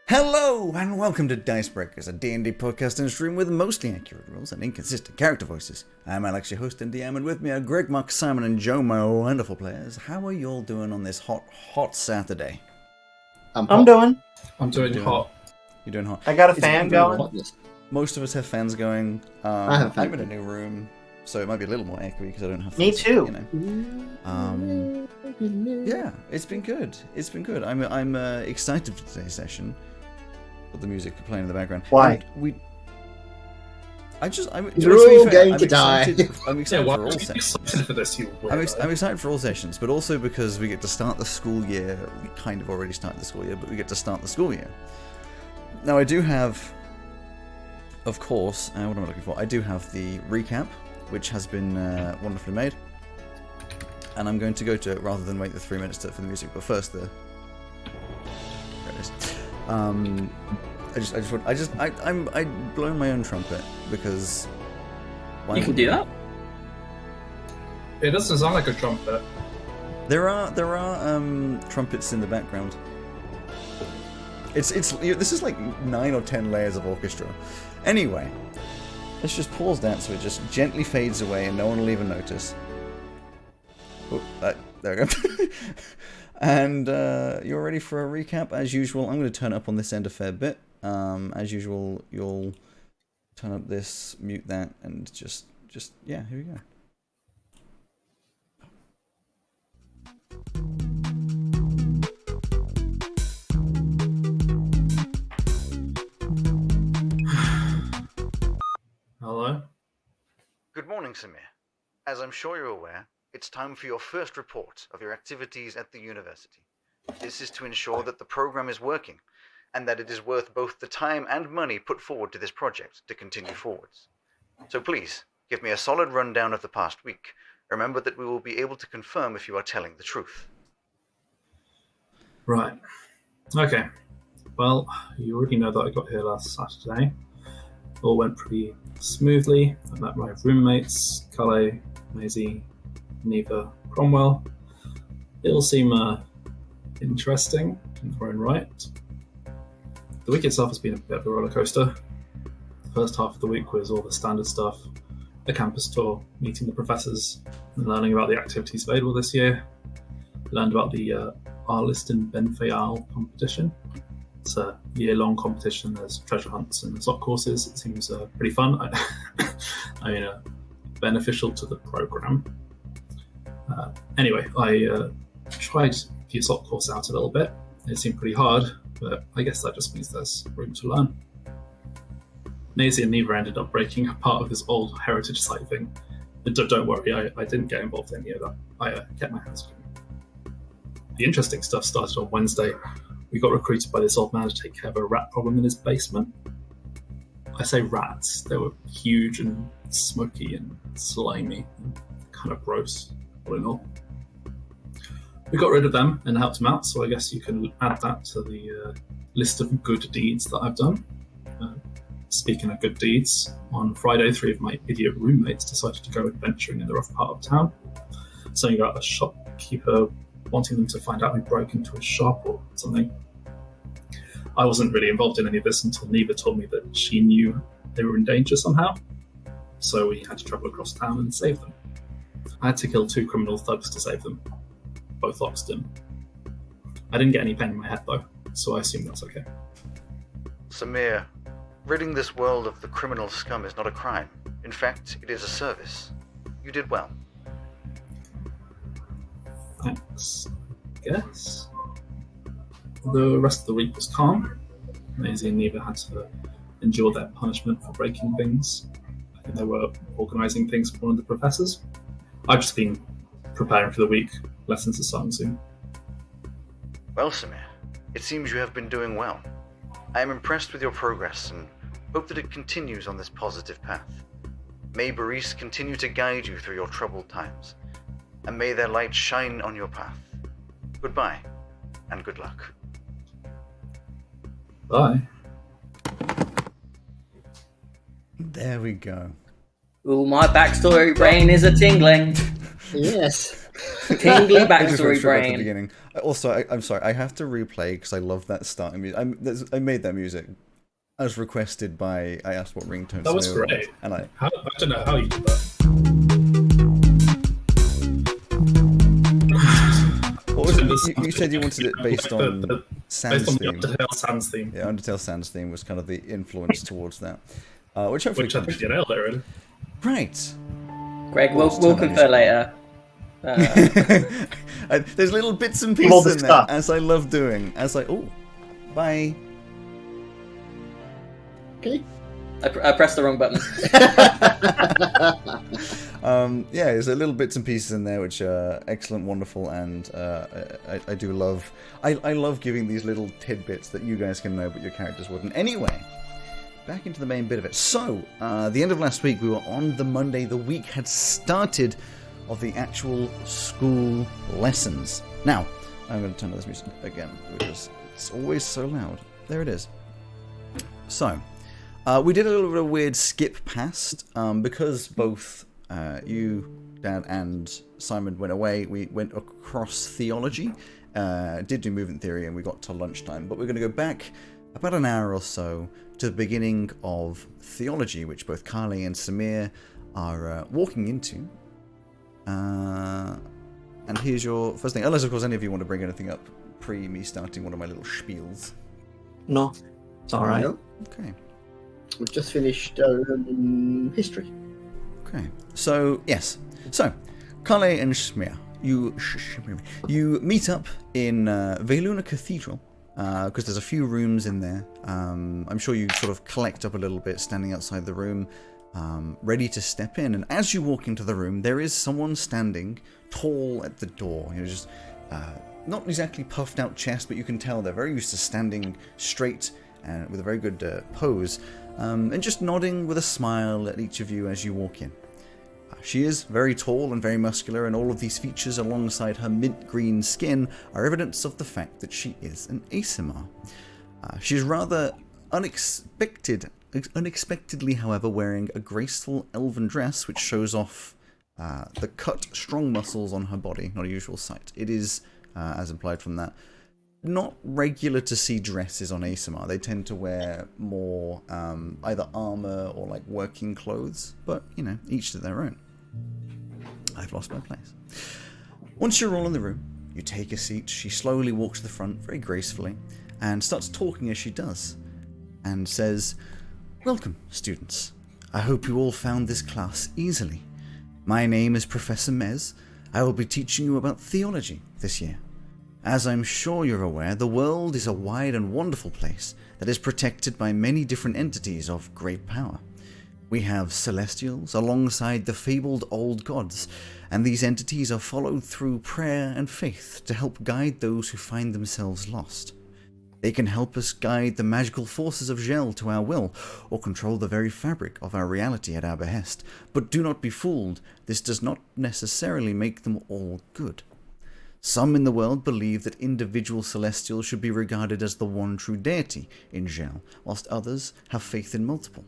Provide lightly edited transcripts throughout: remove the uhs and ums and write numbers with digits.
Hello and welcome to Dicebreakers, a D&D podcast and stream with mostly accurate rules and inconsistent character voices. I'm Alex, your host and DM, and with me are Greg, Mark, Simon and Joe, my wonderful players. How are you all doing on this hot Saturday? I'm doing hot. You're doing hot. I got a fan going. Most of us have fans going. I have I'm in a new room, so it might be a little more echoey because I don't have fans. Me too. Yeah, it's been good. I'm excited for today's session. With the music playing in the background. Why? You're all going to die. I'm excited for all sessions. sessions. For this, I'm excited for all sessions, but also because we get to start the school year. We kind of already started the school year, but we get to start the school year. Now, I do have, of course, what am I looking for? I do have the recap, which has been wonderfully made. And I'm going to go to it rather than wait the 3 minutes for the music, but first there it is. I'm blowing my own trumpet because you can do that. It doesn't sound like a trumpet. There are trumpets in the background. This is like 9 or 10 layers of orchestra. Anyway, let's just pause that so it just gently fades away and no one will even notice. Oh, there we go. And you're ready for a recap as usual. I'm going to turn up on this end a fair bit. As usual, you'll turn up this, mute that, and just yeah, here we go. Hello? Good morning, Samir. As I'm sure you're aware, it's time for your first report of your activities at the university. This is to ensure that the program is working, and that it is worth both the time and money put forward to this project to continue forwards. So please, give me a solid rundown of the past week. Remember that we will be able to confirm if you are telling the truth. Right. Okay. Well, you already know that I got here last Saturday. All went pretty smoothly. I met my roommates, Calais, Maisie, Neva, Cromwell. It'll seem interesting in their own right. The week itself has been a bit of a roller coaster. The first half of the week was all the standard stuff, a campus tour, meeting the professors, and learning about the activities available this year. Learned about the Arliston Benfayal competition. It's a year-long competition. There's treasure hunts and SOC courses. It seems pretty fun. Beneficial to the program. Anyway, I tried the SOC course out a little bit. It seemed pretty hard, but I guess that just means there's room to learn. Maisie and Neva ended up breaking a part of this old heritage site thing. But don't worry, I didn't get involved in any of that. I kept my hands clean. The interesting stuff started on Wednesday. We got recruited by this old man to take care of a rat problem in his basement. I say rats, they were huge and smoky and slimy and kind of gross, all in all. We got rid of them and helped him out, so I guess you can add that to the list of good deeds that I've done. Speaking of good deeds, on Friday, 3 of my idiot roommates decided to go adventuring in the rough part of town. Something about a shopkeeper wanting them to find out who broke into his shop or something. I wasn't really involved in any of this until Neva told me that she knew they were in danger somehow, so we had to travel across town and save them. I had to kill 2 criminal thugs to save them, both Oxton. I didn't get any pain in my head though, so I assume that's okay. Samir, ridding this world of the criminal scum is not a crime. In fact, it is a service. You did well. Thanks, I guess. The rest of the week was calm. Maisie and Neva had to endure their punishment for breaking things. I think they were organising things for one of the professors. I've just been preparing for the week. Lessons are starting soon. Well, Samir, it seems you have been doing well. I am impressed with your progress and hope that it continues on this positive path. May Baris continue to guide you through your troubled times, and may their light shine on your path. Goodbye, and good luck. Bye. There we go. Ooh, my backstory brain is a tingling. Yes. Tingly I just went backstory straight back to the brain. beginning. Also, I'm sorry. I have to replay because I love that starting music. I made that music as requested by. I asked what ringtone. That was Samir great. wants, and I don't know how you did that. What was it? You said you wanted it based on Sans based on theme. the Undertale Sans theme. Yeah, Undertale Sans theme was kind of the influence towar's that, which hopefully. Which I think you nailed it, really. Right. Greg, we'll confer later. There's little bits and All the pieces in there, stuff. as I love doing. Bye. Okay. I pressed the wrong button. Yeah, there's a little bits and pieces in there which are excellent, wonderful, and I do love. I love giving these little tidbits that you guys can know, but your characters wouldn't. Anyway, back into the main bit of it. So, the end of last week, we were on the Monday. The week had started of the actual school lessons. Now, I'm going to turn this music again because it's always so loud. There it is. So, we did a little bit of a weird skip past because both you, Dad, and Simon went away. We went across theology, did do movement theory, and we got to lunchtime. But we're going to go back about an hour or so to the beginning of theology, which both Carly and Samir are walking into. And here's your first thing. Unless, of course, any of you want to bring anything up pre me starting one of my little spiels. No, it's all right. No, Okay. we've just finished history. Okay. So, yes. So, Carly and Shmir, you meet up in Veluna Cathedral, because there's a few rooms in there. I'm sure you sort of collect up a little bit standing outside the room, ready to step in. And as you walk into the room, there is someone standing tall at the door. You know, just not exactly puffed out chest, but you can tell they're very used to standing straight and with a very good pose, and just nodding with a smile at each of you as you walk in. She is very tall and very muscular, and all of these features alongside her mint green skin are evidence of the fact that she is an Asimar. She is rather unexpectedly, however, wearing a graceful elven dress which shows off the cut, strong muscles on her body, not a usual sight. It is, as implied from that, not regular to see dresses on Asimar. They tend to wear more either armor or like working clothes, but you know, each to their own. I've lost my place. Once you're all in the room, you take a seat. She slowly walks to the front very gracefully and starts talking as she does, and says, "Welcome, students. I hope you all found this class easily. My name is Professor Mez. I will be teaching you about theology this year. As I'm sure you're aware, the world is a wide and wonderful place that is protected by many different entities of great power. We have celestials alongside the fabled old gods, and these entities are followed through prayer and faith to help guide those who find themselves lost. They can help us guide the magical forces of Gel to our will, or control the very fabric of our reality at our behest. But do not be fooled, this does not necessarily make them all good. Some in the world believe that individual celestials should be regarded as the one true deity in Gel, whilst others have faith in multiple.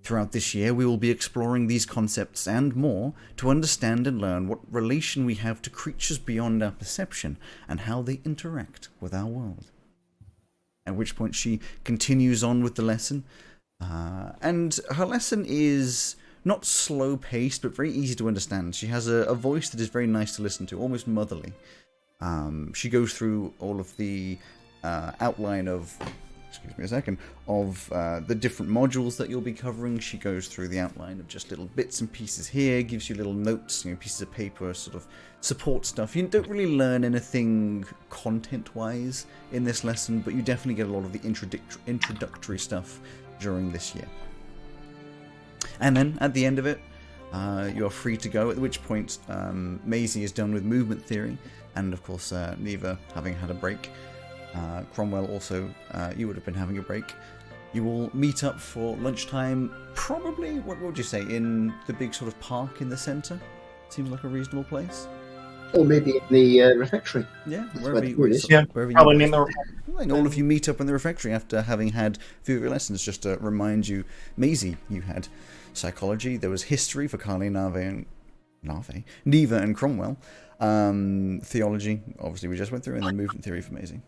Throughout this year, we will be exploring these concepts and more to understand and learn what relation we have to creatures beyond our perception and how they interact with our world." At which point she continues on with the lesson, and her lesson is not slow-paced, but very easy to understand. She has a voice that is very nice to listen to, almost motherly. She goes through all of the outline of, excuse me a second, of the different modules that you'll be covering. She goes through the outline of just little bits and pieces here, gives you little notes, you know, pieces of paper, sort of support stuff. You don't really learn anything content-wise in this lesson, but you definitely get a lot of the introductory stuff during this year. And then, at the end of it, you are free to go, at which point Maisie is done with movement theory, and of course Neva having had a break. Cromwell also, you would have been having a break. You will meet up for lunchtime, probably, what would you say, in the big sort of park in the centre? Seems like a reasonable place. Or maybe in the refectory. Yeah, That's wherever where you, the food is. Yeah, wherever you probably in the. and all of you meet up in the refectory after having had a few of your lessons. Just to remind you, Maisie, you had psychology. There was history for Carly, Neva and Cromwell. Theology, obviously, we just went through, and then movement theory for Maisie.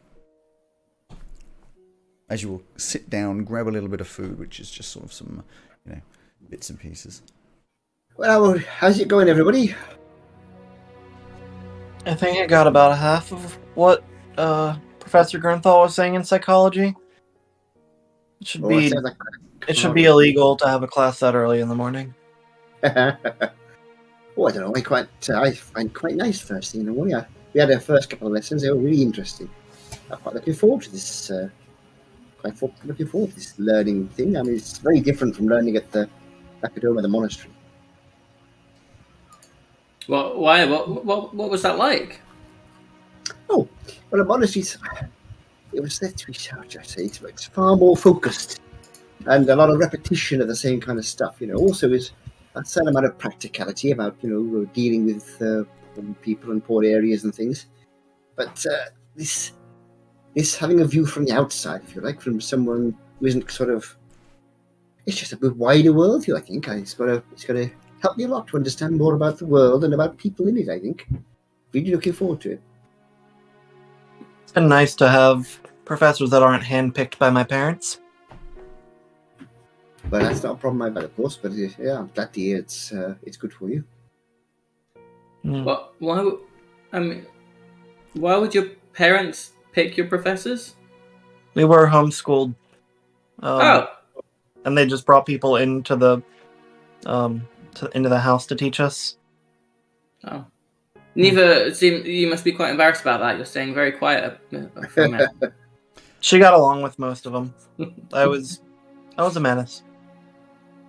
As you will sit down, grab a little bit of food, which is just sort of some, bits and pieces. Well, how's it going, everybody? I think I got about half of what Professor Gernthal was saying in psychology. It should be illegal to have a class that early in the morning. I don't know. I find quite nice first thing in the morning. We had our first couple of lessons. They were really interesting. I'm quite looking forward to this. Looking forward to this learning thing. I mean, it's very different from learning at the Acadoma, the monastery. Well, why? What was that like? Oh, well, the monasteries. It was let's say it's far more focused and a lot of repetition of the same kind of stuff. Also is a certain amount of practicality about dealing with people in poor areas and things. But this having a view from the outside, if you like, from someone who isn't sort of, it's just a bit wider worldview. I think it's got to help me a lot to understand more about the world and about people in it. I think really looking forward to it. It's been nice to have professors that aren't handpicked by my parents. But that's not a problem I've had, of course. But yeah, I'm glad to hear it's good for you. Well, why would your parents pick your professors? We were homeschooled. And they just brought people into the house to teach us. Oh. You must be quite embarrassed about that. You're staying very quiet for a minute. She got along with most of them. I was a menace.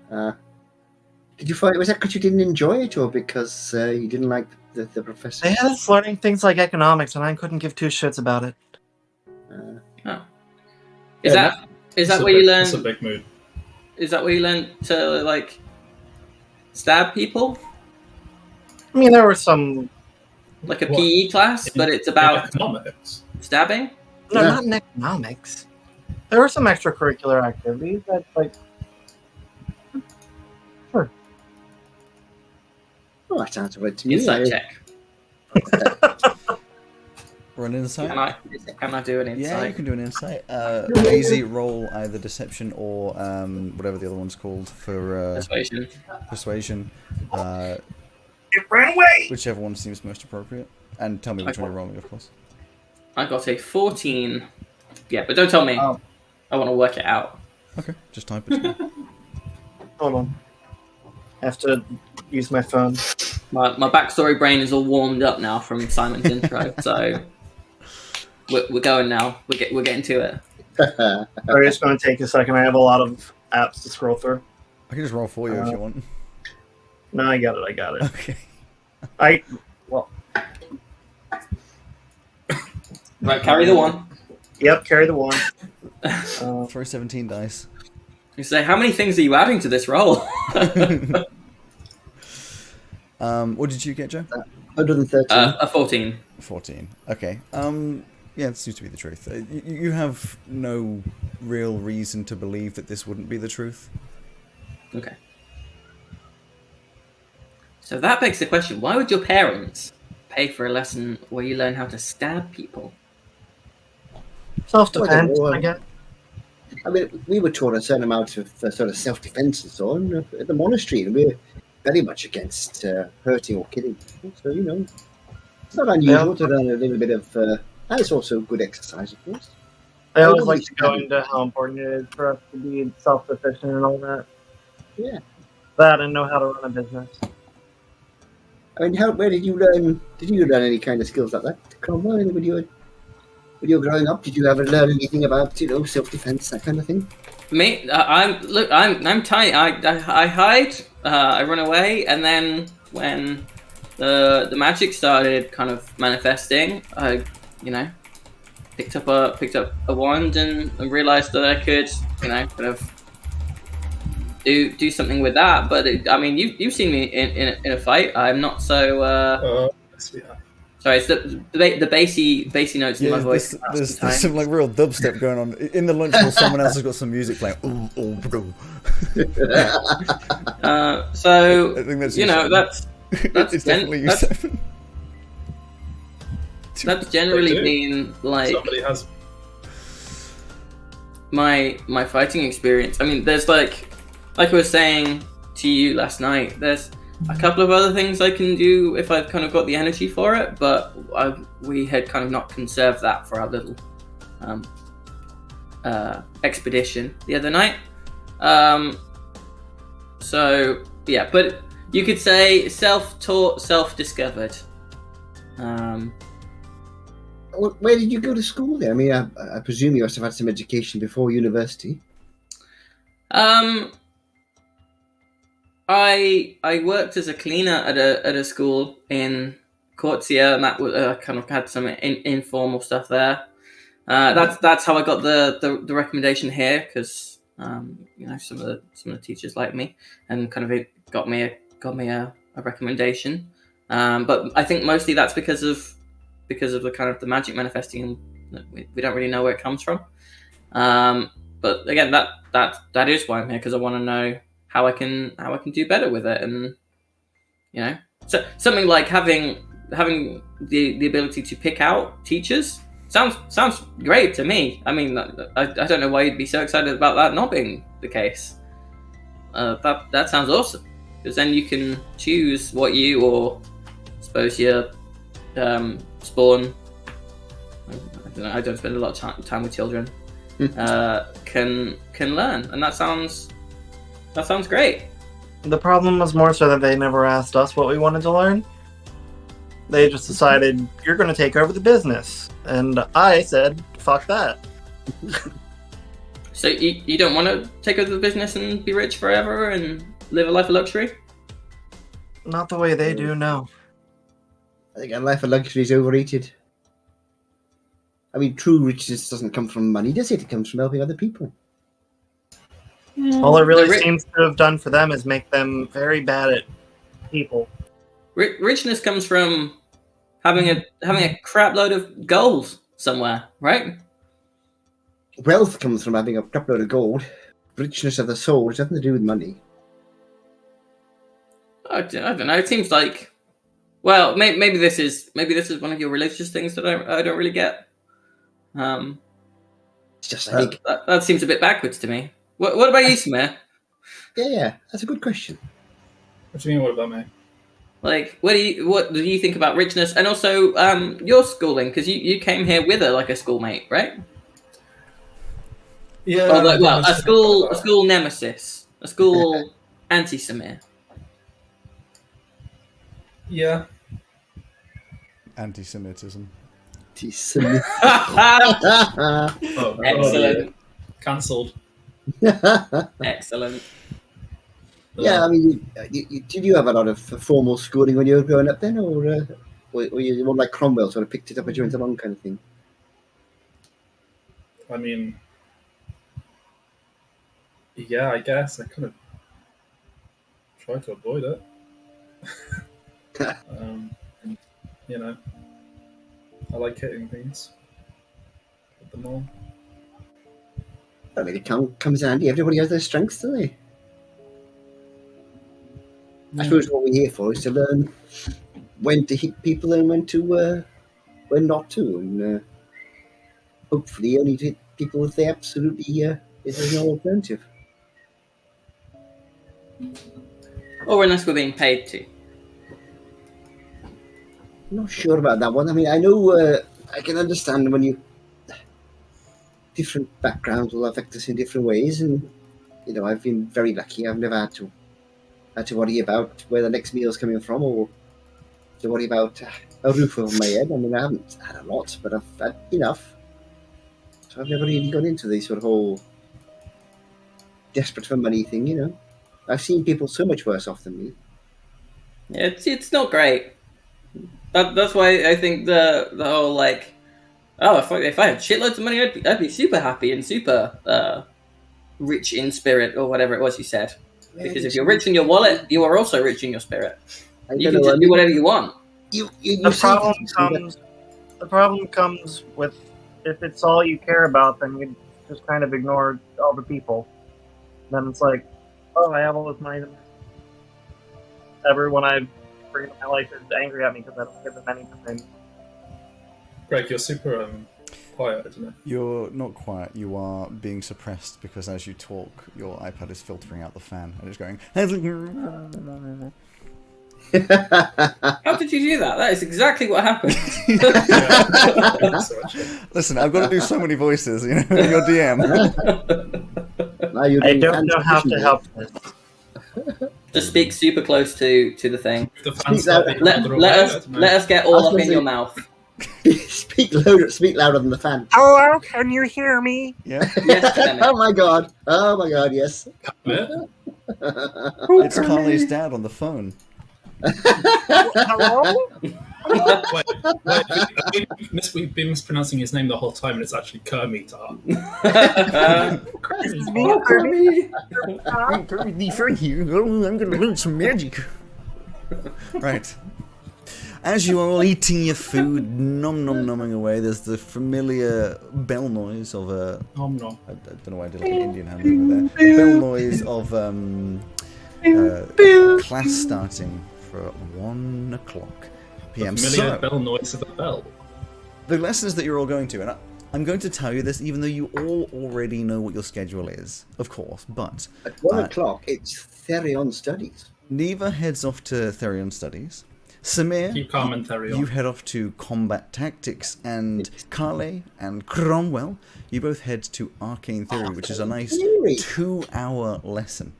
Did you find, was that because you didn't enjoy it, or because you didn't like the professor? They had us learning things like economics, and I couldn't give two shits about it. Is that where you learn? It's a big mood. Is that where you learn to stab people? I mean, there were some like a PE class, but it's about economics. Stabbing. No, not in economics. There were some extracurricular activities that Sure. Oh, that sounds right to me. Insight check. Run an insight? Can I do an insight? Yeah, you can do an insight. Lazy roll either deception or whatever the other one's called for Persuasion. Persuasion. It ran away! Whichever one seems most appropriate. And tell me which one you're rolling, of course. I got a 14. Yeah, but don't tell me. Oh. I want to work it out. Okay, just type it. Hold on. I have to use my phone. My backstory brain is all warmed up now from Simon's intro, so we're going now. We're getting to it. Sorry, it's going to take a second. I have a lot of apps to scroll through. I can just roll for you if you want. No, I got it. Okay. Right, carry the one. Yep, carry the one. Throw 17 dice. You say, how many things are you adding to this roll? What did you get, Joe? 113. A 14. 14. Okay. Yeah, it seems to be the truth. You have no real reason to believe that this wouldn't be the truth. Okay. So that begs the question, why would your parents pay for a lesson where you learn how to stab people? Self-defense, I guess. I mean, we were taught a certain amount of sort of self-defense and so on at the monastery, and we're very much against hurting or killing people. So, it's not unusual to learn a little bit of... and it's also good exercise, of course. I always like to go into how important it is for us to be self-sufficient and all that. Yeah. That and know how to run a business. I mean, where did you learn? Did you learn any kind of skills like that? Cromwell, when you were growing up, did you ever learn anything about self-defense, that kind of thing? Me, I'm tiny. I hide. I run away, and then when the magic started kind of manifesting, I picked up a wand and realized that I could kind of do something with that. But you've seen me in a fight. I'm not so. Sorry, it's the bassy notes in my voice. There's some real dubstep going on in the lunch while someone else has got some music playing. Bro. So I think that's that's it's definitely you. that's generally do. been like Somebody has. my fighting experience. I mean, there's like I was saying to you last night, there's a couple of other things I can do if I've kind of got the energy for it, but we had kind of not conserved that for our little expedition the other night. So yeah, but you could say self-taught, self-discovered. Where did you go to school then? I mean, I presume you must have had some education before university. I worked as a cleaner at a school in Cortia, and that was kind of had some informal stuff there. That's how I got the recommendation here, because you know, some of the teachers like me, and kind of it got me a recommendation. But I think mostly that's because of the kind of the magic manifesting. We don't really know where it comes from. But again, that is why I'm here, because I want to know how I can do better with it, and you know, so something like having the ability to pick out teachers sounds great to me. I mean, I don't know why you'd be so excited about that not being the case. That sounds awesome, because then you can choose what you, or I suppose your spawn. I don't spend a lot of time with children. Can learn, and that sounds great. The problem was more so that they never asked us what we wanted to learn. They just decided, you're going to take over the business. And I said, fuck that. So you don't want to take over the business and be rich forever and live a life of luxury? Not the way they do, no. I think a life of luxury is overrated. I mean, true riches doesn't come from money, does it? It comes from helping other people. All it really seems to have done for them is make them very bad at people. Richness comes from having a crap load of gold somewhere, right? Wealth comes from having a crap load of gold. Richness of the soul has nothing to do with money. I don't know. It seems like, well, maybe this is one of your religious things that I don't really get. It's just, I think, that seems a bit backwards to me. What about you, Samir? Yeah, that's a good question. What do you mean? What about me? Like, what do you think about richness, and also your schooling? Because you came here with a schoolmate, right? Yeah. Or a school nemesis, a school anti-Samir. Yeah. Anti-Semitism. Anti-Semitism. Oh, Excellent. Cancelled. Excellent. Yeah, I mean, did you have a lot of formal schooling when you were growing up then, or were you more like Cromwell, sort of picked it up as you went along kind of thing? I mean, yeah, I guess I kind of tried to avoid it. You know, I like hitting things with them all. I mean, it comes in handy. Everybody has their strengths, don't they? I suppose what we're here for is to learn when to hit people and when not to, and hopefully only to hit people if they absolutely if there's no alternative. Or unless we're being paid to. I'm not sure about that one. I mean, I know I can understand when you different backgrounds will affect us in different ways, and you know, I've been very lucky. I've never had to worry about where the next meal's coming from, or to worry about a roof over my head. I mean, I haven't had a lot, but I've had enough. So I've never really got into the sort of whole desperate for money thing, you know. I've seen people so much worse off than me. Yeah, it's not great. That's why I think the whole like, oh, if I had shitloads of money, I'd be super happy and super rich in spirit, or whatever it was you said. Because if you're rich in your wallet, you are also rich in your spirit. You can just do whatever you want. The problem comes with, if it's all you care about, then you just kind of ignore all the people. Then it's like, oh, I have all this money. Everyone I bring in my life is angry at me because I don't give them anything. Greg, you're super quiet, isn't it? You're not quiet. You are being suppressed because as you talk, your iPad is filtering out the fan and it's going. How did you do that? That is exactly what happened. Listen, I've got to do so many voices, you know, your DM. I don't know how to help this. Just speak super close to the thing. The fans Let us get all up in your mouth. Speak louder than the fan. Hello, can you hear me? Yeah. Yes, Oh my god, yes. It's Carly's dad on the phone. Hello? Wait, we've been mispronouncing his name the whole time, and it's actually Kermit. It's me, Kermit. Kermit here. I'm going to learn some magic. Right. As you are all eating your food, numbing away, there's the familiar bell noise of a... I don't know why I did like an Indian hand over there. Bell noise of class starting for 1 o'clock p.m. Familiar bell noise of a bell. The lessons that you're all going to, and I'm going to tell you this even though you all already know what your schedule is, of course, but... At 1 o'clock, it's Therion Studies. Neva heads off to Therion Studies. Samir, Keep calm and Therion. you head off to Combat Tactics, and Carle and Cromwell, you both head to Arcane Theory, which is a nice 2-hour lesson.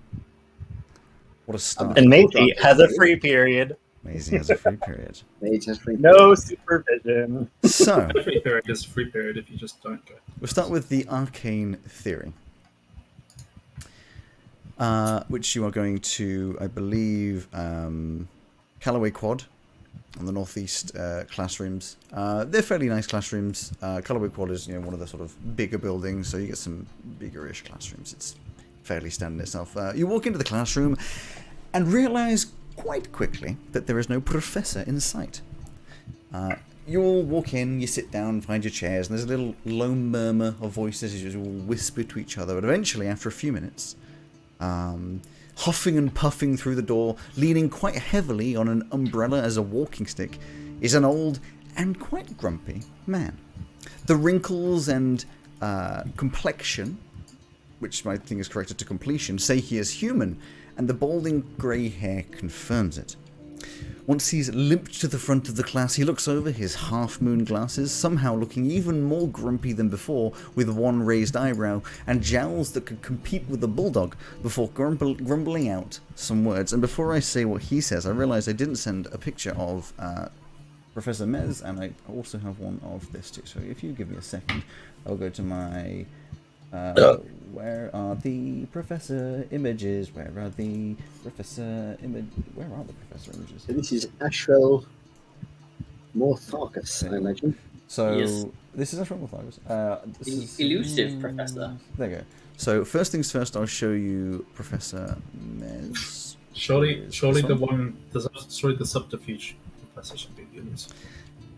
What a start. And Maisie has a free period. Maisie has a free period. No supervision. So, Free period is free period if you just don't go. we'll start with the Arcane Theory. Which you are going to, I believe, Callaway Quad on the northeast classrooms. They're fairly nice classrooms. Callaway Quad is one of the sort of bigger buildings, so you get some bigger-ish classrooms. It's fairly standard itself. You walk into the classroom and realize quite quickly that there is no professor in sight. You all walk in, you sit down, find your chairs, and there's a little low murmur of voices as you all whisper to each other. But eventually, after a few minutes, huffing and puffing through the door, leaning quite heavily on an umbrella as a walking stick, is an old and quite grumpy man. The wrinkles and complexion, which I think is corrected to completion, say he is human, and the balding grey hair confirms it. Once he's limped to the front of the class, he looks over his half-moon glasses, somehow looking even more grumpy than before, with one raised eyebrow and jowls that could compete with a bulldog, before grumbling out some words. And before I say what he says, I realise I didn't send a picture of Professor Mez, and I also have one of this too. So if you give me a second, I'll go to my... where are the professor images? Where are the professor images? So this is Ashwell Morthargus, I imagine. So Yes. this is Ashwell Morthargus. This is Elusive professor. There you go. So first things first, I'll show you Professor Mez. Surely This the subterfuge professor should be the others.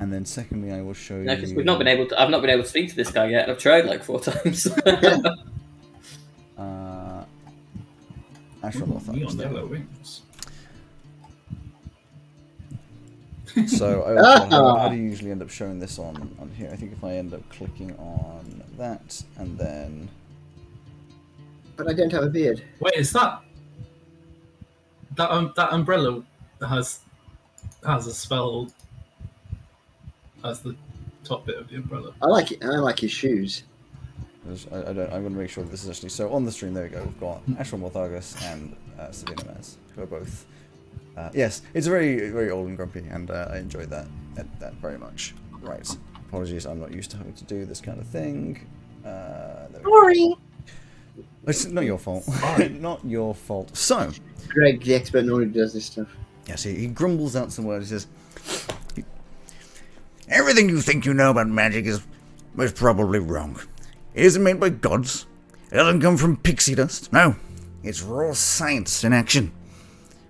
And then secondly, I will show No, because you. I've not been able to speak to this guy yet. I've tried like 4 times. Ashwell Morthargus. Neon yellow wings. So how do you usually end up showing this on here? I think if I end up clicking on that and then... But I don't have a beard. Wait, is that umbrella has a spell as the top bit of the umbrella? I like it. I like his shoes. I'm going to make sure that this is actually... So on the stream, there we go. We've got Ashwell Morthargus and Sabina Mez, who are both... yes, it's very, very old and grumpy, and I enjoyed that very much. Right. Apologies, I'm not used to having to do this kind of thing. Sorry. It's not your fault. Not your fault. So... Greg, the expert, normally does this stuff. Yes, he grumbles out some words. He says, "Everything you think you know about magic is most probably wrong. It isn't made by gods. It doesn't come from pixie dust. No, it's raw science in action.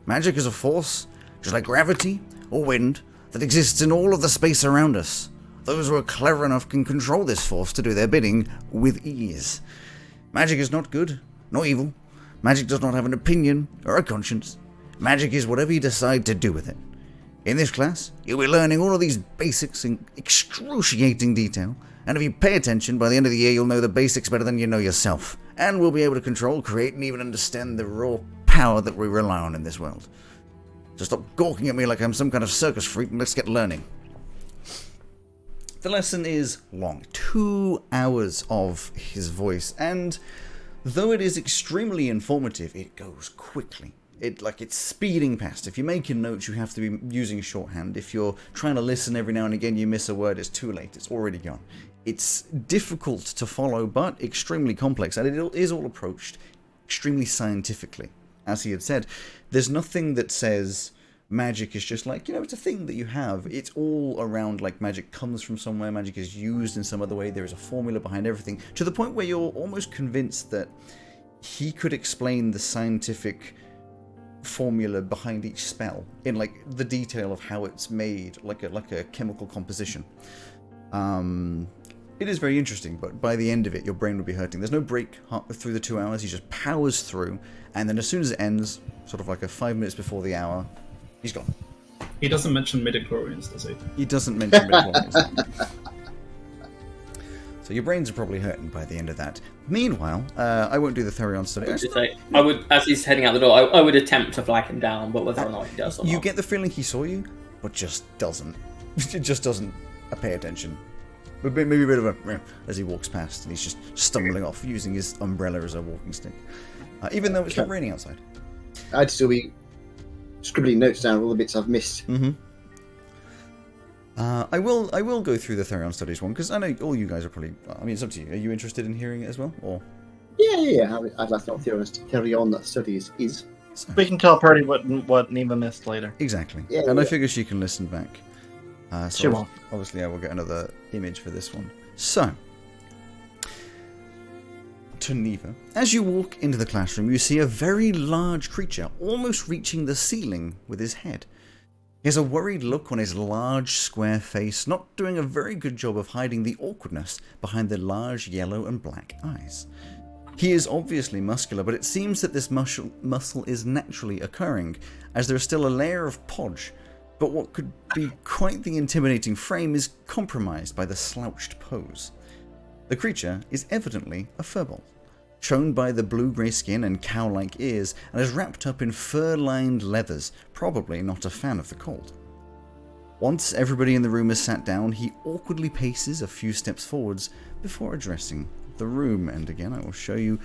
Magic is a force, just like gravity or wind, that exists in all of the space around us. Those who are clever enough can control this force to do their bidding with ease. Magic is not good, nor evil. Magic does not have an opinion or a conscience. Magic is whatever you decide to do with it. In this class, you'll be learning all of these basics in excruciating detail, and if you pay attention, by the end of the year you'll know the basics better than you know yourself, and will be able to control, create, and even understand the raw power that we rely on in this world. So stop gawking at me like I'm some kind of circus freak, and let's get learning. The lesson is long, 2 hours of his voice, and though it is extremely informative, it goes quickly. It's speeding past. If you're making notes, you have to be using shorthand. If you're trying to listen every now and again, you miss a word, it's too late. It's already gone. It's difficult to follow, but extremely complex, and it is all approached extremely scientifically. As he had said, there's nothing that says magic is just like, it's a thing that you have. It's all around, like, magic comes from somewhere, magic is used in some other way, there is a formula behind everything, to the point where you're almost convinced that he could explain the scientific formula behind each spell in, like, the detail of how it's made, like a chemical composition. It is very interesting, but by the end of it, your brain will be hurting. There's no break through the 2 hours, he just powers through, and then as soon as it ends, sort of like a 5 minutes before the hour, he's gone. He doesn't mention midichlorians, does he? He doesn't mention midichlorians. So your brains are probably hurting by the end of that. Meanwhile, I won't do the Therion study. I would, as he's heading out the door, I would attempt to flag him down, but whether or not he does or not. You get the feeling he saw you, but just doesn't. It just doesn't pay attention. Maybe a bit of a as he walks past, and he's just stumbling off, using his umbrella as a walking stick. Even though it's not raining outside. I'd still be scribbling notes down all the bits I've missed. Mm-hmm. I will go through the Therion studies one, because I know all you guys are probably... I mean, it's up to you. Are you interested in hearing it as well? Or Yeah. I'd like to know what Therion studies is. So, We can tell Purdy what Neva missed later. exactly. Yeah, and I yeah. figure she can listen back. She won't. Obviously, I will get another image for this one. So, to Neva. As you walk into the classroom, you see a very large creature, almost reaching the ceiling with his head. He has a worried look on his large, square face, not doing a very good job of hiding the awkwardness behind the large yellow and black eyes. He is obviously muscular, but it seems that this muscle is naturally occurring, as there is still a layer of podge, but what could be quite the intimidating frame is compromised by the slouched pose. The creature is evidently a furball, shown by the blue-grey skin and cow-like ears, and is wrapped up in fur-lined leathers, probably not a fan of the cold. Once everybody in the room is sat down, he awkwardly paces a few steps forwards before addressing the room, and again I will show you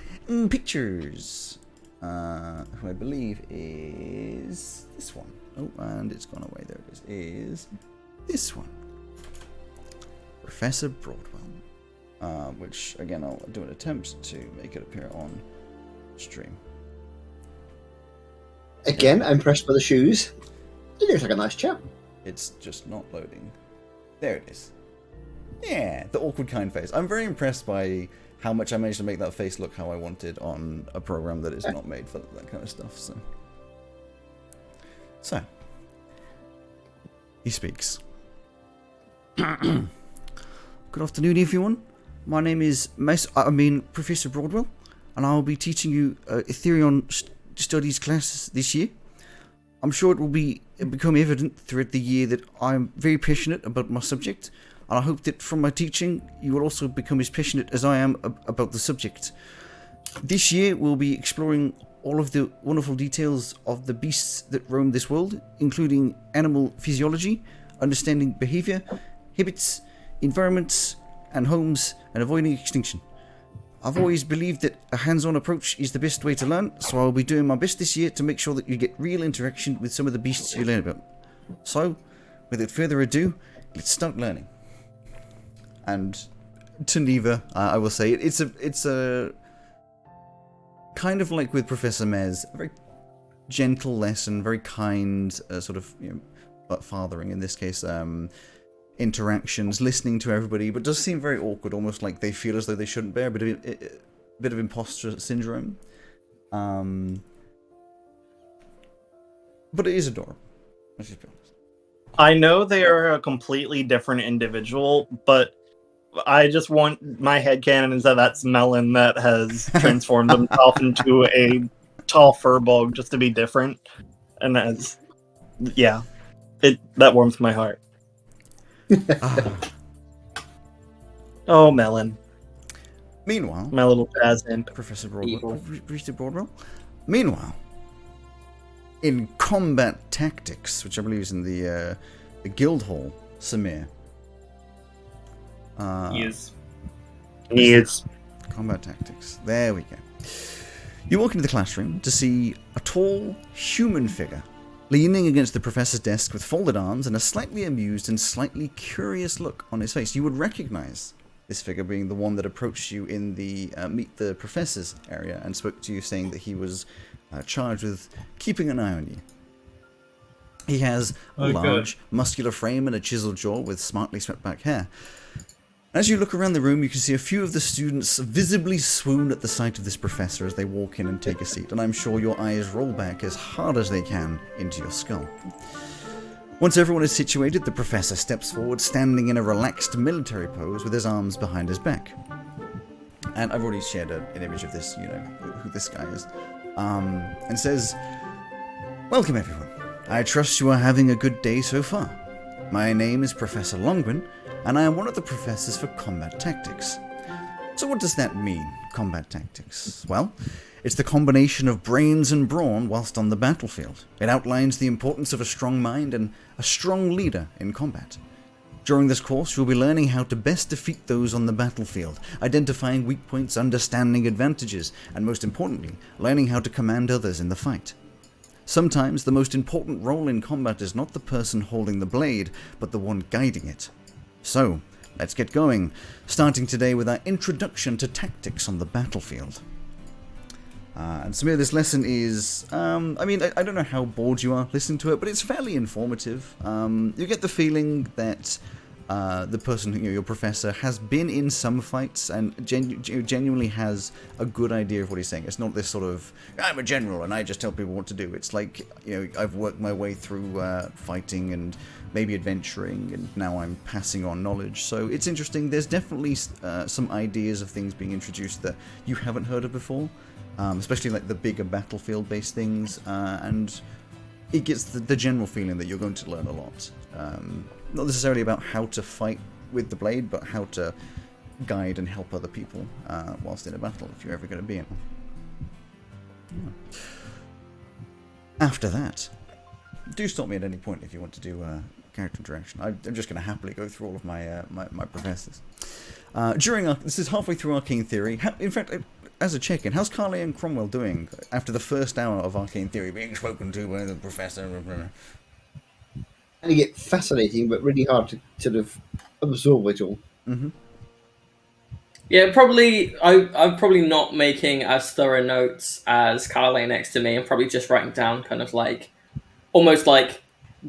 pictures, who I believe is this one. Oh, and it's gone away, there it is this one. Professor Broadwell. Which, again, I'll do an attempt to make it appear on stream. Again, I'm impressed by the shoes. He looks like a nice chap. It's just not loading. There it is. Yeah, the awkward kind face. I'm very impressed by how much I managed to make that face look how I wanted on a program that is not made for that kind of stuff. So he speaks. Good afternoon, everyone. My name is Professor Broadwell, and I'll be teaching you a Therion Studies class this year. I'm sure it will become evident throughout the year that I'm very passionate about my subject, and I hope that from my teaching you will also become as passionate as I am about the subject. This year we'll be exploring all of the wonderful details of the beasts that roam this world, including animal physiology, understanding behavior, habits, environments, and homes, and avoiding extinction. I've always believed that a hands-on approach is the best way to learn, so I'll be doing my best this year to make sure that you get real interaction with some of the beasts you learn about. So, without further ado, let's start learning. And to Neva, I will say, it's a kind of like with Professor Mez, a very gentle lesson, very kind, sort of, fathering in this case, interactions, listening to everybody, but does seem very awkward, almost like they feel as though they shouldn't bear a bit of imposter syndrome. But it is adorable. Let's just be honest. I know they are a completely different individual, but I just want my headcanon is that that's Melon that has transformed himself into a tall furball just to be different. And yeah. that warms my heart. Oh, Melon. Meanwhile, My little jazz imp. Professor Evil. Broadwell. Meanwhile, in combat tactics, which I believe is in the guild hall, Samir. Yes. Needs. Combat tactics. There we go. You walk into the classroom to see a tall human figure leaning against the professor's desk with folded arms and a slightly amused and slightly curious look on his face. You would recognize this figure being the one that approached you in the Meet the Professors area and spoke to you saying that he was charged with keeping an eye on you. He has a large, muscular frame and a chiseled jaw with smartly swept back hair. As you look around the room, you can see a few of the students visibly swoon at the sight of this professor as they walk in and take a seat, and I'm sure your eyes roll back as hard as they can into your skull. Once everyone is situated, the professor steps forward, standing in a relaxed military pose with his arms behind his back. And I've already shared an image of this, you know, who this guy is. And says, "Welcome everyone. I trust you are having a good day so far. My name is Professor Longwin, and I am one of the professors for combat tactics." So what does that mean, combat tactics? Well, it's the combination of brains and brawn whilst on the battlefield. It outlines the importance of a strong mind and a strong leader in combat. During this course, you'll be learning how to best defeat those on the battlefield, identifying weak points, understanding advantages, and most importantly, learning how to command others in the fight. Sometimes the most important role in combat is not the person holding the blade, but the one guiding it. So, let's get going, starting today with our introduction to tactics on the battlefield. And Samir, this lesson is, I don't know how bored you are listening to it, but it's fairly informative. You get the feeling that the person, your professor, has been in some fights and genuinely has a good idea of what he's saying. It's not this sort of, I'm a general and I just tell people what to do. It's like, I've worked my way through fighting and maybe adventuring, and now I'm passing on knowledge. So it's interesting. There's definitely some ideas of things being introduced that you haven't heard of before. Especially like the bigger battlefield-based things, and it gets the general feeling that you're going to learn a lot. Not necessarily about how to fight with the blade, but how to guide and help other people whilst in a battle, if you're ever going to be in one. Yeah. After that, do stop me at any point if you want to do character interaction. I'm just going to happily go through all of my my professors. This is halfway through Arcane Theory. In fact, as a check-in, how's Carly and Cromwell doing after the first hour of Arcane Theory being spoken to by the professor? And you get fascinating, but really hard to sort of absorb it all. Mm-hmm. Yeah, probably. I'm probably not making as thorough notes as Carly next to me. I'm probably just writing down kind of like, almost like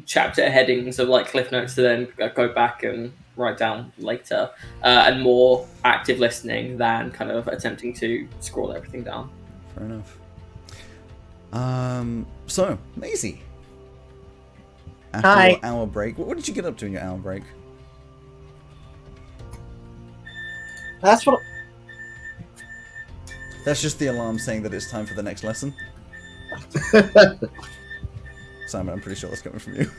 chapter headings of like cliff notes to then go back and write down later, and more active listening than kind of attempting to scroll everything down. Fair enough. So, Maisie. After Hi. your hour break, what did you get up to in your hour break? That's what. That's just the alarm saying that it's time for the next lesson. Simon, I'm pretty sure that's coming from you.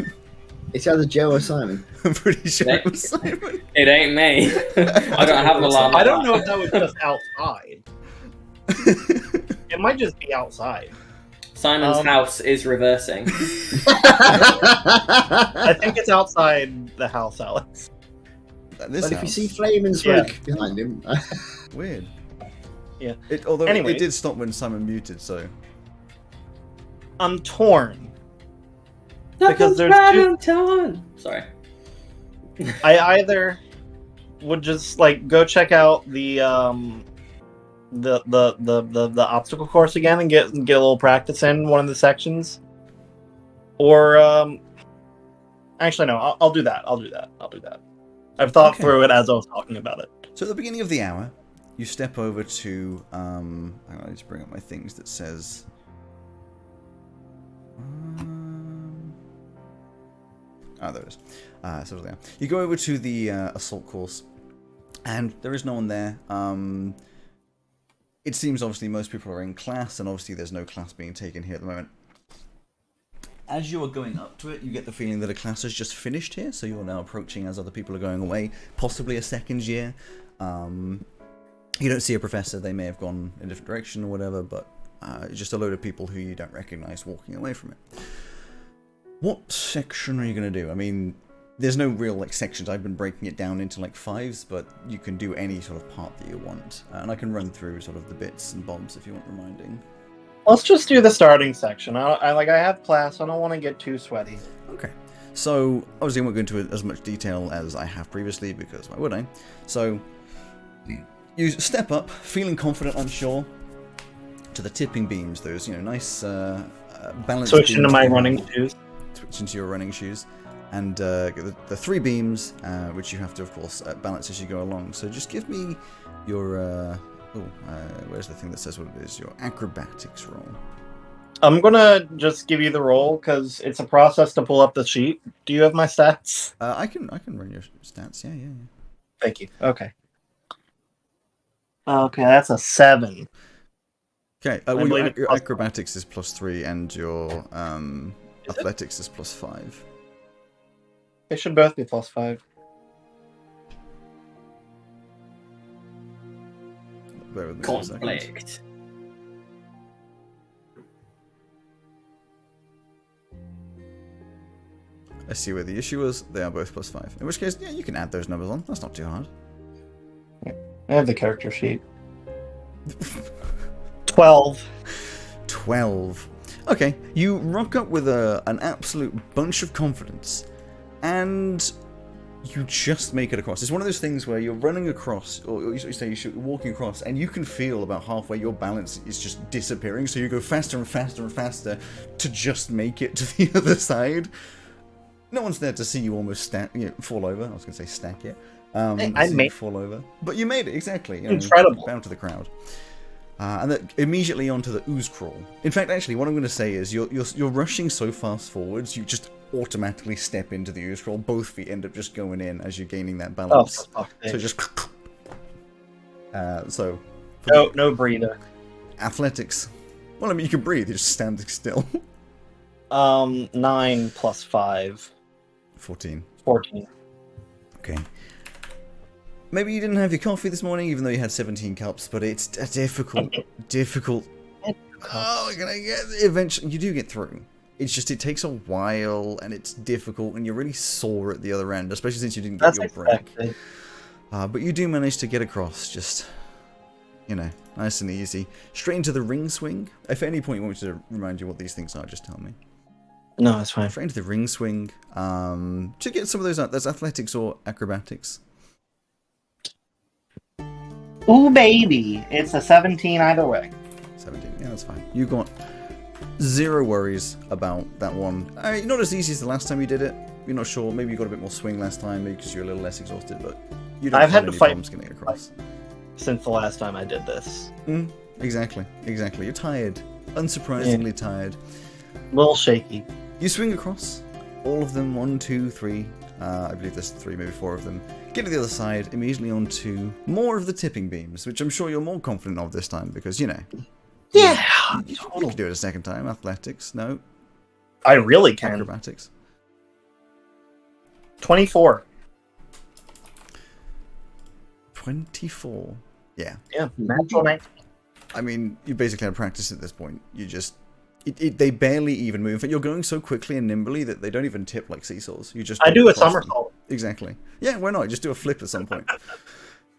It's either Joe or Simon. I'm pretty sure it was Simon. It ain't me. I don't have an alarm. I don't know if that was just outside. It might just be outside. Simon's house is reversing. I think it's outside the house, Alex. But if you see flame and smoke behind him... Weird. Yeah. Although Anyway. it did stop when Simon muted, so... I'm torn. Because there's two- Sorry. I either would just like go check out the obstacle course again and get a little practice in one of the sections, or actually no, I'll do that. I'll do that. I've thought through it as I was talking about it. So at the beginning of the hour, you step over to I need to bring up my things that says. There it is. So there. You go over to the assault course, and there is no one there. It seems obviously most people are in class, and obviously there's no class being taken here at the moment. as you are going up to it, you get the feeling that a class has just finished here, so you're now approaching as other people are going away, possibly a second year. You don't see a professor, they may have gone in a different direction or whatever, but just a load of people who you don't recognize walking away from it. What section are you going to do? I mean, there's no real like sections. I've been breaking it down into like 5s, but you can do any sort of part that you want. And I can run through sort of the bits and bobs if you want reminding. Let's just do the starting section. I have class. I don't want to get too sweaty. Okay. So, obviously I won't go into as much detail as I have previously, because why would I? So, you step up, feeling confident, I'm sure, to the tipping beams, those, nice balanced Switch beams into my that you running have. shoes. Switch into your running shoes. And the 3 beams, which you have to, of course, balance as you go along. So just give me your... where's the thing that says what it is? Your acrobatics roll. I'm gonna just give you the roll because it's a process to pull up the sheet. Do you have my stats? I can run your stats. Yeah. Thank you. Okay. Okay, that's a 7. Okay. I Well, believe your it's acrobatics is +3, and your athletics is +5. They should both be +5. Bear with me for a second. Conflict. I see where the issue is. They are both +5. In which case, yeah, you can add those numbers on. That's not too hard. I have the character sheet. 12. 12. Okay, you rock up with an absolute bunch of confidence, and you just make it across. It's one of those things where you're running across, or you're walking across, and you can feel about halfway your balance is just disappearing, so you go faster and faster and faster to just make it to the other side. No one's there to see you almost fall over. I was going to say stack it. I made fall over. But you made it, exactly. Incredible. Bound to the crowd. And then immediately onto the ooze crawl. In fact, actually, what I'm going to say is you're rushing so fast forwards, you just automatically step into the ooze crawl. Both feet end up just going in as you're gaining that balance. So just... No breather. Athletics. Well, I mean, you can breathe. You're just standing still. 9 plus 5. 14. Okay. Maybe you didn't have your coffee this morning, even though you had 17 cups, but it's a difficult. Oh, can I get... Eventually, you do get through. It's just, it takes a while, and it's difficult, and you're really sore at the other end, especially since you didn't get your break. But you do manage to get across, just, nice and easy. Straight into the ring swing. If at any point you want me to remind you what these things are, just tell me. No, that's fine. Straight into the ring swing. To get some of those out, there's athletics or acrobatics. Ooh, baby. It's a 17 either way. 17, yeah, that's fine. You got 0 worries about that one. Not as easy as the last time you did it. You're not sure. Maybe you got a bit more swing last time, maybe because you're a little less exhausted, but you don't I've had have to any fight problems getting across. Since the last time I did this. Exactly. You're tired. Unsurprisingly tired. A little shaky. You swing across. All of them, 1, 2, 3. I believe there's 3, maybe 4 of them. Get to the other side, immediately onto more of the tipping beams, which I'm sure you're more confident of this time, because, Yeah! You can do it a second time. Athletics, no. I really can. Acrobatics. 24. 24. Yeah. Yeah, natural 19. I mean, you basically had practice at this point. You just... they barely even move. You're going so quickly and nimbly that they don't even tip like seesaws. You just... I do a somersault. Exactly. Yeah, why not? Just do a flip at some point. That's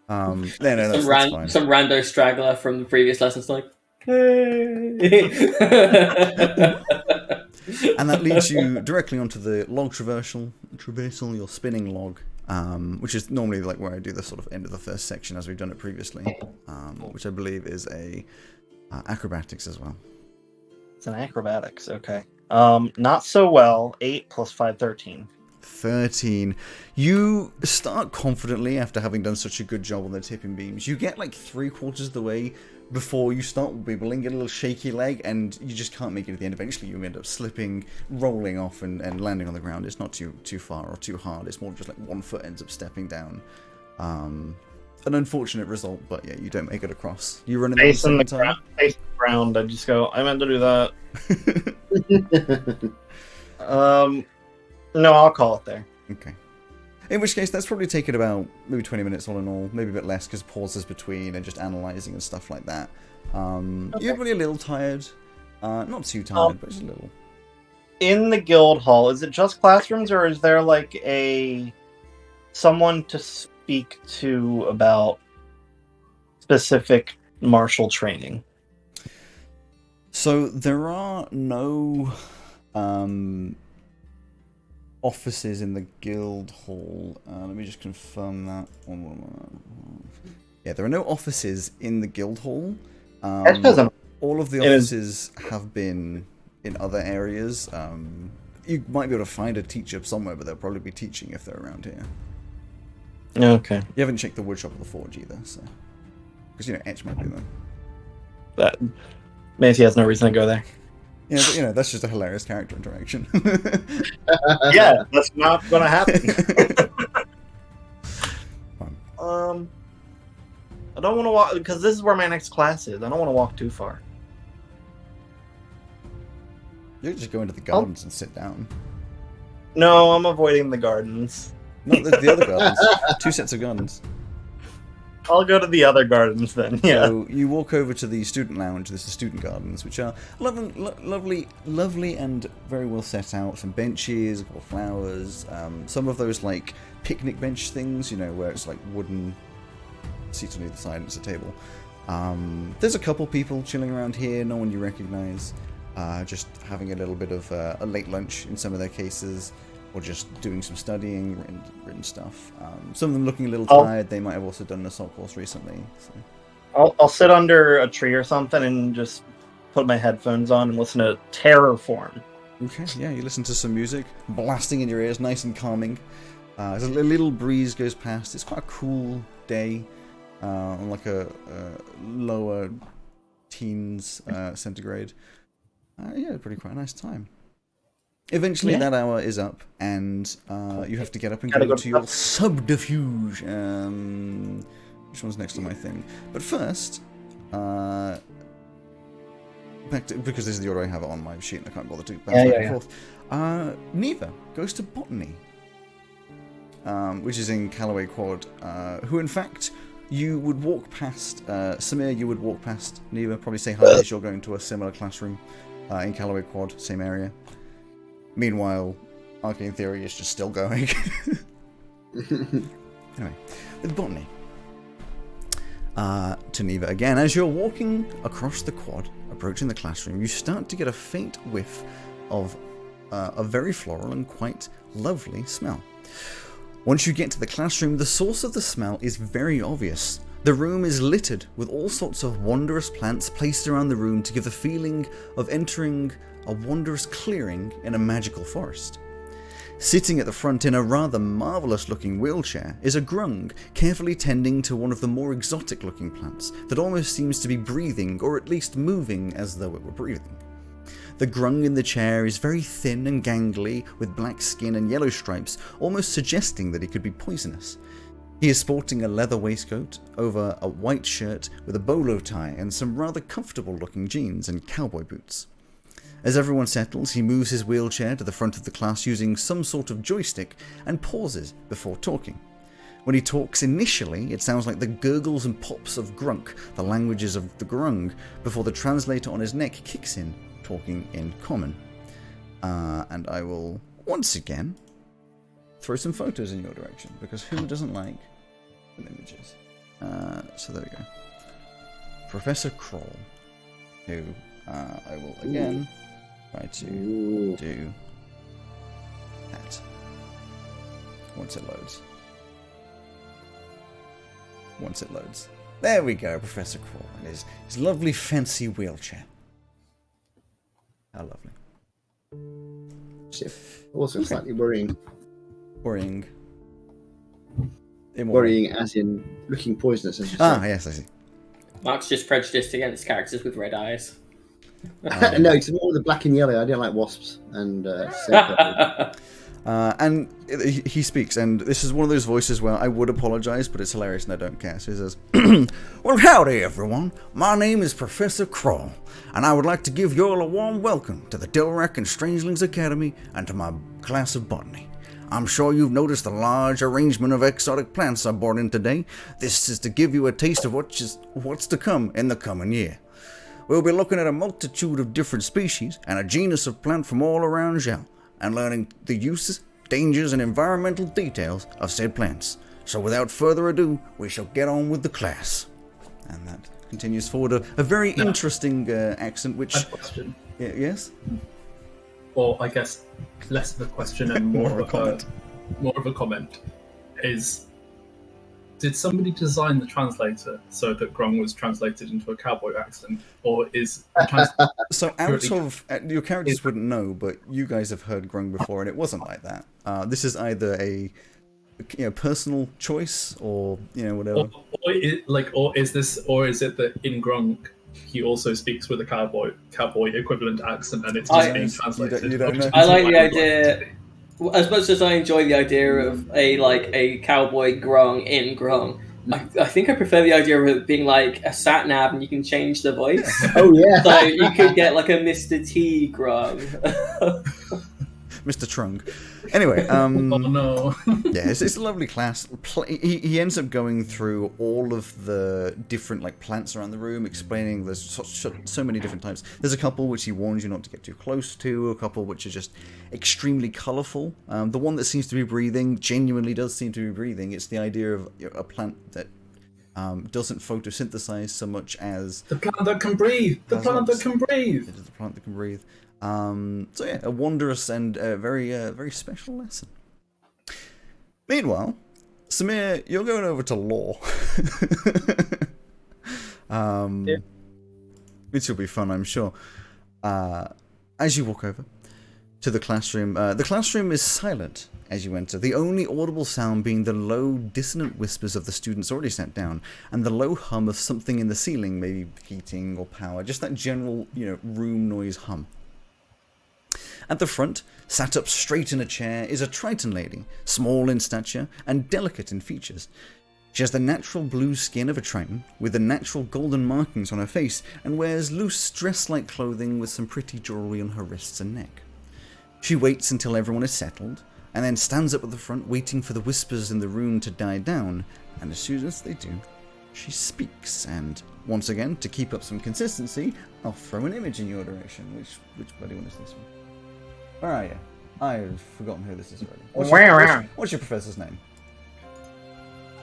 fine. Some rando straggler from the previous lessons like, hey. And that leads you directly onto the log traversal, your spinning log, which is normally like where I do the sort of end of the first section as we've done it previously, which I believe is a acrobatics as well. It's an acrobatics, okay. Not so well. 8 plus 5, 13. 13. You start confidently after having done such a good job on the tipping beams. You get like 3/4 of the way before you start wibbling, get a little shaky leg, and you just can't make it at the end. Eventually you end up slipping, rolling off, and landing on the ground. It's not too far or too hard. It's more just like one foot ends up stepping down. An unfortunate result, but yeah, you don't make it across. You run in the same time. Face the ground, I just go, I meant to do that. No, I'll call it there. Okay. In which case, that's probably taken about maybe 20 minutes all in all, maybe a bit less because pauses between and just analysing and stuff like that. You're probably a little tired. Not too tired, but just a little. In the guild hall, is it just classrooms, or is there like someone to speak to about specific martial training? So there are no offices in the guild hall. Let me just confirm that. Yeah, there are no offices in the guild hall. All of the offices have been in other areas. You might be able to find a teacher somewhere, but they'll probably be teaching if they're around here. Okay. You haven't checked the woodshop or the forge either, so because Etch might be there. That Macy has no reason to go there. Yeah, but that's just a hilarious character interaction. Yeah, that's not gonna happen. I don't want to walk because this is where my next class is. I don't want to walk too far. You could just go into the gardens and sit down. No, I'm avoiding the gardens. No, the other gardens. 2 sets of gardens. I'll go to the other gardens then. Yeah. So you walk over to the student lounge. There's the student gardens, which are lovely and very well set out. Some benches, a couple of flowers. Some of those like picnic bench things, where it's like wooden seats on either side and it's a table. There's a couple people chilling around here. No one you recognize. Just having a little bit of a late lunch in some of their cases, or just doing some studying, written stuff. Some of them looking a little tired. They might have also done an assault course recently. So. I'll sit under a tree or something and just put my headphones on and listen to Terraform. Okay, yeah, you listen to some music, blasting in your ears, nice and calming. As a little breeze goes past, it's quite a cool day, on like a lower teens centigrade. Yeah, quite a nice time. Eventually, that hour is up, and you have to get up and go to your subterfuge. Which one's next on my thing? But first, back to, because this is the order I have it on my sheet, and I can't bother to bounce back and forth. Neva goes to botany, which is in Callaway Quad. Who, in fact, you would walk past. Samir, you would walk past Neva. Probably say hi as you're going to a similar classroom in Callaway Quad, same area. Meanwhile, Arcane Theory is just still going. Anyway, with botany. To Neva again. As you're walking across the quad, approaching the classroom, you start to get a faint whiff of a very floral and quite lovely smell. Once you get to the classroom, the source of the smell is very obvious. The room is littered with all sorts of wondrous plants placed around the room to give the feeling of entering a wondrous clearing in a magical forest. Sitting at the front in a rather marvellous-looking wheelchair is a grung, carefully tending to one of the more exotic-looking plants that almost seems to be breathing, or at least moving as though it were breathing. The grung in the chair is very thin and gangly, with black skin and yellow stripes, almost suggesting that he could be poisonous. He is sporting a leather waistcoat over a white shirt with a bolo tie and some rather comfortable-looking jeans and cowboy boots. As everyone settles, he moves his wheelchair to the front of the class using some sort of joystick and pauses before talking. When he talks initially, it sounds like the gurgles and pops of grunk, the languages of the grung, before the translator on his neck kicks in, talking in common. And I will, once again, throw some photos in your direction, because who doesn't like images? So there we go. Professor Kroll, who I will again try to do that once it loads. There we go, Professor Kroll and his lovely fancy wheelchair. How lovely. Also slightly worrying. Worrying As in looking poisonous, as you said. say. Yes, I see. Mark's just prejudiced against characters with red eyes. No, it's more the black and yellow. I don't like wasps. And and he speaks, and this is one of those voices where I would apologise, but it's hilarious and I don't care. So he says, "Well, howdy everyone. My name is Professor Kroll, and I would like to give you all a warm welcome to the Dilrak and Strangelings Academy and to my class of botany. I'm sure you've noticed the large arrangement of exotic plants I brought in today. This is to give you a taste of what's to come in the coming year. We'll be looking at a multitude of different species and a genus of plant from all around Zhao, and learning the uses, dangers, and environmental details of said plants. So without further ado, we shall get on with the class. And that continues forward a very interesting accent, which... I have a question. Yes? Or I guess less of a question and more of a comment. Is, did somebody design the translator so that Grung was translated into a cowboy accent, or is so out of your characters wouldn't know, but you guys have heard Grung before, and it wasn't like that. This is either a personal choice or whatever. Or is it that in Grung he also speaks with a cowboy equivalent accent, and it's just being translated? You don't know. I like the idea. As much as I enjoy the idea of a cowboy Grung in Grung, I think I prefer the idea of it being like a sat nav and you can change the voice. Oh yeah. So you could get like a Mr. T Grung. Mr. Trung. Anyway, Oh no. yeah, it's a lovely class. He ends up going through all of the different plants around the room, explaining there's so many different types. There's a couple which he warns you not to get too close to, a couple which are just extremely colourful. The one that seems to be breathing genuinely does seem to be breathing. It's the idea of a plant that doesn't photosynthesize so much as... The plant that can breathe! The plant that can breathe! It is the plant that can breathe. So yeah, a wondrous and very special lesson. Meanwhile, Samir, you're going over to law. Which will be fun, I'm sure. As you walk over to the classroom is silent as you enter, the only audible sound being the low, dissonant whispers of the students already sat down, and the low hum of something in the ceiling, maybe heating or power, just that general, room noise hum. At the front, sat up straight in a chair, is a Triton lady, small in stature and delicate in features. She has the natural blue skin of a Triton, with the natural golden markings on her face, and wears loose dress-like clothing with some pretty jewellery on her wrists and neck. She waits until everyone is settled, and then stands up at the front waiting for the whispers in the room to die down, and as soon as they do, she speaks, and once again, to keep up some consistency, I'll throw an image in your direction. Which bloody one is this one? Where are you? I've forgotten who this is already. What's your professor's name?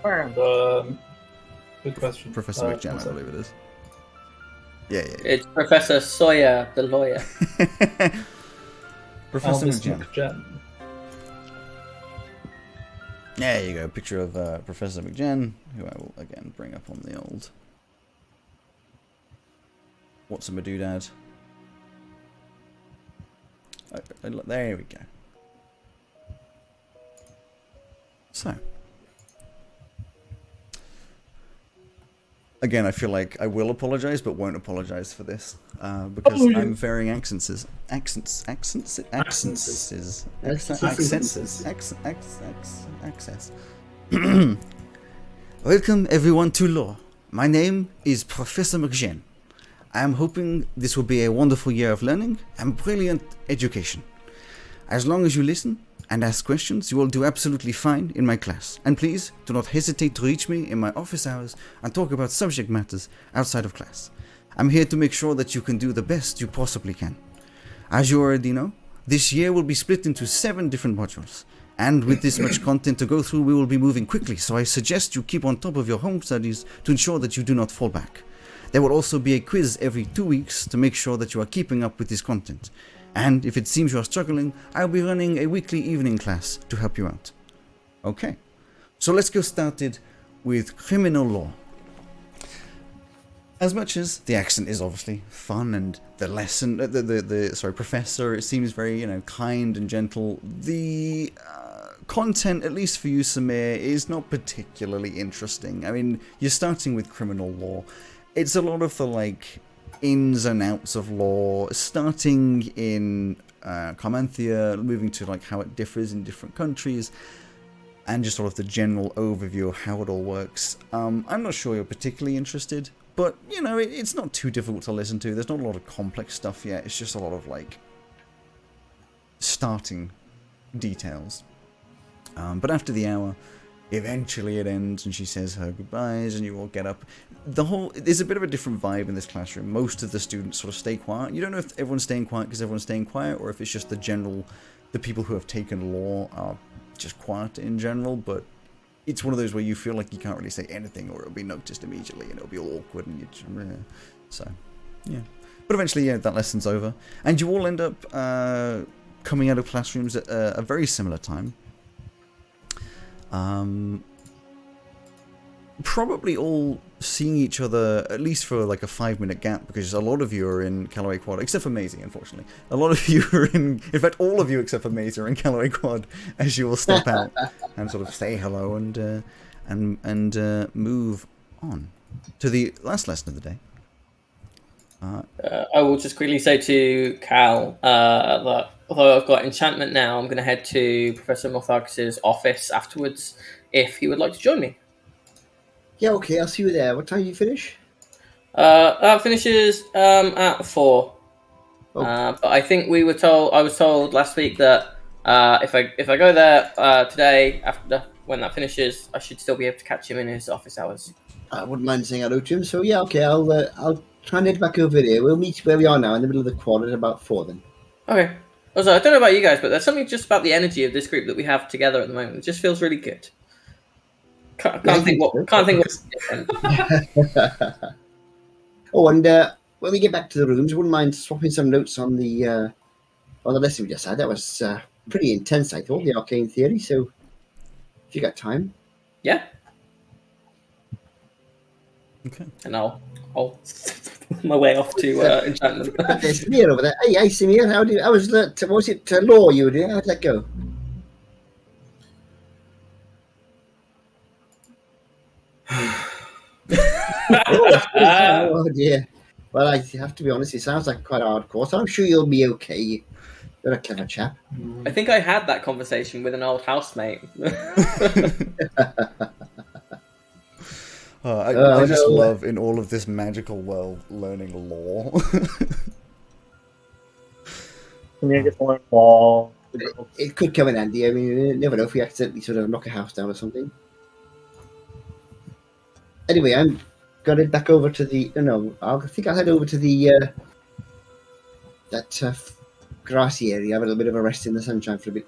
Good question. Professor McGen, I believe it is. Yeah. It's Professor Sawyer, the lawyer. Professor McGen. McGen. There you go, picture of Professor McGen, who I will again bring up on the old... What's a Madoodad? There we go. So, again, I feel like I will apologize, but won't apologize for this because I'm varying accents. Welcome everyone to law. My name is Professor McGen. I am hoping this will be a wonderful year of learning and brilliant education. As long as you listen and ask questions, you will do absolutely fine in my class. And please do not hesitate to reach me in my office hours and talk about subject matters outside of class. I'm here to make sure that you can do the best you possibly can. As you already know, this year will be split into 7 different modules. And with this much content to go through, we will be moving quickly, so I suggest you keep on top of your home studies to ensure that you do not fall back. There will also be a quiz every 2 weeks to make sure that you are keeping up with this content. And if it seems you are struggling, I'll be running a weekly evening class to help you out. Okay, so let's get started with criminal law. As much as the accent is obviously fun and the lesson, professor, it seems very, kind and gentle, the content, at least for you, Samir, is not particularly interesting. I mean, you're starting with criminal law. It's a lot of the, ins and outs of law, starting in Carmanthia, moving to, how it differs in different countries, and just sort of the general overview of how it all works. I'm not sure you're particularly interested, but, you know, it's not too difficult to listen to. There's not a lot of complex stuff yet. It's just a lot of, like, starting details. But after the hour, eventually it ends, and she says her goodbyes, and you all get up. There's a bit of a different vibe in this classroom. Most of the students sort of stay quiet. You don't know if everyone's staying quiet because everyone's staying quiet, or if it's just the people who have taken law are just quiet in general, but it's one of those where you feel like you can't really say anything, or it'll be noticed immediately, and it'll be all awkward, and so, yeah. But eventually, yeah, that lesson's over, and you all end up coming out of classrooms at a very similar time. Probably all seeing each other at least for like a 5-minute gap, because a lot of you are in Callaway Quad, except for Maisie, unfortunately. A lot of you are in fact, all of you except for Maisie are in Callaway Quad as you all step out and sort of say hello and move on to the last lesson of the day. I will just quickly say to Cal that although I've got enchantment now, I'm going to head to Professor Morthagus' office afterwards if he would like to join me. Yeah, okay, I'll see you there. What time do you finish? That finishes at 4. Oh. But I think I was told last week that if I go there today after when that finishes, I should still be able to catch him in his office hours. I wouldn't mind saying hello to him. So yeah, okay, I'll try and head back over here. We'll meet where we are now in the middle of the quad at about 4 then. Okay. Also, I don't know about you guys, but there's something just about the energy of this group that we have together at the moment. It just feels really good. Can't think what's different. Oh, and when we get back to the rooms, I wouldn't mind swapping some notes on the lesson we just had. That was pretty intense, I thought, the Arcane Theory. So, if you got time, Yeah. Okay. And I'll my way off to enchantment. There's Samir over there. Hey, Samir, how was that? Was it law you were doing? How'd that go? Oh dear. Well, I have to be honest, it sounds like quite a hard course. I'm sure you'll be okay. You're a clever chap. I think I had that conversation with an old housemate. I just love in all of this magical world learning law. Can you get more law? It could come in handy. I mean, you never know if we accidentally sort of knock a house down or something. Anyway, I'm going to head back over to the... I think I'll head over to the... that grassy area. Have a little bit of a rest in the sunshine for a bit.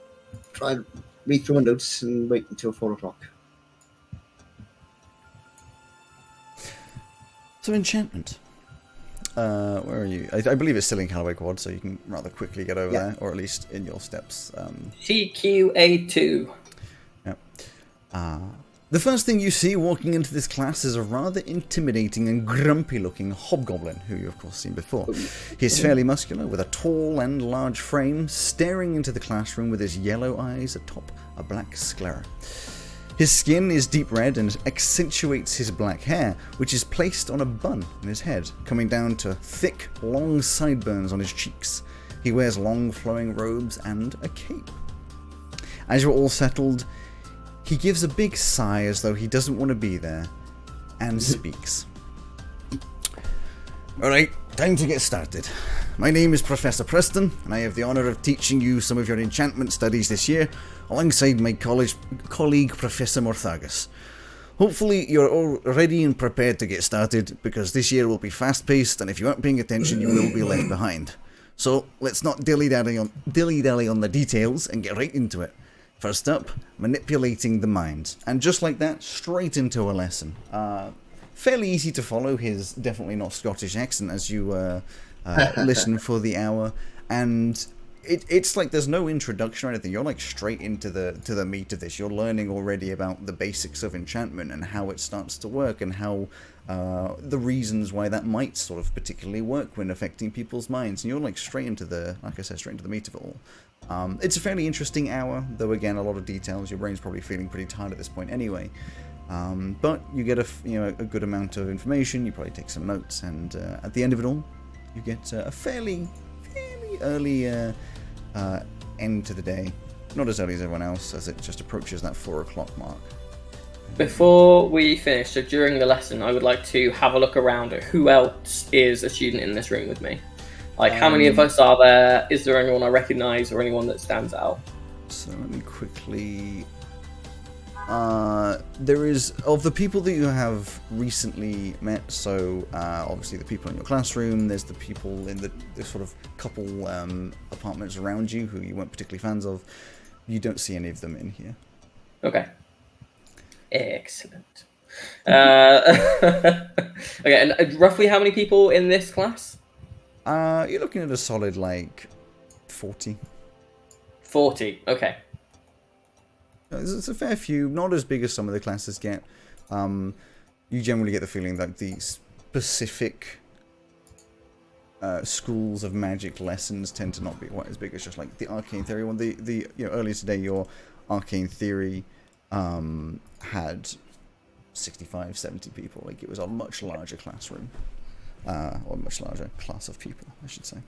Try and read through my notes and wait until 4 o'clock. So enchantment. Where are you? I believe it's still in Callaway Quad, so you can rather quickly get over there, or at least in your steps. CQA2. Yeah. The first thing you see walking into this class is a rather intimidating and grumpy-looking hobgoblin, who you've of course seen before. He is fairly muscular, with a tall and large frame, staring into the classroom with his yellow eyes atop a black sclera. His skin is deep red and accentuates his black hair, which is placed on a bun in his head, coming down to thick, long sideburns on his cheeks. He wears long flowing robes and a cape. As you're all settled, he gives a big sigh as though he doesn't want to be there, and speaks. Alright, time to get started. My name is Professor Preston, and I have the honour of teaching you some of your enchantment studies this year, alongside my colleague Professor Morthagus. Hopefully you're all ready and prepared to get started, because this year will be fast-paced, and if you aren't paying attention you will be left behind. So let's not dilly-dally on the details and get right into it. First up, manipulating the mind. And just like that, straight into a lesson. Fairly easy to follow his definitely not Scottish accent as you listen for the hour. And it's like there's no introduction or anything. You're like straight into the meat of this. You're learning already about the basics of enchantment and how it starts to work and how the reasons why that might sort of particularly work when affecting people's minds. And you're like straight into the meat of it all. It's a fairly interesting hour, though again a lot of details. Your brain's probably feeling pretty tired at this point anyway. But you get a good amount of information. You probably take some notes, and at the end of it all, you get a fairly early end to the day. Not as early as everyone else, as it just approaches that 4 o'clock mark. Before we finish, so during the lesson, I would like to have a look around at who else is a student in this room with me. Like, how many of us are there? Is there anyone I recognise or anyone that stands out? So let me quickly... there is, of the people that you have recently met, so obviously the people in your classroom, there's the people in the sort of couple apartments around you who you weren't particularly fans of. You don't see any of them in here. Okay. Excellent. Okay, and roughly how many people in this class? You're looking at a solid, like, 40. 40, okay. It's a fair few, not as big as some of the classes get. You generally get the feeling that the specific schools of magic lessons tend to not be quite as big as just like the Arcane Theory one. The earlier today, your Arcane Theory had 65, 70 people. Like, it was a much larger classroom, or a much larger class of people, I should say.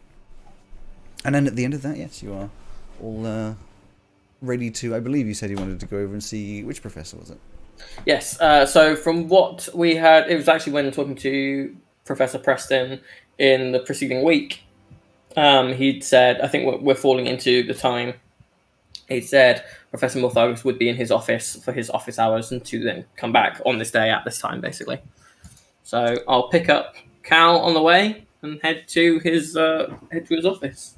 And then at the end of that, yes, you are all ready to, I believe you said you wanted to go over and see, which professor was it? Yes, so from what we had, it was actually when talking to Professor Preston in the preceding week, he'd said, I think we're falling into the time, he said Professor Morthagus would be in his office for his office hours and to then come back on this day at this time, basically. So I'll pick up Cal on the way and head to his office.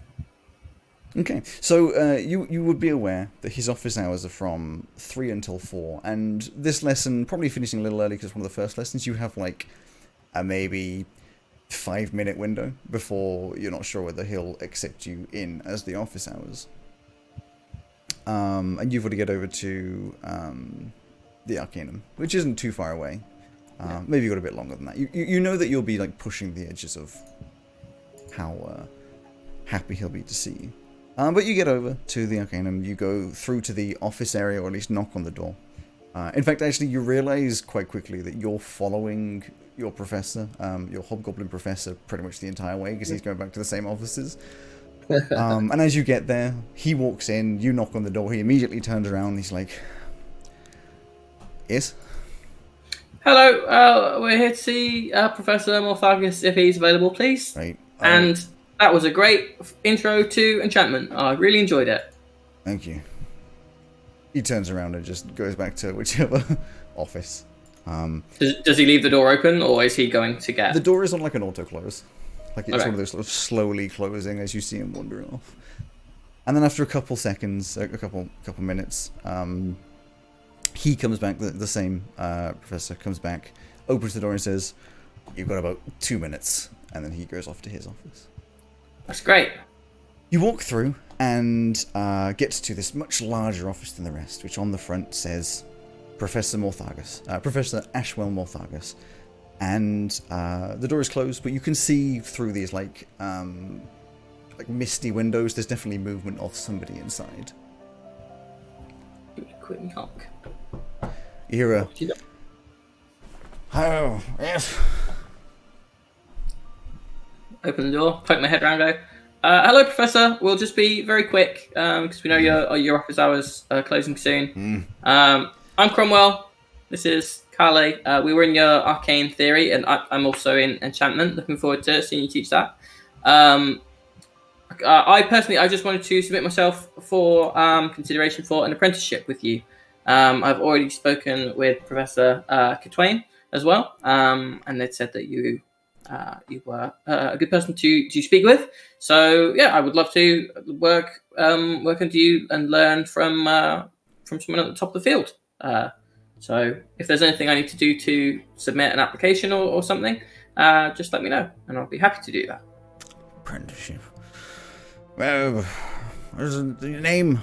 Okay, so you would be aware that his office hours are from 3 until 4, and this lesson, probably finishing a little early because it's one of the first lessons, you have like a maybe 5-minute window before you're not sure whether he'll accept you in as the office hours. And you've got to get over to the Arcanum, which isn't too far away. Maybe you got a bit longer than that. You know that you'll be like pushing the edges of how happy he'll be to see you. But you get over to the Arcanum, you go through to the office area, or at least knock on the door. In fact, actually, you realize quite quickly that you're following your professor, your hobgoblin professor, pretty much the entire way, because he's going back to the same offices. And as you get there, he walks in, you knock on the door, he immediately turns around, and he's like, yes? Hello, we're here to see Professor Morthagus if he's available, please. Right. And that was a great intro to enchantment. I really enjoyed it. Thank you. He turns around and just goes back to whichever office. Does he leave the door open, or is he going to get... The door is on like an auto-close. Like, it's Okay. one of those sort of slowly closing as you see him wandering off. And then after a couple seconds, a couple minutes, he comes back, the same professor comes back, opens the door and says, "You've got about 2 minutes." And then he goes off to his office. That's great. You walk through and get to this much larger office than the rest, which on the front says Professor Morthagus, Professor Ashwell Morthagus. And the door is closed, but you can see through these like misty windows. There's definitely movement of somebody inside. Quick knock. You hear a, "Oh, yes." Open the door, poke my head around, go, hello, Professor. We'll just be very quick because we know your office hours are closing soon. I'm Cromwell. This is Carly. We were in your Arcane Theory, and I'm also in Enchantment. Looking forward to seeing you teach that. I personally, I just wanted to submit myself for consideration for an apprenticeship with you. I've already spoken with Professor Kitwain as well, and they'd said that you were a good person to speak with. So yeah, I would love to work under you and learn from someone at the top of the field. So if there's anything I need to do to submit an application or something, just let me know, and I'll be happy to do that. Apprenticeship. Well, what's your name?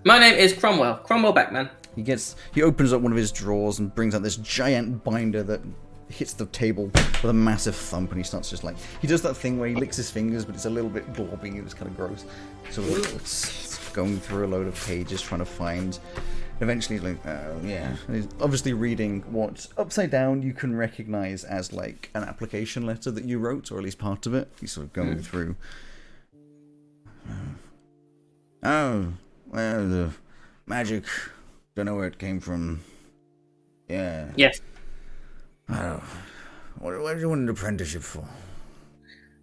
My name is Cromwell Beckman. He opens up one of his drawers and brings out this giant binder that hits the table with a massive thump, and he starts just like, he does that thing where he licks his fingers, but it's a little bit globby, it was kind of gross. So it's going through a load of pages trying to find. Eventually, he's like, oh yeah. And he's obviously reading what upside down you can recognize as like an application letter that you wrote, or at least part of it. He's sort of going through. Oh, well, the magic, don't know where it came from. Yeah. Yes. Oh. What do you want an apprenticeship for?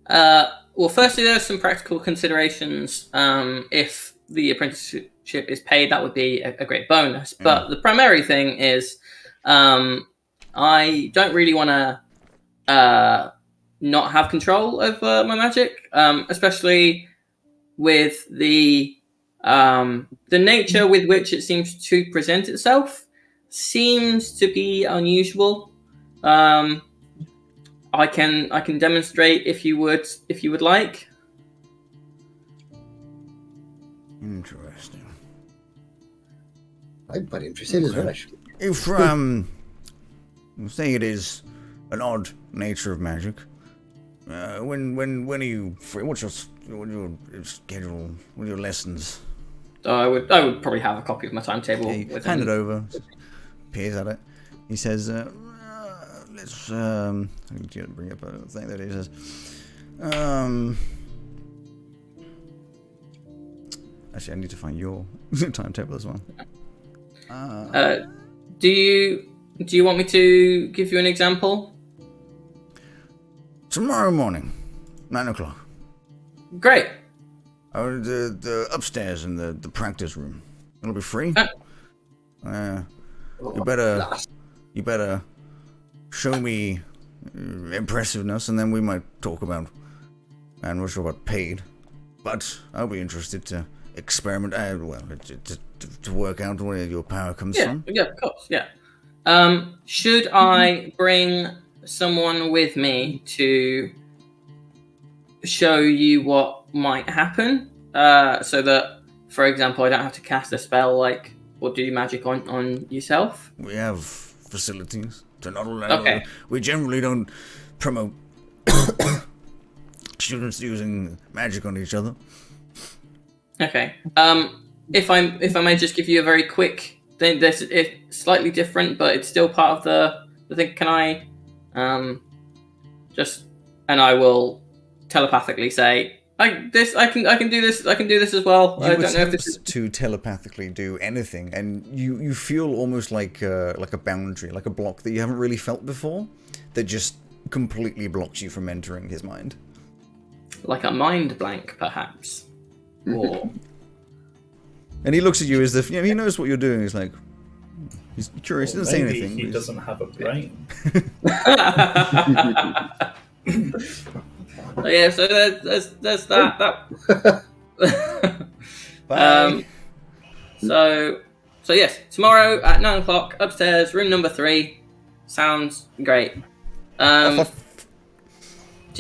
Well, firstly, there's some practical considerations. If the apprenticeship is paid, that would be a great bonus. But the primary thing is, I don't really want to not have control over my magic, especially with the nature with which it seems to present itself. Seems to be unusual. I can demonstrate if you would like. Interesting. I'm quite interested as well, actually. If say it is an odd nature of magic, when are you free? What's your schedule? What are your lessons? I would probably have a copy of my timetable. Okay, with hand me. it over. Peers at it. He says, let's I need to bring up a thing that he says. Actually, I need to find your timetable as well. Do you want me to give you an example? Tomorrow morning, 9 o'clock. Great. The upstairs in the practice room. It'll be free. You better show me impressiveness, and then we might talk about. I'm not sure about paid, but I'll be interested to experiment. To work out where your power comes from. Yeah, of course. Yeah. Should I bring someone with me to show you what might happen, so that, for example, I don't have to cast a spell or do magic on yourself? We have facilities to not allow. Okay. We generally don't promote students using magic on each other. Okay. If I may just give you a very quick thing, it's slightly different, but it's still part of the thing. Can I and I will telepathically say, I can do this as well. I don't know if this is to telepathically do anything, and you feel almost like a boundary, like a block that you haven't really felt before, that just completely blocks you from entering his mind. like a mind blank, perhaps, or. And he looks at you as if he knows what you're doing. He's like, he's curious. He doesn't say Maybe anything. he doesn't have a brain. Yeah, so there's that. Bye. So yes, tomorrow at 9 o'clock, upstairs, room number 3. Sounds great. Do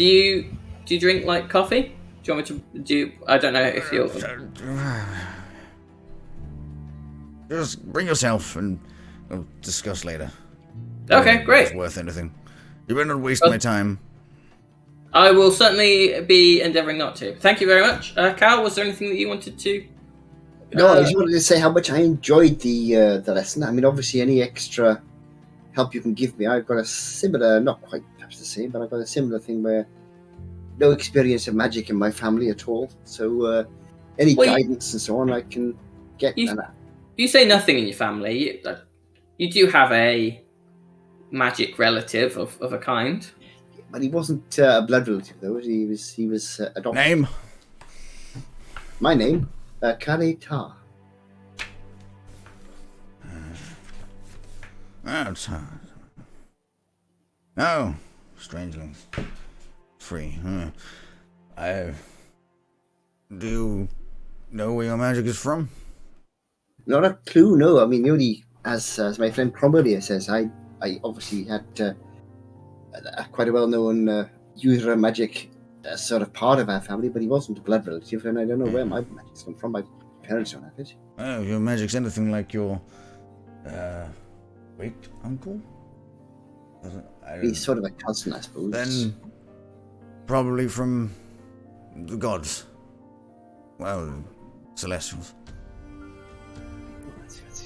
you drink like coffee? Do you want me to do? I don't know if you're. Just bring yourself, and we'll discuss later. Okay, great. It's worth anything. You better not waste my time. I will certainly be endeavouring not to. Thank you very much, Cal. Was there anything that you wanted to? No, I just wanted to say how much I enjoyed the lesson. I mean, obviously, any extra help you can give me, I've got a similar, not quite perhaps the same, but I've got a similar thing where no experience of magic in my family at all. So any guidance and so on, I can get. You say nothing in your family. You do have a magic relative of a kind. But he wasn't a blood relative, though. He was adopted. Name? My name, Kale Ta. That's oh, strangeling. Free. Do you know where your magic is from? Not a clue, no. I mean, the only, as my friend Cromwell says, I obviously had quite a well-known user of magic sort of part of our family, but he wasn't a blood relative, and I don't know where my magic's come from. My parents don't have it. Oh, your magic's anything like your great uncle? He's sort of a cousin, I suppose. Then probably from the gods. Well, celestials.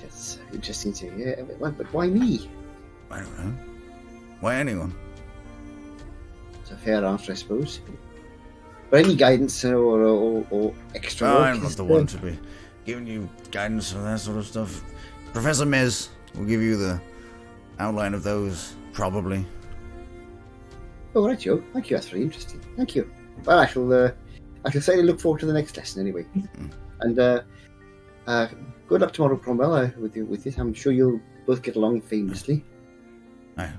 That's interesting to hear. But why me? I don't know. Why anyone? It's a fair answer, I suppose. But any guidance or extra work? I'm not the one to be giving you guidance or that sort of stuff. Professor Mez will give you the outline of those, probably. Oh, right, Joe. Thank you. That's very interesting. Thank you. Well, I shall certainly look forward to the next lesson anyway. And good luck tomorrow, Cromwell, with it. I'm sure you'll both get along famously.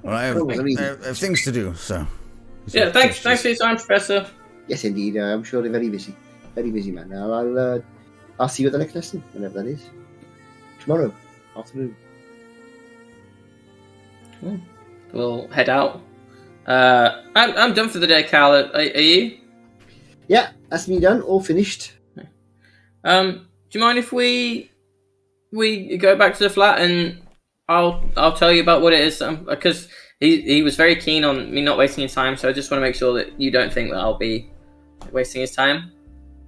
Well, I have things to do, so. Yeah, thanks for your time, Professor. Yes, indeed. I'm sure they're very busy. Very busy, man. I'll see you at the next lesson, whenever that is. Tomorrow afternoon. Cool. We'll head out. I'm done for the day, Cal. Are you? Yeah, that's me done. All finished. Do you mind if we go back to the flat and I'll tell you about what it is, because he was very keen on me not wasting his time, so I just want to make sure that you don't think that I'll be wasting his time.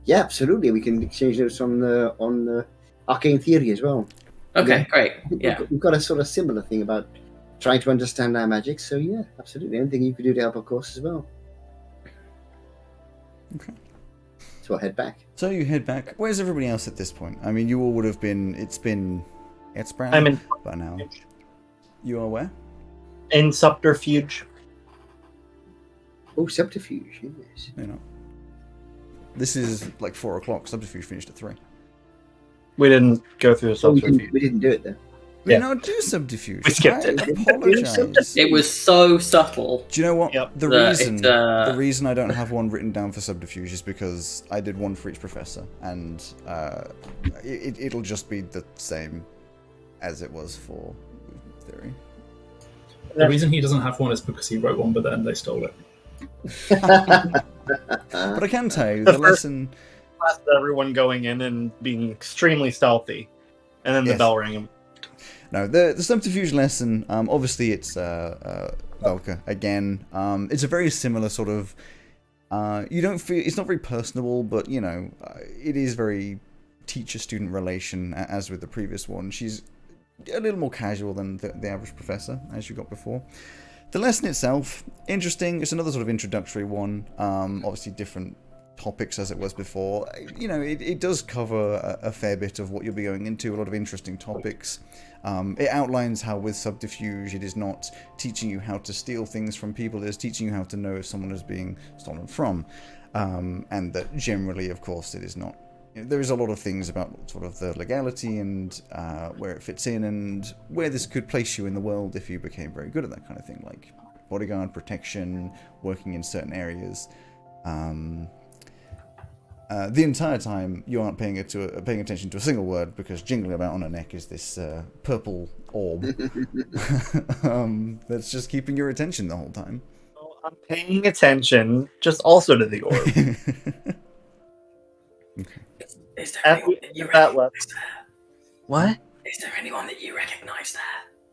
Yeah, absolutely. We can exchange notes on Arcane Theory as well. Okay, Yeah. great. Yeah. We've got a sort of similar thing about trying to understand our magic, so yeah, absolutely. Anything you could do to help our course as well. Okay. So I'll head back. So you head back. Where's everybody else at this point? I mean, you all would have been. It's brown. I'm in by now. You are where? in subterfuge. Oh, subterfuge, yes. You know. This is like 4 o'clock. Subterfuge finished at 3. We didn't go through the Oh, subterfuge. we didn't do it then. We Yeah. did not do subterfuge. We skipped it. I apologize. It was so subtle. Do you know what? Yep. The reason I don't have one written down for subterfuge is because I did one for each professor, and it'll just be the same as it was for theory. The reason he doesn't have one is because he wrote one, but then they stole it. But I can tell you the lesson. Class of everyone going in and being extremely stealthy, and then the Yes. bell rang. No, the subterfuge lesson. Obviously, it's Velka again. It's a very similar sort of. You don't feel it's not very personable, but you know, it is very teacher-student relation, as with the previous one. She's a little more casual than the average professor, as you got before. The lesson itself, interesting. It's another sort of introductory one. Obviously, different topics as it was before. You know, it does cover a fair bit of what you'll be going into. A lot of interesting topics. It outlines how with subterfuge it is not teaching you how to steal things from people, it is teaching you how to know if someone is being stolen from, and that generally, of course, it is not. There is a lot of things about sort of the legality and where it fits in and where this could place you in the world if you became very good at that kind of thing, like bodyguard, protection, working in certain areas. The entire time you aren't paying attention to a single word because jingling about on her neck is this purple orb that's just keeping your attention the whole time. Oh, I'm paying attention, just also to the orb. Is there At anyone the that end you of that recognize there? What? Is there anyone that you recognize there?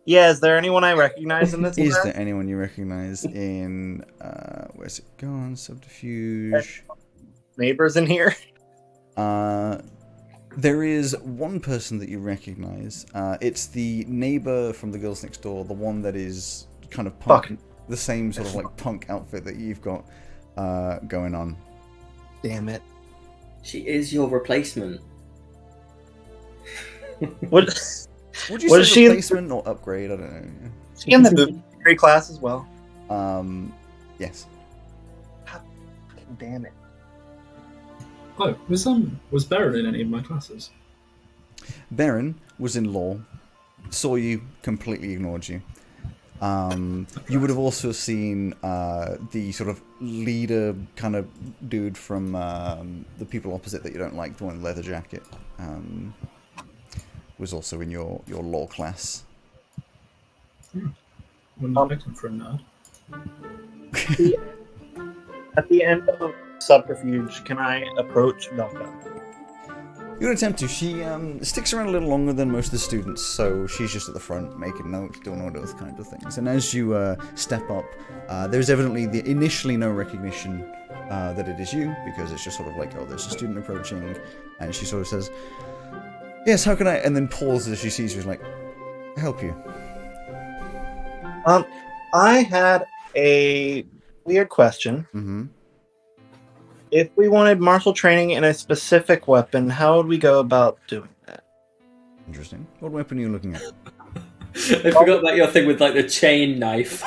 Yeah, is there anyone I recognize in this? Is class? there anyone you recognize in where's it gone? Subterfuge. Neighbors in here? There is one person that you recognize. It's the neighbor from the girls next door, the one that is kind of punk, the same sort of like punk outfit that you've got going on. Damn it. She is your replacement. What? Would you What is say she in- replacement or upgrade? I don't know. Is she in the movie theory class as well? Yes. Damn it. Oh, was Baron in any of my classes? Baron was in law, saw you, completely ignored you. You would have also seen the sort of leader kind of dude from the people opposite that you don't like, the one in the leather jacket, was also in your law class. Wouldn't expect him for a nerd. At the end of subterfuge, can I approach Velka? You would attempt to. She sticks around a little longer than most of the students, so she's just at the front making notes, doing all those kinds of things. And as you step up, there's evidently initially no recognition that it is you, because it's just sort of like, oh, there's a student approaching, and she sort of says, yes, how can I, and then pauses as she sees you, like, help you. I had a weird question. Mm-hmm. If we wanted martial training in a specific weapon, how would we go about doing that? Interesting. What weapon are you looking at? I forgot about your thing with like the chain knife.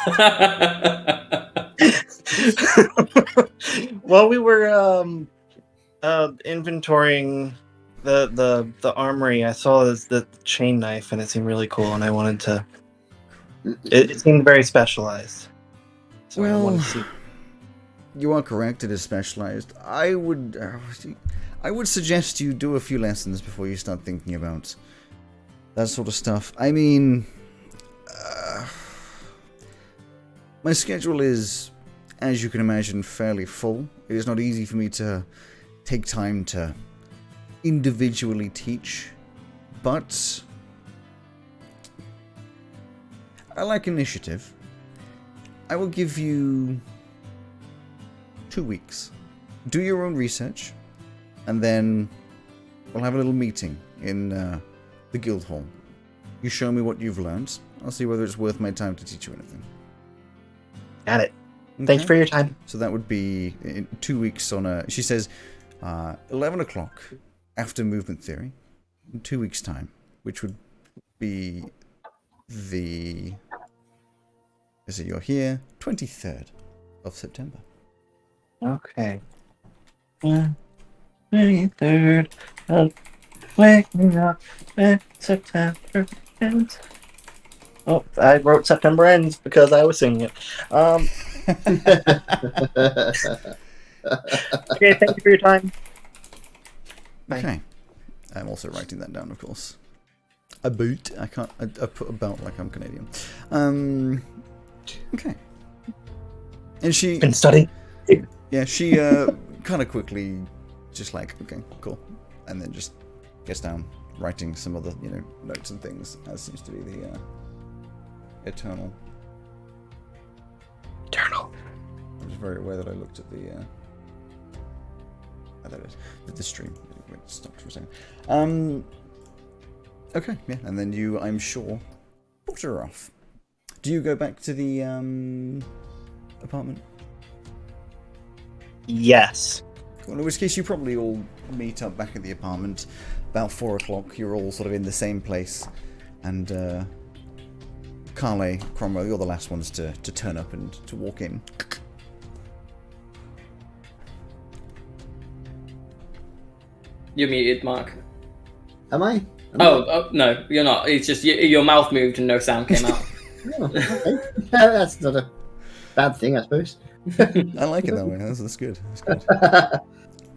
While we were inventorying the armory, I saw the chain knife, and it seemed really cool, and I wanted to. It seemed very specialized. So I wanted to see. You are correct. It is specialized. I would suggest you do a few lessons before you start thinking about that sort of stuff. I mean, my schedule is, as you can imagine, fairly full. It is not easy for me to take time to individually teach, but I like initiative. I will give you 2 weeks. Do your own research, and then we'll have a little meeting in the guild hall. You show me what you've learned. I'll see whether it's worth my time to teach you anything. Got it. Okay? Thanks for your time. So that would be in 2 weeks on a... She says 11 o'clock after movement theory in 2 weeks' time, which would be the... Is it you're here? 23rd of September. Okay. 23rd of waking up in September ends. Oh, I wrote September ends because I was singing it. Okay, thank you for your time. Bye. Okay. I'm also writing that down, of course. A boot. I can't... I put about like I'm Canadian. Okay. And she... Been studying. Yeah, she kind of quickly just like, okay, cool. And then just gets down, writing some other, notes and things, as seems to be the eternal. Eternal. I was very aware that I looked at the... oh, there it is. The stream. It stopped for a second. Okay, yeah. And then you, I'm sure, put her off. Do you go back to the apartment? Yes. Cool. In which case you probably all meet up back at the apartment about 4 o'clock. You're all sort of in the same place. And Carly, Cromwell, you're the last ones to turn up and to walk in. You're muted, Mark. Am I? Oh, no, you're not. It's just your mouth moved and no sound came out. Oh, okay. That's not a bad thing, I suppose. I like it that way. That's good. That's good.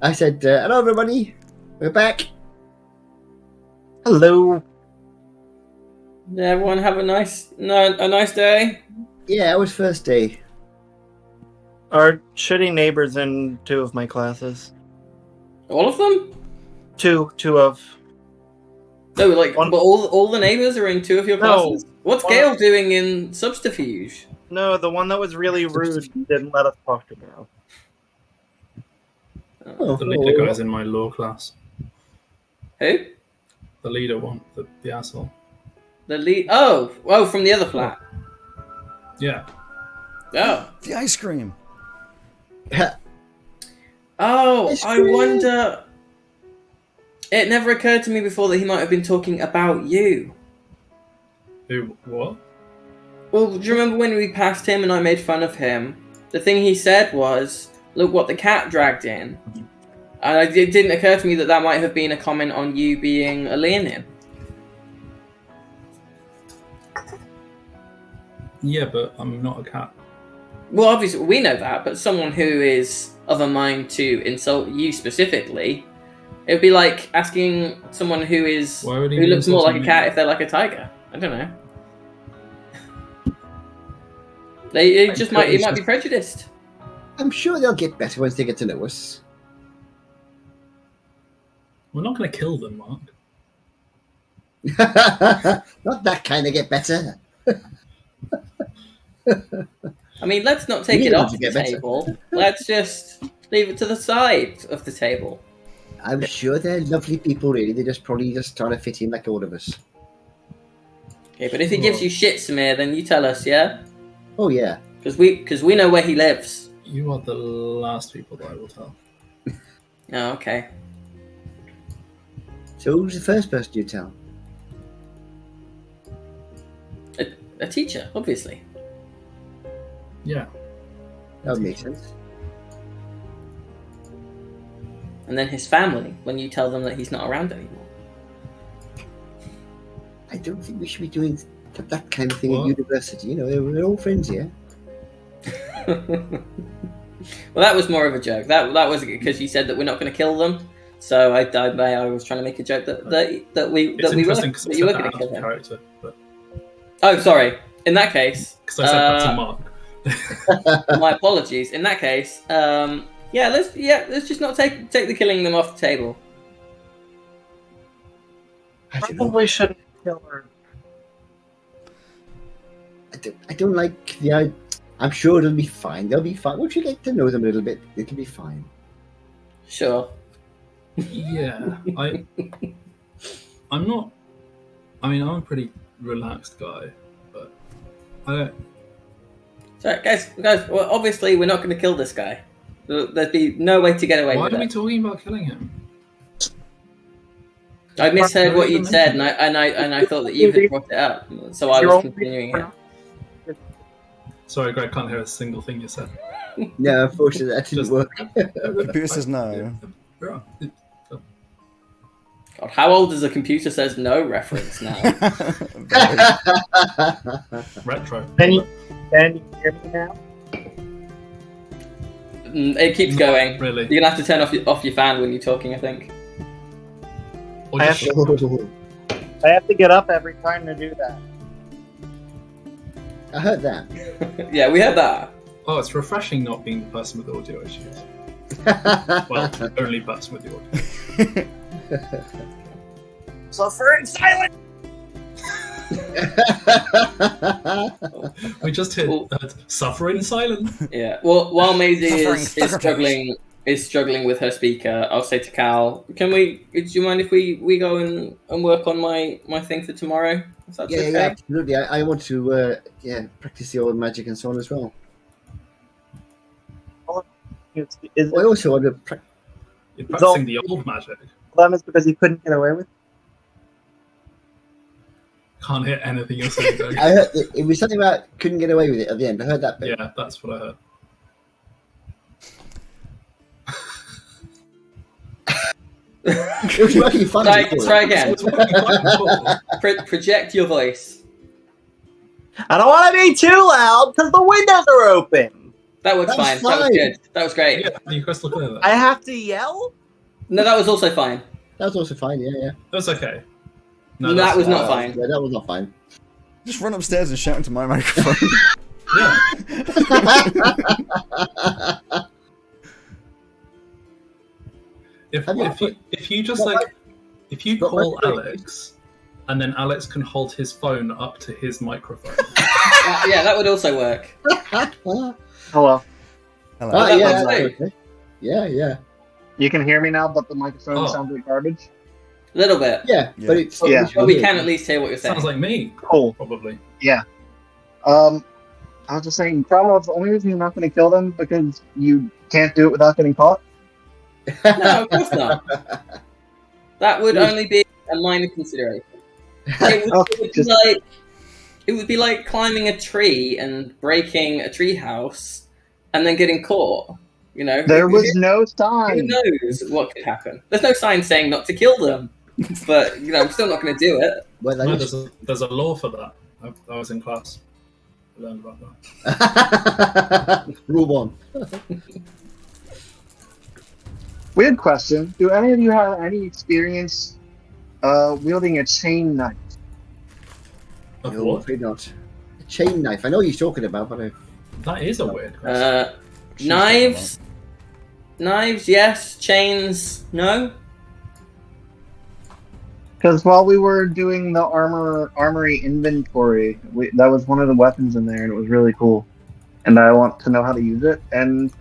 I said, hello, everybody. We're back. Hello. Did everyone have a nice day? Yeah, it was first day. Are shitty neighbors in 2 of my classes. All of them? Two of... No, like, One- but all the neighbors are in 2 of your No. classes? What's One- Gale doing in Subterfuge? No, the one that was really rude didn't let us talk to her. Oh, The leader guy's in my law class. Who? The leader one, the asshole. The lead. Oh, from the other flat. Yeah. Oh. The ice cream. Oh, Ice I cream. wonder. It never occurred to me before that he might have been talking about you. Who? What? Well, do you remember when we passed him and I made fun of him? The thing he said was, "Look what the cat dragged in," and it didn't occur to me that might have been a comment on you being a Leonin. Yeah, but I'm not a cat. Well, obviously we know that, but someone who is of a mind to insult you specifically, it would be like asking someone who Why would he who be looks more like a insulting me? cat if they're like a tiger. I don't know. It might be prejudiced. I'm sure they'll get better once they get to know us. We're not going to kill them, Mark. Not that kind of get better. I mean, let's not take We it need off to the get better. table. Let's just leave it to the side of the table. I'm sure they're lovely people, really. They're probably just trying to fit in like all of us. Okay, but if he gives you shit, Samir, then you tell us, yeah? Oh, yeah. Because we know where he lives. You are the last people that I will tell. Oh, okay. So who's the first person you tell? a teacher, obviously. Yeah. That would make sense. And then his family, when you tell them that he's not around anymore. I don't think we should be doing that kind of thing What? at university. You know, we're all friends here. Well, that was more of a joke. That was because you said that we're not going to kill them. So I was trying to make a joke that we It's that we were interesting because that you were going out to kill of him. character, but Oh, sorry. In that case, because I said that to Mark. my apologies. In that case, let's just not take the killing them off the table. I don't know. Probably shouldn't kill her. I don't like the idea. I'm sure it'll be fine. They'll be fine. Once you get to know them a little bit, it'll be fine. Sure. Yeah, I'm not. I mean, I'm a pretty relaxed guy, but I don't. So, guys, well, obviously we're not going to kill this guy. There'd be no way to get away Why with are we it. talking about killing him? I misheard what you'd said, and I thought that you had brought it up, so I was continuing it. Sorry, Greg, can't hear a single thing you said. No, unfortunately, that didn't Just- work. Computer says no. Yeah. God, how old is a computer says no reference now? Very. Retro. Can you hear me now? It keeps going. Really? You're gonna have to turn off your fan when you're talking, I think. Or I just- I have to get up every time to do that. I heard that. Yeah, we heard that. Oh, it's refreshing not being the person with audio issues. Well, the only person with the audio. Suffer in silence! We just hit suffer in silence. Yeah. Well, while Maisie is Suffering. struggling with her speaker, I'll say to Cal, do you mind if we go and work on my thing for tomorrow? If that's Yeah, okay. yeah, absolutely. I want to practice the old magic and so on as well. Is I also want to practice. You're practicing the old magic. them is because you couldn't get away with it? Can't hear anything you're saying, Greg. I heard it was something about couldn't get away with it at the end. I heard that bit. Yeah, that's what I heard. It was working fine. Try again. It's working fine before. Project your voice. I don't want to be too loud because the windows are open. That works That was fine. That was fine. good. That was great. Yeah, you're crystal clear there. I have to yell? No, that was also fine. That was also fine. Yeah, yeah. That's okay. No, that that's was not fine. fine. Yeah, that was not fine. Just run upstairs and shout into my microphone. Yeah. If you just if you Got call my- Alex, and then Alex can hold his phone up to his microphone. Yeah, that would also work. Hello. Hello. Ah, that yeah, one's that's great. okay. Yeah. You can hear me now, but the microphone Oh. sounds like garbage? A little bit. Yeah, Yeah. but it's Yeah. But we can at least hear what you're saying. Sounds like me, Cool. probably. I was just saying, probably the only reason you're not going to kill them because you can't do it without getting caught. No, of course not. That would only be a minor consideration. It would be like climbing a tree and breaking a tree house and then getting caught. You know, There was no who sign. knows what could happen? There's no sign saying not to kill them, but I'm still not going to do it. Well, that No, is- there's a law for that. I was in class. I learned about that. Rule 1. Weird question. Do any of you have any experience wielding a chain knife? Of No, what? afraid not. A chain knife. I know what you're talking about, but That is a weird question. Knives, yes. Chains, no. Because while we were doing the armory inventory, that was one of the weapons in there, and it was really cool. And I want to know how to use it. And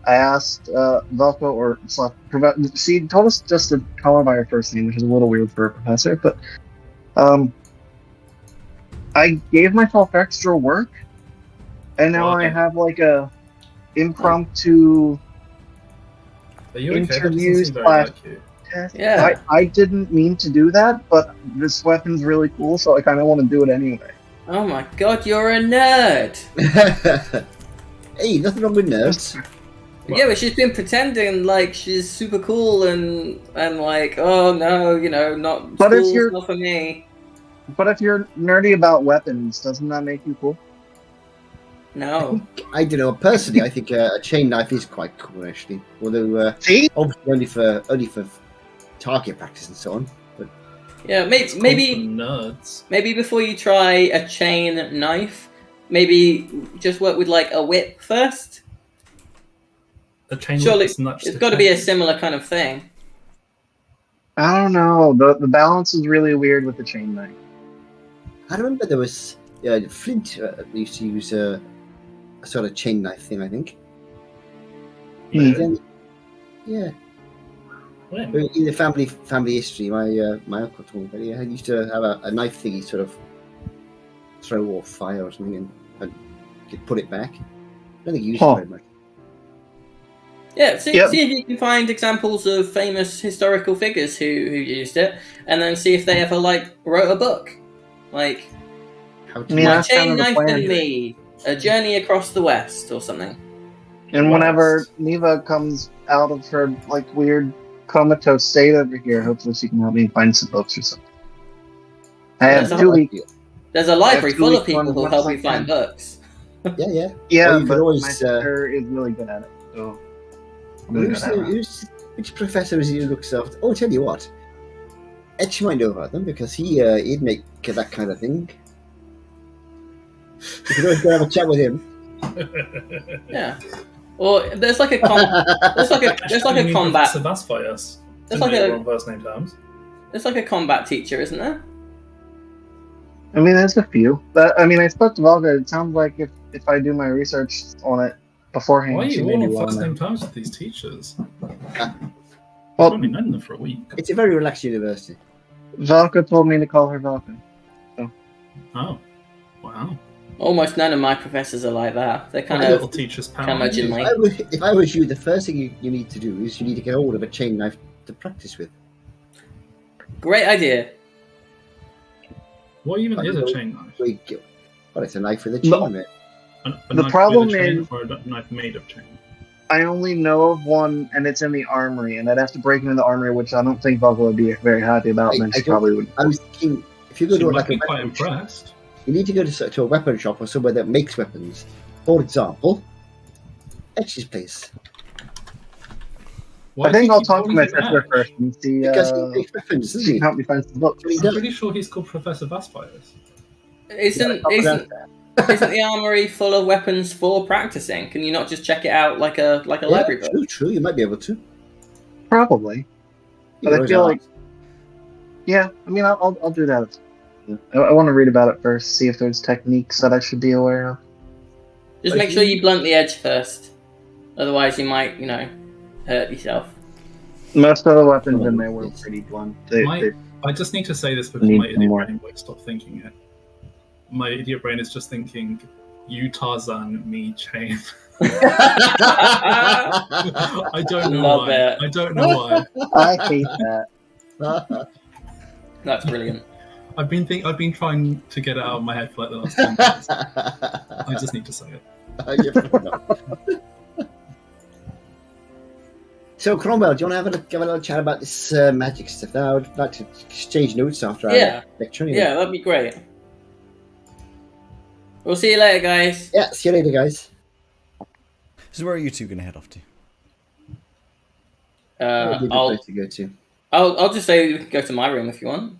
I asked Velko she told us just to call her by her first name, which is a little weird for a professor. But I gave myself extra work, and now Okay. I have like a impromptu Are you okay? That doesn't interviews seem very class. like you. test. Yeah. I didn't mean to do that, but this weapon's really cool, so I kind of want to do it anyway. Oh my god, you're a nerd! Hey, nothing wrong with nerds. Yeah, but she's been pretending like she's super cool and like, oh no, not But if school's you're- not for me. But if you're nerdy about weapons, doesn't that make you cool? No. I don't know. Personally, I think a chain knife is quite cool, actually. Although, See? obviously only for target practice and so on. But Yeah, It's cool maybe for nerds. maybe before you try a chain knife, maybe just work with like a whip first. A chain Surely whip is not just it's a got to be a chain. similar kind of thing. I don't know. The balance is really weird with the chain knife. I remember there was Flint used to use a sort of chain knife thing, I think. Really? Then, yeah. When? In the family history, my uncle told me that he used to have a knife thing he sort of throw or fire or something and he'd put it back. I don't think he used it very much. Yeah, see Yep. if you can find examples of famous historical figures who used it, and then see if they ever like wrote a book, like How to Yeah, My that's kind Chain of the Knife plan and here. Me, A Journey Across the West, or something. And whenever West. Neva comes out of her like weird comatose state over here, hopefully she can help me find some books or something. I have There's 2 weeks. There's a library 2 full of weeks people on who once help I you find can. books. Yeah. Yeah, Or you could but always, my sister is really good at it. So I'm really good at it. Which professor is he who looks after? Oh, I'll tell you what. Etch might know about them because he'd make that kind of thing. You could always go have a chat with him. Yeah. Or there's like a combat. Sebasbias. There's To like make a- it on first name terms. There's like a combat teacher, isn't there? I mean, there's a few. But I mean, I spoke to Volga. It sounds like if I do my research on it beforehand, Why are she you may all be on well first enough. name terms with these teachers? I've Well, only known them for a week. It's a very relaxed university. Valka told me to call her Valka. Oh, wow. Almost none of my professors are like that. They're kind What a little of teacher's power. curmudgeonly. If I was you, the first thing you need to do is you need to get hold of a chain knife to practice with. great idea. What even is a chain knife? Well, it's a knife with a chain No. on it. A The knife problem with a chain is- or a knife made of chain? I only know of one, and it's in the armory, and I'd have to break into the armory, which I don't think Valka would be very happy about, and then I she don't- probably would. I was thinking, if you go She to might like a be quite weapon shop, impressed. you need to go to a weapon shop or somewhere that makes weapons. For example, Etch's place. Why I think does he I'll keep talk to calling my him sister Ash? first and see. Because he makes weapons, doesn't She he? can help me find some books. What he I'm does. pretty sure he's called Professor Vaspius. Isn't the armory full of weapons for practicing? Can you not just check it out like a library book? True. You might be able to. Probably, You but can I always feel ask. like, yeah. I mean, I'll do that. I want to read about it first, see if there's techniques that I should be aware of. Just make sure you blunt the edge first. Otherwise, you might, hurt yourself. Most of the weapons in there were pretty blunt. I just need to say this because Need my idiot more. brain won't stop thinking it. My idiot brain is just thinking, you Tarzan, me chain. I don't know Love why. it. I don't know why. I hate that. That's brilliant. I've been trying to get it out of my head for like the last 10 minutes. I just need to say it. Yeah, fair enough. So, Cromwell, do you want to have a little chat about this magic stuff? Now, I'd like to exchange notes after Yeah. our lecture. Anyway. Yeah, that'd be great. We'll see you later, guys. Yeah, see you later, guys. So where are you two going to head off to? That'd be a good I'll place to go to. I'll just say we can go to my room if you want.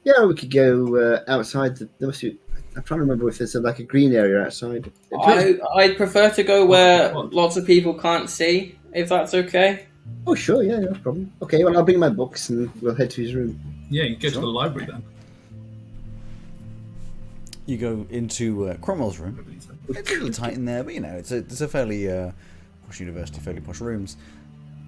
Yeah, we could go outside. There must be. I'm trying to remember if there's a green area outside. I'd prefer to go where lots of people can't see, if that's okay. Oh, sure, yeah, no problem. Okay, well, I'll bring my books and we'll head to his room. Yeah, you go to Sure. the library then. You go into Cromwell's room. It's a little tight in there, but it's a fairly posh university, fairly posh rooms.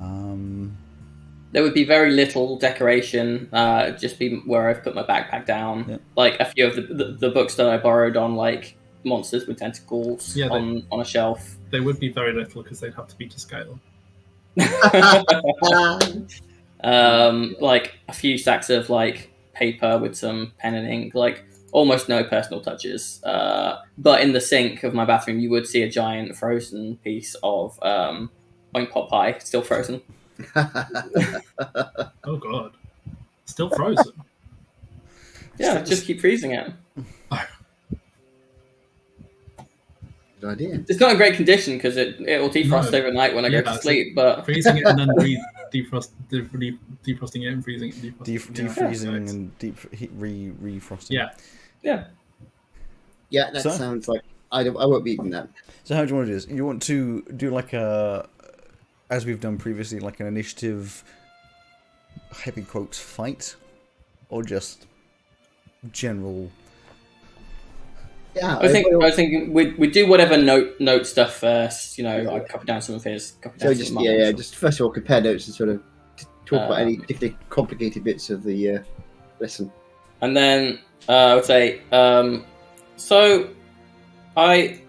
There would be very little decoration, just be where I've put my backpack down. Yeah. Like a few of the books that I borrowed on, like Monsters with Tentacles, Yeah, on a shelf. They would be very little because they'd have to be to scale. Like a few stacks of like paper with some pen and ink, like almost no personal touches. But in the sink of my bathroom, you would see a giant frozen piece of oink pot pie, still frozen. Oh god, still frozen. Yeah, just keep freezing it. Good idea. It's not in great condition because it will defrost No. overnight when I Yeah, go to so sleep. But freezing it and then defrosting it and freezing it. And Defreezing and refrosting. Yeah. Yeah, that So? sounds like I won't be eating that. So how do you want to do this? You want to do like a, as we've done previously, like an initiative, heavy quotes, fight, or just general? Yeah, I was thinking we do whatever note stuff first. I copy down some of his. Copy So down just some of mine. just first of all compare notes and sort of talk about any particularly complicated bits of the lesson. And then I would say, so I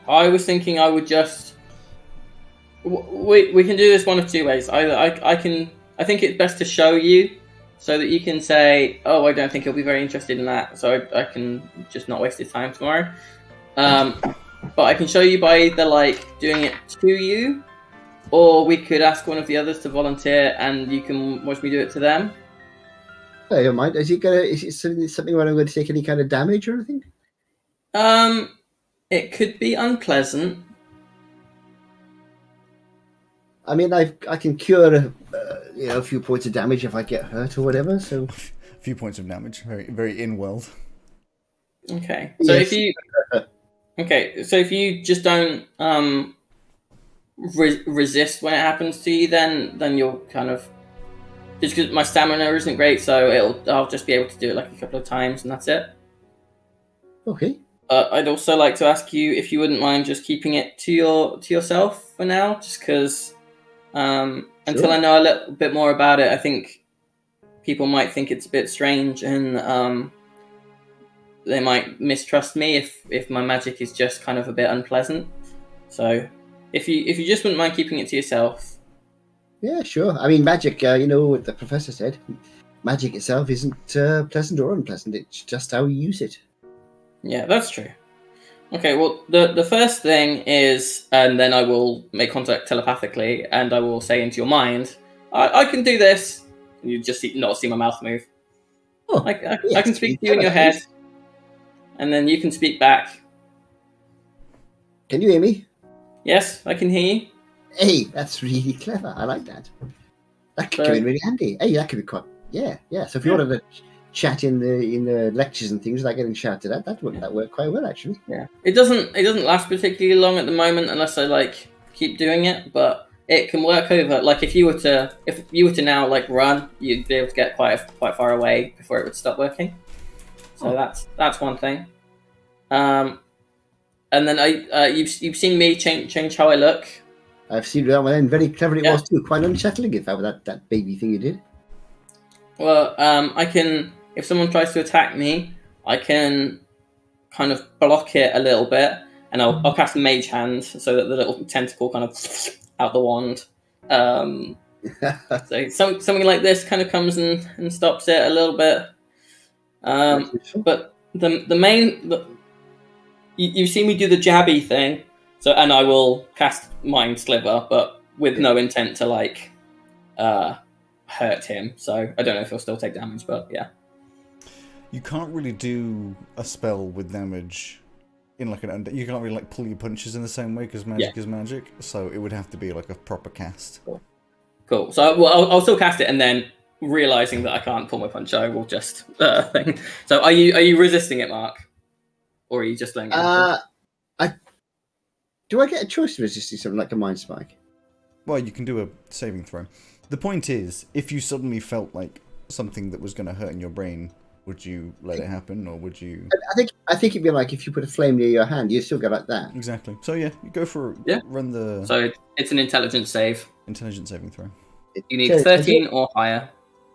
was thinking I would just we can do this one of two ways. Either I think it's best to show you so that you can say, oh, I don't think he'll be very interested in that, so I can just not waste his time tomorrow. But I can show you by either like doing it to you, or we could ask one of the others to volunteer and you can watch me do it to them. I don't mind. Is it something where I'm going to take any kind of damage or anything? It could be unpleasant. I mean, I can cure a few points of damage if I get hurt or whatever. So A few points of damage, very very in world. Okay. So Yes. if you just don't resist when it happens to you, then you'll kind of, just because my stamina isn't great, so I'll just be able to do it like a couple of times and that's it. Okay. I'd also like to ask you if you wouldn't mind just keeping it to yourself for now, just because until I know a little bit more about it, I think people might think it's a bit strange and they might mistrust me if my magic is just kind of a bit unpleasant. So if you just wouldn't mind keeping it to yourself. Yeah, sure. I mean, magic. You know what the professor said. Magic itself isn't pleasant or unpleasant. It's just how you use it. Yeah, that's true. Okay, well, the first thing is, and then I will make contact telepathically, and I will say into your mind, I can do this. And you just not see my mouth move. Oh, I yes, can speak to you in your head, and then you can speak back. Can you hear me? Yes, I can hear you. Hey, that's really clever. I like that. That could come in really handy. Hey, that could be quite. Yeah. So if you wanted to chat in the lectures and things without getting shouted at, that work quite well actually. Yeah, it doesn't last particularly long at the moment unless I keep doing it, but it can work over. Like if you were to now run, you'd be able to get quite far away before it would stop working. So that's one thing. And then you've seen me change how I look. I've seen that one, and very clever it Yeah. was too. Quite unsettling if that baby thing you did. Well, I can, if someone tries to attack me, I can kind of block it a little bit, and I'll cast Mage Hand so that the little tentacle kind of out the wand. So something like this kind of comes and stops it a little bit. But you've seen me do the jabby thing, and I will cast Mind Sliver, but with no intent to hurt him. So I don't know if he'll still take damage, but yeah. You can't really do a spell with damage in an undead. You can't really pull your punches in the same way because magic is magic. So it would have to be a proper cast. Cool. So I'll still cast it, and then realizing that I can't pull my punch, I will just thing. So are you resisting it, Mark, or are you just letting it? Do I get a choice to resisting something like a mind spike? Well, you can do a saving throw. The point is, if you suddenly felt like something that was going to hurt in your brain, would you let it happen, or would you? I think it'd be like if you put a flame near your hand, you still go like that. Exactly. So yeah, you go for run the. So it's an intelligence save. Intelligence saving throw. You need 13 or higher.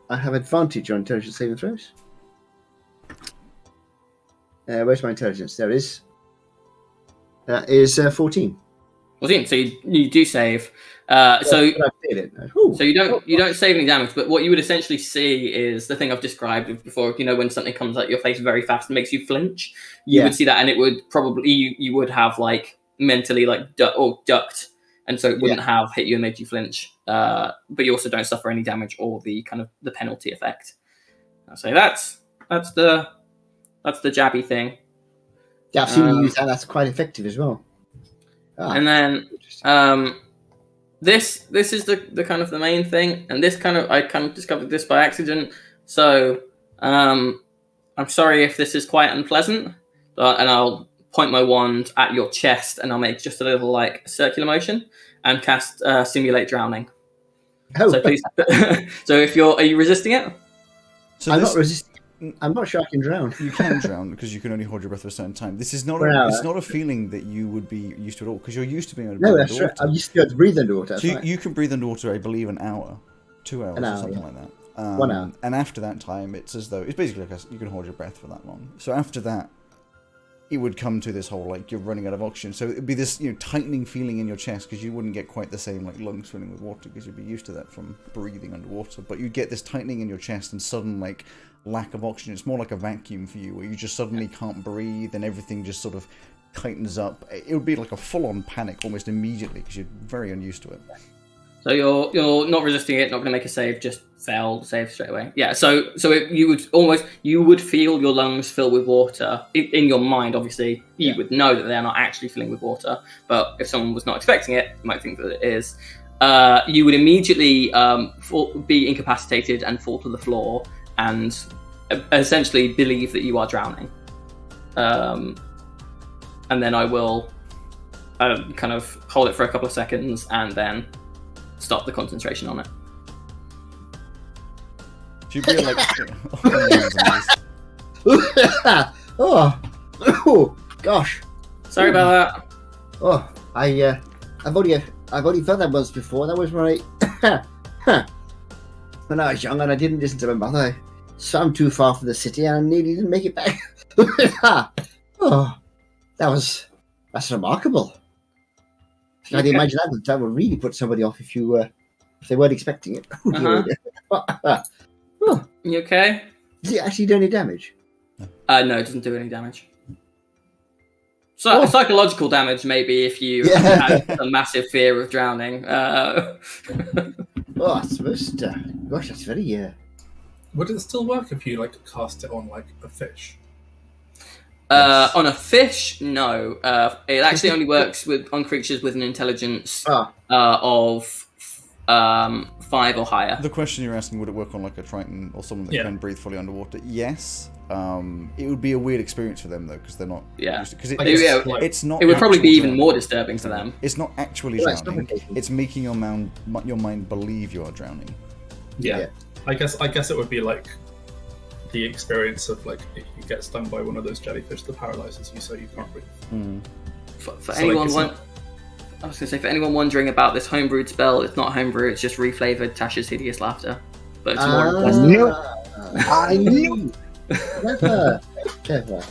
I have advantage on intelligence saving throws. Where's my intelligence? There it is. That is 14. So you do save. So But I did it. Ooh. So you don't save any damage, but what you would essentially see is the thing I've described before. When something comes at your face very fast and makes you flinch, you would see that, and it would probably you would have like mentally like ducked, and so it wouldn't have hit you and made you flinch. But you also don't suffer any damage or the kind of the penalty effect. So that's the jabby thing. Yeah, I've seen you use that. That's quite effective as well. And then this is the kind of the main thing, and I kind of discovered this by accident. So I'm sorry if this is quite unpleasant, and I'll point my wand at your chest, and I'll make just a little like circular motion and cast simulate drowning. Oh. So please, so are you resisting it? So I'm not resisting. I'm not sure I can drown. You can drown because you can only hold your breath for a certain time. This is not it's not a feeling that you would be used to at all, because you're used to being able to breathe No, that's underwater. right. I'm used to be able to breathe underwater. So you can breathe underwater, I believe, an hour, 2 hours, or something like that. 1 hour. And after that time, it's as though it's basically like you can hold your breath for that long. So after that, it would come to this whole like you're running out of oxygen. So it'd be this tightening feeling in your chest, because you wouldn't get quite the same like lungs filling with water, because you'd be used to that from breathing underwater. But you'd get this tightening in your chest and sudden like lack of oxygen. It's more like a vacuum for you, where you just suddenly can't breathe and everything just sort of tightens up. It would be like a full-on panic almost immediately, because you're very unused to it. So you're not resisting it, not going to make a save, just fail save straight away. Yeah. So you would feel your lungs fill with water in your mind. Obviously, you would know that they're not actually filling with water. But if someone was not expecting it, you might think that it is. You would immediately be incapacitated and fall to the floor, and essentially believe that you are drowning. And then I will kind of hold it for a couple of seconds and then stop the concentration on it. You'd be like, oh, gosh. Sorry about that. Oh, I've only felt that once before. That was when when I was young and I didn't listen to my mother. I swam too far from the city and I nearly didn't make it back. Oh, that's remarkable. I'd imagine that would really put somebody off if they weren't expecting it. Oh, You okay? does it actually do any damage? No, it doesn't do any damage. So psychological damage, maybe, if you had a massive fear of drowning. Oh, I suppose. Gosh, that's very. Would it still work if you like cast it on like a fish? On a fish, no. It actually only works on creatures with an intelligence of 5 or higher. the question you're asking, would it work on like a Triton or someone that can breathe fully underwater? Yes. It would be a weird experience for them though, because they're not. Yeah. Because it's not. It would probably be actual even drowning. more disturbing for them. It's not actually Well, it's drowning. suffocating. It's making your mind believe you are drowning. Yeah. I guess it would be like the experience of like if you get stung by one of those jellyfish that paralyzes you so you can't breathe. For So, anyone like, I was going to say, for anyone wondering about this homebrewed spell, it's not homebrew, it's just reflavored Tasha's Hideous Laughter. But it's more impressive. I knew. Clever. Clever.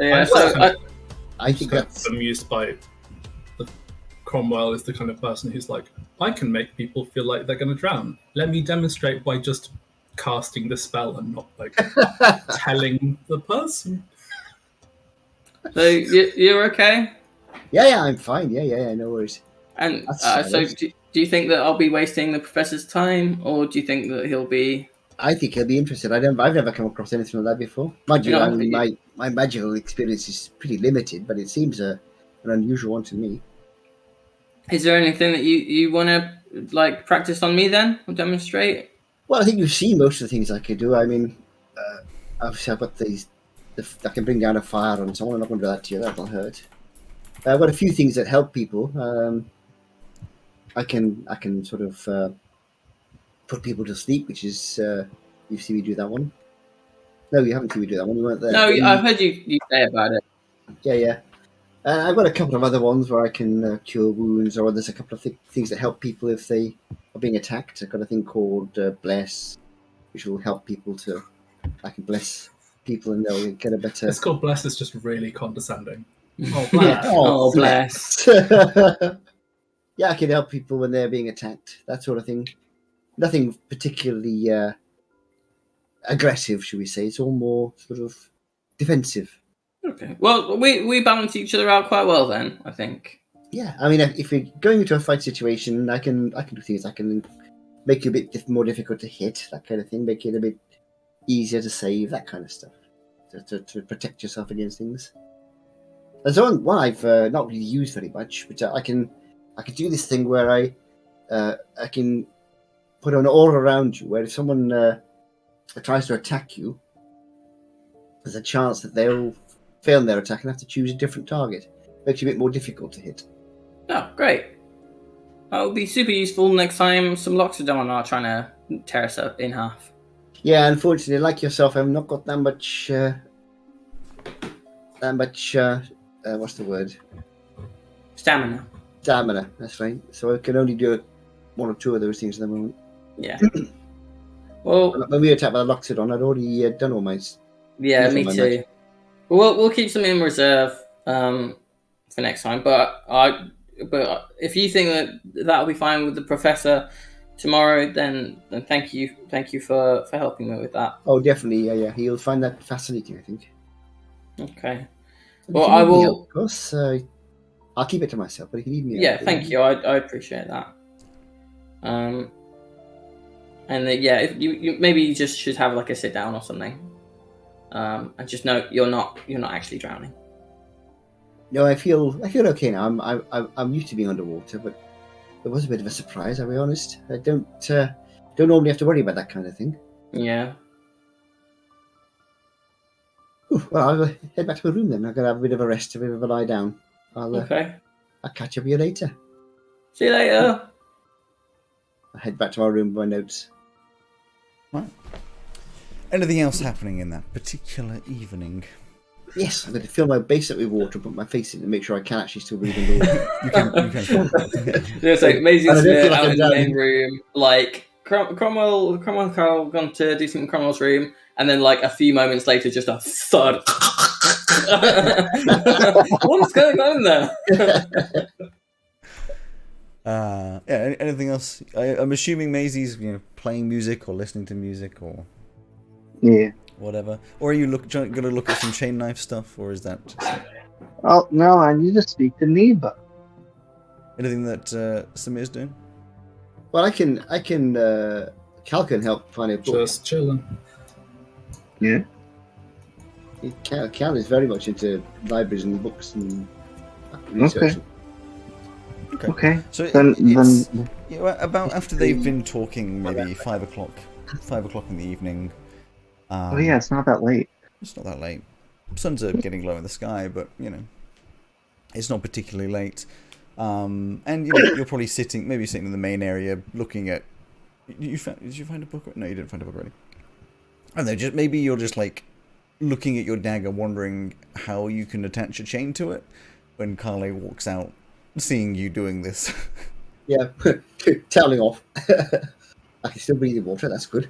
Yeah, so I think that's. amused by Cromwell is the kind of person who's like, I can make people feel like they're going to drown. Let me demonstrate by just casting the spell and not like telling the person. So you're okay? Yeah, I'm fine. Yeah, no worries. And That's so solid. do you think that I'll be wasting the professor's time, or do you think that he'll be... I think he'll be interested. I've never come across anything like that before. Mind you, No, I mean, my magical experience is pretty limited, but it seems an unusual one to me. Is there anything that you want to like practice on me then, or demonstrate? Well, I think you've seen most of the things I could do. I mean, obviously I've got I can bring down a fire on someone. I'm not going to do that to you. That'll hurt. I've got a few things that help people. I can sort of put people to sleep, which is you've seen me do that one. No, you haven't seen me do that one. You weren't there. No, I've heard you say about it. Yeah. I've got a couple of other ones where I can cure wounds, or there's a couple of things that help people if they are being attacked. I've got a thing called Bless, which will help people I can bless people and they'll get a better... It's called Bless is just really condescending. Oh, bless. Oh, bless. Yeah, I can help people when they're being attacked, that sort of thing. Nothing particularly aggressive, should we say. It's all more sort of defensive. Okay. Well, we balance each other out quite well then, I think. Yeah, I mean, if we're going into a fight situation, I can do things. I can make you a bit more difficult to hit, that kind of thing. Make it a bit easier to save, that kind of stuff. To protect yourself against things. There's one I've not really used very much, but I can do this thing where I can put an aura around you, where if someone tries to attack you, there's a chance that they'll fail in their attack and have to choose a different target. Makes it a bit more difficult to hit. Oh, great. That would be super useful next time some Loxodon are trying to tear us up in half. Yeah, unfortunately, like yourself, I've not got that much. What's the word? Stamina. Stamina. That's right. So I can only do one or two of those things at the moment. Yeah. Well, when we attacked by the Loxodon, I'd already done all my. Yeah, me too. Magic. We'll keep some in reserve for next time. But if you think that'll be fine with the professor tomorrow, then thank you for helping me with that. Oh, definitely. Yeah. He'll find that fascinating, I think. Okay. And Well, if you I need me, will. of course, I'll keep it to myself. But if you need me, Yeah, thank you. I appreciate that. And if you maybe you just should have like a sit down or something. And just know you're not actually drowning. No, I feel okay now. I'm used to being underwater, but it was a bit of a surprise. I'll be honest. I don't normally have to worry about that kind of thing. Yeah. Well, I'll head back to my room then. I'm gonna have a bit of a rest, a bit of a lie down. Okay. I'll catch up with you later. See you later. I'll head back to my room with my notes. Right. Anything else happening in that particular evening? Yes, I'm going to fill my base up with water, put my face in to make sure I can actually still breathe underwater. You can. Yeah, so Maisie's And I don't feel like out I'm in the main drowning. room, like Cromwell and Carl gone to do something in Cromwell's room, and then like a few moments later, just a thud. What's going on in there? Yeah. Anything else? I'm assuming Maisie's playing music or listening to music or Yeah. whatever. Or are you going to look at some chain knife stuff, or is that just Oh no, I need to speak to Neba. anything that Samir's doing? Well, I can. Cal can help find a book. Just chilling. Yeah. Cal is very much into libraries and books and research. Okay. So Then about after they've been talking, maybe 5 o'clock in the evening. oh yeah, it's not that late. It's not that late. Suns are getting low in the sky, but it's not particularly late. And you're probably sitting in the main area, looking at. Did you find a book? No, you didn't find a book already. I don't know. Maybe you're just like looking at your dagger, wondering how you can attach a chain to it. When Carly walks out, seeing you doing this. Yeah, toweling off. I can still breathe in water. That's good.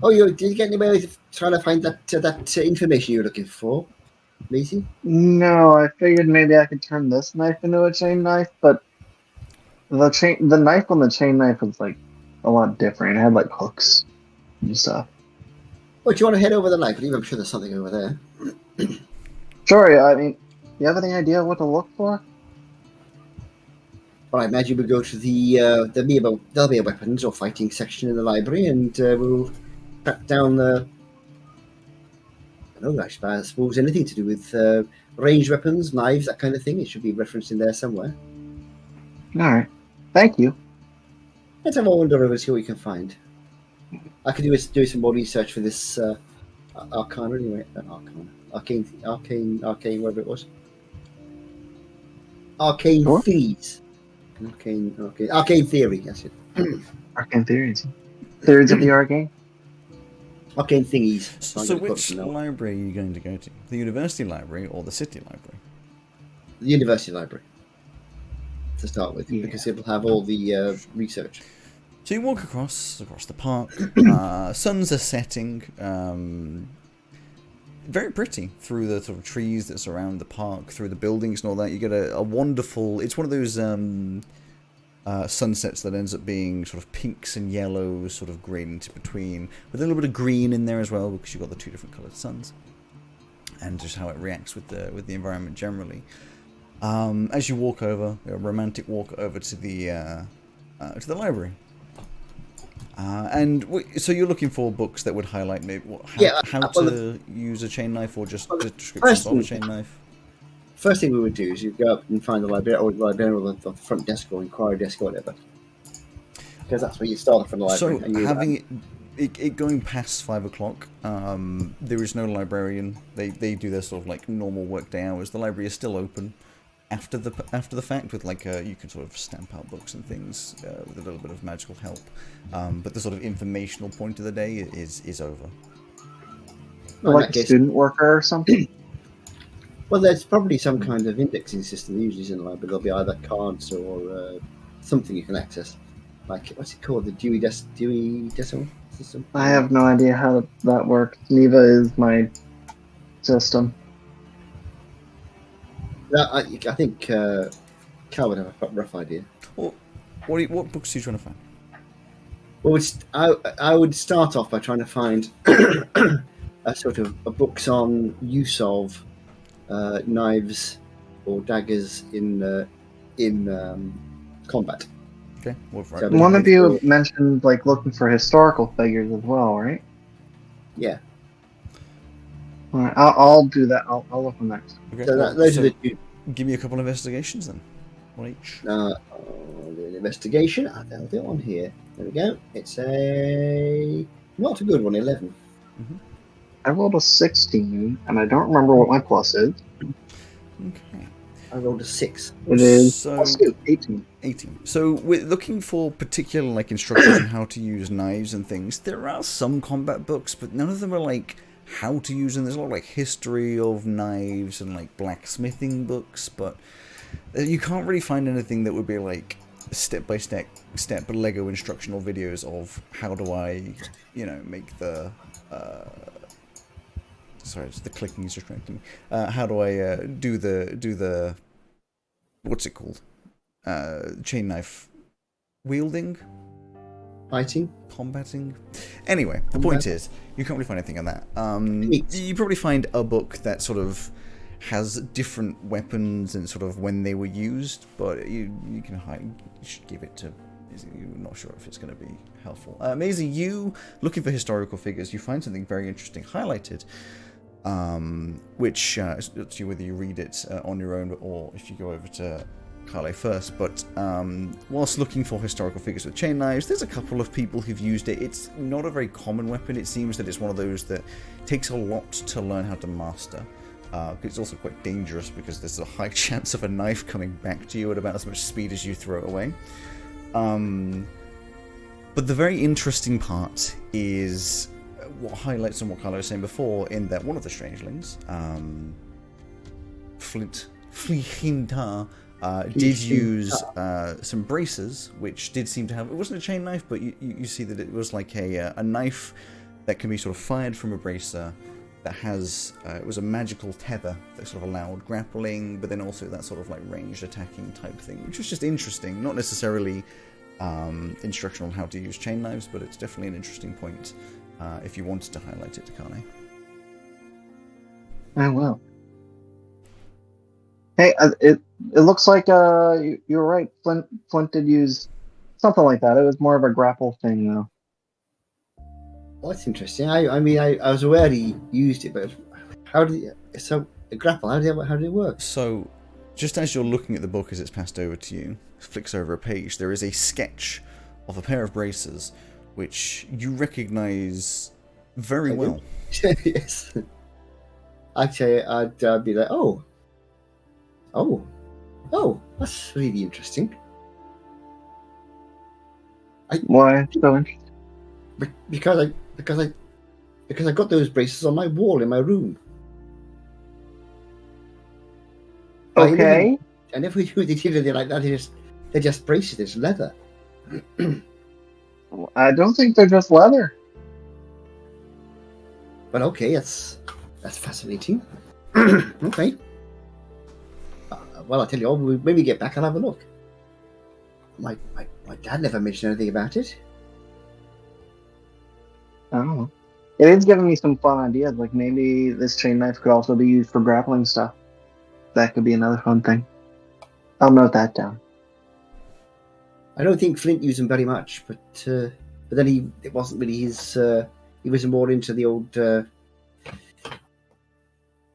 Oh, did you get anywhere trying to find that information you were looking for, Maisie? No, I figured maybe I could turn this knife into a chain knife, but the knife on the chain knife was like a lot different. It had like hooks and stuff. Oh, do you want to head over the library? I'm sure there's something over there. Sure, I mean, you have any idea what to look for? Well, I imagine we'll go to there'll be a weapons or fighting section in the library, and we'll track down I suppose anything to do with ranged weapons, knives, that kind of thing. It should be referenced in there somewhere. Alright. Thank you. Let's have a wander over and see what we can find. I could do some more research for this Arcana anyway. Arcane, whatever it was. Arcane What? Theories. Arcane Theory, that's it. Arcane Theories. Theories of the Arcane? Arcane Thingies. So which library are you going to go to? The university library or the city library? The University Library, to start with, Yeah. because it'll have all the research. So you walk across the park. Suns are setting. very pretty through the sort of trees that surround the park, through the buildings and all that. You get a wonderful. It's one of those sunsets that ends up being sort of pinks and yellows, sort of gradient between, with a little bit of green in there as well, because you've got the two different coloured suns, and just how it reacts with the environment generally. As you walk over, a romantic walk over to the library. So you're looking for books that would highlight maybe how to use a chain knife, or just the descriptions of a chain knife. First thing we would do is you go up and find the librarian or the front desk or inquiry desk or whatever, because that's where you start from the library. So having it going past 5 o'clock, there is no librarian. They do their sort of like normal workday hours. The library is still open after the fact, with like you can sort of stamp out books and things with a little bit of magical help, but the sort of informational point of the day is over. Like a student worker or something. Well, there's probably some kind of indexing system usually in the library. There'll be either cards or something you can access, like what's it called, the Dewey Decimal System. I have no idea how that works. Neva is my system. I think Cal would have a rough idea. Well, what books are you trying to find? Well, I would start off by trying to find a sort of books on use of knives or daggers in combat. Okay. So one of you mentioned like looking for historical figures as well, right? Yeah. All right, I'll do that. I'll look on next. Okay. So those are the two. Give me a couple of investigations then. One each. I'll do an investigation. I'll do it on here. There we go. It's a not a good one. 11. Mm-hmm. I rolled a 16, and I don't remember what my plus is. Okay. I rolled a 6. It is So, plus 2, 18. 18. So we're looking for particular like instructions on how to use knives and things. There are some combat books, but none of them are like how to use them. There's a lot of like history of knives and like blacksmithing books, but you can't really find anything that would be like step-by-step Lego instructional videos of how do I, make the sorry, the clicking is distracting me. How do I do the what's it called? Chain knife wielding? Fighting? Combating? Anyway, the point is, you can't really find anything on that. You probably find a book that sort of has different weapons and sort of when they were used, but you should give it to... You're not sure if it's going to be helpful. Maisie, you, looking for historical figures, you find something very interesting highlighted, which it's up to you whether you read it on your own or if you go over to Carle first, but whilst looking for historical figures with chain knives, there's a couple of people who've used it. It's not a very common weapon. It seems that it's one of those that takes a lot to learn how to master. It's also quite dangerous because there's a high chance of a knife coming back to you at about as much speed as you throw it away. But the very interesting part is what highlights on what Carlo was saying before, in that one of the strangelings, Flihintar, did use some braces, which did seem to have... It wasn't a chain knife, but you see that it was like a knife that can be sort of fired from a bracer that has... it was a magical tether that sort of allowed grappling, but then also that sort of like ranged attacking type thing, which was just interesting. Not necessarily instructional on how to use chain knives, but it's definitely an interesting point if you wanted to highlight it to Carne. I will. Hey, it looks like you were right. Flint did use something like that. It was more of a grapple thing, though. Well, that's interesting. I mean, I was aware he used it, but how did he... So, a grapple, how did it work? So, just as you're looking at the book as it's passed over to you, flicks over a page, there is a sketch of a pair of braces, which you recognise very well. Yes. Actually, I'd be like, oh, that's really interesting. Why so interesting? Because I got those braces on my wall in my room. Okay. I never knew they did anything like that. They're just braces. It's leather. I don't think they're just leather. But okay, it's That's fascinating. Okay. Well, I'll tell you all, when we get back, I'll have a look. My dad never mentioned anything about it. I don't know. It is giving me some fun ideas. Like maybe this chain knife could also be used for grappling stuff. That could be another fun thing. I'll note that down. I don't think Flint used them very much, but then it wasn't really his. He was more into the old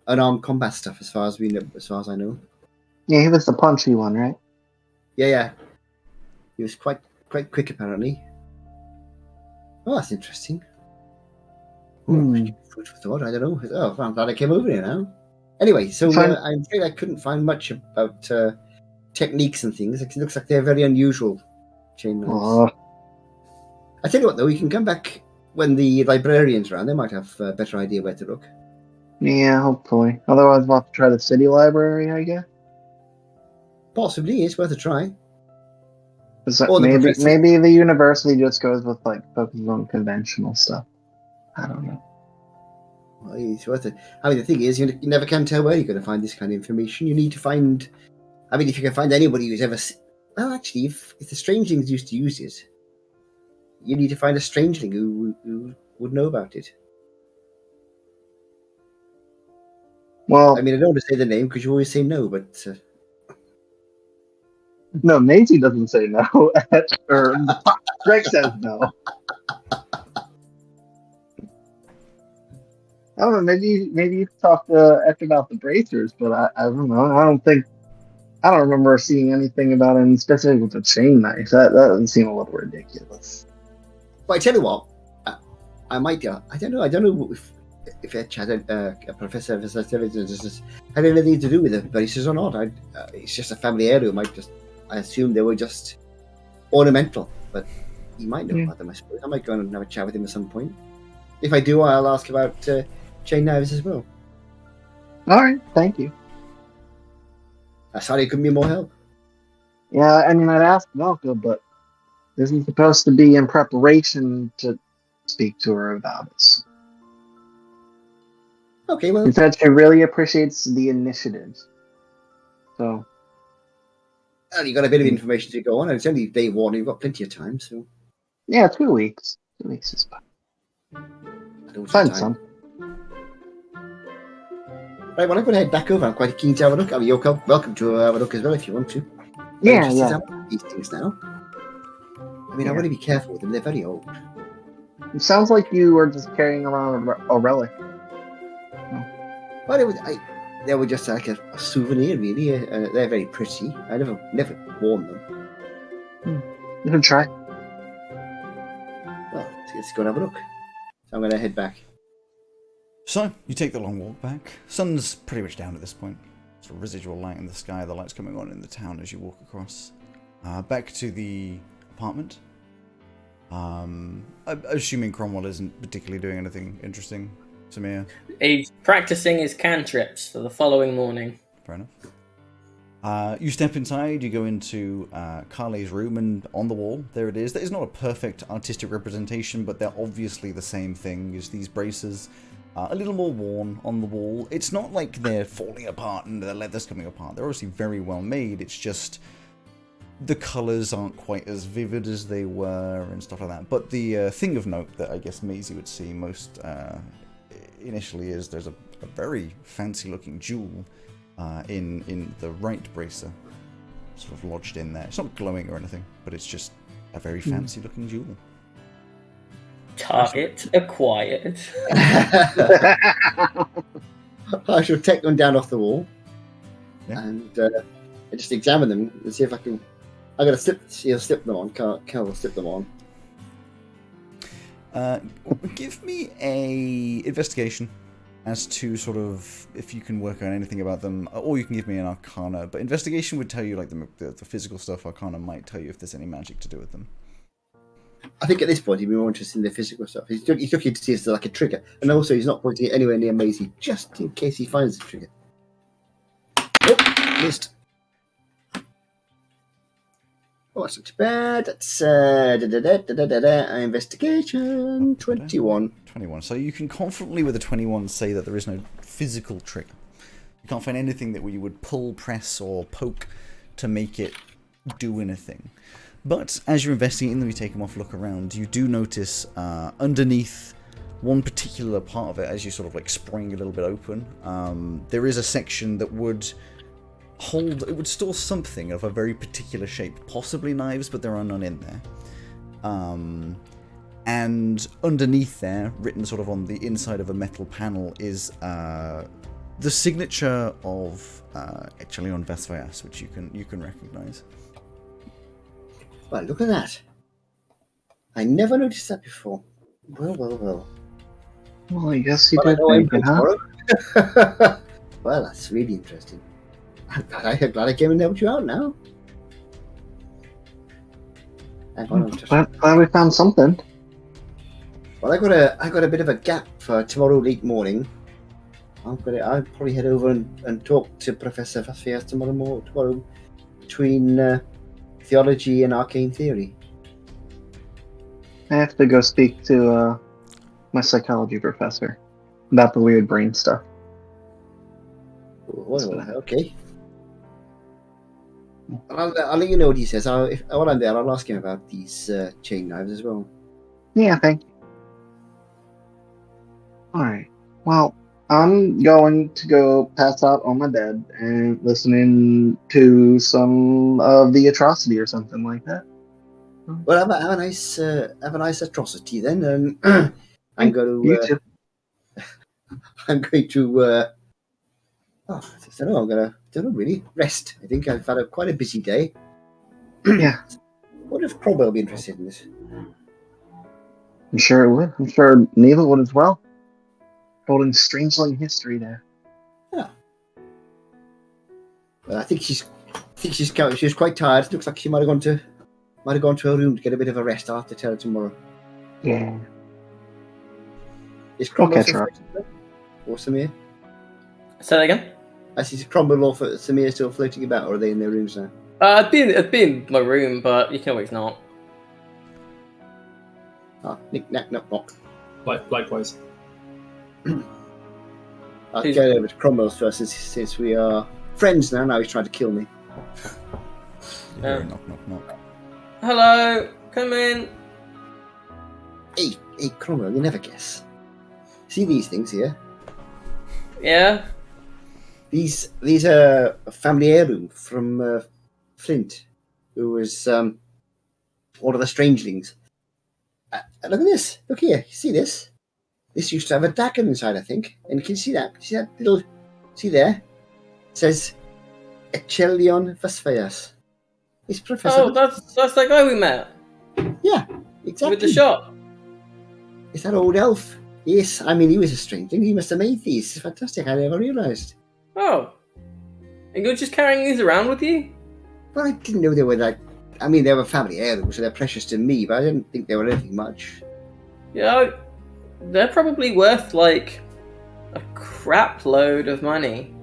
unarmed combat stuff, as far as I know. Yeah, he was the punchy one, right? Yeah. He was quite quick, apparently. Oh, that's interesting. Food for thought. I don't know. Oh, I'm glad I came over here now. Anyway, so I'm afraid I couldn't find much about techniques and things. It looks like they're very unusual chain knives. I tell you what, though, you can come back when the librarian's around. They might have a better idea where to look. Yeah, hopefully. Otherwise, we'll have to try the city library, I guess. Possibly, it's worth a try. Maybe the university just goes with like focuses on conventional stuff. I don't know. Well, it's worth it. I mean, the thing is, you never can tell where you're going to find this kind of information. You need to find. I mean, if you can find anybody who's ever. Well, actually, if the strangelings used to use it, you need to find a strangeling who would know about it. Well, I mean, I don't want to say the name because you always say no, but. No, Maisie doesn't say no. Or Greg says no. I don't know. Maybe you talk to F about the bracers, but I don't know. I don't remember seeing anything about it specific with the chain knife. That doesn't seem a little ridiculous. Well, I tell you what, I might. I don't know. I don't know if a professor of intelligence had anything to do with the bracers or not. It's just a family heirloom. I assume they were just ornamental, but he might know about them, I suppose. I might go and have a chat with him at some point. If I do, I'll ask about chain knives as well. All right, thank you. Sorry I couldn't be more help. Yeah, I mean, I'd ask Malka, but this is supposed to be in preparation to speak to her about it. Okay, well... She said she really appreciates the initiative. So... Well, you got a bit of information to go on. It's only day one. You've got plenty of time, so... Yeah, 2 weeks. 2 weeks is fine. Find some. Right, well, I'm going to head back over. I'm quite keen to have a look. I mean, you're welcome to have a look as well if you want to. Yeah. These things now. I mean, I want to be careful with them. They're very old. It sounds like you were just carrying around a relic. Well, they were just like a souvenir, really. They're very pretty. I never worn them. You can try. Well, let's go and have a look. So I'm going to head back. So, you take the long walk back. Sun's pretty much down at this point. Sort of residual light in the sky, the light's coming on in the town as you walk across. Back to the apartment. Assuming Cromwell isn't particularly doing anything interesting, Samir. He's practicing his cantrips for the following morning. Fair enough. You step inside, you go into Carly's room, and on the wall, there it is. That is not a perfect artistic representation, but they're obviously the same thing as these braces. A little more worn on the wall. It's not like they're falling apart and the leather's coming apart. They're obviously very well made. It's just the colours aren't quite as vivid as they were and stuff like that. But the thing of note that I guess Maisie would see most initially is there's a very fancy looking jewel in the right bracer, sort of lodged in there. It's not glowing or anything, but it's just a very fancy looking jewel. Target acquired. I shall take them down off the wall Yeah. and just examine them and see if I can. I'm going to slip them on. Cal will slip them on. Give me a investigation as to sort of if you can work out anything about them, or you can give me an arcana. But investigation would tell you like the physical stuff. Arcana might tell you if there's any magic to do with them. I think at this point he'd be more interested in the physical stuff. He's looking to see if there's like a trigger, and also he's not pointing it anywhere near Maisie, just in case he finds the trigger. Nope, missed. Oh, that's not too bad. That's investigation 21. 21. So you can confidently with a 21 say that there is no physical trigger. You can't find anything that you would pull, press, or poke to make it do anything. But as you're investigating them, you take them off, look around, you do notice underneath one particular part of it, as you sort of like spring a little bit open, there is a section that would store something of a very particular shape, possibly knives, but there are none in there. And underneath there, written sort of on the inside of a metal panel, is the signature of Echelion Vesvayas, which you can recognize. Well, look at that. I never noticed that before. Well. Well, I guess you Well, did I know I'm think it, going huh? tomorrow. Well, that's really interesting. I'm glad I came and helped you out now. Hang on, I'm just... Glad we found something. Well, I got a bit of a gap for tomorrow late morning. I'll probably head over and talk to Professor Fasfias tomorrow between theology and arcane theory. I have to go speak to my psychology professor about the weird brain stuff. Well, okay. I'll let you know what he says. While I'm there, I'll ask him about these chain knives as well. Yeah, thank you. Alright. Well, I'm going to go pass out on my bed and listening to some of the atrocity or something like that. Well, have a nice atrocity then, and I'm going You too. I don't know. I'm gonna really rest. I think I've had quite a busy day. Yeah. I wonder if Cromwell will be interested in this. I'm sure it would. I'm sure Neva would as well. Holding Strangeling history there. Yeah. Well, I think she's quite tired. Looks like she might have gone to her room to get a bit of a rest. I'll have to tell her tomorrow. Yeah. Is Cromwell Okay, sure. or Samir? Say that again? I see Cromwell or Samir still floating about, or are they in their rooms now? I'd be in my room, but you can always not. Ah, knick knack knock knock. Likewise. I'll get over to Cromwell's first, since we are friends now. Now he's trying to kill me. You hear a knock, knock, knock. Hello, come in. Hey, Cromwell, you never guess. See these things here? Yeah. These are a family heirloom from Flint, who was one of the strangelings. Look at this. Look here. You see this? This used to have a dagger inside, I think. And can you see that? See that little... See there? It says Echelion Vesvayas. It's Professor... Oh, that's that guy we met. Yeah, exactly. With the shop. It's that old elf. Yes, I mean, he was a strangeling. He must have made these. It's fantastic. I never realised. Oh. And you're just carrying these around with you? Well, I didn't know they were like... I mean, they were family heirlooms, so they're precious to me, but I didn't think they were anything much. Yeah, they're probably worth, like, a crap load of money.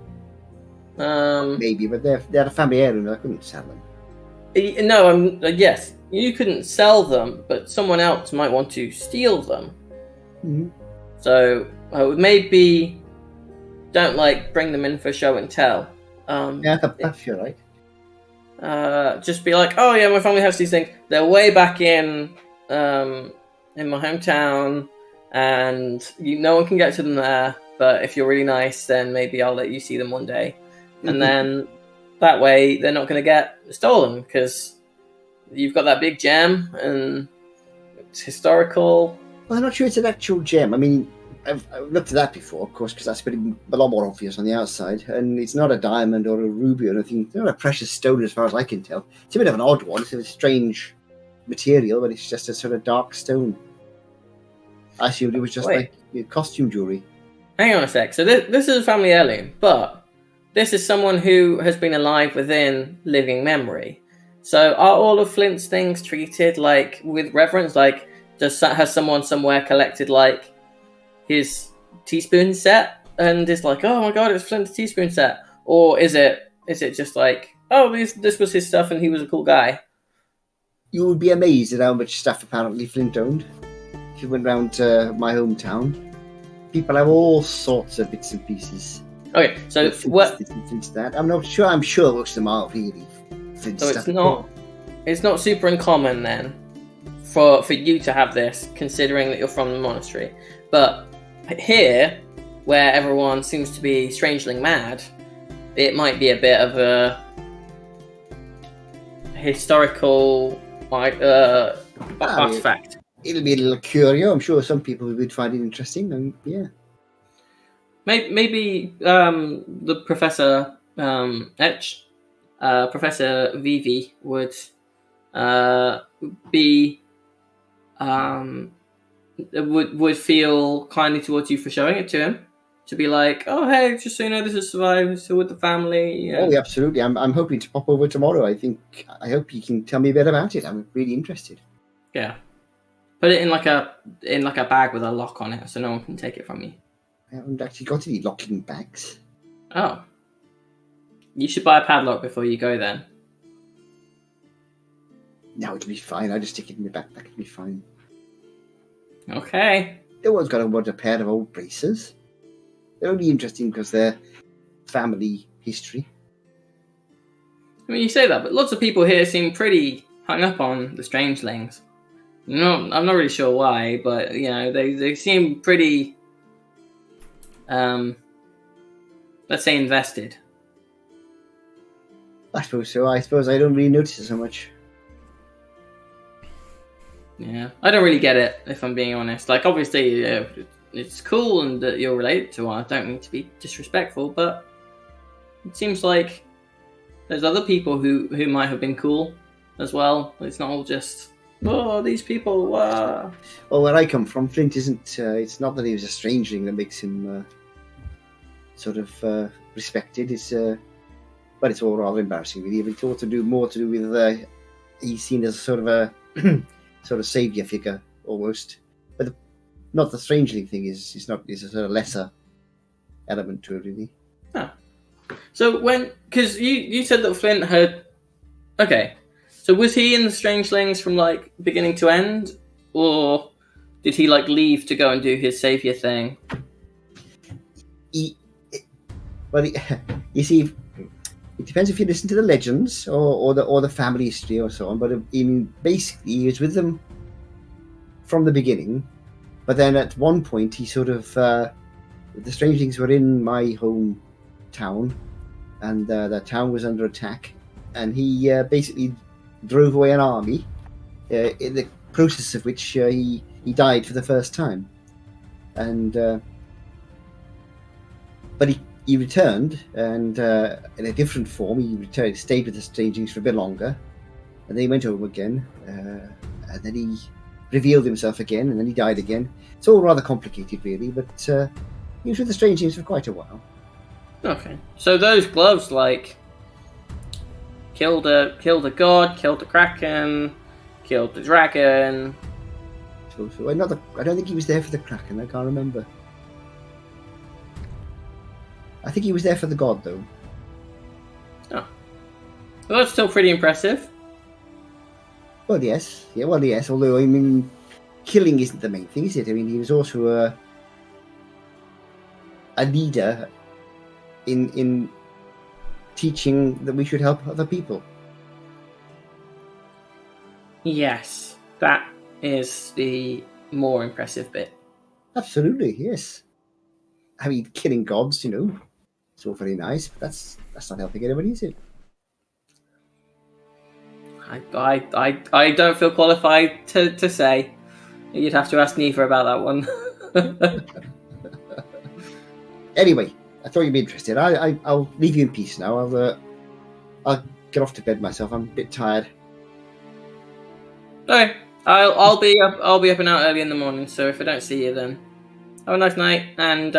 Maybe, but they're a family heirloom. I couldn't sell them. No, yes, you couldn't sell them, but someone else might want to steal them. Mm-hmm. So maybe don't bring them in for show and tell. Yeah, I feel right. Just be like, oh yeah, my family has these things. They're way back in my hometown, and no one can get to them there. But if you're really nice, then maybe I'll let you see them one day, and then that way they're not going to get stolen because you've got that big gem and it's historical. Well, I'm not sure it's an actual gem. I mean, I've looked at that before, of course, because that's a lot more obvious on the outside. And it's not a diamond or a ruby or anything. It's not a precious stone as far as I can tell. It's a bit of an odd one. It's a strange material, but it's just a sort of dark stone. I assumed it was just costume jewellery. Hang on a sec. So this is a family heirloom, but this is someone who has been alive within living memory. So are all of Flint's things treated with reverence? Has someone somewhere collected his teaspoon set and is oh my god, it's Flint's teaspoon set? Or is it just this was his stuff and he was a cool guy? You would be amazed at how much stuff apparently Flint owned. If you went round to my hometown, people have all sorts of bits and pieces. Okay, so what? Flint's that. I'm sure most of them are really Flint So stuff. it's not super uncommon then for you to have this, considering that you're from the monastery. But here, where everyone seems to be strangely mad, it might be a bit of a historical artifact. It'll be a little curio. I'm sure some people would find it interesting. And yeah, Maybe the Professor Professor Vivi would be would feel kindly towards you for showing it to him, to be like, oh hey, just so you know, this has survived. So with the family. Oh, yeah, absolutely. I'm hoping to pop over tomorrow. I hope you can tell me a bit about it. I'm really interested. Yeah, put it in like a bag with a lock on it, so no one can take it from you. I haven't actually got any locking bags. Oh, you should buy a padlock before you go then. No, it'll be fine. I'll just stick it in my backpack. It'll be fine. Okay. No one's got to want a pair of old braces. They're only interesting because they're family history. I mean, you say that, but lots of people here seem pretty hung up on the strangelings. No, I'm not really sure why, but you know, they seem pretty, let's say, invested. I suppose so. I suppose I don't really notice it so much. Yeah, I don't really get it, if I'm being honest. Like, obviously, it's cool and that you're related to one. I don't mean to be disrespectful, but it seems like there's other people who might have been cool as well. It's not all just, oh, these people. Well, where I come from, Flint isn't. It's not that he was a strangeling that makes him sort of respected. But it's all rather embarrassing, really. It's all more to do with he's seen as sort of a sort of savior figure almost. But not the strangeling thing is a sort of lesser element to it, really. Oh. So because you said that Flint had, okay, so was he in the Strangelings from like beginning to end, or did he like leave to go and do his savior thing? You see, it depends if you listen to the legends or the family history or so on. But basically, he was with them from the beginning. But then at one point, he sort of the Strangelings were in my hometown, and the town was under attack, and he basically drove away an army. In the process of which he died for the first time, and but he returned, and in a different form. He stayed with the Strangelings for a bit longer, and then he went home again, and then he revealed himself again, and then he died again. It's all rather complicated, really, but he was with the Strangelings for quite a while. Okay. So those gloves, like, killed a god, killed the kraken, killed the dragon. So I don't think he was there for the kraken. I can't remember. I think he was there for the god, though. Oh. Well, that's still pretty impressive. Well, yes. Yeah, well, yes. Although, I mean, killing isn't the main thing, is it? I mean, he was also a leader in teaching that we should help other people. Yes, that is the more impressive bit. Absolutely, yes. I mean, killing gods, it's all very nice, but that's not helping anybody, is it? I don't feel qualified to say. You'd have to ask Neva about that one. Anyway, I thought you'd be interested. I'll leave you in peace now. I'll get off to bed myself. I'm a bit tired. Okay, I'll be up and out early in the morning. So if I don't see you, then have a nice night, and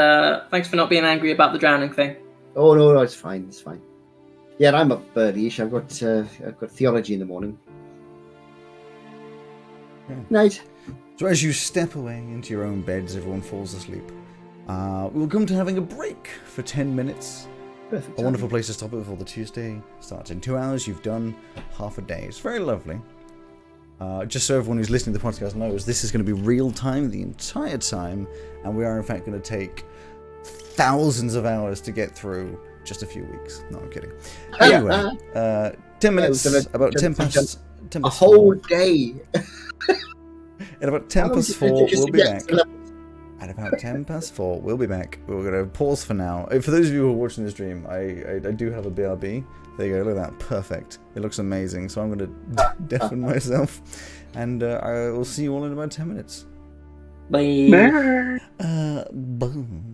thanks for not being angry about the drowning thing. Oh no, it's fine. It's fine. Yeah, I'm up early-ish. I've got theology in the morning. Okay. Night. So as you step away into your own beds, everyone falls asleep. We'll come to having a break for 10 minutes. Perfect. A wonderful place to stop it before the Tuesday starts. In 2 hours, you've done half a day. It's very lovely. Just so everyone who's listening to the podcast knows, this is going to be real time the entire time, and we are in fact going to take thousands of hours to get through just a few weeks. No, I'm kidding. Anyway, 10 minutes, about 10 past. 10 A past whole 4. day. At about 10 past 4, we'll be back. At about 10 past 4, we'll be back. We're going to pause for now. For those of you who are watching the stream, I do have a BRB. There you go, look at that. Perfect. It looks amazing. So I'm going to deafen myself. And I will see you all in about 10 minutes. Bye. Boom.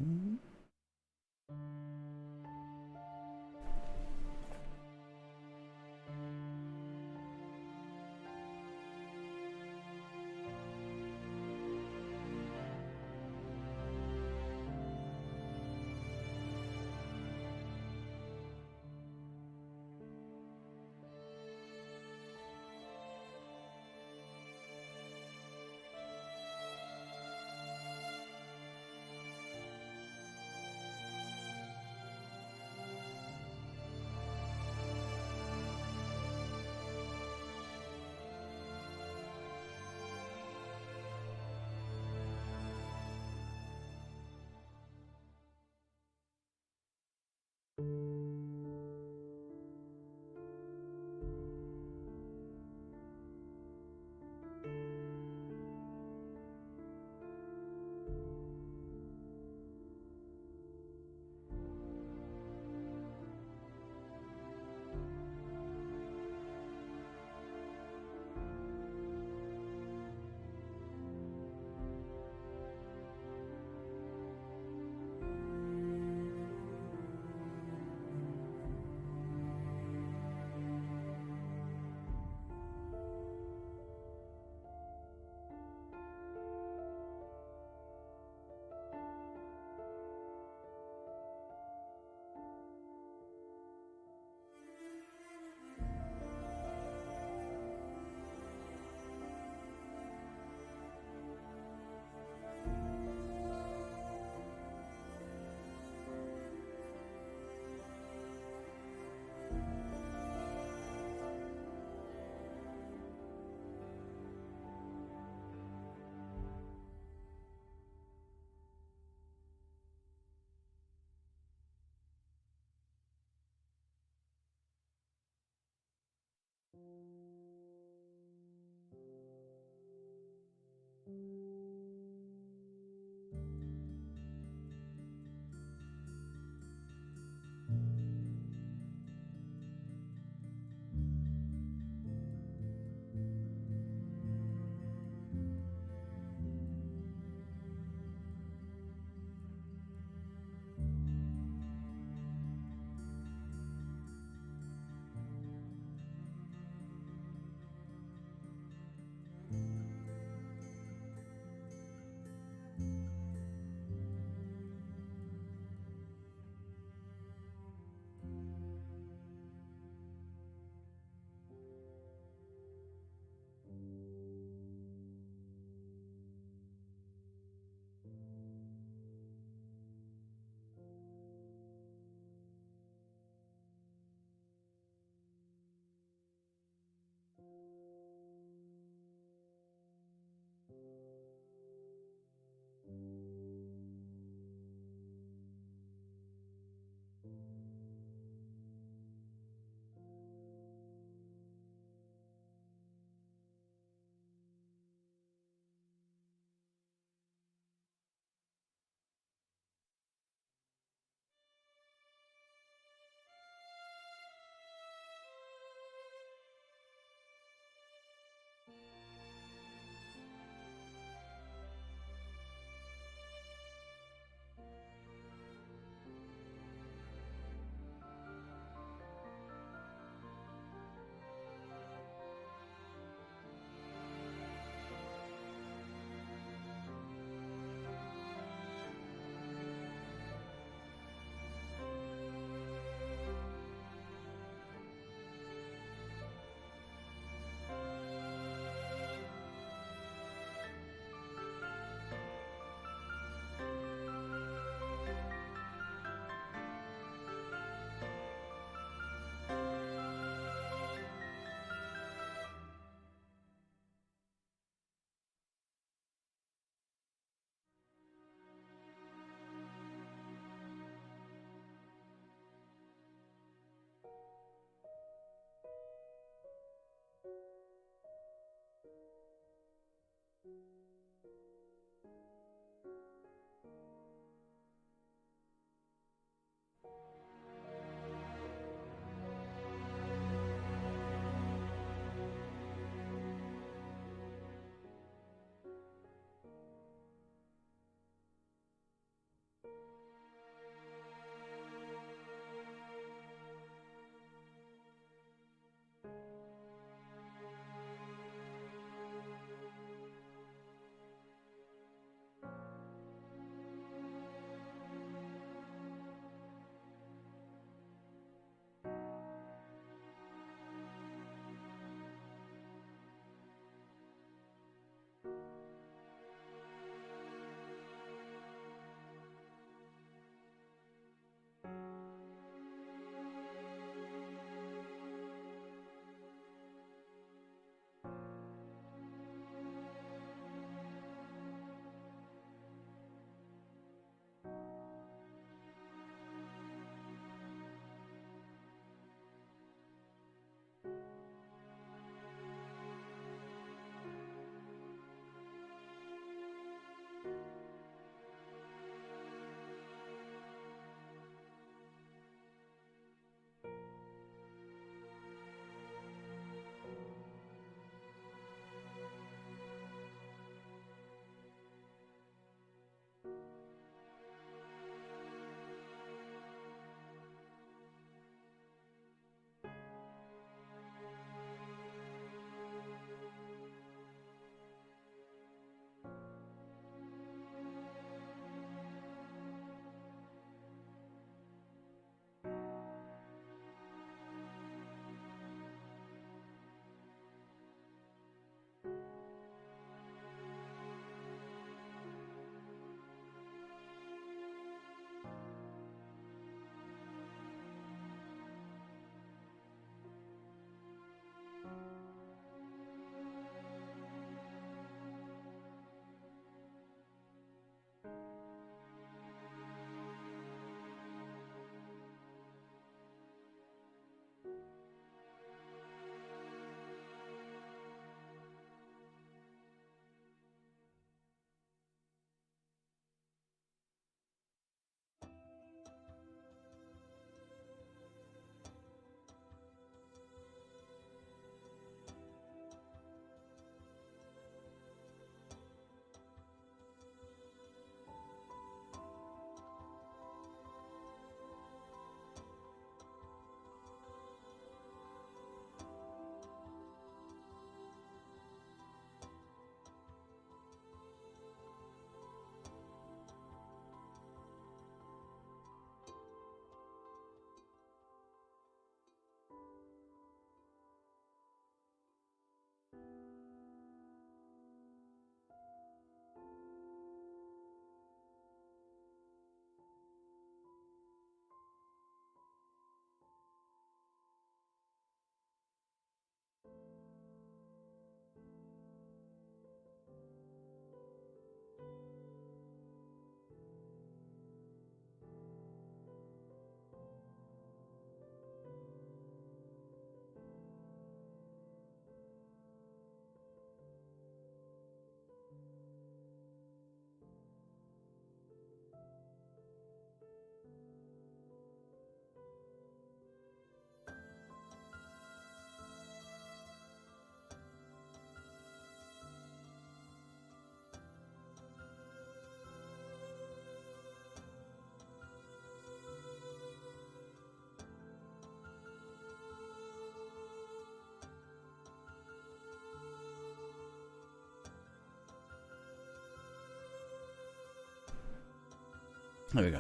There we go.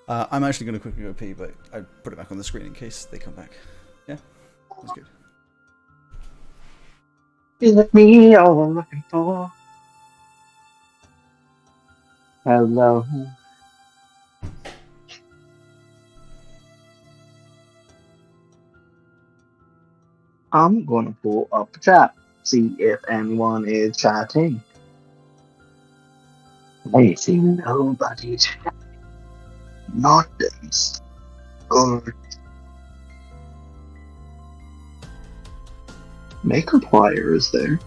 I'm actually going to quickly go pee, but I put it back on the screen in case they come back. Yeah? That's good. Is it me you're looking for? Hello. I'm gonna pull up the chat, see if anyone is chatting. I see nobody chatting. Not this. Good. Markiplier is there.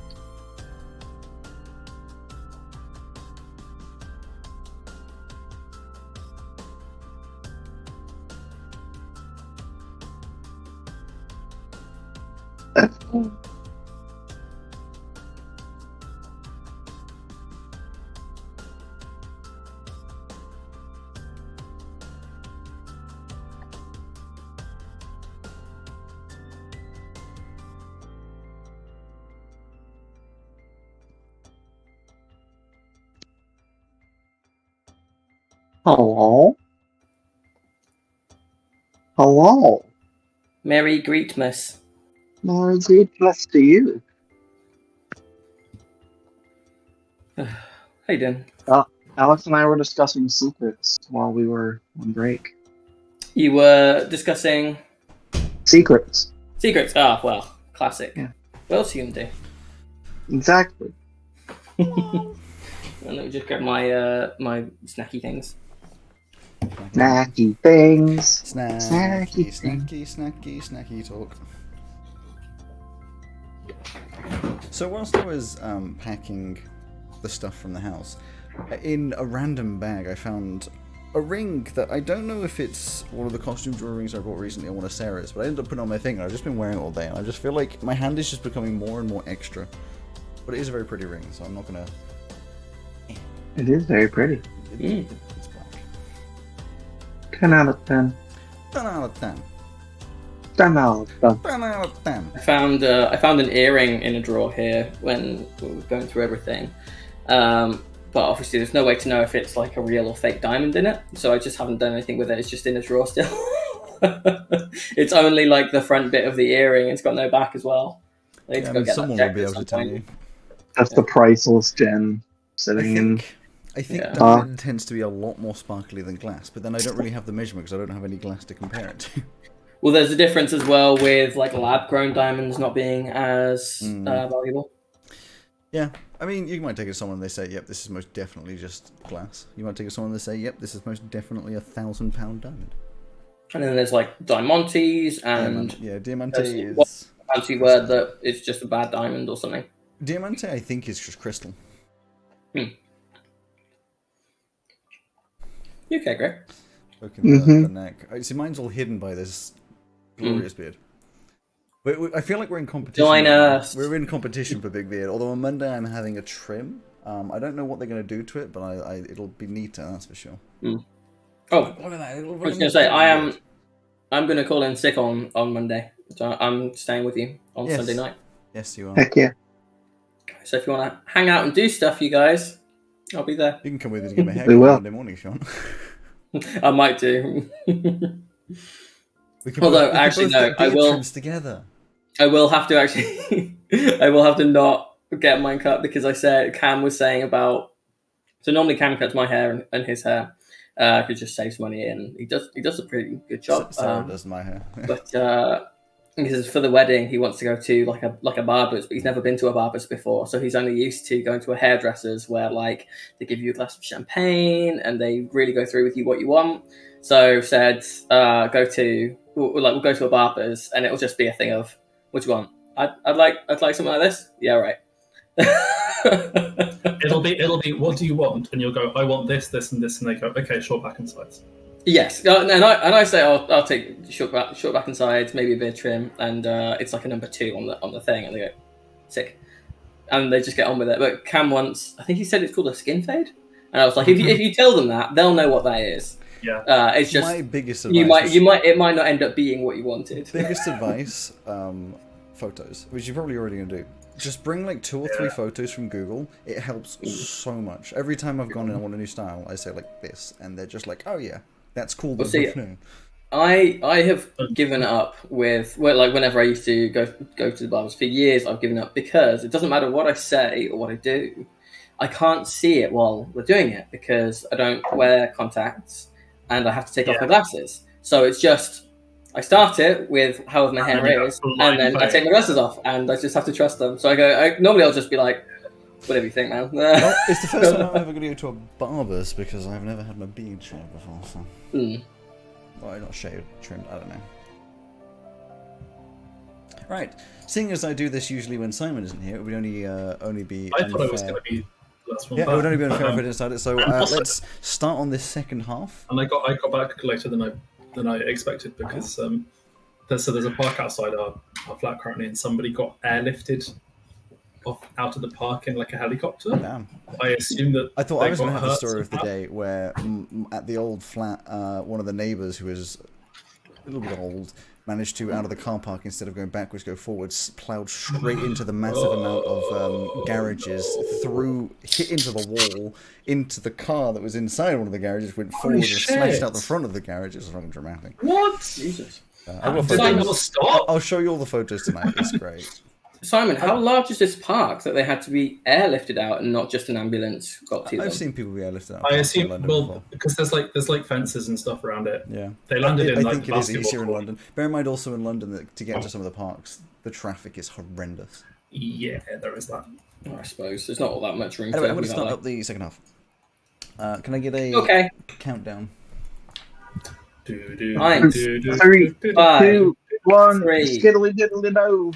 Hello? Hello? Merry Greetmas. Merry Christmas to you. How you doing? Alex and I were discussing secrets while we were on break. You were discussing Secrets. secrets. Ah, well, classic. Yeah. What else are you gonna Exactly. do? And let me just grab my my snacky things. Snacky things. Snacky, snacky talk. So whilst I was packing the stuff from the house, in a random bag I found a ring that I don't know if it's one of the costume jewelry rings I bought recently or one of Sarah's, but I ended up putting on my finger. I've just been wearing it all day, and I just feel like my hand is just becoming more and more extra. But it is a very pretty ring, so I'm not gonna. It is very pretty. It's black. 10 out of 10. 10 out of 10. 10 out of 10. 10 out of 10. I found an earring in a drawer here when we were going through everything. But obviously there's no way to know if it's like a real or fake diamond in it, so I just haven't done anything with it. It's just in a drawer still. It's only like the front bit of the earring. It's got no back as well. I need to go get someone that will be checked able at to some tell point. you. That's the priceless gem sitting in. I think Yeah. diamond tends to be a lot more sparkly than glass, but then I don't really have the measurement because I don't have any glass to compare it to. Well, there's a difference as well with like lab-grown diamonds not being as valuable. Yeah, I mean, you might take it to someone and they say, yep, this is most definitely just glass. You might take it to someone and they say, yep, this is most definitely a 1,000-pound diamond. And then there's like diamantes and Diamante there's one is... fancy word that it's just a bad diamond or something. Diamante, I think, is just crystal. You okay, Greg? Looking the neck. See, mine's all hidden by this glorious beard. I feel like we're in competition. Join us. We're in competition for big beard. Although on Monday I'm having a trim. I don't know what they're going to do to it, but it'll be neater, that's for sure. Oh, Look at that! I was going to say I'm going to call in sick on Monday, so I'm staying with you on Sunday night. Yes, you are. Heck yeah. So if you want to hang out and do stuff, you guys, I'll be there. You can come with me to get my hair We cut will. Monday morning, Sean. I might do. We can Although, both actually, get no, I beard will. trims together. I will have to actually. I will have to not get mine cut because I said Cam was saying about. So normally Cam cuts my hair and his hair. He just saves money and he does a pretty good job. Sarah does my hair. But he says for the wedding he wants to go to like a barber's, but he's never been to a barber's before, so he's only used to going to a hairdresser's where like they give you a glass of champagne and they really go through with you what you want. So said we'll go to a barber's and it'll just be a thing of what do you want? I'd like something like this. Yeah, right. It'll be what do you want? And you'll go, I want this, this, and this, and they go, okay, short back and sides. Yes, and I say I'll take short back and sides, maybe a beard trim, and it's like a number 2 on the thing, and they go sick, and they just get on with it. But Cam once, I think he said it's called a skin fade, and I was like, if you tell them that, they'll know what that is. Yeah, it's just my biggest advice. it might not end up being what you wanted. Biggest advice: photos, which you're probably already gonna do. Just bring like 2 or 3 photos from Google. It helps so much. Every time I've gone and I want a new style, I say like this, and they're just like, oh yeah. That's cool. Well, see, I have given up with whenever I used to go to the barbers for years. I've given up because it doesn't matter what I say or what I do. I can't see it while we're doing it because I don't wear contacts and I have to take off my glasses. So it's just I start it with however my hair is, and then I take my glasses off, and I just have to trust them. So normally I'll just be like, whatever you think, man. Well, it's the first time I'm ever going to go to a barber's because I've never had my beard shaved before. So. Well, not shaved, trimmed, I don't know. Right, seeing as I do this usually when Simon isn't here, it would only be I unfair. thought it was going to be last one. Yeah, it would only be unfair if I didn't start it. So let's start on this second half. And I got back later than I expected because there's a park outside our flat currently, and somebody got airlifted out of the park in like a helicopter. Damn. I assume that I thought they I was going to got have the hurt story of the somehow. day where at the old flat, one of the neighbours who was a little bit old managed to, out of the car park, instead of going backwards, go forwards, ploughed straight into the massive amount of garages, hit into the wall, into the car that was inside one of the garages, went forward and smashed out the front of the garage. It was fucking dramatic. What? Jesus. I've got Did they photos. not stop? I'll show you all the photos tonight. It's great. Simon, how large is this park that they had to be airlifted out and not just an ambulance got to them? I've seen people be airlifted out. I in assume, London before. because there's like fences and stuff around it. Yeah. They landed in I like think it is basketball easier in court. London. Bear in mind also in London that to get to some of the parks, the traffic is horrendous. Yeah, there is that. I suppose there's not all that much room Anyway, to I'm going to have start that. up the second half. Can I get a Okay. countdown? Fine. 3, 5, 2, 1, 3. skiddly diddly do.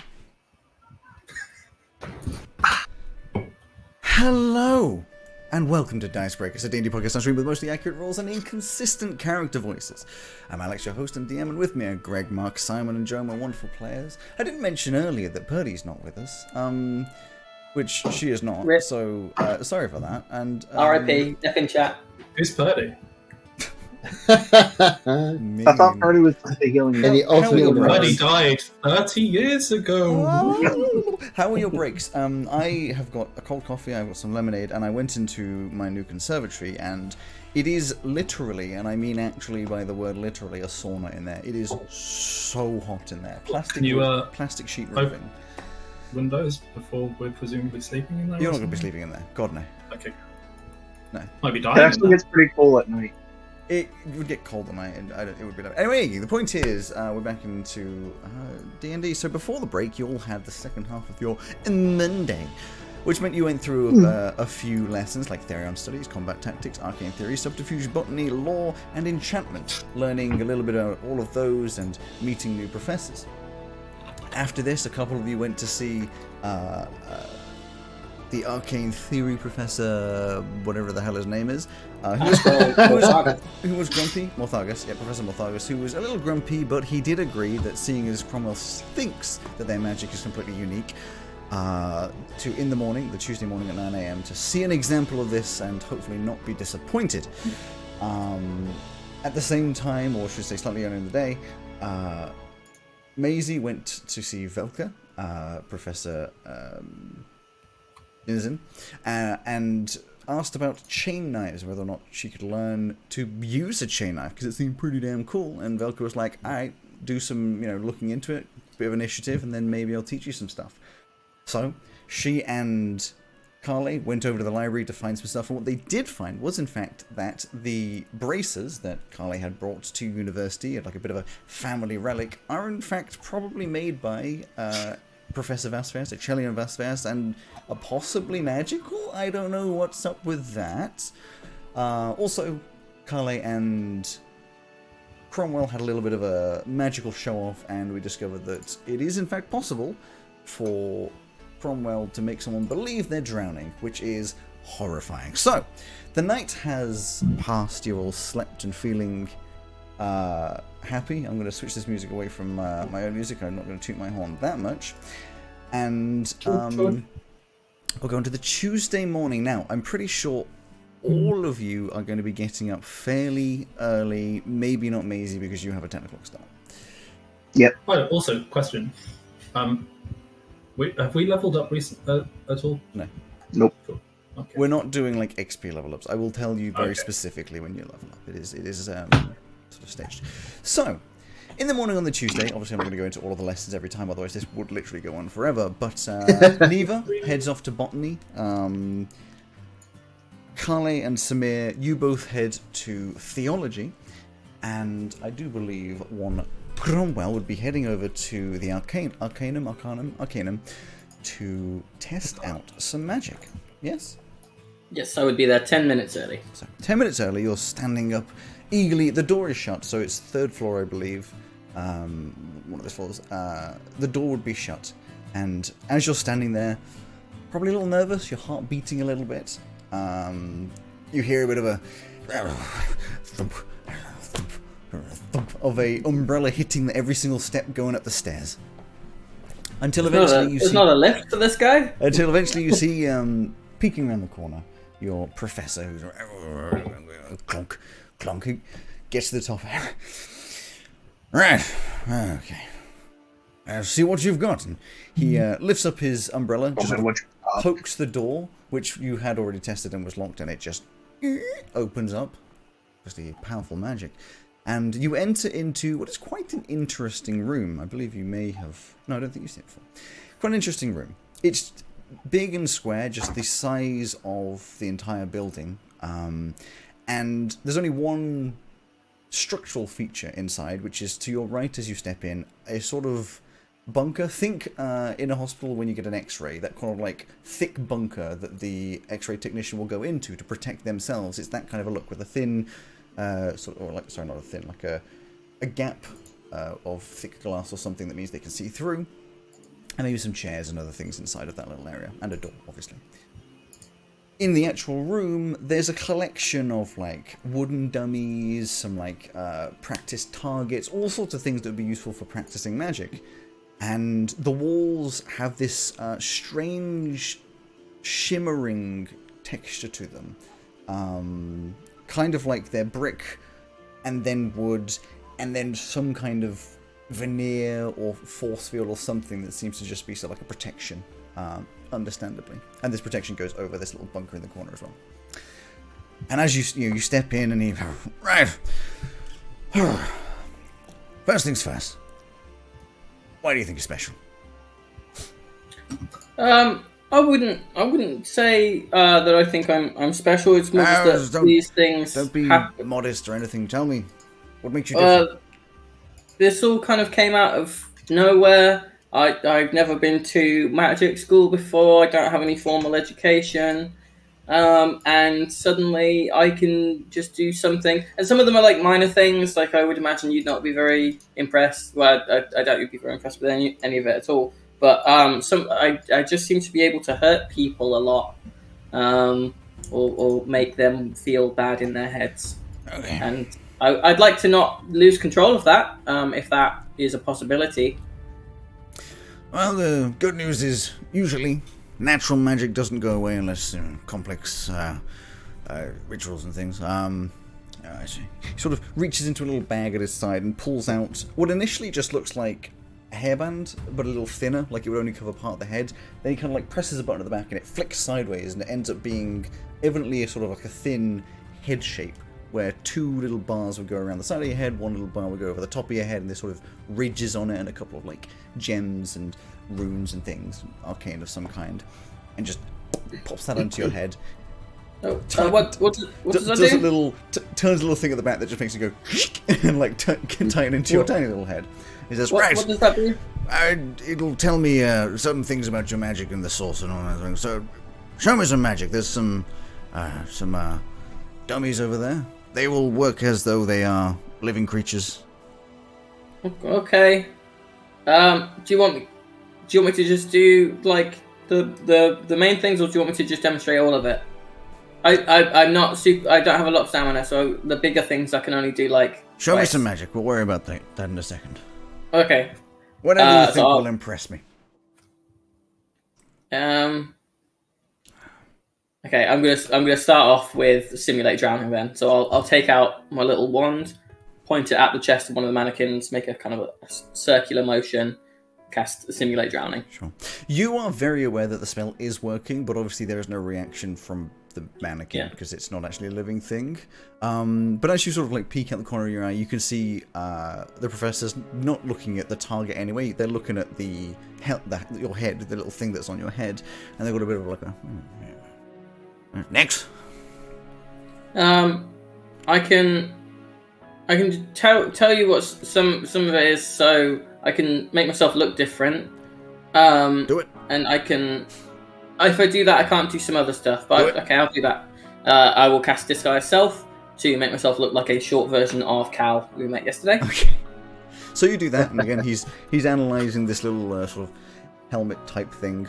Hello, and welcome to Dice Breakers, a D&D podcast on stream with mostly accurate rolls and inconsistent character voices. I'm Alex, your host and DM, and with me are Greg, Mark, Simon, and Joe, my wonderful players. I didn't mention earlier that Purdy's not with us, which she is not, Rip. so sorry for that. And R.I.P. F in chat. Who's Purdy? me. I thought Party was healing. And the ultimate Hell, embrace. Purdy died 30 years ago. How are your breaks? I have got a cold coffee, I've got some lemonade, and I went into my new conservatory, and it is literally, and I mean actually by the word literally, a sauna in there. It is so hot in there. Plastic, Can you, plastic sheet open- roofing. Windows before we're presumably sleeping in there. You're or not going to be something? sleeping in there. God, no. Okay. No. Might be It dying. actually gets pretty cool at night. It would get cold at night, and it would be like... Anyway, the point is, we're back into D&D. So before the break, you all had the second half of your Monday, which meant you went through a few lessons like Therion Studies, Combat Tactics, Arcane Theory, Subterfuge, Botany, Law, and Enchantment, learning a little bit about all of those and meeting new professors. After this, a couple of you went to see the Arcane Theory Professor, whatever the hell his name is, who was grumpy. Morthagus, yeah, Professor Morthagus, who was a little grumpy, but he did agree that seeing as Cromwell thinks that their magic is completely unique, in the morning, the Tuesday morning at 9 AM, to see an example of this and hopefully not be disappointed. At the same time, or should I say slightly earlier in the day, Maisie went to see Velka, Professor Nizen, and asked about chain knives, whether or not she could learn to use a chain knife, because it seemed pretty damn cool. And Velka was like, alright, do some, looking into it, bit of initiative, and then maybe I'll teach you some stuff. So, she and Carly went over to the library to find some stuff, and what they did find was, in fact, that the braces that Carly had brought to university, like a bit of a family relic, are in fact probably made by Professor Vasvers, Chelian Vasvers, and are possibly magical? I don't know what's up with that. Also, Carly and Cromwell had a little bit of a magical show-off, and we discovered that it is in fact possible for Cromwell to make someone believe they're drowning, which is horrifying. So, the night has passed, you're all slept and feeling happy. I'm going to switch this music away from my own music. I'm not going to toot my horn that much. And we'll go into the Tuesday morning. Now, I'm pretty sure all of you are going to be getting up fairly early. Maybe not Maisie, because you have a 10 o'clock start. Oh, also, question. Have we leveled up at all? No. Nope. Cool. Okay. We're not doing like XP level ups. I will tell you very Okay. specifically when you level up. It is sort of staged. So, in the morning on the Tuesday, obviously I'm not going to go into all of the lessons every time, otherwise this would literally go on forever. But Neva heads off to Botany. Carly and Samir, you both head to Theology, and I do believe one Cromwell would be heading over to the Arcanum to test out some magic. Yes? Yes, I would be there 10 minutes early. So, 10 minutes early, you're standing up eagerly. The door is shut, so it's third floor, I believe. One of those floors. The door would be shut. And as you're standing there, probably a little nervous, your heart beating a little bit, you hear a bit of a thump, thump, thump of a umbrella hitting every single step going up the stairs. Until eventually you see... There's not a lift for this guy? Until eventually you see, peeking around the corner, your professor, who's... Clonk, clonk, he gets to the top. Right, okay. See what you've got. And he lifts up his umbrella, just pokes the door, which you had already tested and was locked, and it just opens up. Just a powerful magic. And you enter into what is quite an interesting room. I believe you may have... No, I don't think you've seen it before. Quite an interesting room. It's big and square, just the size of the entire building. And there's only one structural feature inside, which is to your right as you step in, a sort of bunker. Think in a hospital when you get an x-ray, that kind of like thick bunker that the x-ray technician will go into to protect themselves. It's that kind of a look with a thin... not a thin, like a gap of thick glass or something that means they can see through, and maybe some chairs and other things inside of that little area, and a door, obviously. In the actual room, there's a collection of like wooden dummies, some like practice targets, all sorts of things that would be useful for practicing magic, and the walls have this strange shimmering texture to them. Kind of like they're brick, and then wood, and then some kind of veneer or force field or something that seems to just be sort of like a protection, understandably. And this protection goes over this little bunker in the corner as well. And as you step in, and you right. First things first. Why do you think you're special? I wouldn't say that I think I'm special. It's more just that these things don't be happen. modest or anything. Tell me, what makes you different? This all kind of came out of nowhere. I've never been to magic school before. I don't have any formal education, and suddenly I can just do something. And some of them are like minor things. Like I would imagine you'd not be very impressed. Well, I doubt you'd be very impressed with any of it at all. But I just seem to be able to hurt people a lot, or make them feel bad in their heads. Okay. And I'd like to not lose control of that, if that is a possibility. Well, the good news is usually natural magic doesn't go away unless complex rituals and things. I see. He sort of reaches into a little bag at his side and pulls out what initially just looks like a hairband, but a little thinner, like it would only cover part of the head. Then he kind of like presses a button at the back and it flicks sideways, and it ends up being evidently a sort of like a thin head shape, where two little bars would go around the side of your head, one little bar would go over the top of your head, and there's sort of ridges on it, and a couple of like gems and runes and things, arcane of some kind, and just pops that onto your head. What does that do? Turns a little thing at the back that just makes it go and like tighten into your tiny little head. He says, What does that do? It'll tell me certain things about your magic and the source and all that thing. So, show me some magic. There's some dummies over there. They will work as though they are living creatures. Okay. Do you want me to just do like the main things, or do you want me to just demonstrate all of it? I'm not super. I don't have a lot of stamina, so the bigger things I can only do like. Show me some magic. We'll worry about that in a second. Okay. Whatever you think will impress me. Okay, I'm gonna start off with simulate drowning then. So I'll take out my little wand, point it at the chest of one of the mannequins, make a kind of a circular motion, cast simulate drowning. Sure. You are very aware that the spell is working, but obviously there is no reaction from the mannequin because it's not actually a living thing. But as you sort of like peek out the corner of your eye, you can see the professor's not looking at the target anyway. They're looking at your head, the little thing that's on your head, and they've got a bit of like a next. I can tell you what some of it is, so I can make myself look different. Do it. And I can. If I do that, I can't do some other stuff. But okay, I'll do that. I will cast Disguise Self to make myself look like a short version of Cal we met yesterday. Okay. So you do that, and again, he's analysing this little sort of helmet type thing.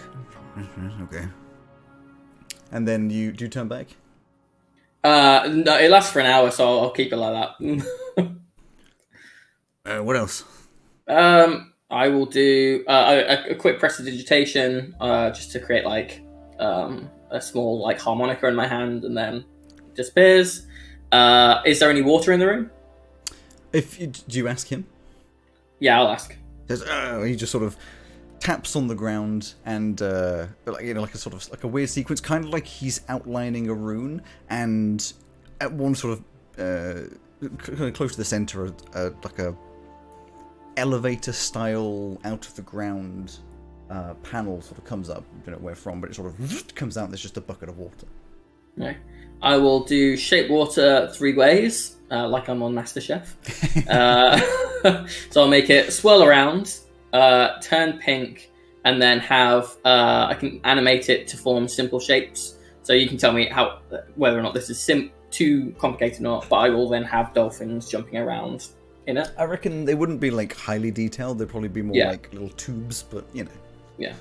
Okay. And then do you turn back? No, it lasts for an hour, so I'll keep it like that. What else? I will do a quick prestidigitation, just to create like a small like harmonica in my hand, and then it disappears. Is there any water in the room? Do you ask him? Yeah, I'll ask. He just sort of taps on the ground and like a sort of like a weird sequence, kind of like he's outlining a rune, and at one sort of kind of close to the center, like a elevator style out of the ground panel sort of comes up. I don't know where from, but it sort of comes out and there's just a bucket of water. No. I will do shape water 3 ways, like I'm on MasterChef. So I'll make it swirl around, turn pink, and then have I can animate it to form simple shapes. So you can tell me whether or not this is too complicated or not. But I will then have dolphins jumping around in it. I reckon they wouldn't be like highly detailed. They'd probably be more like little tubes, but you know. Yeah.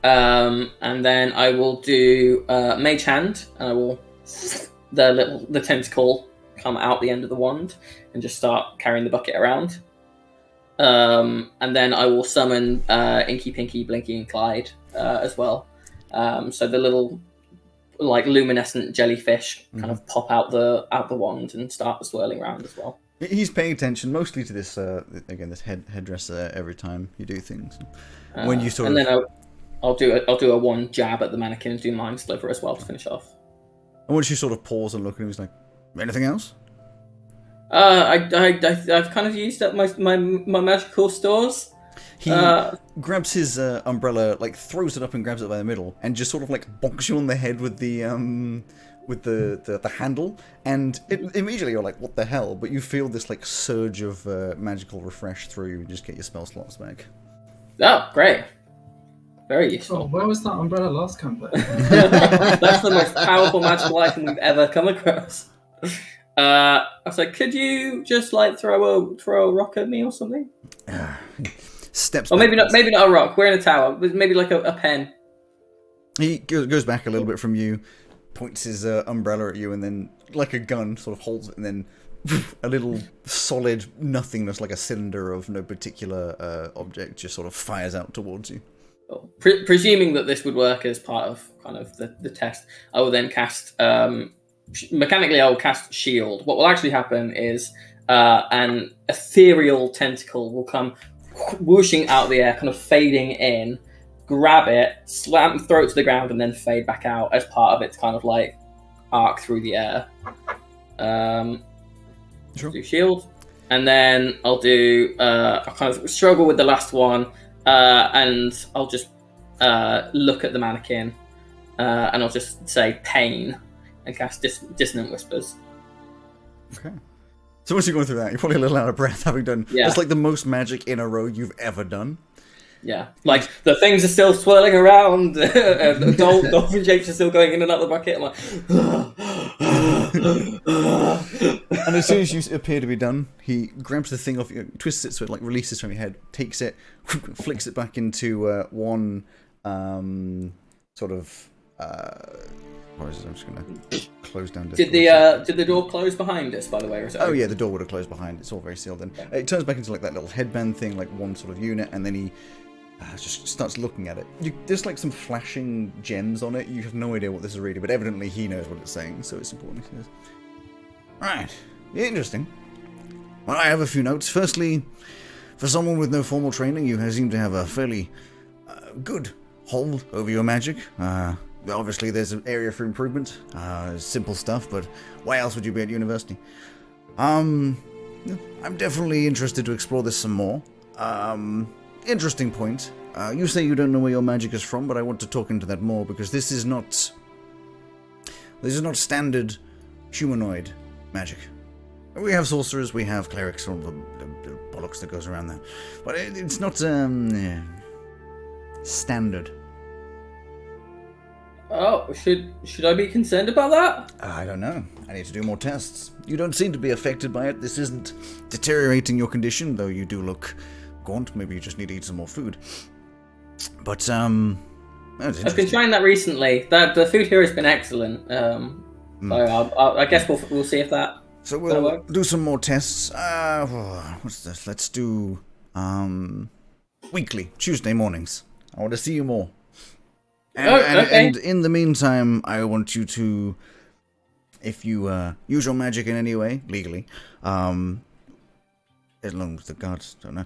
And then I will do Mage Hand, and I will the tentacle come out the end of the wand and just start carrying the bucket around. And then I will summon Inky, Pinky, Blinky, and Clyde as well. So the little like luminescent jellyfish kind of pop out the wand and start swirling around as well. He's paying attention mostly to this this headdress every time you do things. When you sort and of, then I'll do a one jab at the mannequin and do Mind Sliver as well to finish off. and once you sort of pause and look at him, he's like, anything else? I've kind of used up my magical stores. He grabs his umbrella, like throws it up and grabs it by the middle, and just sort of like bonks you on the head with the handle, and immediately you're like, what the hell? But you feel this like surge of magical refresh through you and just get your spell slots back. Oh, great. Very useful. Oh, where was that umbrella last campaign? That's the most powerful magical item we've ever come across. I was like, could you just like throw a rock at me or something? Steps Or maybe backwards. not a rock. We're in a tower. Maybe like a pen. He goes back a little bit from you, points his umbrella at you, and then, like a gun, sort of holds it, and then a little solid nothingness, like a cylinder of no particular object, just sort of fires out towards you. Presuming that this would work as part of kind of the test, I will then cast... mechanically, I will cast Shield. What will actually happen is an ethereal tentacle will come whooshing out of the air, kind of fading in, grab it, throw it to the ground, and then fade back out as part of its kind of like arc through the air. Sure. Do Shield, and then I'll do I'll kind of struggle with the last one, and I'll just look at the mannequin, and I'll just say pain and cast Dissonant Whispers. Okay. So once you're going through that, you're probably a little out of breath, having done... Yeah. It's like the most magic in a row you've ever done. Yeah, like the things are still swirling around, the dolphin shapes are still going in and out of the bucket. I'm like, And as soon as you appear to be done, he grabs the thing off you, twists it so it like releases from your head, takes it, flicks it back into one sort of... what is it? I'm just going to close down... did the door close behind us, by the way? Or is it Oh open? yeah, the door would have closed behind. It's all very sealed in. It turns back into like that little headband thing, like one sort of unit, and then he just starts looking at it. There's like some flashing gems on it. You have no idea what this is reading, but evidently he knows what it's saying, so it's important. He says, right, interesting. Well, I have a few notes. Firstly, for someone with no formal training, you seem to have a fairly good hold over your magic. Obviously, there's an area for improvement. Simple stuff, but why else would you be at university? I'm definitely interested to explore this some more. Interesting point. You say you don't know where your magic is from, but I want to talk into that more because this is not standard humanoid magic. We have sorcerers, we have clerics, all the bollocks that goes around there, but it's not standard. Oh, should I be concerned about that? I don't know. I need to do more tests. You don't seem to be affected by it. This isn't deteriorating your condition, though you do look gaunt. Maybe you just need to eat some more food. But, I've been trying that recently. The food here has been excellent. So I guess we'll see if that So we'll do some more tests. What's this? Let's do weekly, Tuesday mornings. I want to see you more. And in the meantime, I want you to, if you use your magic in any way, legally, as long as the gods don't know,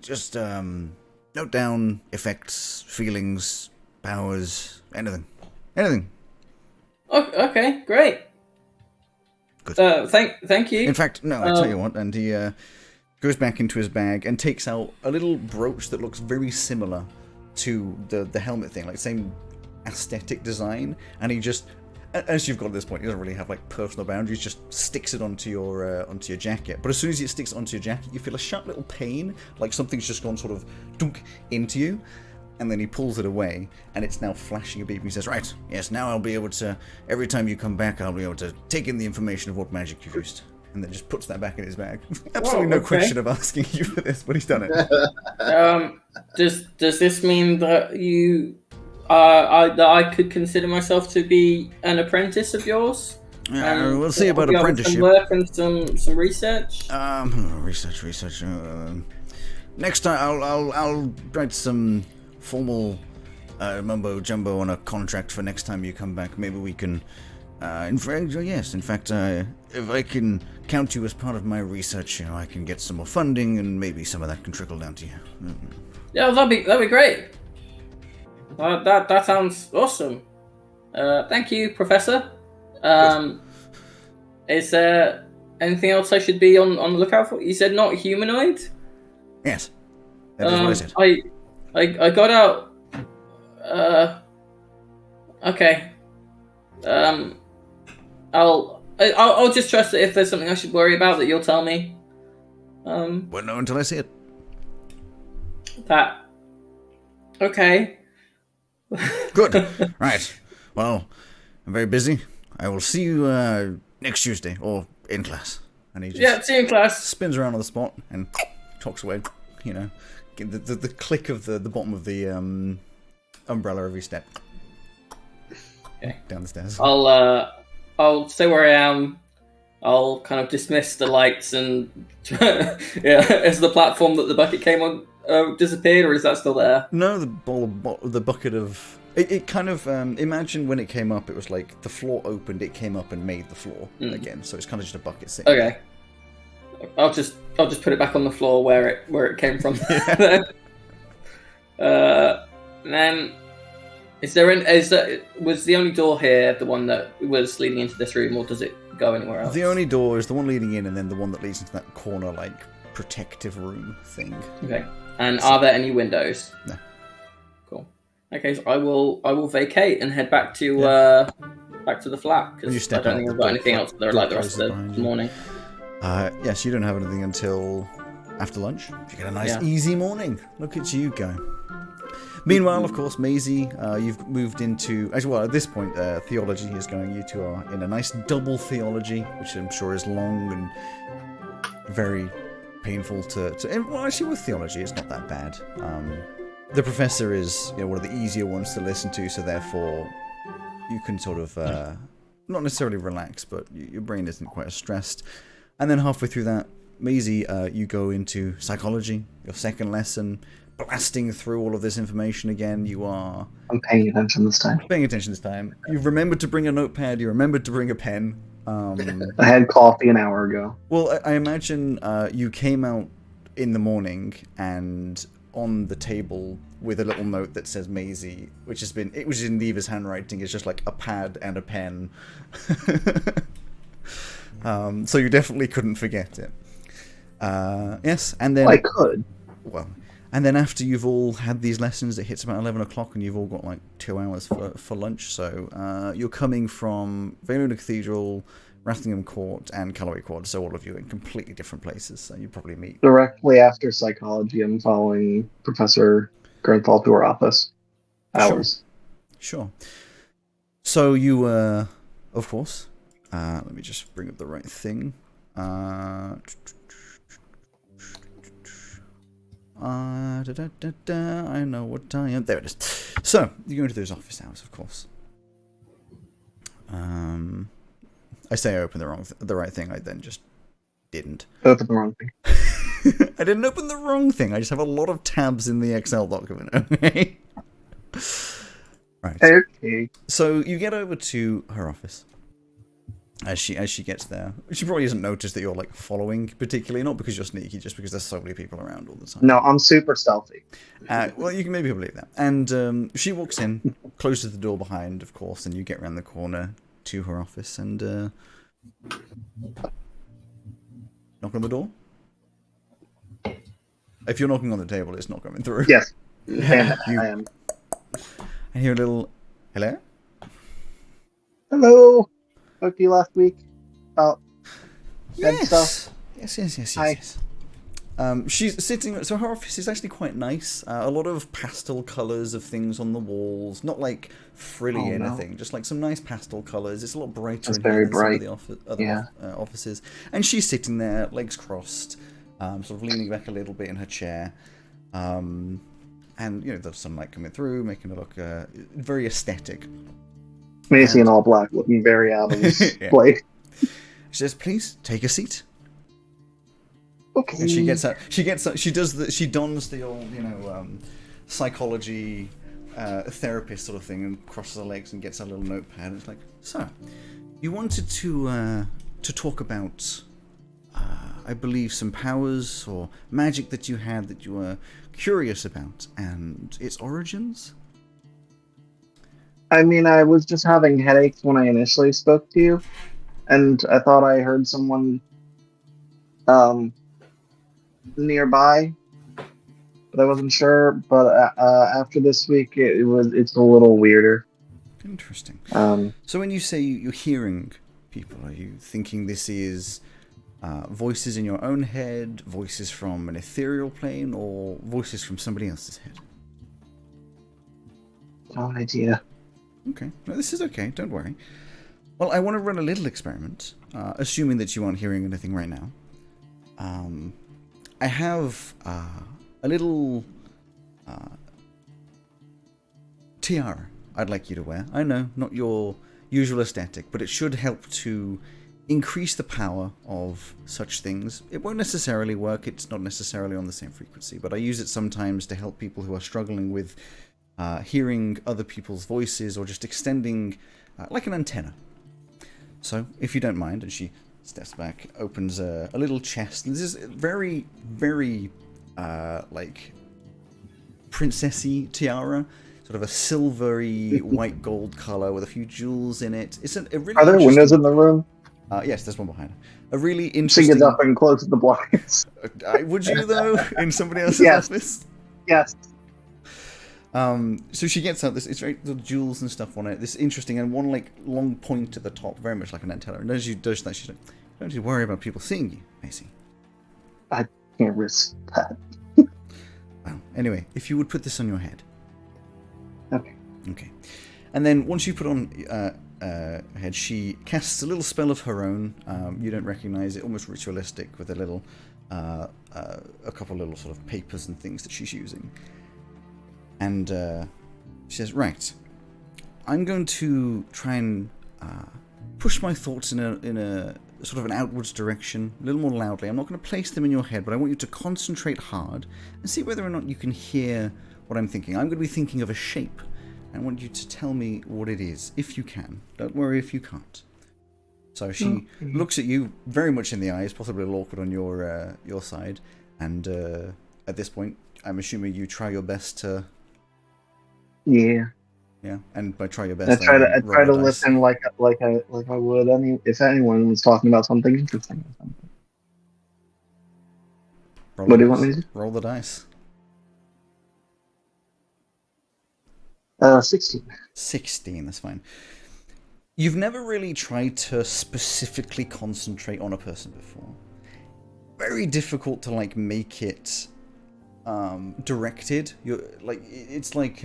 just note down effects, feelings, powers, anything. Okay, great. Good. Thank you. In fact, no, I tell you what, and he goes back into his bag and takes out a little brooch that looks very similar to the helmet thing, like same aesthetic design, and he just, as you've got at this point, he doesn't really have like personal boundaries, just sticks it onto your jacket. But as soon as it sticks onto your jacket, you feel a sharp little pain, like something's just gone sort of dunk into you. And then he pulls it away, and it's now flashing a beep. He says, right, yes, now I'll be able to, every time you come back, I'll be able to take in the information of what magic you've used. And then just puts that back in his bag. Absolutely no question of asking you for this, but he's done it. Does this mean that you, that I could consider myself to be an apprentice of yours? We'll see about apprenticeship. Some work and some research? Research. Next time, I'll write some formal mumbo jumbo on a contract for next time you come back. Maybe we can. In fact, if I can count you as part of my research, I can get some more funding, and maybe some of that can trickle down to you. Yeah, that'd be great. That sounds awesome. Thank you, Professor. Is there anything else I should be on the lookout for? You said not humanoid? Yes, that is what I said. I got out. Okay. I'll just trust that if there's something I should worry about, that you'll tell me. Won't know until I see it. That. Okay. Good. Right. Well, I'm very busy. I will see you next Tuesday, or in class. And he just see you in class. spins around on the spot and talks away. The click of the bottom of the umbrella every step. Okay. Down the stairs. I'll stay where I am. I'll kind of dismiss the lights and is the platform that the bucket came on disappeared, or is that still there? No, the bucket of it kind of imagine when it came up, it was like the floor opened, it came up and made the floor again. So it's kind of just a bucket sitting. Okay. I'll just put it back on the floor where it came from. Yeah. Then was the only door here the one that was leading into this room, or does it go anywhere else? The only door is the one leading in, and then the one that leads into that corner, like protective room thing. Okay. And are there any windows? No. Cool. Okay, so I will vacate and head back to the flat, because I don't think I've got anything else there like the rest of the morning. Yes, you don't have anything until after lunch. You get a nice easy morning. Look at you go. Meanwhile, of course, Maisie, you've moved into... Actually, well, at this point, theology is going. You two are in a nice double theology, which I'm sure is long and very painful to well, actually, with theology, it's not that bad. The professor is one of the easier ones to listen to, so therefore you can sort of not necessarily relax, but your brain isn't quite as stressed. And then halfway through that, Maisie, you go into psychology, your second lesson, blasting through all of this information again. I'm paying attention this time. You've remembered to bring a notepad, you remembered to bring a pen. I had coffee an hour ago. Well, I imagine you came out in the morning, and on the table with a little note that says Maisie, which was in Neva's handwriting, is just like a pad and a pen. So you definitely couldn't forget it. Yes, and then... Well, I could. Well, and then after you've all had these lessons, it hits about 11 o'clock, and you've all got like 2 hours for lunch. So you're coming from Valuna Cathedral, Rathingham Court, and Calloway Quad, so all of you in completely different places. So you probably meet directly after psychology. I'm following Professor Gernthal to her office. Hours. Sure. So you, of course. Let me just bring up the right thing. I know what I am. There it is. So, you go into those office hours, of course. I say I opened the right thing. I then just didn't. Open the wrong thing. I didn't open the wrong thing. I just have a lot of tabs in the Excel document. Okay. Right. Okay. So you get over to her office. As she gets there, she probably doesn't notice that you're like following particularly, not because you're sneaky, just because there's so many people around all the time. No, I'm super stealthy. Well, you can maybe believe that. And she walks in, closes the door behind, of course, and you get around the corner to her office and knock on the door. If you're knocking on the table, it's not coming through. Yes. I am. I hear a little hello. Hello. Spoke to you last week about dead stuff. Yes. Hi. She's sitting. So her office is actually quite nice. A lot of pastel colors of things on the walls, not like frilly anything, just like some nice pastel colors. It's a lot brighter in here than some of the other offices. And she's sitting there, legs crossed, sort of leaning back a little bit in her chair. And there's sunlight coming through, making it look very aesthetic. Macy in all black, looking very out of his place. She says, "Please take a seat." Okay. And she gets out. She dons the old, psychology therapist sort of thing, and crosses her legs and gets a little notepad. It's like, so, you wanted to talk about, I believe, some powers or magic that you had that you were curious about and its origins. I mean, I was just having headaches when I initially spoke to you, and I thought I heard someone nearby, but I wasn't sure. But after this week, it's a little weirder. Interesting. So when you say you're hearing people, are you thinking this is voices in your own head, voices from an ethereal plane, or voices from somebody else's head? No idea. Okay. No, this is okay. Don't worry. Well, I want to run a little experiment, assuming that you aren't hearing anything right now. I have a little tiara I'd like you to wear. I know, not your usual aesthetic, but it should help to increase the power of such things. It won't necessarily work. It's not necessarily on the same frequency, but I use it sometimes to help people who are struggling with hearing other people's voices or just extending like an antenna. So, if you don't mind, and she steps back, opens a little chest. And this is very, very like princessy tiara, sort of a silvery white gold color with a few jewels in it. It's a really. Are there windows in the room? Yes, there's one behind her. A really interesting. She gets up and closes the blinds. Would you though, in somebody else's office? Yes. So she gets out this, it's very little jewels and stuff on it, this interesting, and one like long point at the top, very much like an antenna. And as she does that, she's like, don't you worry about people seeing you, Macy. I can't risk that. Well, anyway, if you would put this on your head. Okay. And then once you put on head, she casts a little spell of her own. You don't recognize it, almost ritualistic, with a little, a couple little sort of papers and things that she's using. And she says, right, I'm going to try and push my thoughts in a sort of an outwards direction, a little more loudly. I'm not going to place them in your head, but I want you to concentrate hard and see whether or not you can hear what I'm thinking. I'm going to be thinking of a shape. I want you to tell me what it is, if you can. Don't worry if you can't. So she looks at you very much in the eyes, possibly a little awkward on your side, and at this point, I'm assuming you try your best to... Yeah. Yeah, and by try your best, I try to listen like I would if anyone was talking about something interesting or something. What do you want me to do? Roll the dice. 16. 16, that's fine. You've never really tried to specifically concentrate on a person before. Very difficult to like make it directed. It's like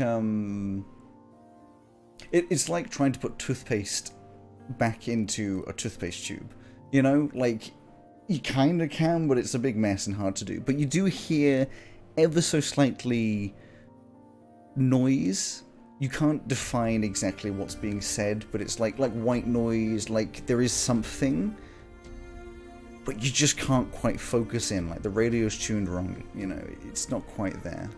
trying to put toothpaste back into a toothpaste tube. You know, like you kind of can, but it's a big mess and hard to do. But you do hear ever so slightly noise you can't define exactly what's being said, but it's like white noise, like there is something, but you just can't quite focus in, like the radio's tuned wrong, you know, it's not quite there.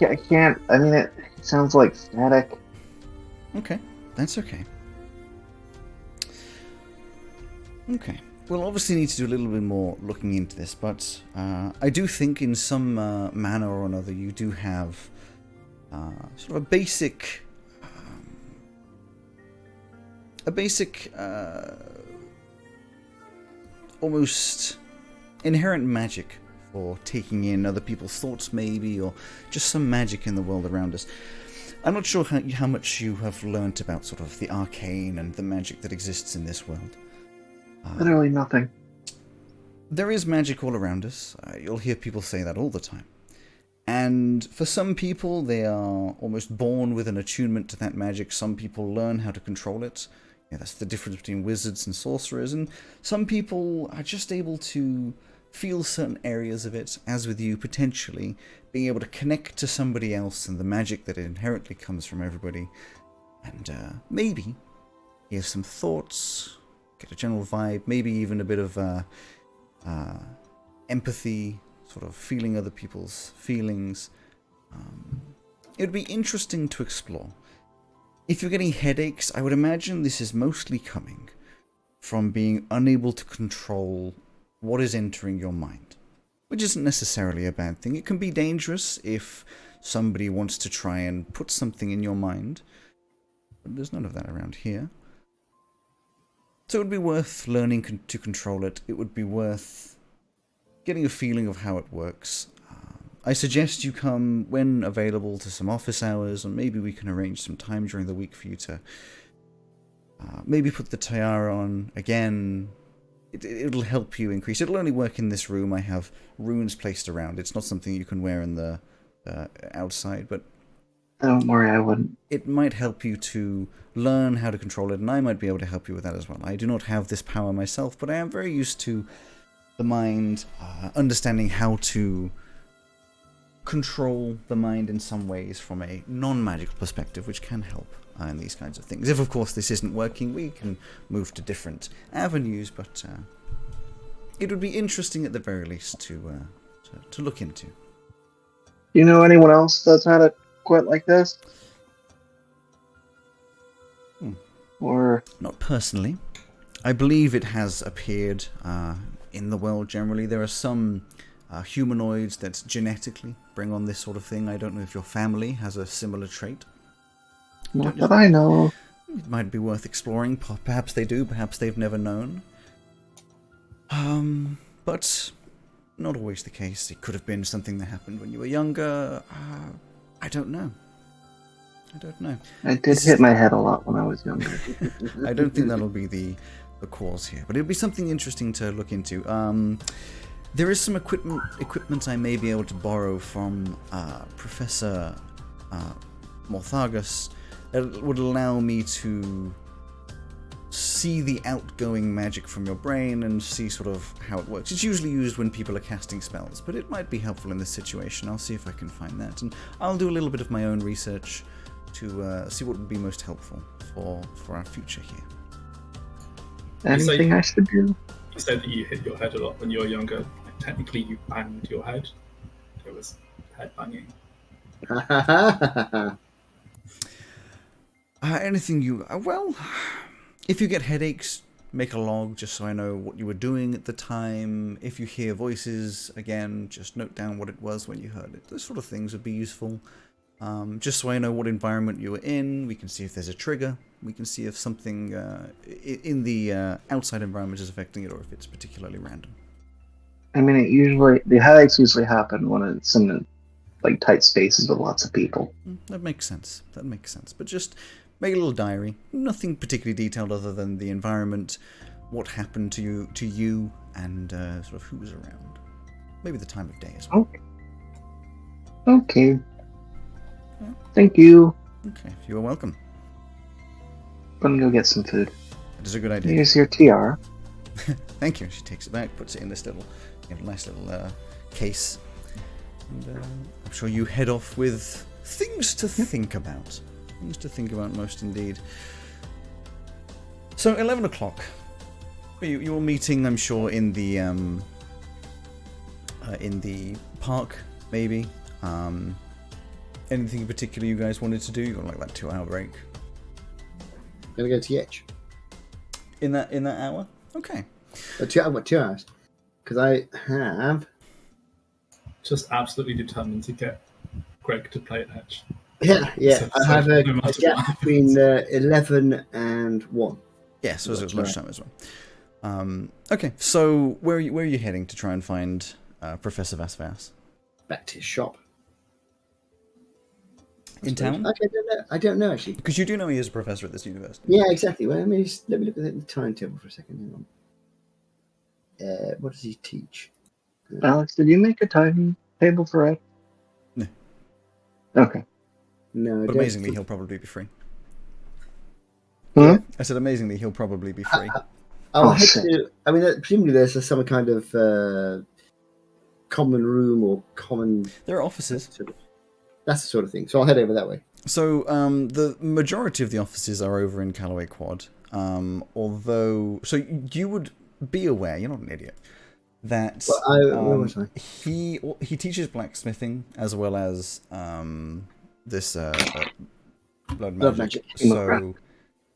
I can't. I mean, it sounds like static. Okay, that's okay. Okay. We'll obviously need to do a little bit more looking into this, but I do think in some manner or another you do have sort of a basic almost inherent magic for taking in other people's thoughts maybe, or just some magic in the world around us. I'm not sure how much you have learnt about sort of the arcane and the magic that exists in this world. Literally nothing. There is magic all around us. You'll hear people say that all the time. And for some people, they are almost born with an attunement to that magic. Some people learn how to control it. Yeah, that's the difference between wizards and sorcerers. And some people are just able to feel certain areas of it, as with you, potentially being able to connect to somebody else and the magic that inherently comes from everybody. And maybe hear some thoughts, get a general vibe, maybe even a bit of empathy, sort of feeling other people's feelings. It would be interesting to explore. If you're getting headaches, I would imagine this is mostly coming from being unable to control what is entering your mind, which isn't necessarily a bad thing. It can be dangerous if somebody wants to try and put something in your mind, but there's none of that around here. So it would be worth learning to control it. It would be worth getting a feeling of how it works. I suggest you come when available to some office hours, and maybe we can arrange some time during the week for you to maybe put the tiara on again. It'll help you increase. It'll only work in this room. I have runes placed around. It's not something you can wear in the outside, but Don't worry, I wouldn't. it might help you to learn how to control it, and I might be able to help you with that as well. I do not have this power myself, but I am very used to the mind, understanding how to control the mind in some ways from a non-magical perspective, which can help in these kinds of things. If, of course, this isn't working, we can move to different avenues, but it would be interesting at the very least to look into. You know anyone else that's had it quite like this? Or Not personally. I believe it has appeared in the world generally. There are some humanoids that genetically bring on this sort of thing. I don't know if your family has a similar trait. not that I know of. It might be worth exploring. Perhaps they do, perhaps they've never known. But not always the case. It could have been something that happened when you were younger. I don't know. I did hit my head a lot when I was younger. I don't think that'll be the cause here, but it'll be something interesting to look into. There is some equipment I may be able to borrow from Professor Morthagus that would allow me to see the outgoing magic from your brain and see sort of how it works. It's usually used when people are casting spells, but it might be helpful in this situation. I'll see if I can find that, and I'll do a little bit of my own research to see what would be most helpful for our future here. Anything I should do? You said that you hit your head a lot when you were younger. Technically, you banged your head. It was head banging. Anything you... well, if you get headaches, make a log just so I know what you were doing at the time. If you hear voices, again, just note down what it was when you heard it. Those sort of things would be useful. Just so I know what environment you were in. We can see if there's a trigger. We can see if something in the outside environment is affecting it, or if it's particularly random. I mean, the headaches usually happen when it's in like tight spaces with lots of people. That makes sense. But just make a little diary. Nothing particularly detailed other than the environment, what happened to you, and sort of who was around. Maybe the time of day as well. Okay. Thank you. Okay, you are welcome. I'm gonna go get some food. That is a good idea. Here's your tiara. Thank you. She takes it back, puts it in this little, nice little case. And I'm sure you head off with things to think about. Things to think about most indeed. So 11 o'clock. You're meeting, I'm sure, in the park, maybe. Anything in particular you guys wanted to do? You got like that 2-hour break. Gonna go to Yetch. In that hour? Okay. 2 hours. Because I have. Just absolutely determined to get Greg to play at Edge. Yeah. So- I have no a matter gap what. between 11 and 1. Yeah, so it was lunchtime as well. Okay, so where are you heading to try and find Professor Vasvas? Back to his shop. In town? I don't know actually. Because you do know he is a professor at this university. Yeah, exactly. Well, let me look at the timetable for a second. Hang on. What does he teach? Alex, did you make a timetable for it? No. Okay. No, I But don't amazingly, think- he'll probably be free. Hmm? I said amazingly, he'll probably be free. I'll Oh, head shit. to. I mean, presumably there's some kind of common room or common. There are offices. That's the sort of thing. So I'll head over that way. So the majority of the offices are over in Callaway Quad. Although, so you would be aware, you're not an idiot, that Well, where was I? he teaches blacksmithing as well as this blood Blood magic. magic. So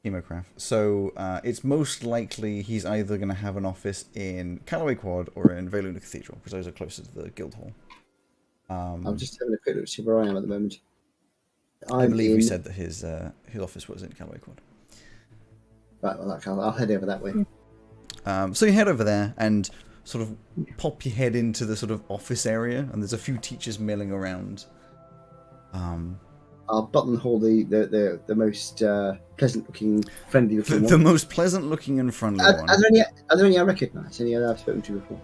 hemocraft. So it's most likely he's either going to have an office in Callaway Quad or in Veluna Cathedral because those are closer to the guild hall. I'm just having a quick look to see where I am at the moment. I believe we said that his office was in Callaway Quad. Right, well, I'll head over that way. So you head over there and sort of pop your head into the sort of office area, and there's a few teachers milling around. I'll buttonhole the most pleasant-looking, friendly-looking The one. most pleasant-looking and friendly Are one. there any I recognise? Any I've spoken to before?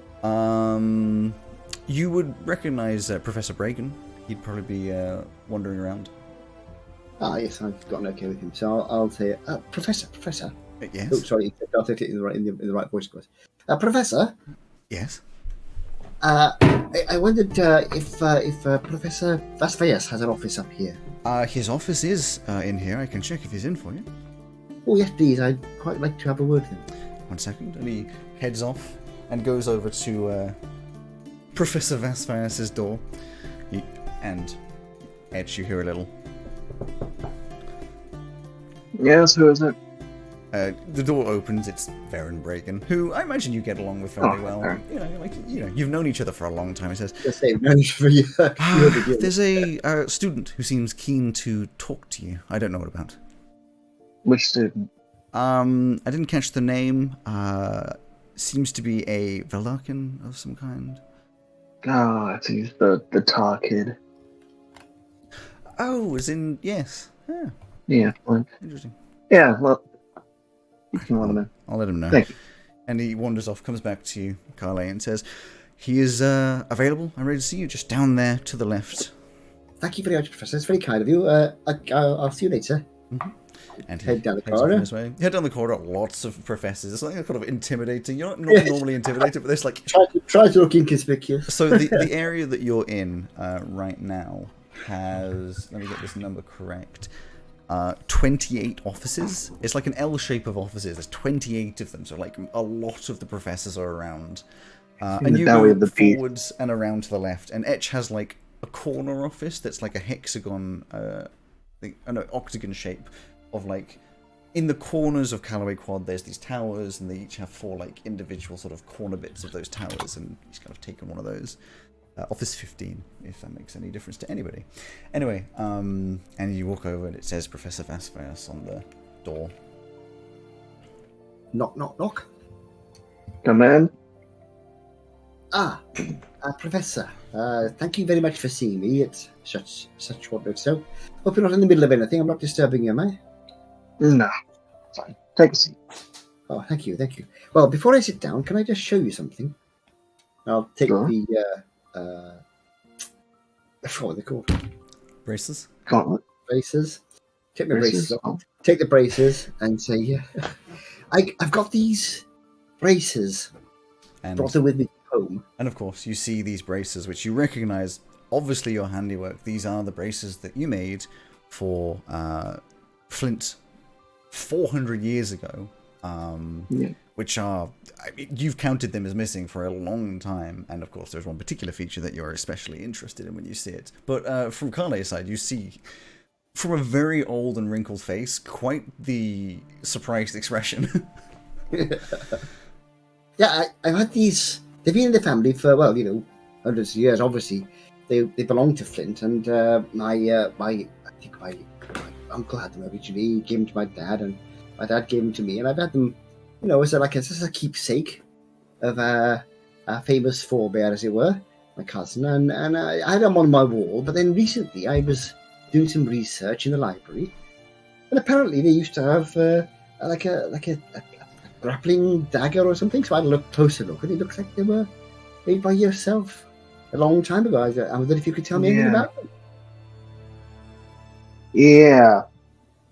You would recognise Professor Bragan. He'd probably be wandering around. Ah, yes, I've got an okay with him. So I'll say, Professor. Yes. Oh, sorry, I'll take it in the right voice, of course. Professor. Yes. I wondered if Professor Vasveas has an office up here. His office is in here. I can check if he's in for you. Oh, yes, please. I'd quite like to have a word with him. 1 second. And he heads off and goes over to Professor Vasveas' door. And Edge, you hear a little. Yes, who is it? The door opens. It's Varen Bragan, who I imagine you get along with fairly well. Varen. You've known each other for a long time. He says, Just say, no, for you. "There's a student who seems keen to talk to you. I don't know what about. Which student? I didn't catch the name. Seems to be a Veldarkin of some kind. Oh, it's the tar kid. Oh, as in yes. Yeah, Yeah. Well, interesting. yeah. Well, you can let him in. I'll let him know." Thank you. And he wanders off, comes back to you, Carle, and says, "He is available. I'm ready to see you. Just down there to the left." Thank you very much, Professor. It's very kind of you. I'll see you later. And he Head down the heads off on corridor. his way. Head down the corridor. Lots of professors. It's like kind of intimidating. You're not normally intimidated, but there's like. Try to look inconspicuous. So the area that you're in right now has, let me get this number correct, 28 offices. It's like an L shape of offices. There's 28 of them, so like a lot of the professors are around. And you Now we go have the beat. forwards and around to the left. And Etch has like a corner office that's like a hexagon, octagon shape of like, in the corners of Callaway Quad, there's these towers, and they each have 4 like individual sort of corner bits of those towers, and he's kind of taken one of those. Office 15, if that makes any difference to anybody. Anyway, and you walk over, and it says Professor Vasveas on the door. Knock, knock, knock. Come in. Professor. Thank you very much for seeing me. It's such short notice. So, hope you're not in the middle of anything. I'm not disturbing you, am I? No. Fine. Take a seat. Oh, thank you. Well, before I sit down, can I just show you something? I'll take Sure. what are they called? Braces? Gauntlet. Braces. Take my braces off. Oh. Take the braces and say, I've got these braces. And Brought them with me home. of course, you see these braces, which you recognize obviously your handiwork. These are the braces that you made for Flint 400 years ago, which are, I mean, you've counted them as missing for a long time, and of course there's one particular feature that you're especially interested in when you see it. But from Carly's side, you see, from a very old and wrinkled face, quite the surprised expression. Yeah, I've had these. They've been in the family for, well, hundreds of years. Obviously, they belong to Flint, and I think my uncle had them originally. He gave them to my dad, and my dad gave them to me, and I've had them, as a keepsake of a famous forebear, as it were, my cousin, and I had them on my wall. But then recently, I was doing some research in the library, and apparently they used to have like a grappling dagger or something. So I had a closer look, and it looks like they were made by yourself a long time ago. I wondered if you could tell me anything about them. Yeah.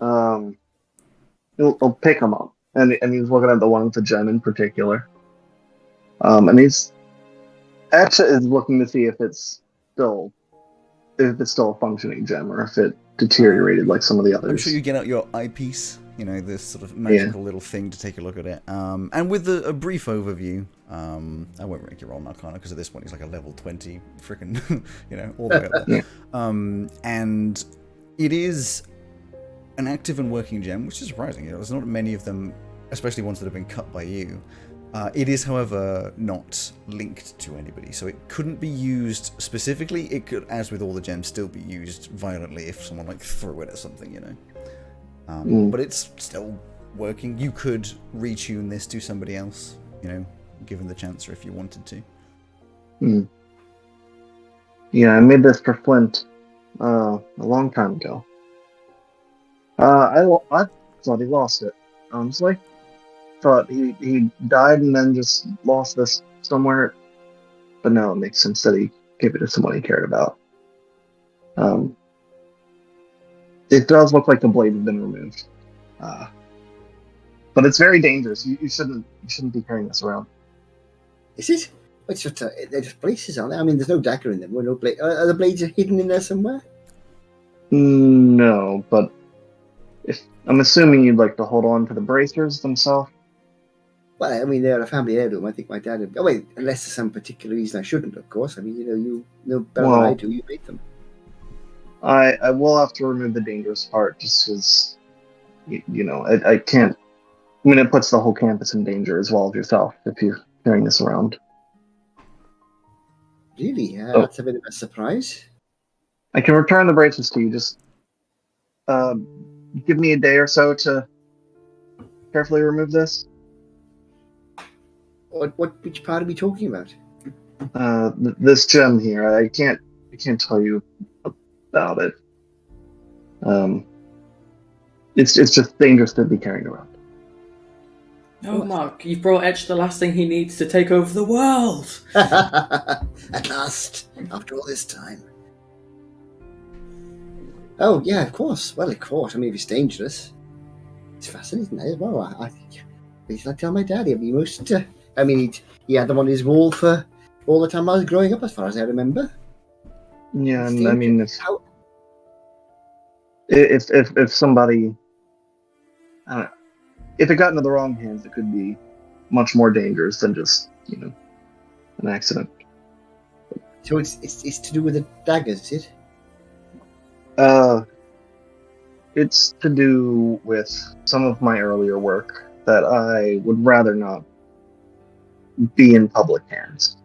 I'll pick him up. And he's looking at the one with the gem in particular. And he's actually is looking to see if it's still a functioning gem or if it deteriorated like some of the others. I'm sure you get out your eyepiece, this sort of magical little thing to take a look at it. And with a brief overview, I won't make you roll an Arcana because at this point he's like a level 20 freaking, all the way up there. And it is an active and working gem, which is surprising. There's not many of them, especially ones that have been cut by you. It is, however, not linked to anybody, so it couldn't be used specifically. It could, as with all the gems, still be used violently if someone threw it at something, But it's still working. You could retune this to somebody else, given the chance, or if you wanted to. Yeah, I made this for Flint a long time ago. I thought he lost it, honestly. Thought he died and then just lost this somewhere. But no, it makes sense that he gave it to someone he cared about. It does look like the blade has been removed. But it's very dangerous. You shouldn't be carrying this around. Is it? It's just they're just braces, aren't they? I mean, there's no dagger in them. No blade. Are the blades hidden in there somewhere? No, but I'm assuming you'd like to hold on to the bracers themselves. Well, I mean, they're a family heirloom. I think my dad would... Oh, wait, unless there's some particular reason I shouldn't, of course. I mean, you know better than I do. You made them. I will have to remove the dangerous part just because, I can't... I mean, it puts the whole campus in danger as well as yourself if you're carrying this around. Really? That's a bit of a surprise. I can return the braces to you. Just give me a day or so to carefully remove this. Which part are we talking about? This gem here. I can't tell you about it. It's just dangerous to be carrying around. No, Mark, you've brought Etch the last thing he needs to take over the world. At last, after all this time. Oh yeah, of course. Well, of course. I mean, if it's dangerous, it's fascinating as well. I tell my dad he'd be most. I mean, he had them on his wall for all the time I was growing up, as far as I remember. Yeah, and I mean, if somebody, I don't know, if it got into the wrong hands, it could be much more dangerous than just an accident. So it's to do with the daggers, is it? It's to do with some of my earlier work that I would rather not be in public hands.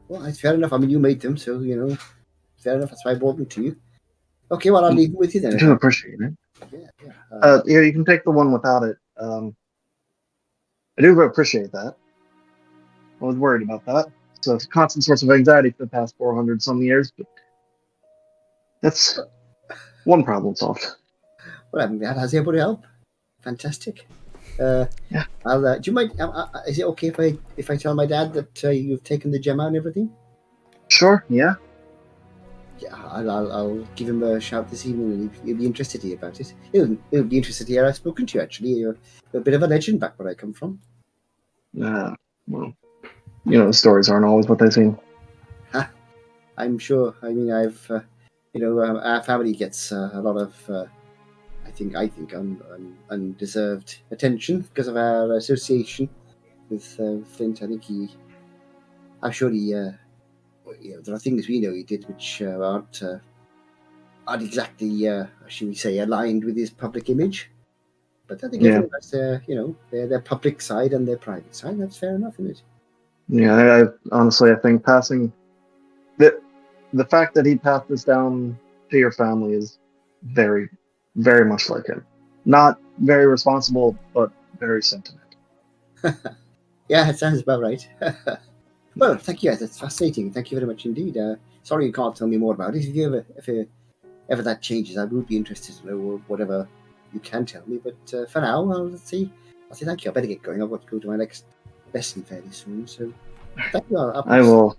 Well, it's fair enough. I mean, you made them, so, fair enough. That's why I brought them to you. Okay, well, I'll leave them with you then. I do appreciate it. Yeah. You can take the one without it. I do appreciate that. I was worried about that. So it's a constant source of anxiety for the past 400 some years, but that's one problem solved. Well, I'm glad I was able to help. Fantastic. Yeah. Do you mind? Is it okay if I tell my dad that you've taken the gem out and everything? Sure. Yeah. Yeah, I'll give him a shout this evening, and he'll be interested to hear about it. He'll be interested to hear I've spoken to you. Actually, you're a bit of a legend back where I come from. Well, the stories aren't always what they seem. I'm sure. I mean, our family gets a lot of, I think, undeserved attention because of our association with Flint. I think I'm sure there are things we know he did which aren't exactly, should we say, aligned with his public image. But I think Yeah. everyone has their public side and their private side. That's fair enough, isn't it? Yeah, I honestly, I think passing the fact that he passed this down to your family is very, very much like him. Not very responsible, but very sentimental. Yeah, it sounds about right. Well, thank you. That's fascinating. Thank you very much indeed. Sorry you can't tell me more about it. If ever that changes, I would be interested to know whatever you can tell me. But for now, I'll say thank you. I better get going. I've got to go to my next lesson fairly soon. So thank you. I will.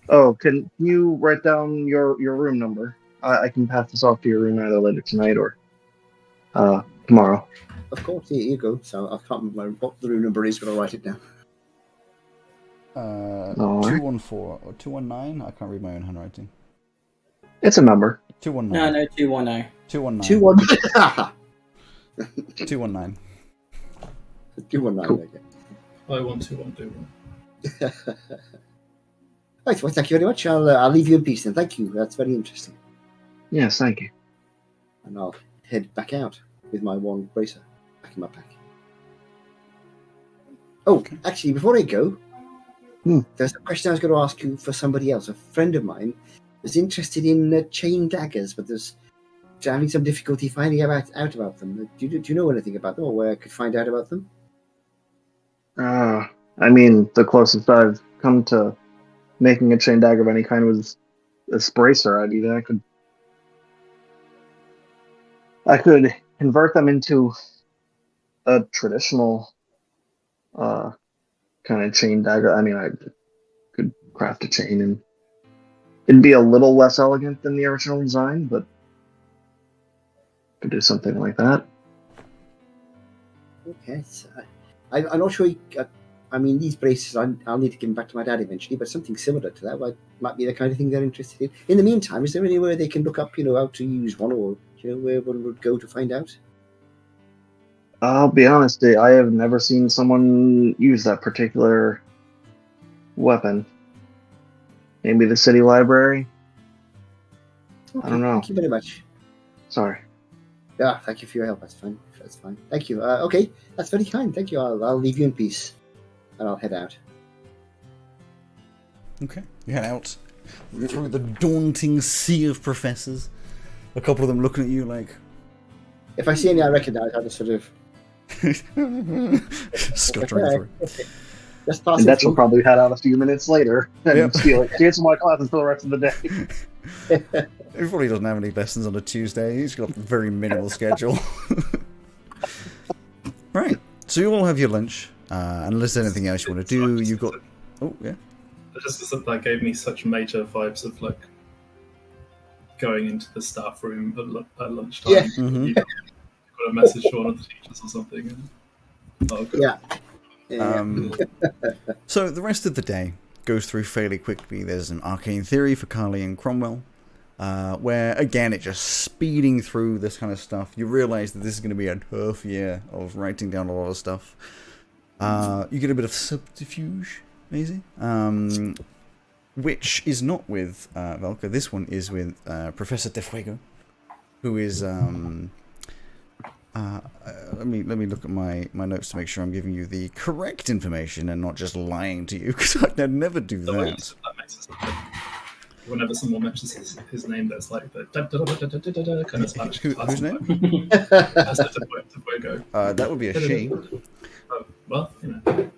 Oh, can you write down your room number? I can pass this off to your room either later tonight or tomorrow. Of course, here you go. So I can't remember what the room number is, but I'll write it down. 214 or 219. I can't read my own handwriting. It's a number. 219. No, 210. 219. 219. 219. 219. Cool. Okay. I want to do one. Right, well, thank you very much. I'll leave you in peace then. Thank you. That's very interesting. Yes, thank you. And I'll head back out with my one bracer back in my pack. Oh, actually, before I go, there's a question I was going to ask you for somebody else. A friend of mine was interested in chain daggers, but there's having some difficulty finding out about them. Do you know anything about them, or where I could find out about them? I mean, the closest I've come to making a chain dagger of any kind was a bracer. I mean, I could convert them into a traditional kind of chain dagger. I mean, I could craft a chain, and it'd be a little less elegant than the original design, but could do something like that. Okay, so I'm not sure. I mean, these braces, I'll need to give them back to my dad eventually, but something similar to that might be the kind of thing they're interested in. In the meantime, is there anywhere they can look up, how to use one, or where one would go to find out? I'll be honest, I have never seen someone use that particular weapon. Maybe the city library? Okay, I don't know. Thank you very much. Sorry. Yeah, thank you for your help. That's fine. That's fine. Thank you. Okay, that's very kind. Thank you. I'll leave you in peace, and I'll head out. Okay. You head out through the daunting sea of professors. A couple of them looking at you like... If I see any I recognize, I'll just sort of... scuttering through. Just pass And it that will through. probably head out a few minutes later and Yep. steal it. Cancel my classes for the rest of the day. He probably doesn't have any lessons on a Tuesday. He's got a very minimal schedule. Right. So you all have your lunch. Unless there's anything else you want to do, you've got... Oh, yeah. Just that gave me such major vibes of like going into the staff room at lunchtime. Yeah. Mm-hmm. You've got a message for one of the teachers or something. And, okay. Yeah. So the rest of the day goes through fairly quickly. There's an Arcane Theory for Carly and Cromwell, where, again, it's just speeding through this kind of stuff. You realise that this is going to be a tough year of writing down a lot of stuff. You get a bit of subterfuge, Maisie, which is not with Velka. This one is with Professor De Fuego, who is... let me look at my notes to make sure I'm giving you the correct information and not just lying to you, because I'd never do The way that. that makes sense. Whenever someone mentions his name, there's like the kind of Spanish. Whose name? That's the Fuego. That would be a she. Oh, well, you know.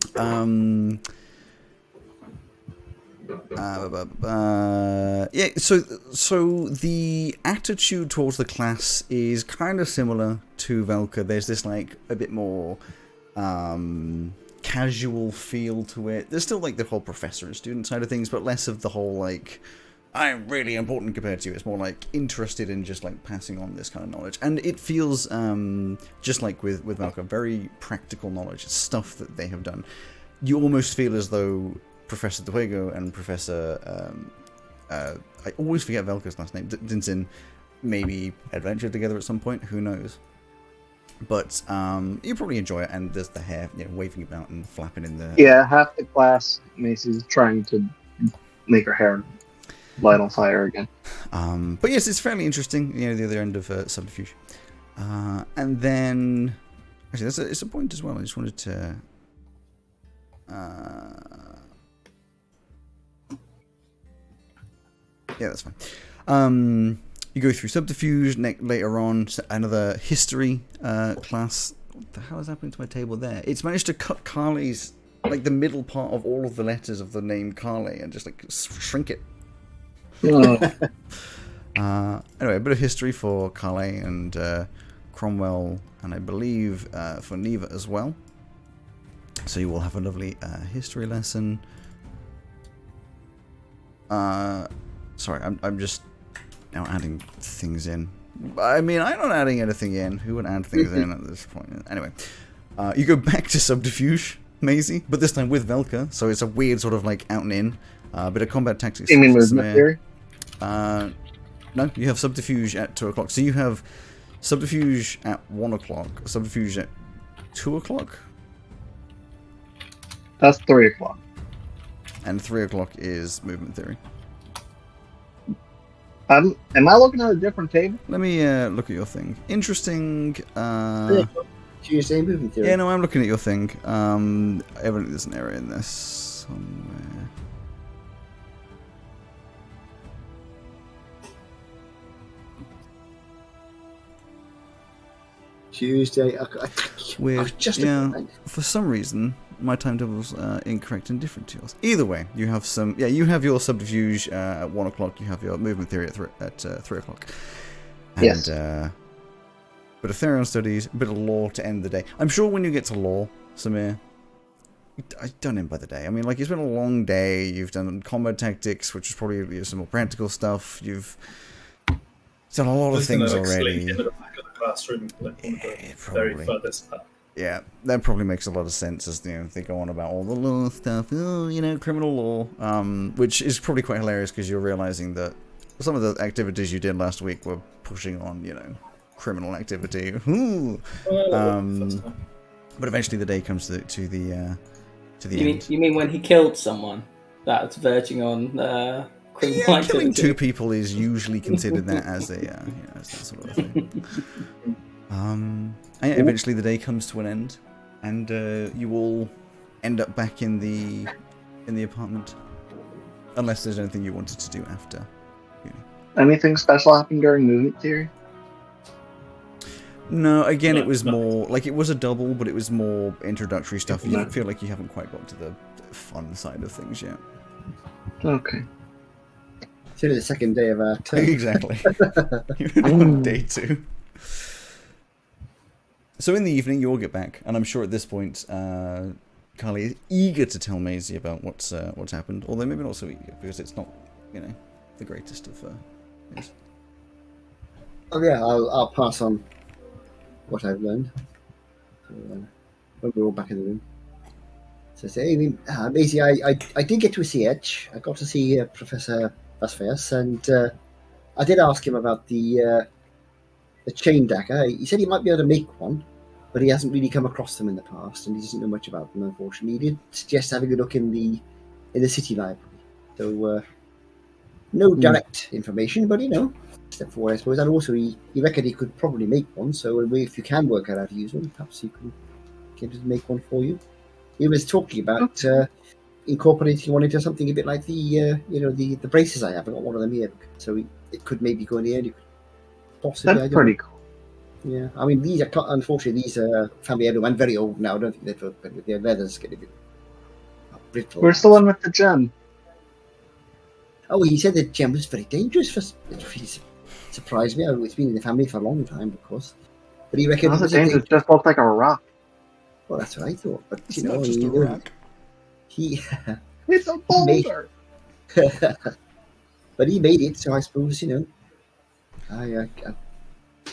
Yeah, so the attitude towards the class is kind of similar to Velka. There's this like a bit more casual feel to it. There's still like the whole professor and student side of things, but less of the whole like I'm really important compared to you. It's more like interested in just like passing on this kind of knowledge, and it feels just like with Velka, very practical knowledge. It's stuff that they have done. You almost feel as though Professor De Fuego and Professor I always forget Velka's last name. Dinsin maybe adventure together at some point. Who knows? But you probably enjoy it. And there's the hair, waving about and flapping in the. Yeah, half the class, Macy's trying to make her hair light on fire again. But yes, it's fairly interesting. The other end of subterfuge. And then, actually, it's a point as well. I just wanted to. Yeah, that's fine. You go through subterfuge. Later on, another history class. What the hell is happening to my table there? It's managed to cut Carly's, like the middle part of all of the letters of the name Carly and just like shrink it. Anyway, a bit of history for Carly and Cromwell, and I believe for Neva as well. So you will have a lovely history lesson. Sorry, I'm just now adding things in. I mean, I'm not adding anything in. Who would add things in at this point? Anyway, you go back to subterfuge, Maisie, but this time with Velka. So it's a weird sort of like out and in. Bit of combat tactics. You mean movement theory? No, you have subterfuge at 2 o'clock. So you have subterfuge at 1 o'clock, subterfuge at 2 o'clock. That's 3 o'clock. And 3 o'clock is movement theory. Am I looking at a different table? Let me look at your thing. Interesting. Tuesday movement theory. Yeah, no, I'm looking at your thing. Evidently there's an error in this somewhere. Tuesday. Weird. Just for some reason, my timetable's incorrect and different to yours. Either way, you have some. Yeah, you have your subterfuge at 1 o'clock. You have your movement theory at 3 o'clock. And, yes. Bit of Therion studies, a bit of law to end the day. I'm sure when you get to law, Samir, I've done it by the day. I mean, like, it's been a long day. You've done combat tactics, which is probably some more practical stuff. You've done a lot of things already. In the back of the classroom, like, Yeah, very probably. furthest back. Yeah, that probably makes a lot of sense as they go on about all the law stuff. Oh, criminal law, which is probably quite hilarious because you're realizing that some of the activities you did last week were pushing on, criminal activity. But eventually the day comes to the end. You mean when he killed someone? That's verging on criminal activity. Killing two people is usually considered that as a as that sort of thing. And eventually the day comes to an end, and you all end up back in the apartment, unless there's anything you wanted to do after. Anything special happened during movement theory? No, again, it was more like it was a double, but it was more introductory stuff. You feel like you haven't quite got to the fun side of things yet. Okay. It's only the second day of our term. Exactly. You're on day 2. So in the evening, you all get back, and I'm sure at this point, Carly is eager to tell Maisie about what's happened. Although maybe not so eager because it's not, the greatest of news. Oh yeah, I'll pass on what I've learned. So, when we're all back in the room. So say, Maisie, I did get to see Edge. I got to see Professor Vasfias, and I did ask him about the chain dagger. He said he might be able to make one, but he hasn't really come across them in the past, and he doesn't know much about them, unfortunately. He did suggest having a look in the city library. So no direct information, but step forward, I suppose. And also, he reckoned he could probably make one. So if you can work out how to use one, perhaps he can get him to make one for you. He was talking about incorporating one into something a bit like the braces I have. I got one of them here, so it could maybe go in the end. You could possibly. That's pretty cool. Yeah, I mean, these are unfortunately family heirloom and very old now. I don't think their leather's getting a bit brittle. Where's the one with the gem? Oh, he said the gem was very dangerous. It surprised me. It's been in the family for a long time, of course. But he reckoned It was dangerous. It just looked like a rock. Well, that's what I thought. But It's not just a rock. It's a boulder. But he made it, so I suppose he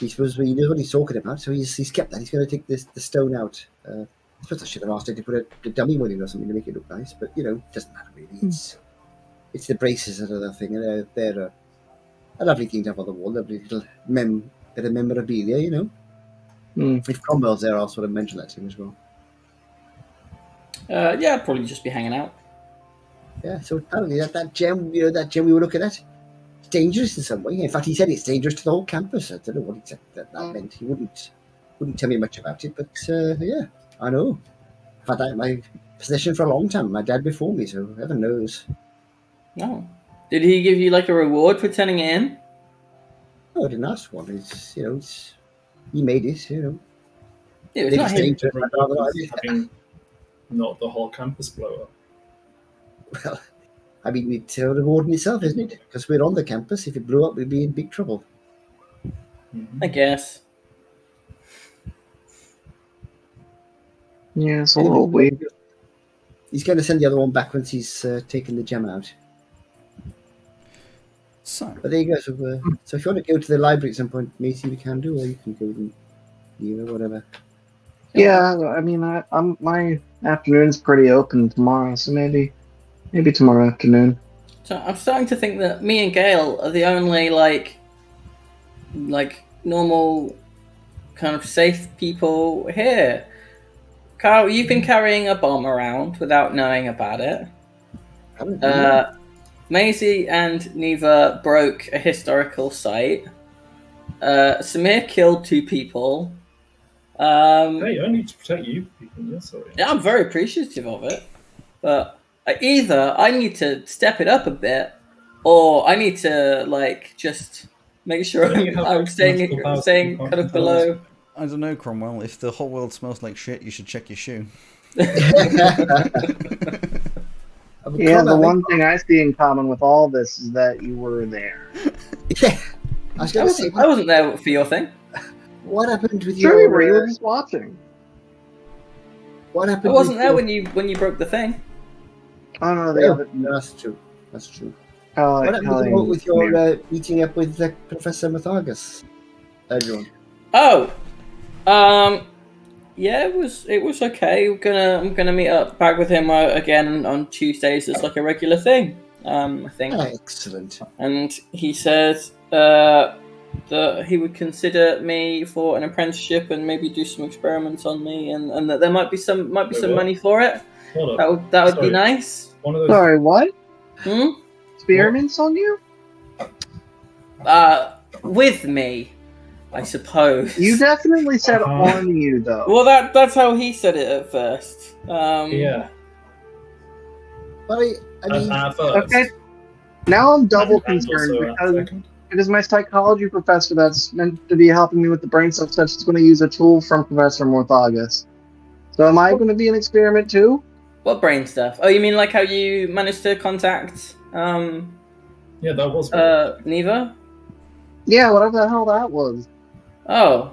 suppose he knows what he's talking about. So he's kept that. He's going to take the stone out. I suppose I should have asked him to put a dummy one in or something to make it look nice. But doesn't matter really. It's the braces that are the thing. They're a lovely thing to have on the wall. Lovely little bit of memorabilia, you know. If Cromwell's there, I'll sort of mention that to him as well. Yeah, I'd probably just be hanging out. Yeah, so apparently that gem, that gem we were looking at, it's dangerous in some way. In fact, he said it's dangerous to the whole campus. I don't know what that meant. He wouldn't tell me much about it, but yeah, I know. I've had that in my possession for a long time. My dad before me, so heaven knows. No. Did he give you like a reward for turning it in? No, I didn't ask one. It's he made it. It was It's not him. dangerous. I'd rather not. Having not the whole campus blow up. Well, I mean, it's a reward in itself, isn't it? Because we're on the campus. If it blew up, we'd be in big trouble. I guess. Yeah, it's a little weird. He's going to send the other one back once he's taken the gem out. So, But there you go. So if you want to go to the library at some point, Macy, we can do, or you can go and whatever. Yeah, I mean, my afternoon's pretty open tomorrow, so maybe tomorrow afternoon. So I'm starting to think that me and Gail are the only like normal kind of safe people here. Carl, you've been carrying a bomb around without knowing about it. Maisie and Neva broke a historical site. Samir killed 2 people. Hey, I need to protect you people. Yeah, sorry. Yeah, I'm very appreciative of it. But either I need to step it up a bit, or I need to just make sure I'm staying kind of below. I don't know, Cromwell. If the whole world smells like shit, you should check your shoe. Yeah, the one thing I see in common with all this is that you were there. Yeah, I was going to say, I wasn't there for your thing. what happened with Sure, your? you were just watching. What happened? I wasn't with there your- when you broke the thing. Oh no, the Yeah, other. that's true. That's true. What What happened with your meeting up with Professor Mathargus? Everyone. Oh, yeah, it was okay. I'm gonna meet up back with him again on Tuesdays as like a regular thing. I think. Excellent. And he said that he would consider me for an apprenticeship and maybe do some experiments on me, and that there might be some Wait, what? money for it. Hold up. That would be Sorry. nice. One of those. Sorry, what? Hmm? Experiments on you? With me, I suppose. You definitely said Uh-huh. on you, though. Well, that's how he said it at first. Yeah. But I mean, At first. Okay. Now I'm double And also concerned at because second. it is my psychology professor that's meant to be helping me with the brain stuff that's going to use a tool from Professor Morthagus. So am I going to be an experiment too? What brain stuff? Oh, you mean like how you managed to contact Yeah, that was. Neva? Yeah, whatever the hell that was. Oh.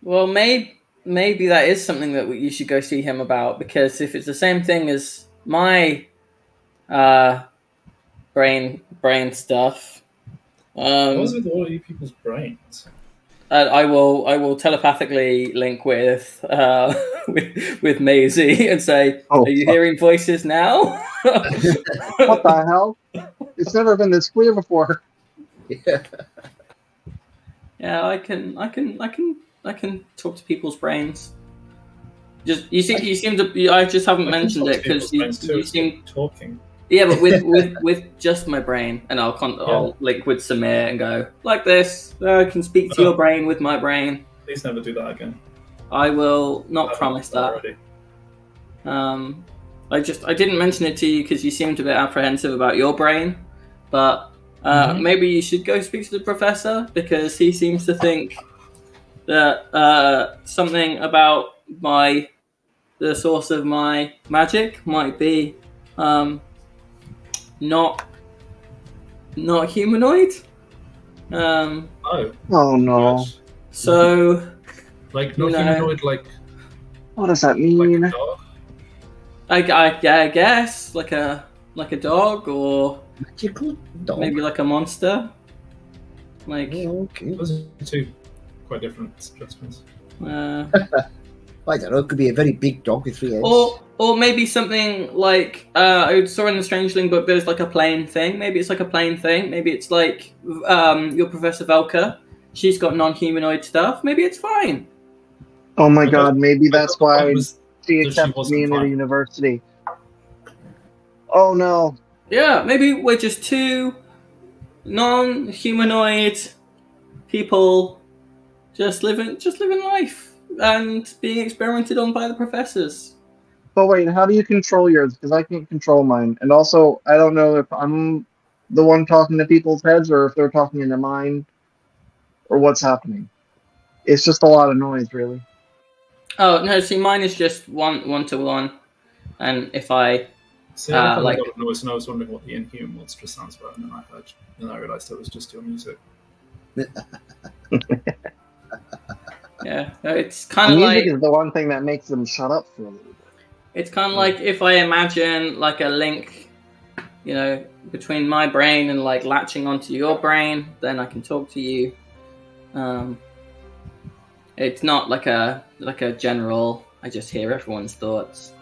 Well, maybe that is something that you should go see him about, because if it's the same thing as my brain stuff, What was with all of you people's brains? I will telepathically link with with Maisie and say, Oh, "Are you fuck. hearing voices now?" What the hell? It's never been this clear before. yeah. Yeah, I can talk to people's brains. Just you seem to. I just haven't mentioned it because you seem. talking. Yeah, but with just my brain, and I'll link with Samir and go like this. I can speak to your brain with my brain. Please never do that again. I will not promise that. Already. I didn't mention it to you because you seemed a bit apprehensive about your brain, but maybe you should go speak to the professor, because he seems to think that something about the source of my magic might be not humanoid. Oh. Oh no. Gosh. So Like not You know. humanoid, like What does that a mean? dog. I guess like a dog, or Magical dog. maybe like a monster. Like Oh, okay. Those are two quite different suggestions. I don't know. It could be a very big dog with 3 heads. Or maybe something like I saw in the Strangeling book. There's like a plane thing. Maybe it's like a plane thing. Maybe it's like your Professor Velka. She's got non-humanoid stuff. Maybe it's fine. Oh my I god, thought- maybe I that's thought the why point was she that she accepted wasn't me into the fine. university. Oh no. Yeah, maybe we're just two non-humanoid people just living life and being experimented on by the professors. But wait, how do you control yours? Because I can't control mine. And also, I don't know if I'm the one talking to people's heads or if they're talking in their mind or what's happening. It's just a lot of noise, really. Oh no! See, mine is just one to one, and if I See, I heard like- a lot of noise, and I was wondering what the Inhuman Monster sounds were, and then I realised it was just your music. yeah, it's kind of Music like is the one thing that makes them shut up for a little bit. it's kind of like if I imagine like a link, between my brain and like latching onto your brain, then I can talk to you. It's not like a general. I just hear everyone's thoughts.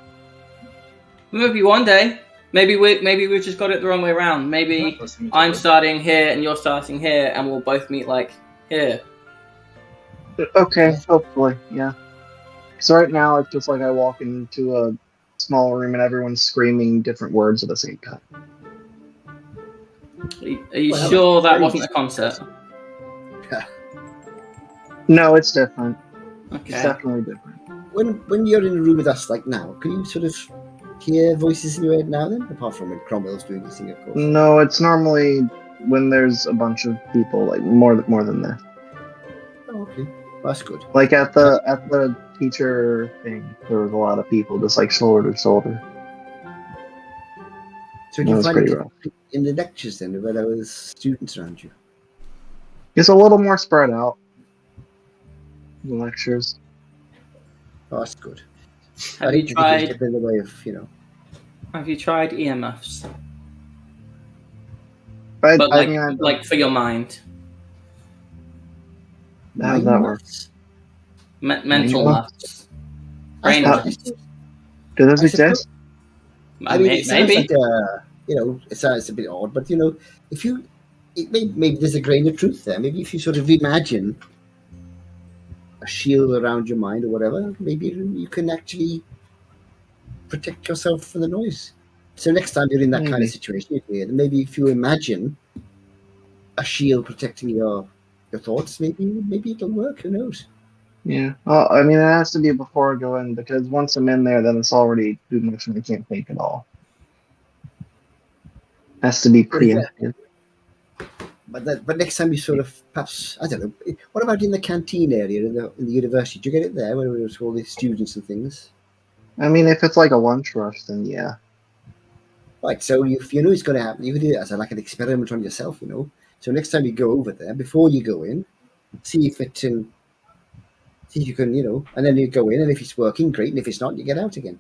Maybe one day, maybe we've just got it the wrong way around. Maybe I'm starting here and you're starting here, and we'll both meet like here. Okay, hopefully, yeah. So right now, it's just like I walk into a small room and everyone's screaming different words at the same time. Are you Well, sure that very wasn't a concert? No, it's different. It's Okay. definitely different. When you're in a room with us like now, can you sort of hear voices in your head now then? Apart from when Cromwell's doing his thing, of course. No, it's normally when there's a bunch of people, like more than that. Oh, okay. That's good. Like at the teacher thing, there was a lot of people, just like shoulder to shoulder. So do That you was find pretty it rough. in the lectures then, where there was students around you? It's a little more spread out. The lectures. Oh, that's good. Have I you think it's tried? in the way of, Have you tried earmuffs? But But I mean, like for your mind, how does that work? muffs. mental Well, muffs, brain That's muffs. good. Do those I suppose- exist? I mean, it sounds Maybe. like it sounds a bit odd, but if you, maybe there's a grain of truth there. Maybe if you sort of imagine a shield around your mind or whatever, maybe you can actually protect yourself from the noise. So next time you're in that kind Maybe. of situation, maybe if you imagine a shield protecting your thoughts, maybe it'll work. Who knows? Yeah. Well, I mean, it has to be before I go in because once I'm in there, then it's already too much and I can't think at all. Has to be preemptive. But next time you sort of perhaps I don't know. What about in the canteen area in the university? Do you get it there where there's all the students and things? I mean, if it's like a lunch rush, then yeah. Right. So if you know it's going to happen, you can do it as like an experiment on yourself. So next time you go over there, before you go in, see if you can, and then you go in, and if it's working, great, and if it's not, you get out again.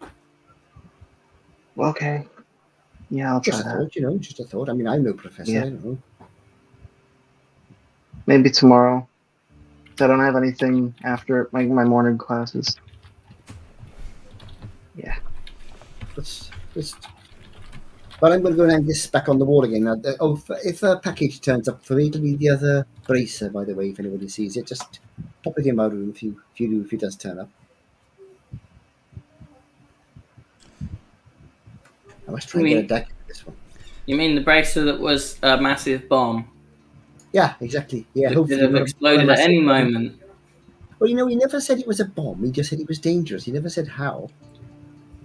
Okay. Yeah, I'll Just try a that. thought, just a thought. I mean, I'm no professor. Yeah. I don't know. Maybe tomorrow. I don't have anything after my morning classes. Yeah. But I'm going to go and hang this back on the wall again. Now, if a package turns up for me, it'll be the other bracer, by the way, if anybody sees it. Just pop it in my room if it does turn up. I must try and get a deck for this one. You mean the bracer that was a massive bomb? Yeah, exactly. Yeah, It could hopefully have not exploded a at massive any bomb. moment. Well, he never said it was a bomb. He just said it was dangerous. He never said how.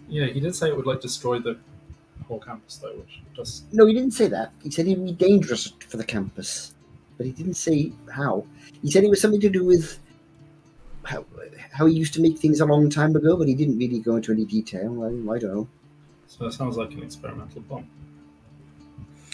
Yeah, he did say it would like destroy the whole campus, though, which just No, he didn't say that. He said it would be dangerous for the campus, but he didn't say how. He said it was something to do with how he used to make things a long time ago, but he didn't really go into any detail. I don't know. so it sounds like an experimental bomb.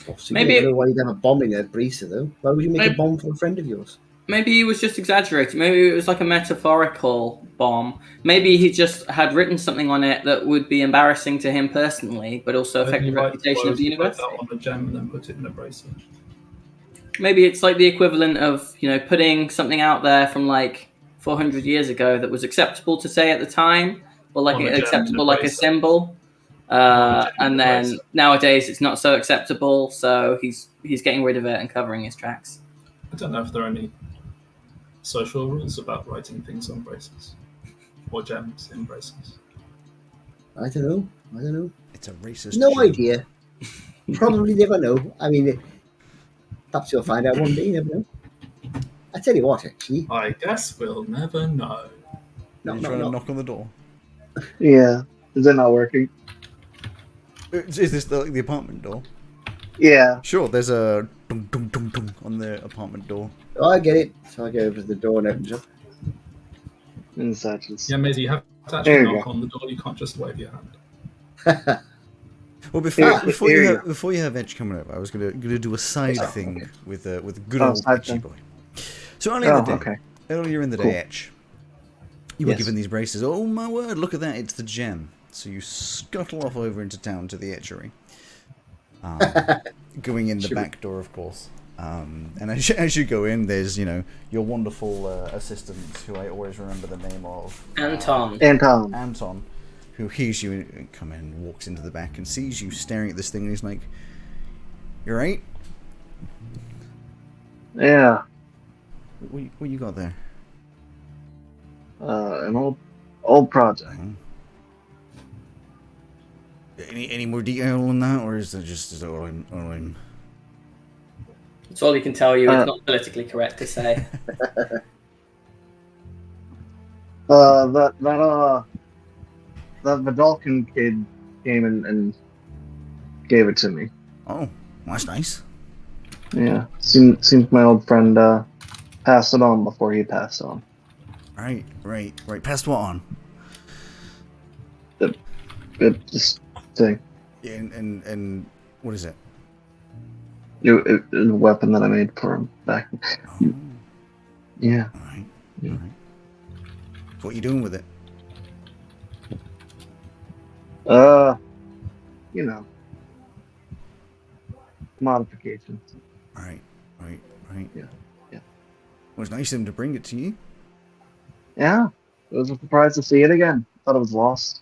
Obviously, Maybe- you don't know why you'd have a bomb in a bracer, though. Why would you make Maybe- a bomb for a friend of yours? Maybe he was just exaggerating. Maybe it was like a metaphorical bomb. Maybe he just had written something on it that would be embarrassing to him personally, but also affect the Maybe write reputation of the words like university. that on the gem and then put it in a bracelet. Maybe it's like the equivalent of, putting something out there from like 400 years ago that was acceptable to say at the time, or like On a gem acceptable, and a like a bracelet. symbol. On a gem And and a then bracelet. nowadays it's not so acceptable, so he's getting rid of it and covering his tracks. I don't know if there are any social rules about writing things on bracelets or gems in bracelets. I don't know. It's a racist. No gem. idea. Probably never know. I mean, perhaps you'll find out one day. You never know. I tell you what, actually. I guess we'll never know. Are you trying to knock on the door? Yeah. Is it not working? Is this the apartment door? Yeah. Sure, there's a dum dum dum dum on the apartment door. Oh, I get it. So I go over to the door and opens up. And such as. Yeah, Maisie, you have to There actually you knock go. on the door. You can't just wave your hand. Well, before here you you have, before you have Edge coming over, I was gonna do a side thing okay. with good Oh, old side Edgy thing. boy. So earlier in the day, okay. earlier in the Cool. day, Edge, you were Yes. given these braces. Oh my word! Look at that! It's the gem. So you scuttle off over into town to the etchery, going in the Sure. back door, of course. And as you go in, there's your wonderful assistant, who I always remember the name of, Anton. Anton, who hears you come in, walks into the back, and sees you staring at this thing, and he's like, "You right? Yeah. What you got there?" An old project. Any more detail on that, or is it just all I'm... That's all he can tell you. It's not politically correct to say. That Vidalcan kid came and gave it to me. Oh, that's nice. Yeah. Seems my old friend passed it on before he passed on. Right. Passed what on? This thing. Yeah, and what is it? It was a weapon that I made for him back. Oh, Yeah. all right. Yeah. All right. So what are you doing with it? You know, modifications. Right. Yeah. Well, it's nice of him to bring it to you. Yeah. It was a surprise to see it again. Thought it was lost.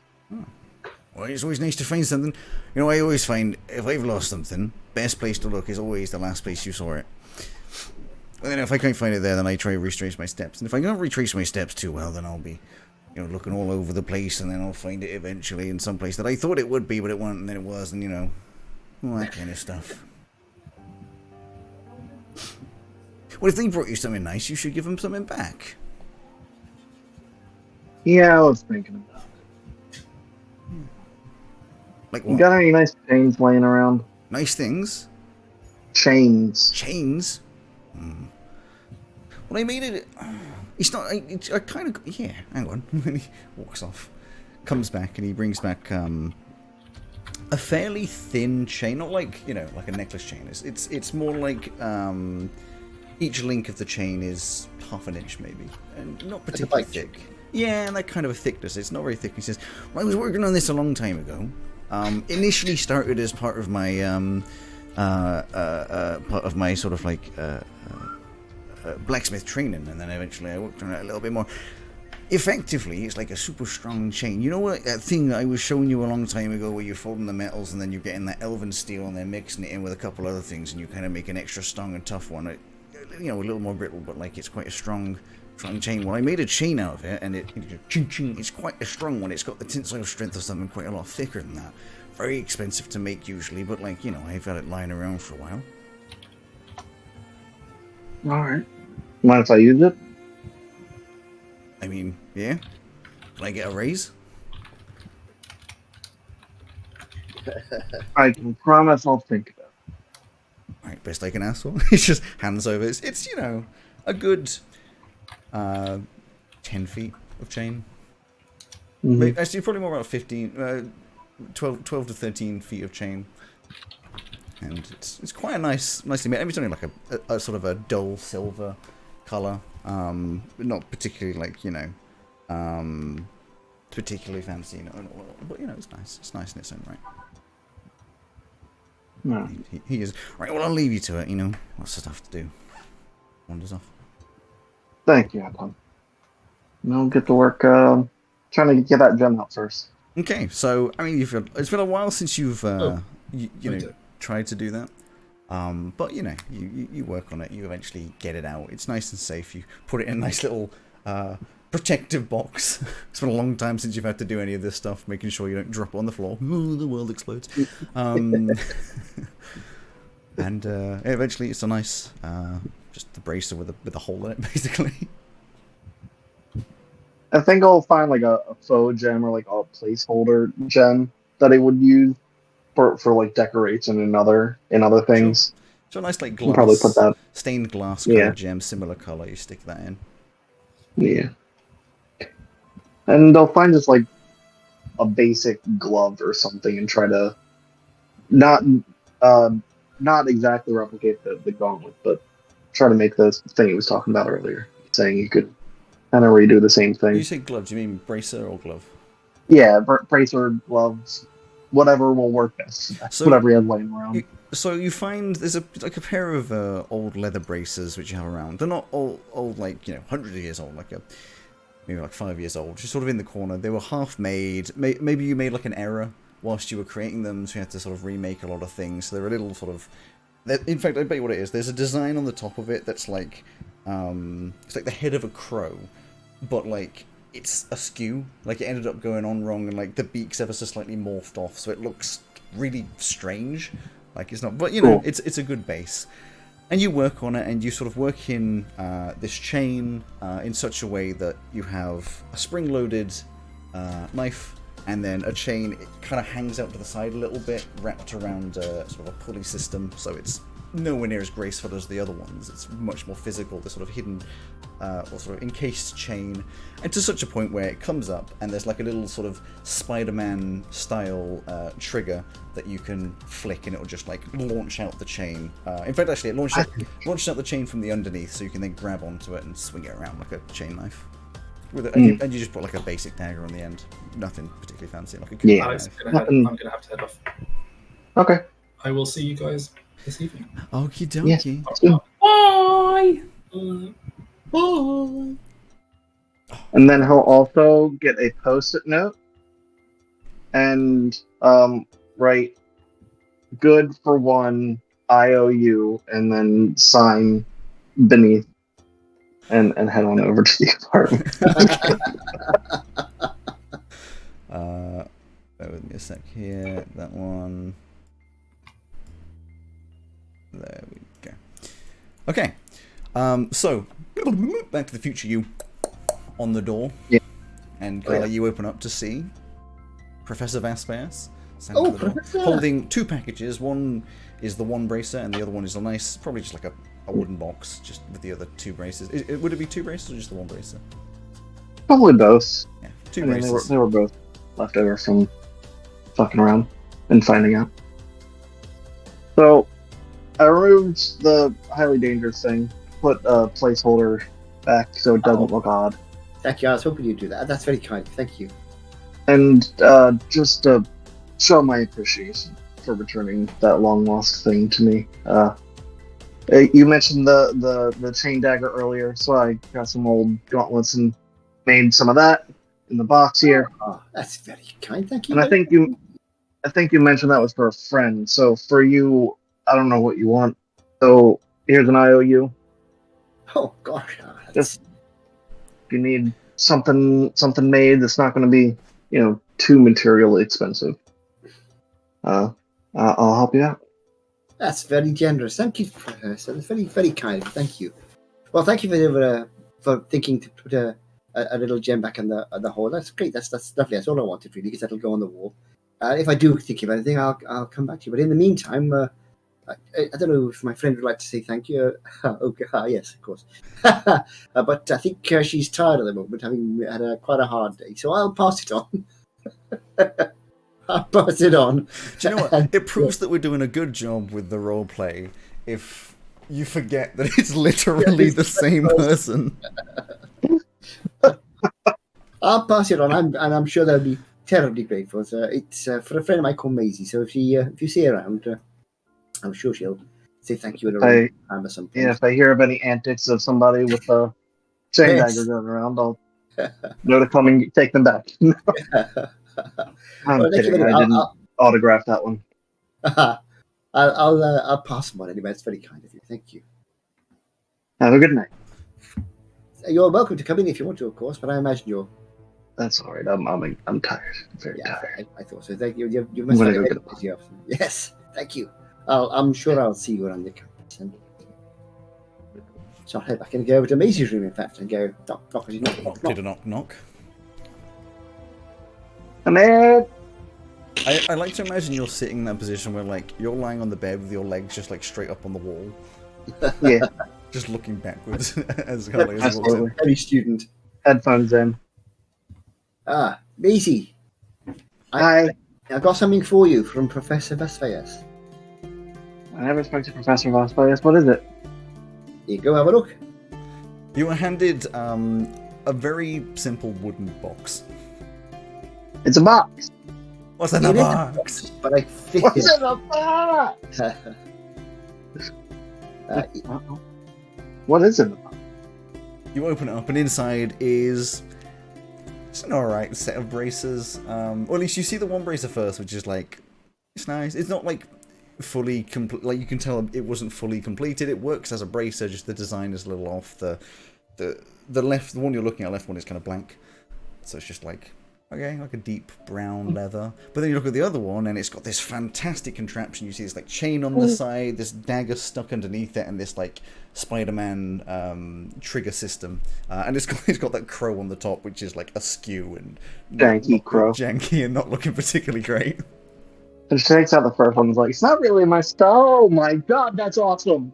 Well, it's always nice to find something. I always find if I've lost something, best place to look is always the last place you saw it. And then if I can't find it there, then I try to retrace my steps. And if I can't retrace my steps too well, then I'll be, looking all over the place, and then I'll find it eventually in some place that I thought it would be, but it wasn't, and then it was, and all that kind of stuff. Well, if they brought you something nice, you should give them something back. Yeah, I was thinking about it. Like You what? got any nice chains laying around? Nice things? Chains. Chains? Well, I made it... It's not... I kind of... Yeah, hang on. And he walks off. Comes back, and he brings back a fairly thin chain. Not like, like a necklace chain. It's more like... each link of the chain is half an inch, maybe. And not particularly bike chain. thick. Yeah, and that kind of a thickness. It's not very thick. He says, well, I was working on this a long time ago. Initially started as part of my sort of like blacksmith training, and then eventually I worked on it a little bit more. Effectively, it's like a super strong chain. You know what, that thing that I was showing you a long time ago where you're folding the metals and then you're getting that elven steel and then mixing it in with a couple other things and you kind of make an extra strong and tough one. A little more brittle, but like it's quite a strong chain. Well, I made a chain out of it, and it's quite a strong one. It's got the tensile strength of something quite a lot thicker than that. Very expensive to make usually, but I've had it lying around for a while. Alright. Mind if I use it? I mean, yeah. Can I get a raise? I can promise I'll think about it. Alright, best I can ask for. He just hands over. It's a good 10 feet of chain. Mhm. Actually, probably more about 15, 12 to 13 feet of chain. And it's quite a nicely made. I mean, it's only like a sort of a dull silver color. Not particularly like, particularly fancy, but it's nice. It's nice in its own right. No. He is right. Well, I'll leave you to it. Lots of stuff to do. Wanders off. Thank you, Anton. And I'll get to work trying to get that gem out first. Okay, so I mean, it's been a while since you've you know Okay. tried to do that. But you know, you work on it. You eventually get it out. It's nice and safe. You put it in a nice little protective box. It's been a long time since you've had to do any of this stuff, making sure you don't drop it on the floor. Ooh, the world explodes. And eventually, it's a nice just the bracer with a hole in it, basically. I think I'll find like a faux gem or like a placeholder gem that I would use for like decoration and other things. So a nice like I'll probably put glass, that. stained glass kind Yeah. of gem, similar color. You stick that in. Yeah. And I'll find just like a basic glove or something and try to not exactly replicate the gauntlet, but try to make the thing he was talking about earlier, saying you could kind of redo the same When thing. you say glove, do you mean bracer or glove? Yeah, bracer, gloves, whatever will work best. So- Whatever you have laying around. So you find there's a pair of old leather braces which you have around. They're not old like, you know, hundreds of years old, maybe like 5 years old. Just sort of in the corner. They were half made. Maybe you made like an error whilst you were creating them, so you had to sort of remake a lot of things. So they're a little sort of. In fact, I bet you what it is. There's a design on the top of it that's like, it's like the head of a crow, but like it's askew. Like it ended up going on wrong, and like the beak's ever so slightly morphed off, so it looks really strange. Like it's not, but you know, Cool. it's a good base. And you work on it, and you sort of work in this chain in such a way that you have a spring-loaded knife, and then a chain. It kind of hangs out to the side a little bit, wrapped around sort of a pulley system, so it's nowhere near as graceful as the other ones. It's much more physical, the sort of hidden or sort of encased chain, and to such a point where it comes up, and there's like a little sort of Spider-Man style trigger that you can flick, and it'll just like launch out the chain. In fact, actually, it launches out the chain from the underneath, so you can then grab onto it and swing it around like a chain knife. With it, and you just put like a basic dagger on the end. Nothing particularly fancy, like a Yeah. Alex, knife. I'm gonna have to head off. Okay. I will see you guys this evening. Okie Yes. dokie. Soon. Bye. Bye. And then he'll also get a post-it note and write "good for one IOU" and then sign beneath and head on over to the apartment. Bear with me a sec here. That one. There we go. Okay. So Back to the Future, you on the door. Yeah. And Oh, yeah. you open up to see Professor Vaspas Oh, at the door, Professor! holding two packages. One is the one bracer, and the other one is a nice, probably just like a wooden box, just with the other two braces. Would it be two braces or just the one bracer? Probably both. Yeah, two I mean, braces. they were both left over from fucking around and finding out. So I removed the highly dangerous thing, put a placeholder back so it doesn't look odd. Thank you. I was hoping you'd do that. That's very kind. Thank you. And just to show my appreciation for returning that long lost thing to me. You mentioned the chain dagger earlier, so I got some old gauntlets and made some of that in the box here. Oh, that's very kind. Thank you. And I think you mentioned that was for a friend. So for you, I don't know what you want. So here's an IOU. Oh gosh, that's... Just if you need something made that's not going to be, too materially expensive, I'll help you out. That's very generous. Thank you, Professor. That's very, very kind. Thank you. Well, thank you for thinking to put a little gem back in the hole. That's great. That's lovely. That's all I wanted, really, because that'll go on the wall. If I do think of anything, I'll come back to you. But in the meantime, I don't know if my friend would like to say thank you. Okay, yes, of course. But I think she's tired at the moment, having had quite a hard day. So I'll pass it on. I'll pass it on. Do you know what? It proves that we're doing a good job with the role play if you forget that it's literally the same person. I'll pass it on, and I'm sure they'll be terribly grateful. It's for a friend of mine called Maisie. So if you see her around, I'm sure she'll say thank you at a time or something. Yeah, if I hear of any antics of somebody with a chain Yes. dagger going around, I'll No to come and take them back. I'm Well, thank you kidding. very I much. didn't autograph that one. I'll pass them on anyway. It's very kind of you. Thank you. Have a good night. You're welcome to come in if you want to, of course. But I imagine you're. That's all right. I'm tired. Very Yeah, tired. I thought so. Thank you. You I'm must gonna have go a get a busy afternoon. Yes. Thank you. I'm sure I'll see you around the campus. And so I'll head back and go over to Maisie's room, in fact, and go knock, knock, knock, knock, knock. Did a knock knock. Come in. I like to imagine you're sitting in that position where like you're lying on the bed with your legs just like straight up on the wall, Yeah, just looking backwards as Carly walks absolutely. in. Every student. Headphones in. Maisie. Hi. I got something for you from Professor Vesfayas. I never spoke to Professor Vasquez. What is it? You go have a look. You were handed a very simple wooden box. It's a box. What's in the It is a box? But I fit What's it. in the box? What is in the box? You open it up, and inside is it's an alright set of braces. Or at least you see the one bracer first, which is like it's nice. It's not like fully complete. Like you can tell it wasn't fully completed. It works as a bracer, just the design is a little off. The left, the one you're looking at, left one is kind of blank. So it's just like okay, like a deep brown leather. But then you look at the other one, and it's got this fantastic contraption. You see this like chain on the side, this dagger stuck underneath it, and this like Spider-Man trigger system. And it's got that crow on the top, which is like askew and Janky crow. janky and not looking particularly great. And she takes out the first one and is like, it's not really my style. Oh my god, that's awesome.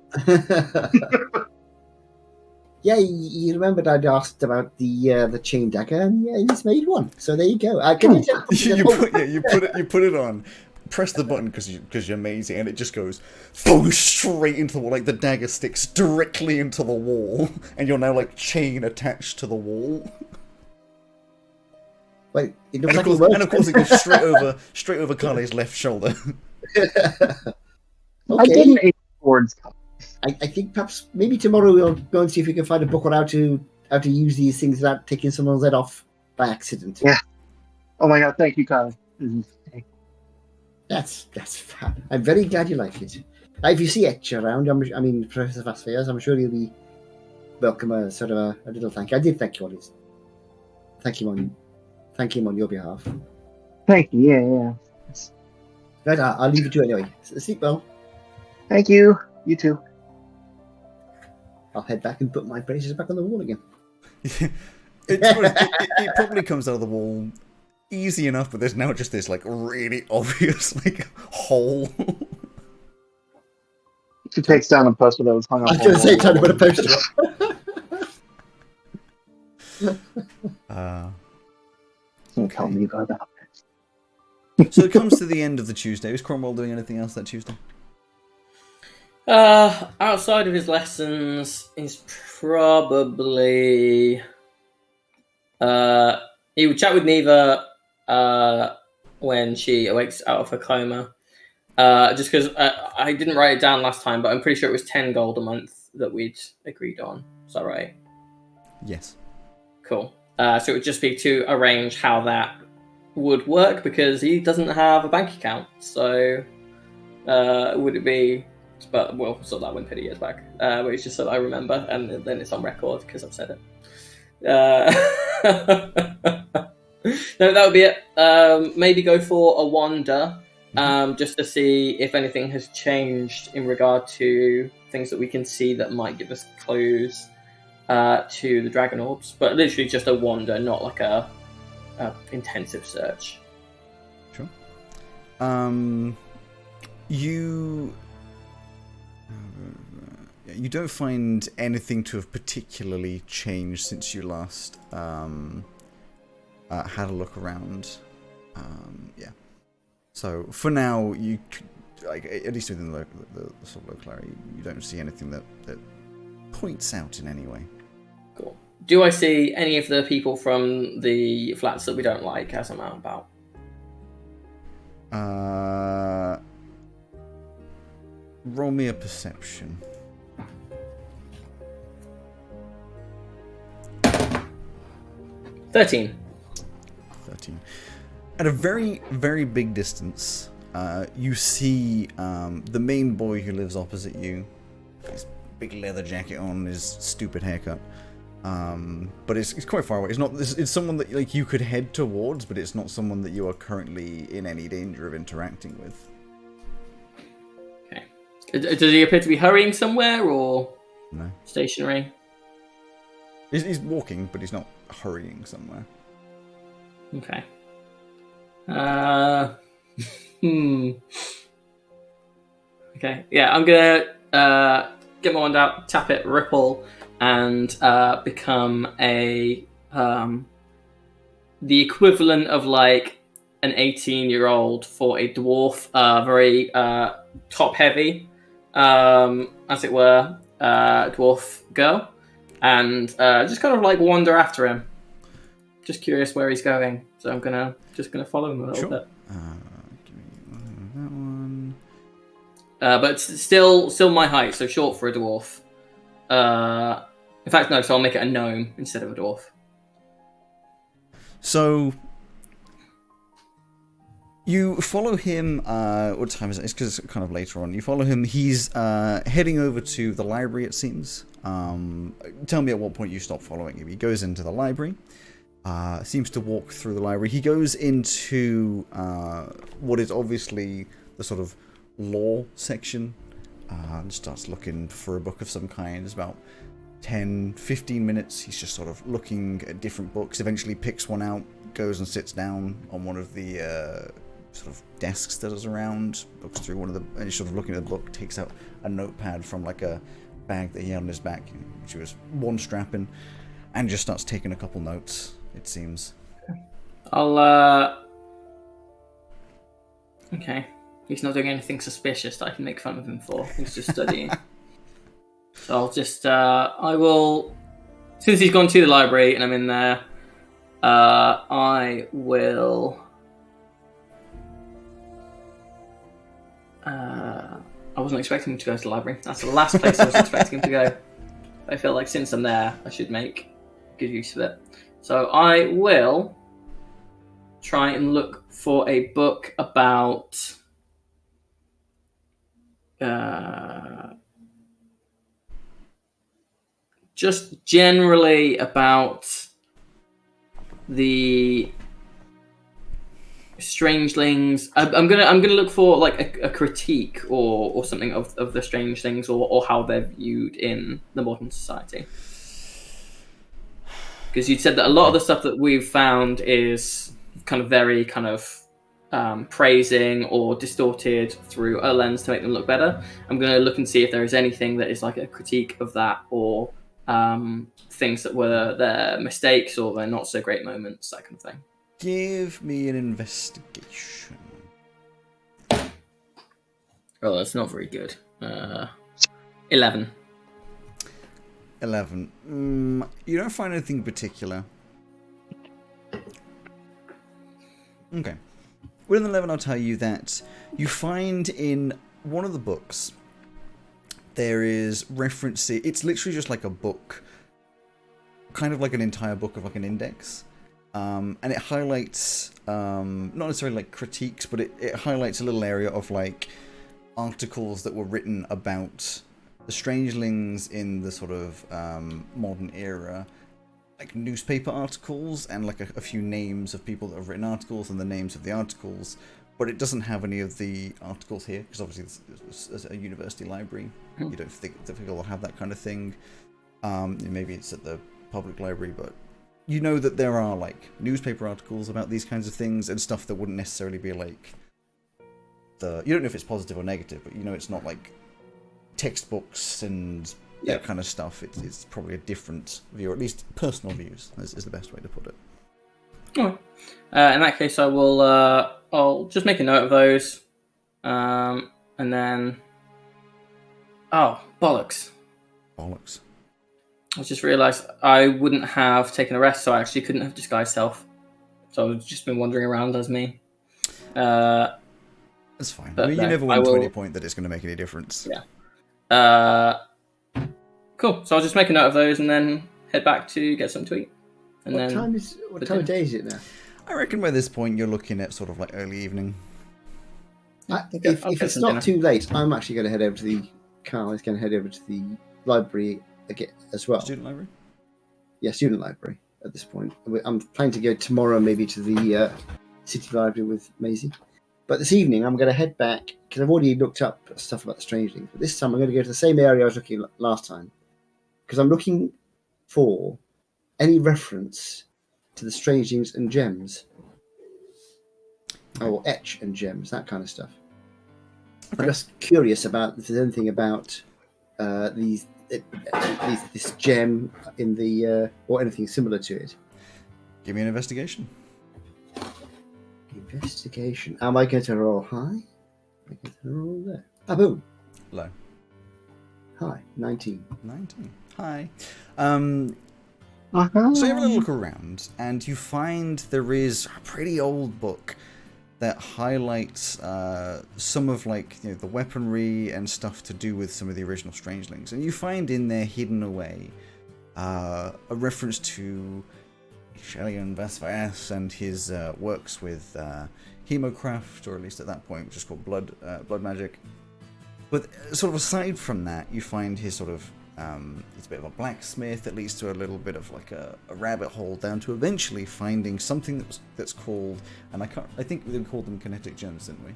Yeah, you remembered I'd asked about the chain dagger, and yeah, he's made one. So there you go. Can you tell? you put it on. Press the button because you're amazing, and it just goes boom, straight into the wall. Like the dagger sticks directly into the wall, and you're now like chain attached to the wall. Wait, it And looks of like course, it works. it goes straight over Carly's left shoulder. I didn't aim towards. I think perhaps maybe tomorrow we'll go and see if we can find a book on how to use these things without taking someone's head off by accident. Yeah. Oh my god, thank you, Kylie. That's fab. I'm very glad you like it. If you see Etch around, Professor Vasfayas, I'm sure he'll be welcome a sort of a little thank you. I did thank you on his. Thank him on your behalf. Thank you, yeah. Right, I'll leave you to it anyway. Sleep well. Thank you. You too. I'll head back and put my braces back on the wall again. It probably comes out of the wall easy enough, but there's now just this like really obvious like hole. She takes down the poster that was hung up. I was going to say, trying to put a poster up. Don't tell me about that. So it comes to the end of the Tuesday. Is Cromwell doing anything else that Tuesday? Outside of his lessons, he's probably he would chat with Neva when she awakes out of her coma. Just because I didn't write it down last time, but I'm pretty sure it was 10 gold a month that we'd agreed on. Is that right? Yes. Cool. So it would just be to arrange how that would work because he doesn't have a bank account. So would it be? But we'll sort that when Pity gets back. But it's just so that I remember, and then it's on record because I've said it. No, that would be it. Maybe go for a wander, just to see if anything has changed in regard to things that we can see that might give us clues to the Dragon Orbs. But literally just a wander, not like a intensive search. Sure. You don't find anything to have particularly changed since you last had a look around. Yeah. So for now, you like at least within the sort of local area, you don't see anything that points out in any way. Cool. Do I see any of the people from the flats that we don't like as I'm out and about? Roll me a perception. 13. 13. At a very, very big distance, you see the main boy who lives opposite you. His big leather jacket on, his stupid haircut. But it's quite far away. It's someone that like you could head towards, but it's not someone that you are currently in any danger of interacting with. Okay. Does he appear to be hurrying somewhere or No. stationary? He's walking, but he's not hurrying somewhere. Okay. Okay. Yeah, I'm gonna get my wand out, tap it, ripple, and become a the equivalent of like an 18-year-old for a dwarf, very top heavy, as it were, dwarf girl, and just kind of like wander after him. Just curious where he's going, so I'm just gonna follow him a little bit. Give me that one. But it's still my height, so short for a dwarf. In fact, no. So I'll make it a gnome instead of a dwarf. So you follow him. What time is it? It's because it's kind of later on. You follow him. He's heading over to the library. It seems. Tell me at what point you stop following him. He goes into the library. Seems to walk through the library. He goes into what is obviously the sort of law section and starts looking for a book of some kind. It's about 10-15 minutes. He's just sort of looking at different books, eventually picks one out, goes and sits down on one of the sort of desks that is around, looks through one of the, and he's sort of looking at the book, takes out a notepad from like a bag that he had on his back, which was one strapping, and just starts taking a couple notes, it seems. Okay. He's not doing anything suspicious that I can make fun of him for. He's just studying. So I'll just, I will, since he's gone to the library and I'm in there, I will, I wasn't expecting him to go to the library. That's the last place I was expecting him to go. I feel like since I'm there, I should make good use of it. So I will try and look for a book about just generally about the strangelings. I'm gonna look for like a critique or something of the strangelings or how they're viewed in the modern society. Because you said that a lot of the stuff that we've found is kind of very kind of praising or distorted through a lens to make them look better. I'm going to look and see if there is anything that is like a critique of that or things that were their mistakes or their not so great moments, that kind of thing. Give me an investigation. Oh, that's not very good. 11. 11. You don't find anything in particular. Okay. With an 11, I'll tell you that you find in one of the books there is reference. It's literally just like a book, kind of like an entire book of like an index, and it highlights not necessarily like critiques, but it highlights a little area of like articles that were written about the strangelings in the sort of modern era, like newspaper articles and like a few names of people that have written articles and the names of the articles, but it doesn't have any of the articles here because obviously it's a university library. You don't think they'll have that kind of thing. Maybe it's at the public library, but you know that there are like newspaper articles about these kinds of things and stuff that wouldn't necessarily be like you don't know if it's positive or negative, but you know it's not like textbooks and that kind of stuff. It's probably a different view, or at least personal views is the best way to put it. Oh. In that case, I will. I'll just make a note of those, and then. Oh, bollocks! Bollocks! I just realised I wouldn't have taken a rest, so I actually couldn't have disguised self. So I've just been wandering around as me. That's fine. I mean, you never went to any point that it's going to make any difference. Yeah. Cool. So I'll just make a note of those and then head back to get something to eat. And What then time of day is it now? I reckon by this point you're looking at sort of like early evening. If it's not too late, I'm actually going to head over to the. Carl is going to head over to the library again as well. Student library? Yeah, student library at this point. I'm planning to go tomorrow maybe to the city library with Maisie. But this evening I'm going to head back because I've already looked up stuff about the Strangelings. But this time I'm going to go to the same area I was looking at last time because I'm looking for any reference to the Strangelings and gems. Or etch and gems, that kind of stuff. I'm just curious about if there's anything about this gem in the or anything similar to it. Give me an investigation. Investigation. Am I going to roll high? Am I going to roll there? Ah, boom. Low. High. 19. 19. Hi. Uh-huh. So you have a little look around, and you find there is a pretty old book that highlights some of the weaponry and stuff to do with some of the original Strangelings. And you find in there, hidden away, a reference to Shelian Vesvas and his works with hemocraft, or at least at that point, which is called blood magic. But sort of aside from that, you find his sort of he's a bit of a blacksmith that leads to a little bit of like a rabbit hole down to eventually finding something that's called, and I think we called them kinetic gems, didn't we?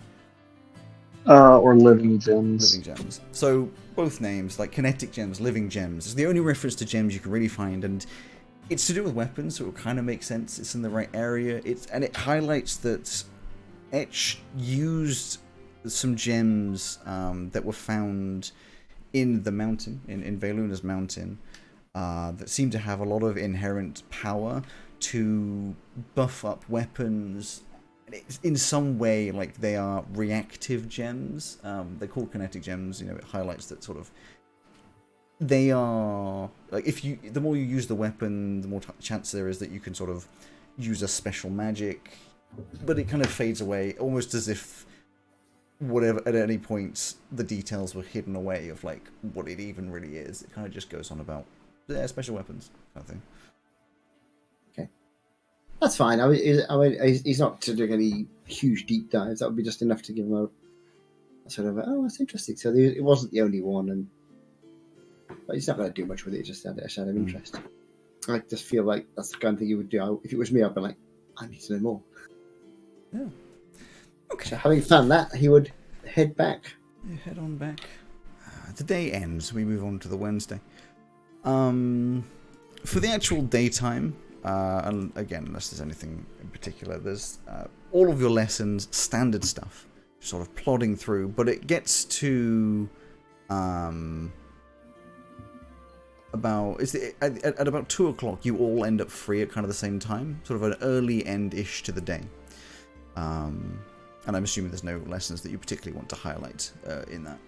Or living gems. Living gems. So both names, like kinetic gems, living gems, is the only reference to gems you can really find, and it's to do with weapons, so it kind of makes sense. It's in the right area. And it highlights that Etch used some gems that were found in the mountain, in Veluna's mountain, that seem to have a lot of inherent power to buff up weapons. In some way, like they are reactive gems. They're called kinetic gems. It highlights that sort of they are like the more you use the weapon, the more chance there is that you can sort of use a special magic. But it kind of fades away, almost as if whatever at any point the details were hidden away of like what it even really is. It kind of just goes on about special weapons kind of thing. Okay, that's fine. He's not doing any huge deep dives. That would be just enough to give him a sort of that's interesting. So it wasn't the only one, but he's not going to do much with it. Just out of interest. I just feel like that's the kind of thing you would do. If it was me, I'd be like, I need to know more. Yeah. Okay. So having found that, he would head back. You head on back. The day ends. We move on to the Wednesday. For the actual daytime, and again, unless there's anything in particular, there's all of your lessons, standard stuff, sort of plodding through. But it gets to at about 2 o'clock. You all end up free at kind of the same time, sort of an early end-ish to the day. And I'm assuming there's no lessons that you particularly want to highlight in that.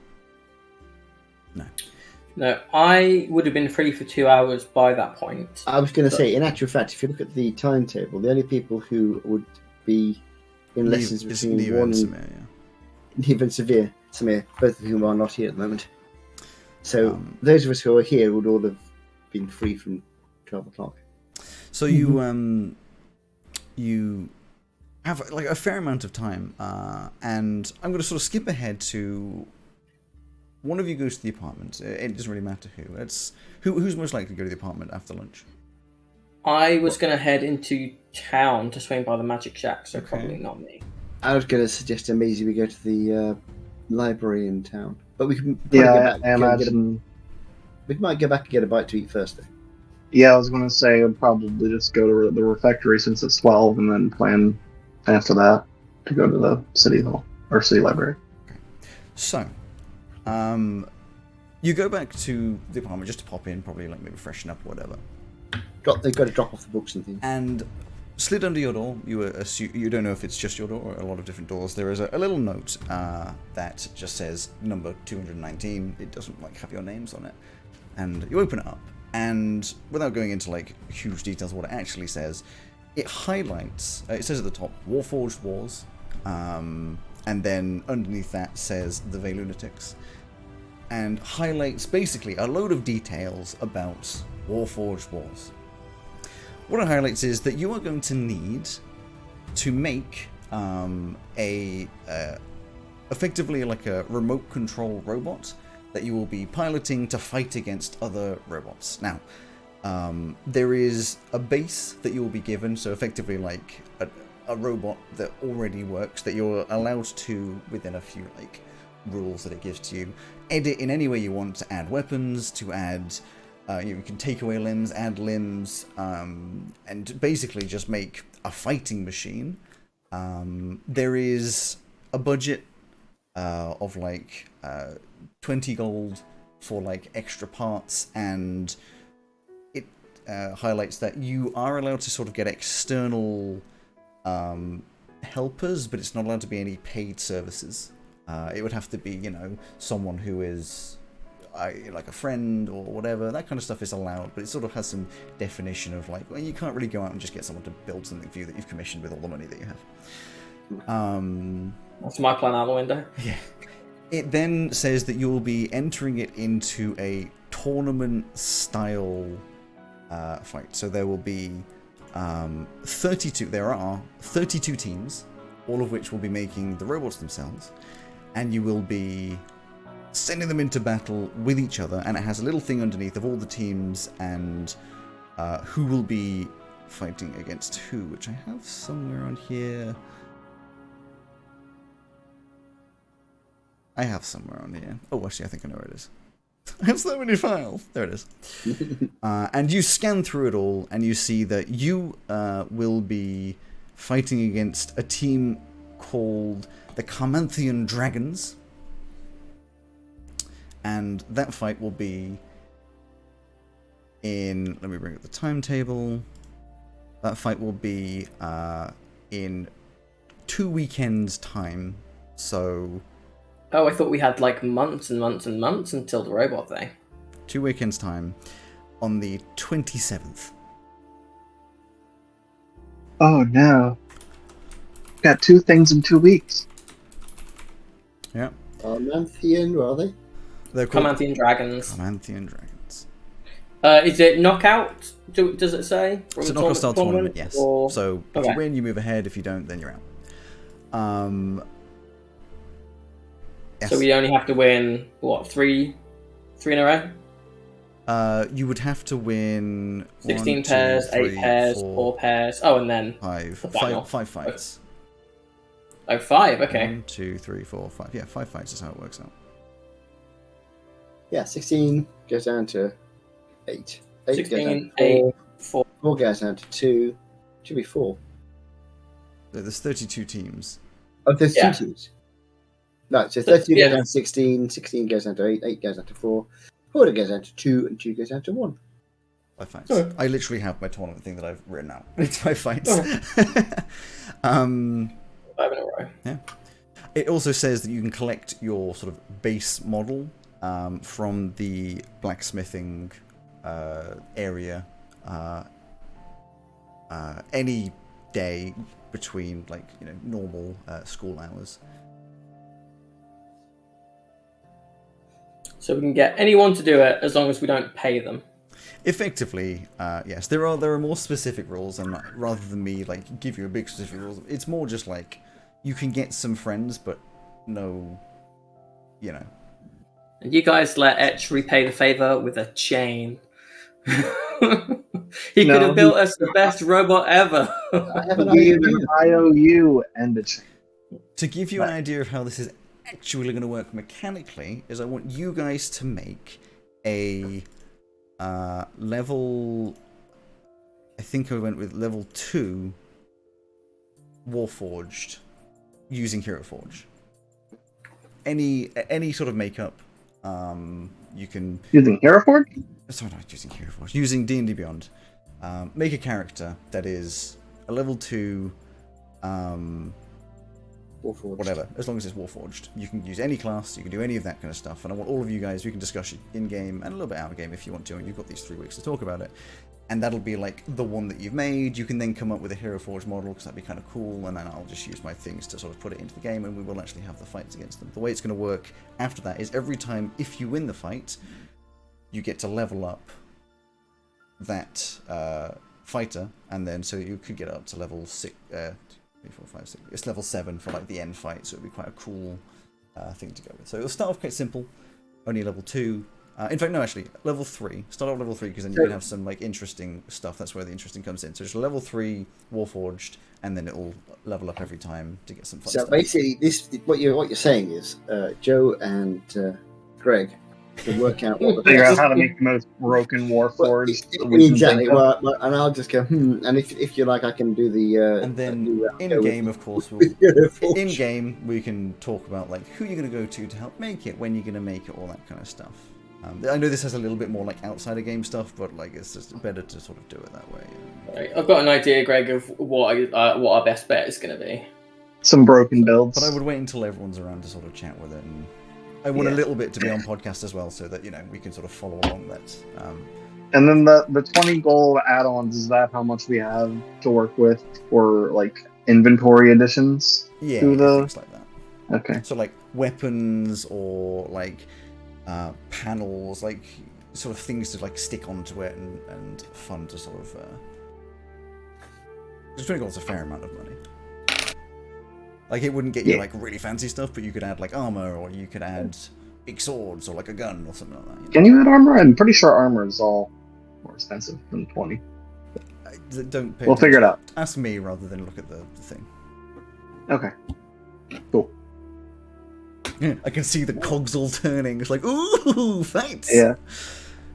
No, I would have been free for 2 hours by that point. I was going to say, in actual fact, if you look at the timetable, the only people who would be in lessons between Neva one and Samir, Neva and Samir, both of whom are not here at the moment. So those of us who are here would all have been free from 12 o'clock. So you have like a fair amount of time, and I'm going to sort of skip ahead to one of you goes to the apartment. It doesn't really matter who. It's who's most likely to go to the apartment after lunch. I was going to head into town to swing by the magic shack, so probably not me. I was going to suggest to Maisie we go to the library in town, but we can I imagine we might go back and get a bite to eat first. Though. Yeah, I was going to say I'd probably just go to the refectory since it's 12, and then plan after that to go to the city hall or city library. Okay. So, you go back to the apartment just to pop in, probably like maybe freshen up or whatever. They've got to drop off the books and things. And slid under your door, you don't know if it's just your door or a lot of different doors. There is a little note that just says number 219. It doesn't like have your names on it. And you open it up, and without going into like huge details of what it actually says, it highlights, it says at the top, Warforged Wars, and then underneath that says the Velunatics, and highlights basically a load of details about Warforged Wars. what it highlights is that you are going to need to make effectively like a remote control robot that you will be piloting to fight against other robots. Now, there is a base that you will be given, so effectively like a robot that already works, that you're allowed to, within a few like rules that it gives to you, edit in any way you want to add weapons, to add, you can take away limbs, add limbs, and basically just make a fighting machine. There is a budget of like 20 gold for like extra parts, and it highlights that you are allowed to sort of get external helpers, but it's not allowed to be any paid services. It would have to be, you know, someone who is like a friend or whatever. That kind of stuff is allowed, but it sort of has some definition of like, well, you can't really go out and just get someone to build something for you that you've commissioned with all the money that you have. That's my plan out the window. Yeah. It then says that you'll be entering it into a tournament-style fight. So there will be 32. There are 32 teams, all of which will be making the robots themselves, and you will be sending them into battle with each other. And it has a little thing underneath of all the teams and who will be fighting against who, which I have somewhere on here. Oh, actually, I think I know where it is. I have so many files. There it is. And you scan through it all, and you see that you will be fighting against a team called the Carmanthian Dragons. And that fight will be in... Let me bring up the timetable. That fight will be in 2 weekends' time. So... Oh, I thought we had like months and months and months until the robot thing. 2 weekends' time on the 27th. Oh no. Got 2 things in 2 weeks. Yeah. Carmanthian, where are they? They're called Carmanthian Dragons. Carmanthian Dragons. Is it knockout? Does it say? It's a knockout style tournament, yes. Or... So if you win, you move ahead. If you don't, then you're out. Yes. So we only have to win, what, three in a row? You would have to win 16 1, pairs, 2, 3, 8 pairs, 4 pairs. Oh, and then five fights. Oh, 5, okay. 1, 2, 3, 4, 5. Yeah, 5 fights is how it works out. Yeah, 16 goes down to 8. 8 16, goes down to 8, 4. 4. 4 goes down to 2. Should be 4. There's 32 teams. Oh, there's 2 teams. No, so 32 Yeah. goes down to 16, 16 goes down to 8, 8 goes down to 4, 4 goes down to 2, and 2 goes down to 1. 5 fights. Oh. I literally have my tournament thing that I've written out. It's 5 fights. Oh. 5 in a row. Yeah. It also says that you can collect your sort of base model from the blacksmithing area any day between, like, you know, normal school hours. So we can get anyone to do it as long as we don't pay them. Effectively, yes. There are more specific rules, and rather than me like give you a big specific rules, it's more just like you can get some friends, but no, you know. And you guys let Etch repay the favor with a chain. He could have built us the best robot ever. I have an Give idea. an IOU and a chain. To give you an idea of how this is actually going to work mechanically, is I want you guys to make a level... I think I went with level 2 Warforged using Hero Forge. Any sort of makeup you can... Using Hereford? Sorry, not using Hero Forge. Using D&D Beyond. Make a character that is a level 2... Warforged. whatever, as long as it's Warforged. You can use any class, you can do any of that kind of stuff, and I want all of you guys, we can discuss it in-game and a little bit out-of-game if you want to, and you've got these 3 weeks to talk about it. And that'll be like the one that you've made. You can then come up with a Hero Forge model, because that'd be kind of cool, and then I'll just use my things to sort of put it into the game, and we will actually have the fights against them. The way it's going to work after that is every time, if you win the fight, you get to level up that fighter, and then so you could get up to level 6. 3, 4, 5, 6. It's level 7 for like the end fight, so it'd be quite a cool thing to go with. So it'll start off quite simple, only level 2. In fact, no, actually, level 3. Start off level 3 because then you can have some like interesting stuff. That's where the interesting comes in. So it's level 3 Warforged, and then it'll level up every time to get some fun So stuff. basically, what you're saying is Joe and Greg can work out what the Figure out best. how to make the most broken Warforged. Exactly. Well, and I'll just go. And if you like, I can do the. And then do in game, of course, we'll in game we can talk about like who you're going to go to help make it, when you're going to make it, all that kind of stuff. I know this has a little bit more like outside of game stuff, but like it's just better to sort of do it that way. Right, I've got an idea, Greg, of what our best bet is going to be. Some broken builds. But I would wait until everyone's around to sort of chat with it, and I want a little bit to be on podcast as well, so that we can sort of follow along that. And then the 20 gold add-ons, is that how much we have to work with for like inventory additions? Yeah, things like that. Okay. So like weapons or like panels, like sort of things to like stick onto it and fun to sort of. 20 gold's a fair amount of money. Like it wouldn't get you like really fancy stuff, but you could add like armor, or you could add big swords, or like a gun, or something like that. Can you add armor? I'm pretty sure armor is all more expensive than 20. Don't. We'll figure it out. Ask me rather than look at the thing. Okay. Cool. I can see the cogs all turning. It's like, ooh, fights! Yeah.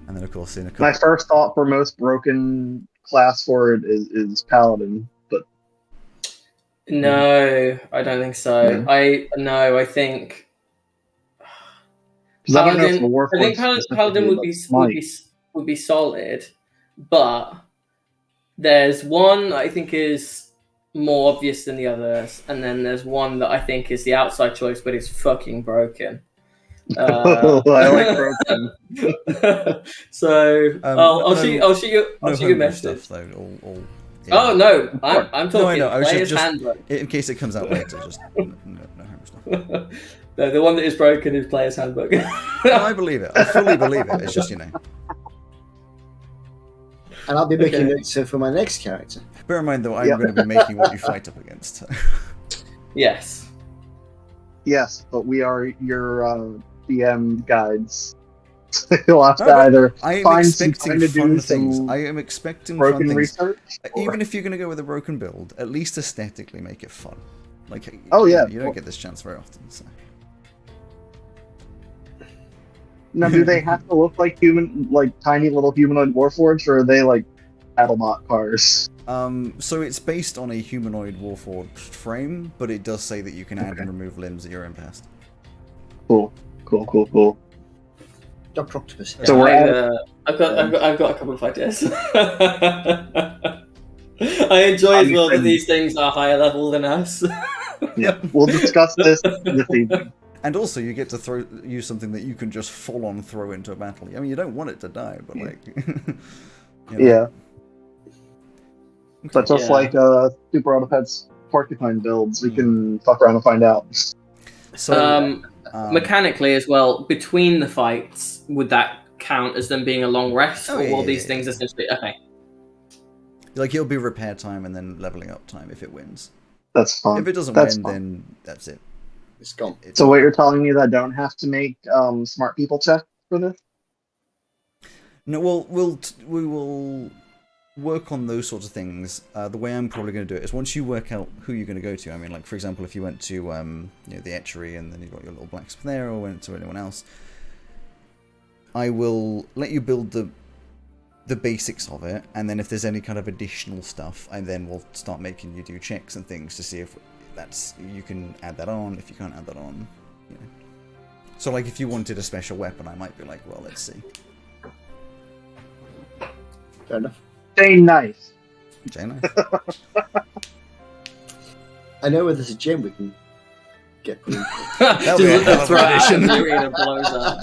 And then, of course, in a couple... My first thought for most broken class for it is Paladin, but... No, I don't think so. Yeah. I think... Because I don't know if the I think Paladin would be solid, but there's one that I think is more obvious than the others, and then there's one that I think is the outside choice, but it's fucking broken. I like broken. So I'll shoot you a message. Stuff, though, Oh no, I'm talking no, I know. player's handbook. In case it comes out later, just no hammer stuff. No, the one that is broken is player's handbook. No, I believe it. I fully believe it. It's just And I'll be making notes for my next character. Bear in mind, though, I'm going to be making what you fight up against. Yes. Yes, but we are your DM guides. You'll have to either find some time to do things. some I am expecting broken fun things. research. Even if you're going to go with a broken build, at least aesthetically make it fun. Like, you don't get this chance very often. So. Now, do they have to look like tiny little humanoid warforged, or are they like BattleBot cars? So it's based on a humanoid warforged frame, but it does say that you can add and remove limbs at your own past. Cool. Dr. Octopus. So I've got a couple of ideas. I enjoy as well that these things are higher level than us. Yeah, we'll discuss this evening. And also, you get to use something that you can just full on throw into a battle. I mean, you don't want it to die, but like, Yeah. But just like Super Autopet's porcupine builds, we can fuck around and find out. So, mechanically as well, between the fights, would that count as them being a long rest, or will these things essentially? Okay. Like it'll be repair time and then leveling up time if it wins. That's fine. If it doesn't win, then that's it. It's gone. So what you're telling me that I don't have to make smart people check for this? No, we will work on those sorts of things. The way I'm probably going to do it is once you work out who you're going to go to. I mean, like for example, if you went to the Etchery and then you got your little blacksmith there, or went to anyone else, I will let you build the basics of it, and then if there's any kind of additional stuff, I then will start making you do checks and things to see if you can add that on. If you can't add that on, So like if you wanted a special weapon, I might be like, well, let's see. Fair enough. Stay nice. Jane, I know where there's a gem we can get. That'll be a hell of an addition. Blows up.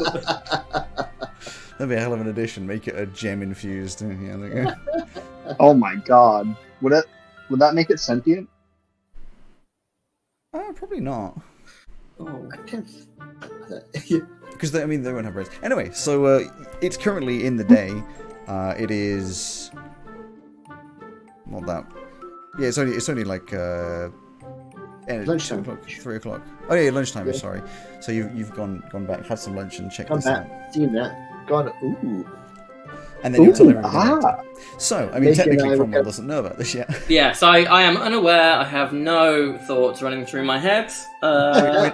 That'd be a hell of an addition. Make it a gem infused. Yeah, there you go. Oh my god. Would that make it sentient? Probably not. Oh, Because they won't have brains. Anyway, so it's currently in the day. It is not that. Yeah, it's only like Lunchtime. 2 o'clock, 3 o'clock. Oh yeah, lunchtime. Yeah. Sorry. So you've gone back, had some lunch, and checked Come this out, back, seen that. God, ooh. and then you'll tell Ooh, everyone later. So I mean, Making technically I Cromwell look doesn't know about this yet. Yes, I am unaware. I have no thoughts running through my head.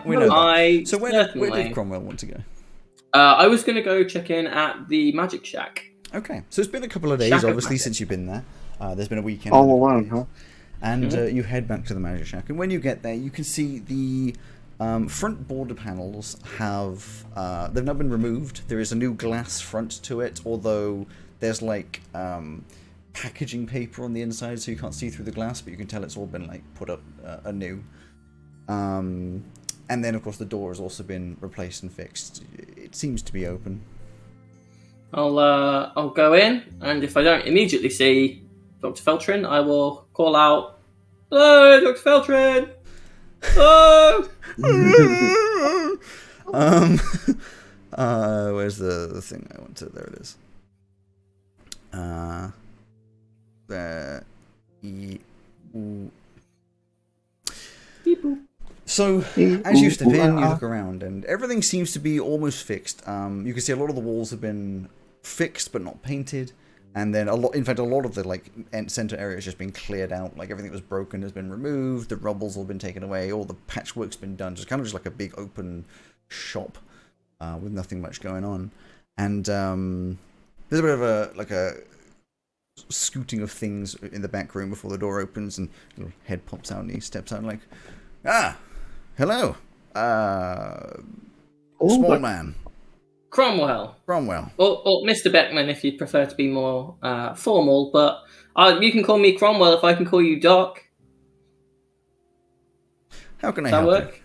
We know that. I So where certainly. did Cromwell want to go? I was going to go check in at the Magic Shack. Okay, so it's been a couple of days, Shack of obviously, Magic. since you've been there. There's been a weekend. All alone, huh? And you head back to the Magic Shack. And when you get there, you can see the front border panels have... they've not been removed. There is a new glass front to it, although there's like packaging paper on the inside, so you can't see through the glass, but you can tell it's all been like put up anew. And then, of course, the door has also been replaced and fixed. It seems to be open. I'll go in, and if I don't immediately see Dr. Feltrin, I will call out, "Hello, Dr. Feltrin! Oh!" Where's the thing I want to... There it is. There. So, as you step in, you look around, and everything seems to be almost fixed. You can see a lot of the walls have been fixed but not painted, and then a lot of the like center area has just been cleared out. Like everything that was broken has been removed, the rubble's all been taken away, all the patchwork's been done. Just kind of just like a big open shop with nothing much going on. And there's a bit of a scooting of things in the back room before the door opens, and a little head pops out and he steps out like, hello, small man. Cromwell. Or Mr. Beckman, if you'd prefer to be more formal, but you can call me Cromwell if I can call you Doc. How can I Does that help work?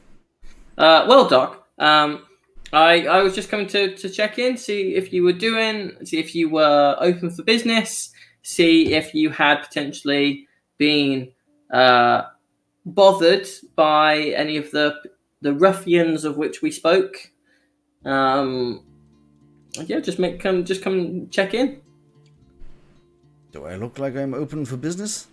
Well, Doc, I was just coming to check in, see if you were open for business, see if you had potentially been bothered by any of the ruffians of which we spoke. Just come check in. Do I look like I'm open for business?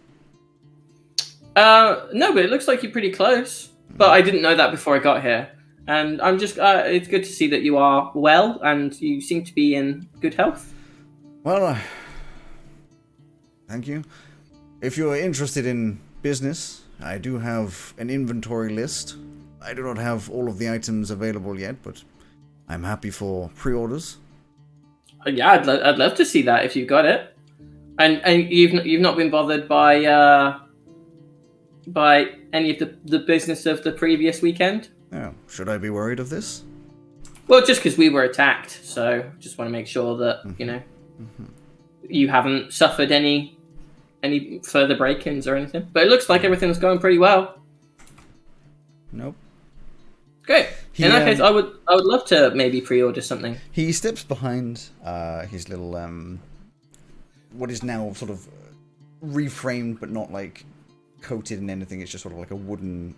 No, but it looks like you're pretty close. But I didn't know that before I got here. And I'm just, it's good to see that you are well and you seem to be in good health. Well, thank you. If you're interested in business, I do have an inventory list. I do not have all of the items available yet, but I'm happy for pre-orders. Yeah, I'd love to see that if you've got it. And you've not been bothered by any of the business of the previous weekend? Oh, should I be worried of this? Well, just because we were attacked, so just want to make sure that you haven't suffered any further break-ins or anything. But it looks like everything's going pretty well. Nope. Great. In that case, I would love to maybe pre-order something. He steps behind his little what is now sort of reframed but not like coated in anything. It's just sort of like a wooden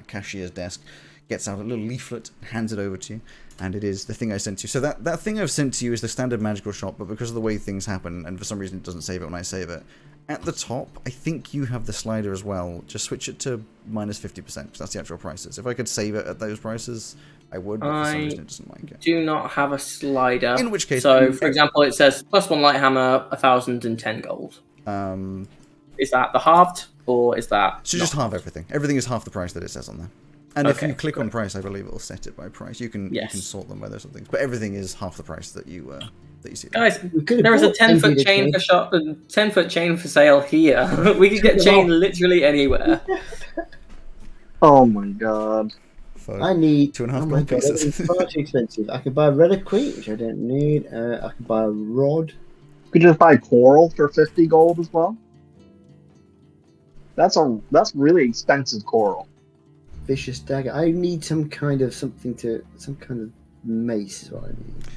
cashier's desk. Gets out a little leaflet, hands it over to you, and it is the thing I sent you. So that thing I've sent to you is the standard magical shop, but because of the way things happen, and for some reason it doesn't save it when I save it, at the top, I think you have the slider as well. Just switch it to minus 50%, because that's the actual prices. If I could save it at those prices, I would, but for some reason it doesn't like it. Do not have a slider. In which case... So, for example, it says +1 Lighthammer, 1,010 gold. Is that the halved, or is that... So just halve everything. Everything is half the price that it says on there. And if you click on price, I believe it will set it by price. You can sort them by those sort of things, but everything is half the price that you see. Guys, there is a 10-foot chain for shop and 10-foot chain for sale here. We could get chain literally anywhere. Oh my god! I need 2.5 gold pieces. It's far too expensive. I could buy a reliquary, which I don't need. I could buy a rod. You could just buy coral for 50 gold as well. That's really expensive coral. Vicious dagger. I need some kind of mace is what I need.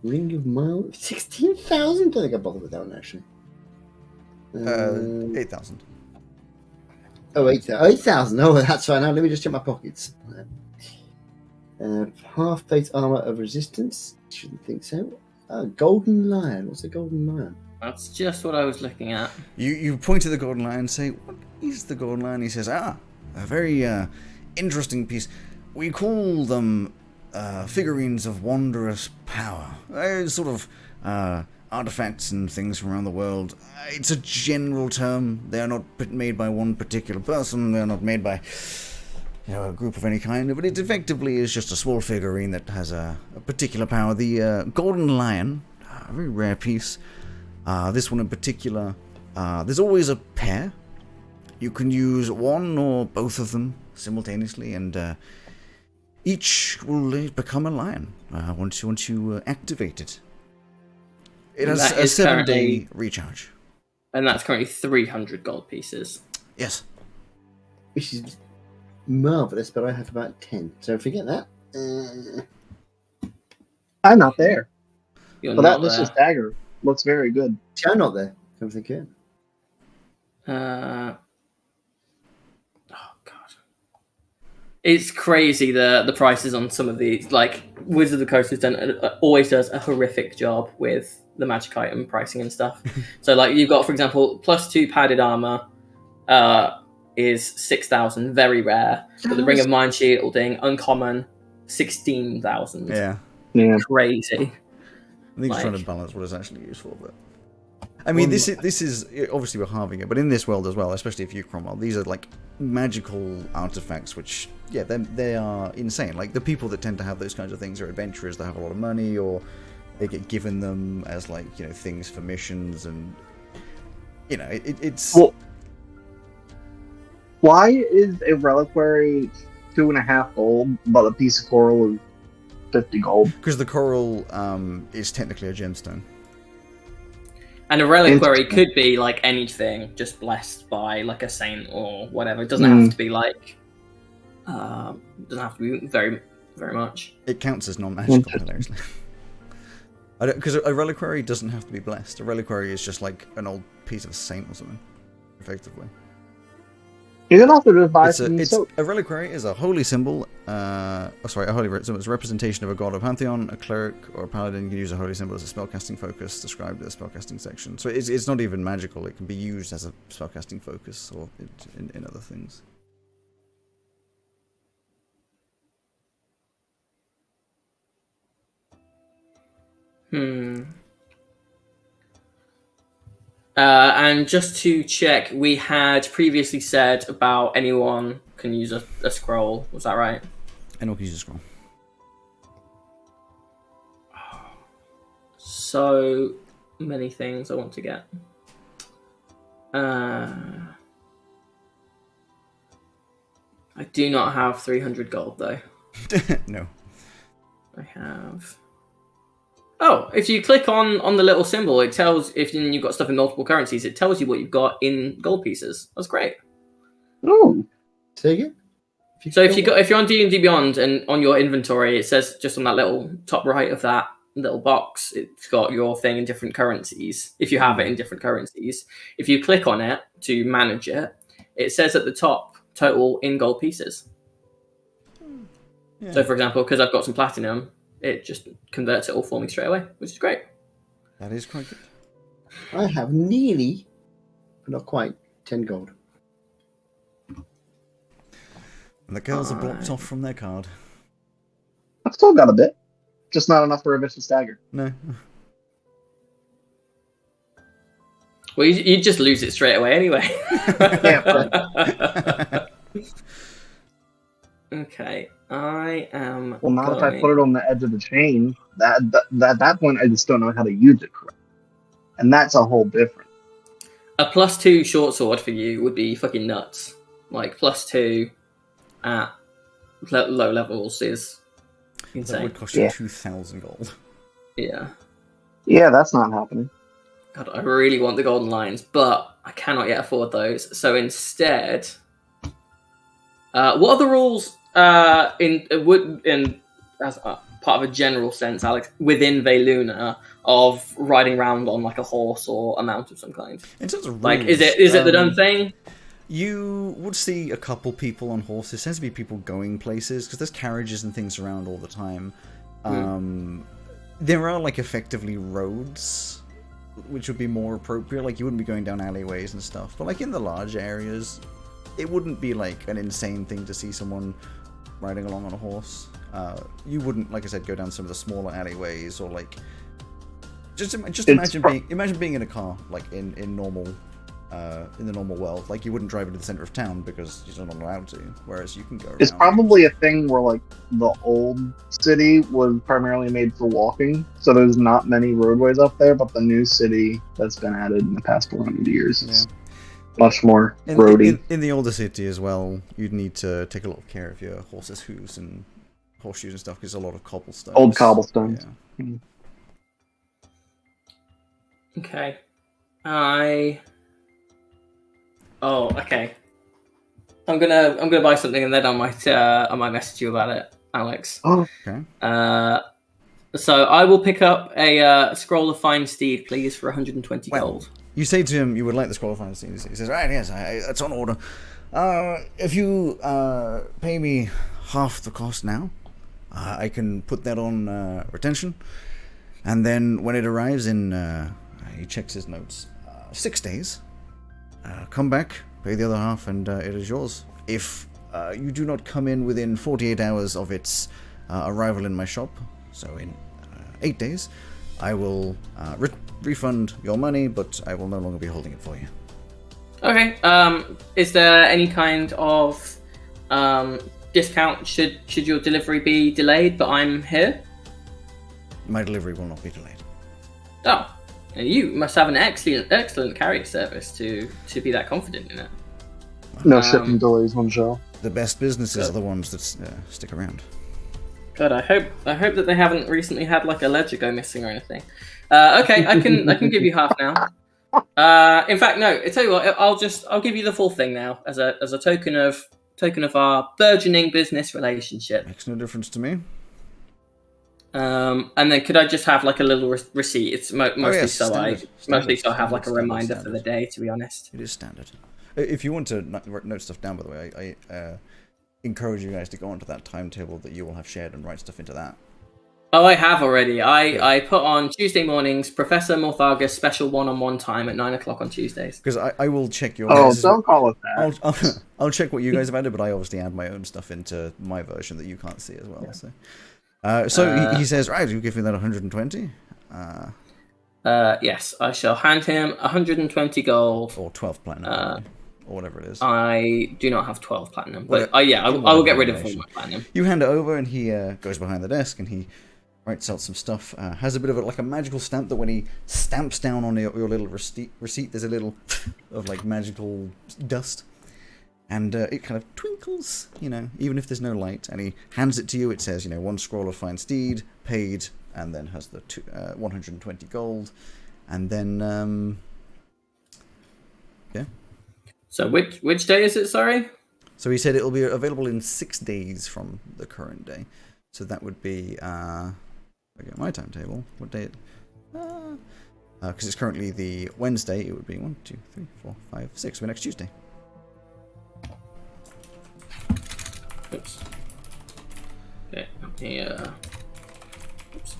Ring of Mile. 16,000. Don't think I bother with that one actually. 8,000. Oh, 8,000. Oh, that's fine. Now let me just check my pockets. Half plate armor of resistance. Shouldn't think so. Golden Lion. What's a Golden Lion? That's just what I was looking at. You point to the Golden Lion and say, "What is the Golden Lion?" He says, a very interesting piece. We call them figurines of wondrous power. Sort of artifacts and things from around the world. It's a general term. They are not made by one particular person. They are not made by a group of any kind. But it effectively is just a small figurine that has a particular power. The Golden Lion, a very rare piece. This one in particular, there's always a pair. You can use one or both of them simultaneously, and each will become a lion once you activate it. It has a 7-day recharge. And that's currently 300 gold pieces. Yes. Which is marvellous, but I have about 10. So forget that. I'm not there. You're But not that initial stagger looks very good. See, I'm not there. Come thinking. Oh god, it's crazy the prices on some of these. Like Wizard of the Coast always does a horrific job with the magic item pricing and stuff. So like you've got, for example, +2 padded armor is 6,000, very rare. But the Ring of Mind shielding, uncommon, 16,000. Yeah. Crazy. I think it's trying to balance what is actually useful, but I mean, this is obviously we're halving it, but in this world as well, especially if you Cromwell, these are like magical artifacts, which they are insane. Like the people that tend to have those kinds of things are adventurers that have a lot of money, or they get given them as like things for missions, and it's. Well, why is a reliquary 2.5 gold, but a piece of coral is 50 gold? Because the coral is technically a gemstone. And a reliquary could be like anything, just blessed by like a saint or whatever. It doesn't have to be like, doesn't have to be very, very much. It counts as non-magical, hilariously. Because a reliquary doesn't have to be blessed. A reliquary is just like an old piece of a saint or something, effectively. You can also just buy some soap. A reliquary is a holy symbol. A holy symbol is a representation of a god or pantheon. A cleric or a paladin can use a holy symbol as a spellcasting focus, described in the spellcasting section. So it's not even magical. It can be used as a spellcasting focus or in other things. And just to check, we had previously said about anyone can use a scroll. Was that right? Anyone can use a scroll. So many things I want to get. I do not have 300 gold though. No. I have. Oh, if you click on the little symbol, it tells if you've got stuff in multiple currencies. It tells you what you've got in gold pieces. That's great. Oh, say again. If you're on D&D Beyond and on your inventory, it says just on that little top right of that little box, it's got your thing in different currencies. If you have it in different currencies, if you click on it to manage it, it says at the top total in gold pieces. Yeah. So, for example, because I've got some platinum, it just converts it all for me straight away, which is great. That is quite good. I have nearly, but not quite, 10 gold. And the girls are blocked off from their card. I've still got a bit. Just not enough for a vicious stagger. No. Well, you just lose it straight away anyway. Yeah. Okay, I am. Well, not if I put it on the edge of the chain. At that point, I just don't know how to use it correctly. And that's a whole different. A +2 short sword for you would be fucking nuts. Like +2 at low levels is insane. That would cost you 2,000 gold. Yeah. Yeah, that's not happening. God, I really want the golden lions, but I cannot yet afford those. So instead, what are the rules in as part of a general sense, Alex, within Veluna of riding around on like a horse or a mount of some kind? In terms of rules, like, is it the done thing? You would see a couple people on horses. Tends to be people going places because there's carriages and things around all the time. There are like effectively roads, which would be more appropriate. Like you wouldn't be going down alleyways and stuff, but like in the large areas, it wouldn't be like an insane thing to see someone riding along on a horse. You wouldn't, like I said, go down some of the smaller alleyways or like. Just imagine being in a car like in normal. In the normal world, like you wouldn't drive into the center of town because you're not allowed to, whereas you can go around. It's probably a thing where like the old city was primarily made for walking, so there's not many roadways up there, but the new city that's been added in the past 400 years is much more roady. In the older city as well, you'd need to take a lot of care of your horse's hooves and horseshoes and stuff because there's a lot of cobblestones. Old cobblestones. Yeah. Okay. Oh, okay. I'm gonna buy something and then I might message you about it, Alex. Oh, okay. So I will pick up a scroll of fine steed, please, for 120 gold. You say to him you would like the scroll of fine steed. He says, "Right, yes, it's on order. If you pay me half the cost now, I can put that on retention, and then when it arrives in," he checks his notes, 6 days. Come back, pay the other half, and it is yours. If you do not come in within 48 hours of its arrival in my shop, so in 8 days, I will refund your money, but I will no longer be holding it for you. Okay. Is there any kind of discount should your delivery be delayed, but I'm here? My delivery will not be delayed. Oh. You must have an excellent carrier service to be that confident in it. No shipping delays on show. The best businesses are the ones that stick around. God, I hope that they haven't recently had like a ledger go missing or anything. Okay, I can give you half now. In fact, no. I tell you what, I'll give you the full thing now as a token of our burgeoning business relationship. Makes no difference to me. And then could I just have like a little receipt? It's mostly so I have like a reminder for the day. To be honest, it is standard. If you want to note stuff down, by the way, I encourage you guys to go onto that timetable that you will have shared and write stuff into that. Oh, I have already. I put on Tuesday mornings Professor Morthagus special one-on-one time at 9 o'clock on Tuesdays. Because I will check your. Oh, don't call it that. I'll check what you guys have added, but I obviously add my own stuff into my version that you can't see as well. Yeah. So he says, right, you give me that 120? Yes, I shall hand him 120 gold. Or 12 platinum, or whatever it is. I do not have 12 platinum, but I will get rid of all my platinum. You hand it over, and he goes behind the desk, and he writes out some stuff. Has a bit of a magical stamp that when he stamps down on your little receipt, there's a little of like magical dust. And it kind of twinkles, even if there's no light. And he hands it to you. It says, 1 scroll of fine steed, paid, and then has the 120 gold. And then, yeah. So which day is it, sorry? So he said it will be available in 6 days from the current day. So that would be, I get my timetable. What day? Because it's currently the Wednesday. It would be 1, 2, 3, 4, 5, 6. So next Tuesday. Oops. Okay, oops.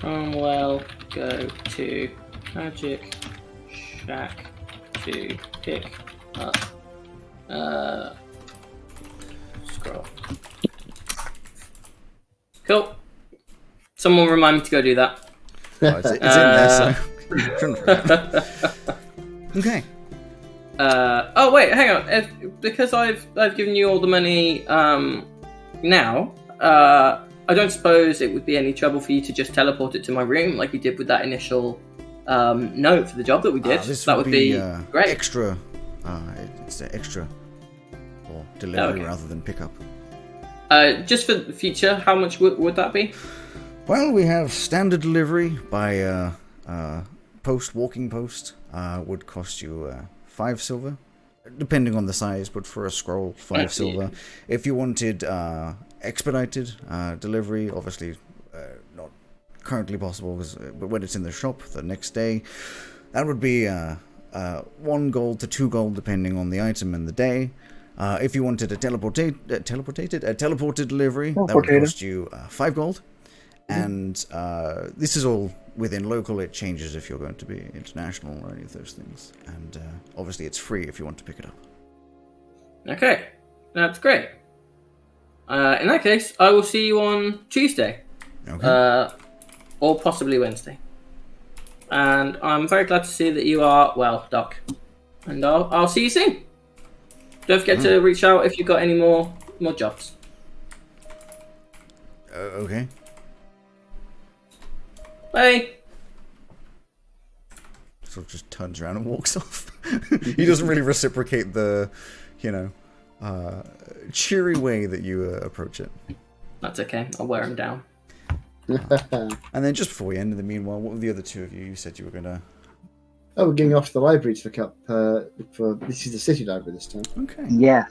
Well, go to Magic Shack to pick up scroll. Cool. Someone remind me to go do that. Oh, it's in there, so shouldn't forget. Okay. Oh wait, hang on. Because I've given you all the money now, I don't suppose it would be any trouble for you to just teleport it to my room like you did with that initial note for the job that we did. That would be great. Extra. It's extra or delivery rather than pickup. Just for the future, how much would that be? Well, we have standard delivery by walking post. Would cost you 5 silver, depending on the size, but for a scroll, 5 silver. If you wanted expedited delivery, obviously not currently possible, but when it's in the shop the next day, that would be 1 gold to 2 gold, depending on the item and the day. If you wanted a teleported delivery, that would cost you 5 gold. And this is all within local. It changes if you're going to be international or any of those things. And obviously it's free if you want to pick it up. Okay, that's great. In that case, I will see you on Tuesday. Okay. Or possibly Wednesday. And I'm very glad to see that you are well, Doc. And I'll see you soon. Don't forget to reach out if you've got any more jobs. Okay. Bye. Sort of just turns around and walks off. He doesn't really reciprocate the, cheery way that you approach it. That's okay. I'll wear him down. And then just before we end, in the meanwhile, what were the other two of you? You said you were going to... Oh, we're going off to the library to look up for... This is the city library this time. Okay. Yeah.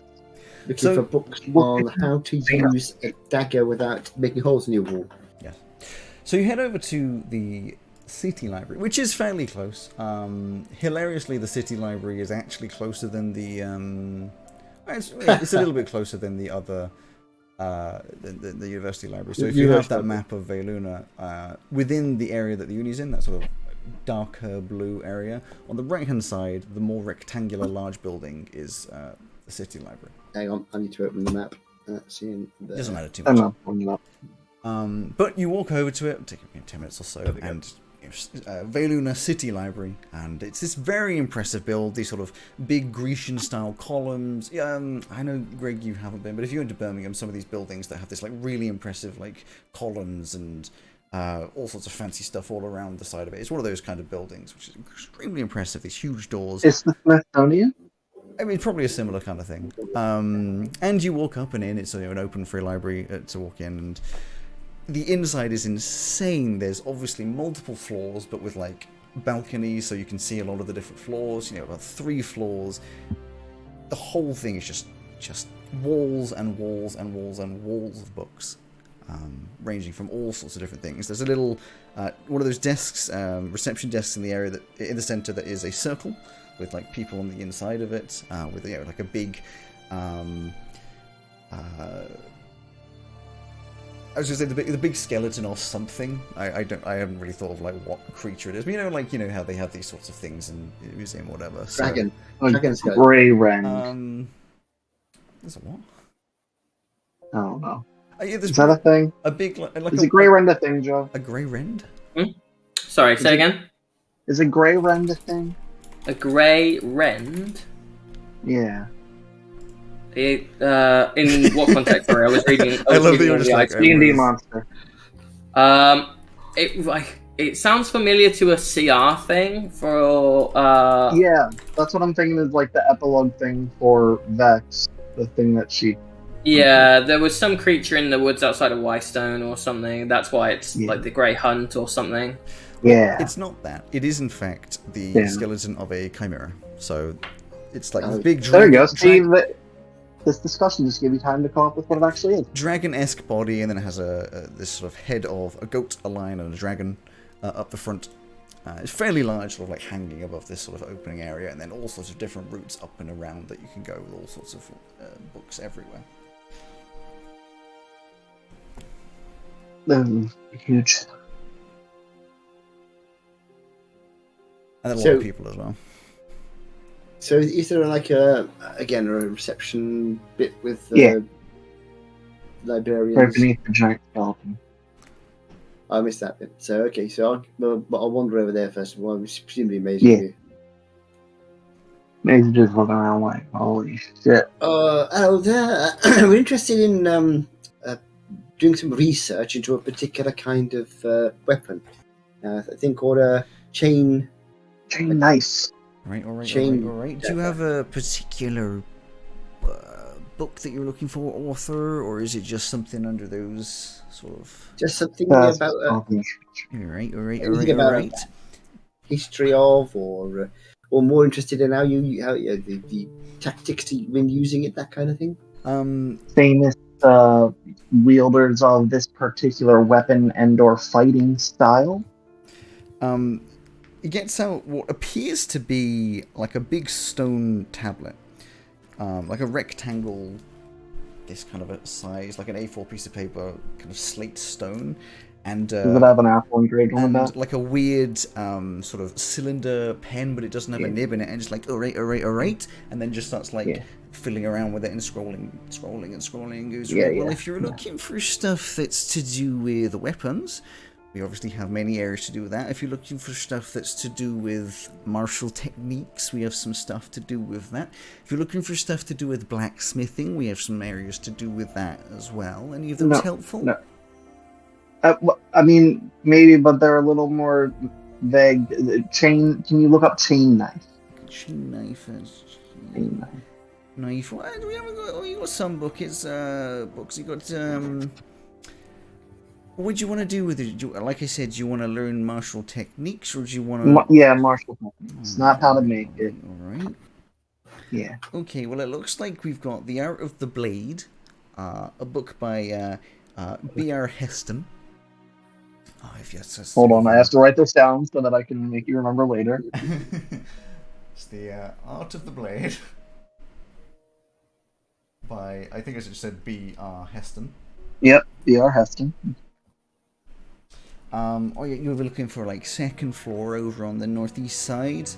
Looking for books on how to use a dagger without making holes in your wall. Yes. So you head over to the city library, which is fairly close. Hilariously, the city library is actually closer than the... it's a little bit closer than the other... the university library. So if you have that map of Veluna within the area that the uni's in, that sort of darker blue area, on the right-hand side, the more rectangular large building is the city library. Hang on, I need to open the map. Doesn't matter too much. I'm not. But you walk over to it, take 10 minutes or so, and Veluna City Library, and it's this very impressive build, these sort of big Grecian-style columns. I know, Greg, you haven't been, but if you went to Birmingham, some of these buildings that have this like really impressive like columns and all sorts of fancy stuff all around the side of it. It's one of those kind of buildings, which is extremely impressive. These huge doors. It's the Smithsonian? I mean, probably a similar kind of thing. And you walk up and in, it's an open free library to walk in, and the inside is insane. There's obviously multiple floors, but with like balconies, so you can see a lot of the different floors. About 3 floors. The whole thing is just walls and walls and walls and walls of books, ranging from all sorts of different things. There's a little one of those desks, reception desks in the area that in the center that is a circle with like people on the inside of it, with like a big. I was going to say the big skeleton or something. I haven't really thought of like what creature it is. But how they have these sorts of things in the museum or whatever. So, Dragon. Dragon's Grey Rend. There's a what? I don't know. Is that a thing? A big like is a Grey Rend a thing, Joe? A Grey Rend? Sorry, say again. Is a Grey Rend a thing? A Grey Rend? Yeah. In what context? Sorry, I was reading. I love that you're just like D&D monster. It sounds familiar to a CR thing for. Yeah, that's what I'm thinking is like the epilogue thing for Vex, the thing that she. Yeah, there was some creature in the woods outside of Whitestone or something. That's why it's like the Grey Hunt or something. Yeah. It's not that. It is in fact the skeleton of a chimera. So it's like a big dragon. There you go. See, this discussion just gave you time to come up with what it actually is. Dragon-esque body, and then it has this sort of head of a goat, a lion, and a dragon up the front. It's fairly large, sort of like hanging above this sort of opening area, and then all sorts of different routes up and around that you can go with all sorts of books everywhere. Huge. And then a lot of people as well. So is there like a reception bit with librarians? Right beneath the giant skeleton. I missed that bit. So okay, so I'll wander over there first of all. Presumably Maisie. Maisie just looking around like, holy shit. We're interested in doing some research into a particular kind of weapon. I think called a chain. Chain nice. Right, all right. Do you have a particular book that you're looking for, author, or is it just something under those sort of... Just something about... All right. History of, or more interested in how the tactics you've been using it, that kind of thing? Famous wielders of this particular weapon and/or fighting style? It gets out what appears to be like a big stone tablet. like a rectangle, this kind of a size, like an A4 piece of paper, kind of slate stone, and Does it have an apple engraved on the and back? like a weird sort of cylinder pen, but it doesn't have a nib in it, and just like, all right, and then just starts like fiddling around with it and scrolling, and goes, right, well, if you're looking for stuff that's to do with weapons, we obviously have many areas to do with that. If you're looking for stuff that's to do with martial techniques, we have some stuff to do with that. If you're looking for stuff to do with blacksmithing, we have some areas to do with that as well. Any of those helpful? No. I mean, maybe, but they're a little more vague. Chain? Can you look up chain knife? Chain knife. Chain knife. Knife. Well, we haven't got. Oh, you got some books. You got. What would you want to do with it? Like I said, do you want to learn martial techniques, or do you want to? Yeah, martial techniques. Not how to make it. All right. Yeah. Okay. Well, it looks like we've got The Art of the Blade, a book by B.R. Heston. Oh, Hold on, I have to write this down so that I can make you remember later. It's The Art of the Blade by, I think I just said B.R. Heston. Yep, B.R. Heston. Oh yeah, you were looking for like second floor over on the northeast side.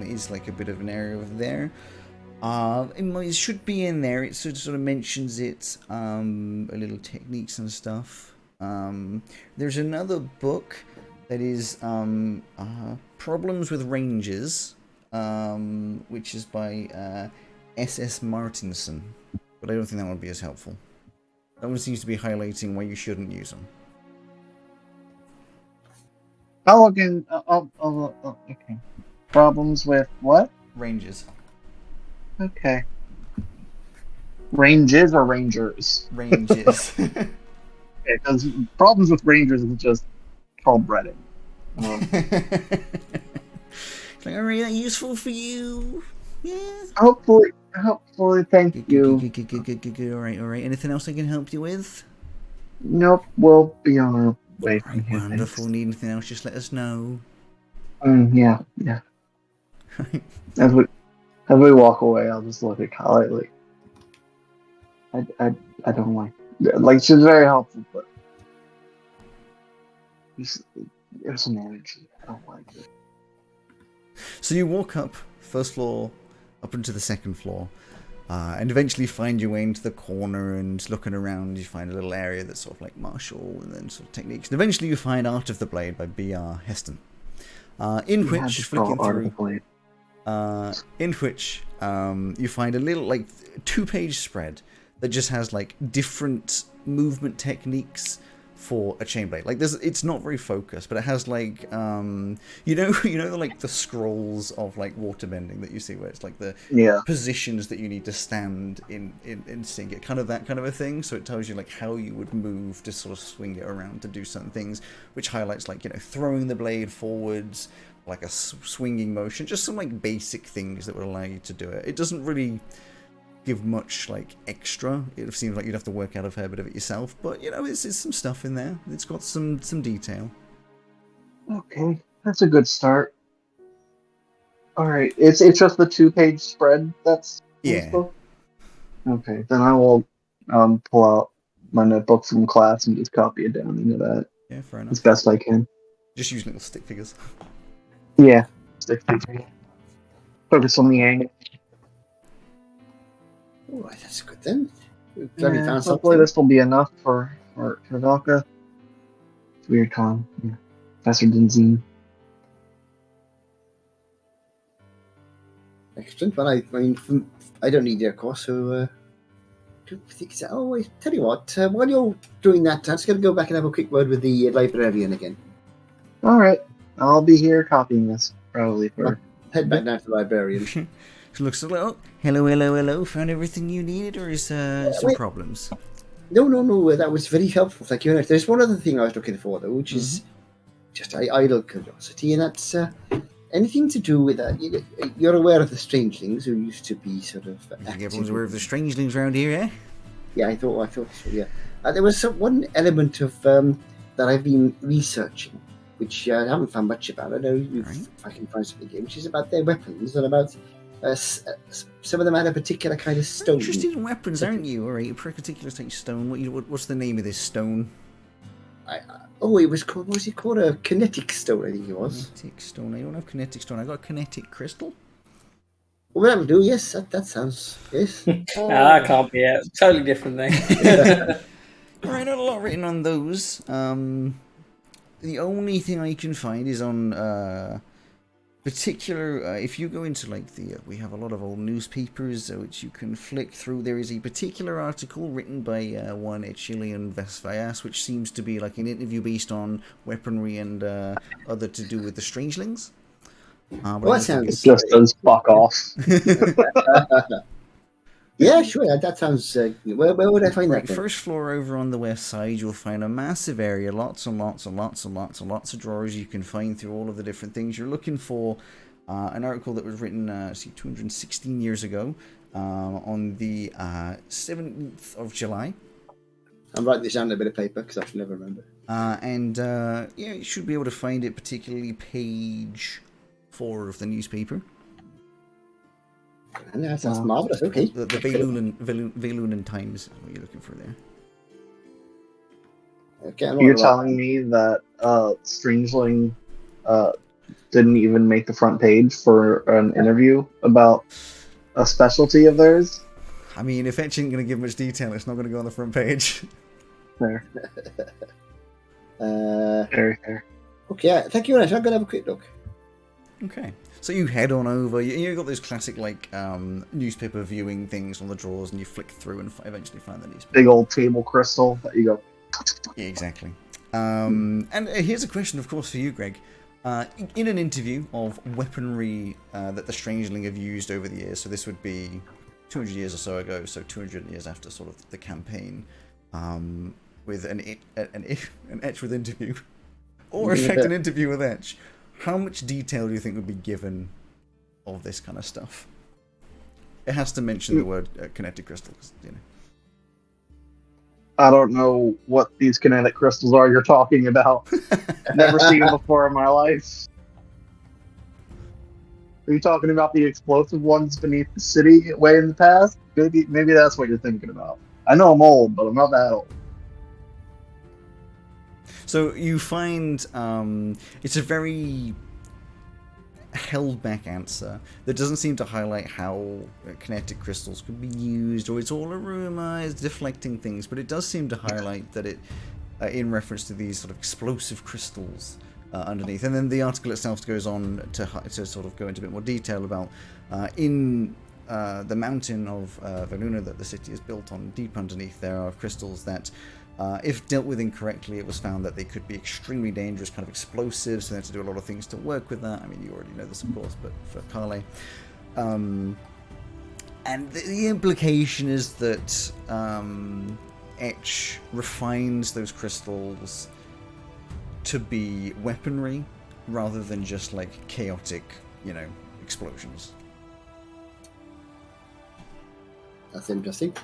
Is like a bit of an area over there. It should be in there. It sort of mentions it, a little techniques and stuff. There's another book that is Problems with Ranges, which is by S.S. Martinson, but I don't think that would be as helpful. That one seems to be highlighting why you shouldn't use them. I'll look in. Okay. Problems with what? Ranges. Okay. Ranges or rangers? Ranges. Because problems with rangers is just called breading. It's like, alright, that useful for you? Yeah. Hopefully, thank you. Alright. Anything else I can help you with? Nope, we'll be on our way from Alright, here. wonderful. Need anything else, just let us know. Yeah. As we walk away, I'll just look at Kyle like I don't like she's very helpful, but there's some energy. I don't like it. So you walk up first floor, up into the second floor, and eventually find your way into the corner, and looking around you find a little area that's sort of like martial and then sort of techniques. And eventually you find Art of the Blade by B.R. Heston, in which flicking through, you find a little like 2-page spread that just has like different movement techniques for a chain blade. Like it's not very focused, but it has like you know like the scrolls of like waterbending that you see, where it's like the positions that you need to stand in sync, it kind of that kind of a thing. So it tells you like how you would move to sort of swing it around to do certain things, which highlights like, throwing the blade forwards, like a swinging motion, just some like basic things that would allow you to do it. It doesn't really give much like extra. It seems like you'd have to work out a fair bit of it yourself, but it's some stuff in there. It's got some detail. Okay, that's a good start. All right, it's just the 2-page spread. That's useful? Okay, then I will pull out my notebook from class and just copy it down into that. Yeah, fair enough. As best I can. Just use little stick figures. Yeah, stick figures. Focus on the angle. Oh, that's good then. Hopefully this will be enough for Valka. It's weird calling. Yeah. Professor Denzine. Excellent. Well, I mean, I don't need your course, so tell you what. While you're doing that, I'm just going to go back and have a quick word with the librarian again. All right, I'll be here copying this probably for. Head back down to the librarian. She looks like, oh, hello. Found everything you needed, or is some problems? No. That was very helpful. Thank you. There's one other thing I was looking for, though, which is just idle curiosity, and that's anything to do with that. You're aware of the strangelings who used to be sort of. I think everyone's aware of the strangelings around here, eh? Yeah, I thought so. Yeah, there was one element of that I've been researching, which I haven't found much about. I know if I can find something here, which is about their weapons and about Some of them had a particular kind of stone. Interested in weapons, aren't you? All right, a particular type of stone. What's the name of this stone? It was called. What was it called? A kinetic stone, I think it was. Kinetic stone. I don't have kinetic stone. I got a kinetic crystal. Well, that'll do. Yes, that sounds. Yes. That can't be it. Totally different thing. All right, not a lot written on those. The only thing I can find is on particular. If you go into like we have a lot of old newspapers which you can flick through. There is a particular article written by one Echilian Vesvias, which seems to be like an interview based on weaponry and other to do with the strangelings. Well, that sounds Just as fuck off. Yeah, sure. That sounds. Where would I find Right, that? first floor over on the west side, you'll find a massive area, lots and lots and lots and lots and lots of drawers you can find through all of the different things you're looking for. An article that was written 216 years ago on the 7th of July. I'm writing this down on a bit of paper because I should never remember. You should be able to find it, particularly page 4 of the newspaper. And that sounds marvellous. Okay. The Velunan Times is what you're looking for there. Okay, You're telling me that Strangeling didn't even make the front page for an interview about a specialty of theirs? I mean, if Etch isn't going to give much detail, it's not going to go on the front page. There. Very fair. Okay, thank you very much. I'm going to have a quick look. Okay. So you head on over. You've got those classic newspaper viewing things on the drawers, and you flick through and eventually find the newspaper. Big old table crystal that you go. Yeah, exactly. And here's a question, of course, for you, Greg. In an interview of weaponry that the Strangeling have used over the years, so this would be 200 years or so ago, so 200 years after sort of the campaign, with an Etch with interview, or in fact an interview with Etch. How much detail do you think would be given of this kind of stuff? It has to mention the word kinetic crystal, 'cause, you know. I don't know what these kinetic crystals are you're talking about. Never seen them before in my life. Are you talking about the explosive ones beneath the city way in the past? Maybe that's what you're thinking about. I know I'm old, but I'm not that old. So you find it's a very held back answer that doesn't seem to highlight how kinetic crystals could be used, or it's all a rumor, it's deflecting things, but it does seem to highlight that it in reference to these sort of explosive crystals underneath. And then the article itself goes on to sort of go into a bit more detail about in the mountain of Veluna that the city is built on, deep underneath there are crystals that if dealt with incorrectly, it was found that they could be extremely dangerous, kind of explosive, so they had to do a lot of things to work with that. I mean, you already know this, of course, but for Kale. And the implication is that Etch refines those crystals to be weaponry, rather than just, like, chaotic, explosions. That's interesting.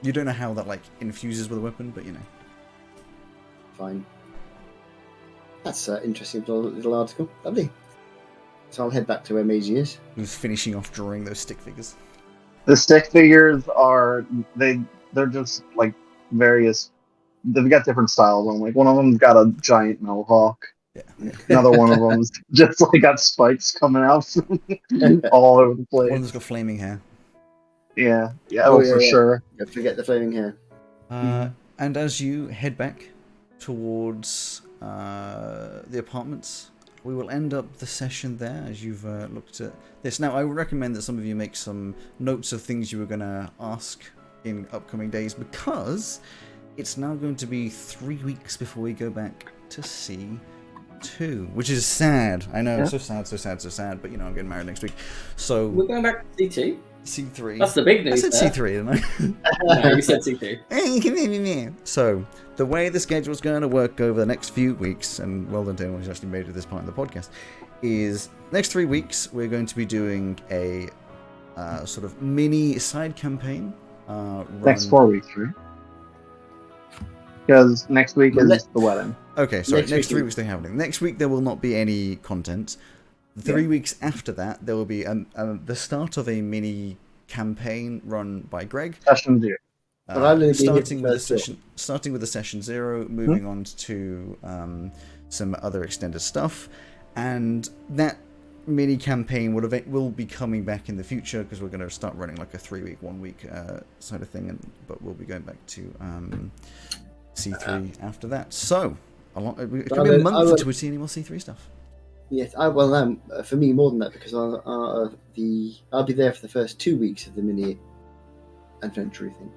You don't know how that, like, infuses with a weapon, but Fine. That's an interesting little article. Lovely. So I'll head back to where Maisie is. Who's finishing off drawing those stick figures. The stick figures are they're just like various. They've got different styles on. Like one of them's got a giant mohawk. Yeah. Another one of them's just like got spikes coming out from all over the place. One's got flaming hair. Yeah, for sure. Don't forget the flaming hair. And as you head back towards the apartments, we will end up the session there as you've looked at this. Now, I would recommend that some of you make some notes of things you were going to ask in upcoming days, because it's now going to be 3 weeks before we go back to C2, which is sad. I know, so sad, but I'm getting married next week. So We're going back to C2? C3. That's the big news. I said C3, didn't I? No, you said C2. So, the way the schedule is going to work over the next few weeks, and well done to anyone who's actually made it this part of the podcast, is next 3 weeks we're going to be doing a sort of mini side campaign. Next 4 weeks, right? Because next week is the wedding. Okay, sorry, next 3 weeks they're happening. Next week there will not be any content. 3 weeks after that, there will be the start of a mini campaign run by Greg. Session 0. But I'll only be here Starting for with the the first session, starting with the session 0, moving on to some other extended stuff, and that mini campaign will be coming back in the future because we're going to start running like a 3-week, 1-week sort of thing, but we'll be going back to C3 after that. So it can be a month until we see any more C3 stuff. Yes, for me more than that, because I'll be there for the first 2 weeks of the mini adventure thing.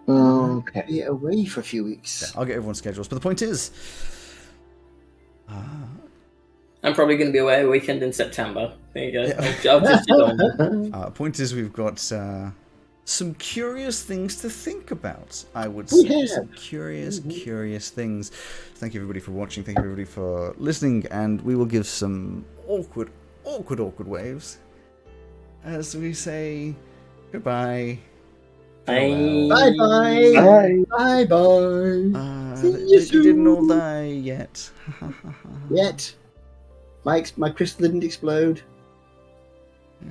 Okay. Be away for a few weeks. Yeah, I'll get everyone's schedules, but the point is, I'm probably going to be away a weekend in September. There you go. Yeah. I'll just sit on. point is we've got some curious things to think about. I would say Yeah. some curious things. Thank you everybody for watching. Thank you everybody for listening, and we will give some awkward waves as we say goodbye. Bye. Bye. Bye bye. See you They didn't all soon. die yet. Yet. My crystal didn't explode. Yeah.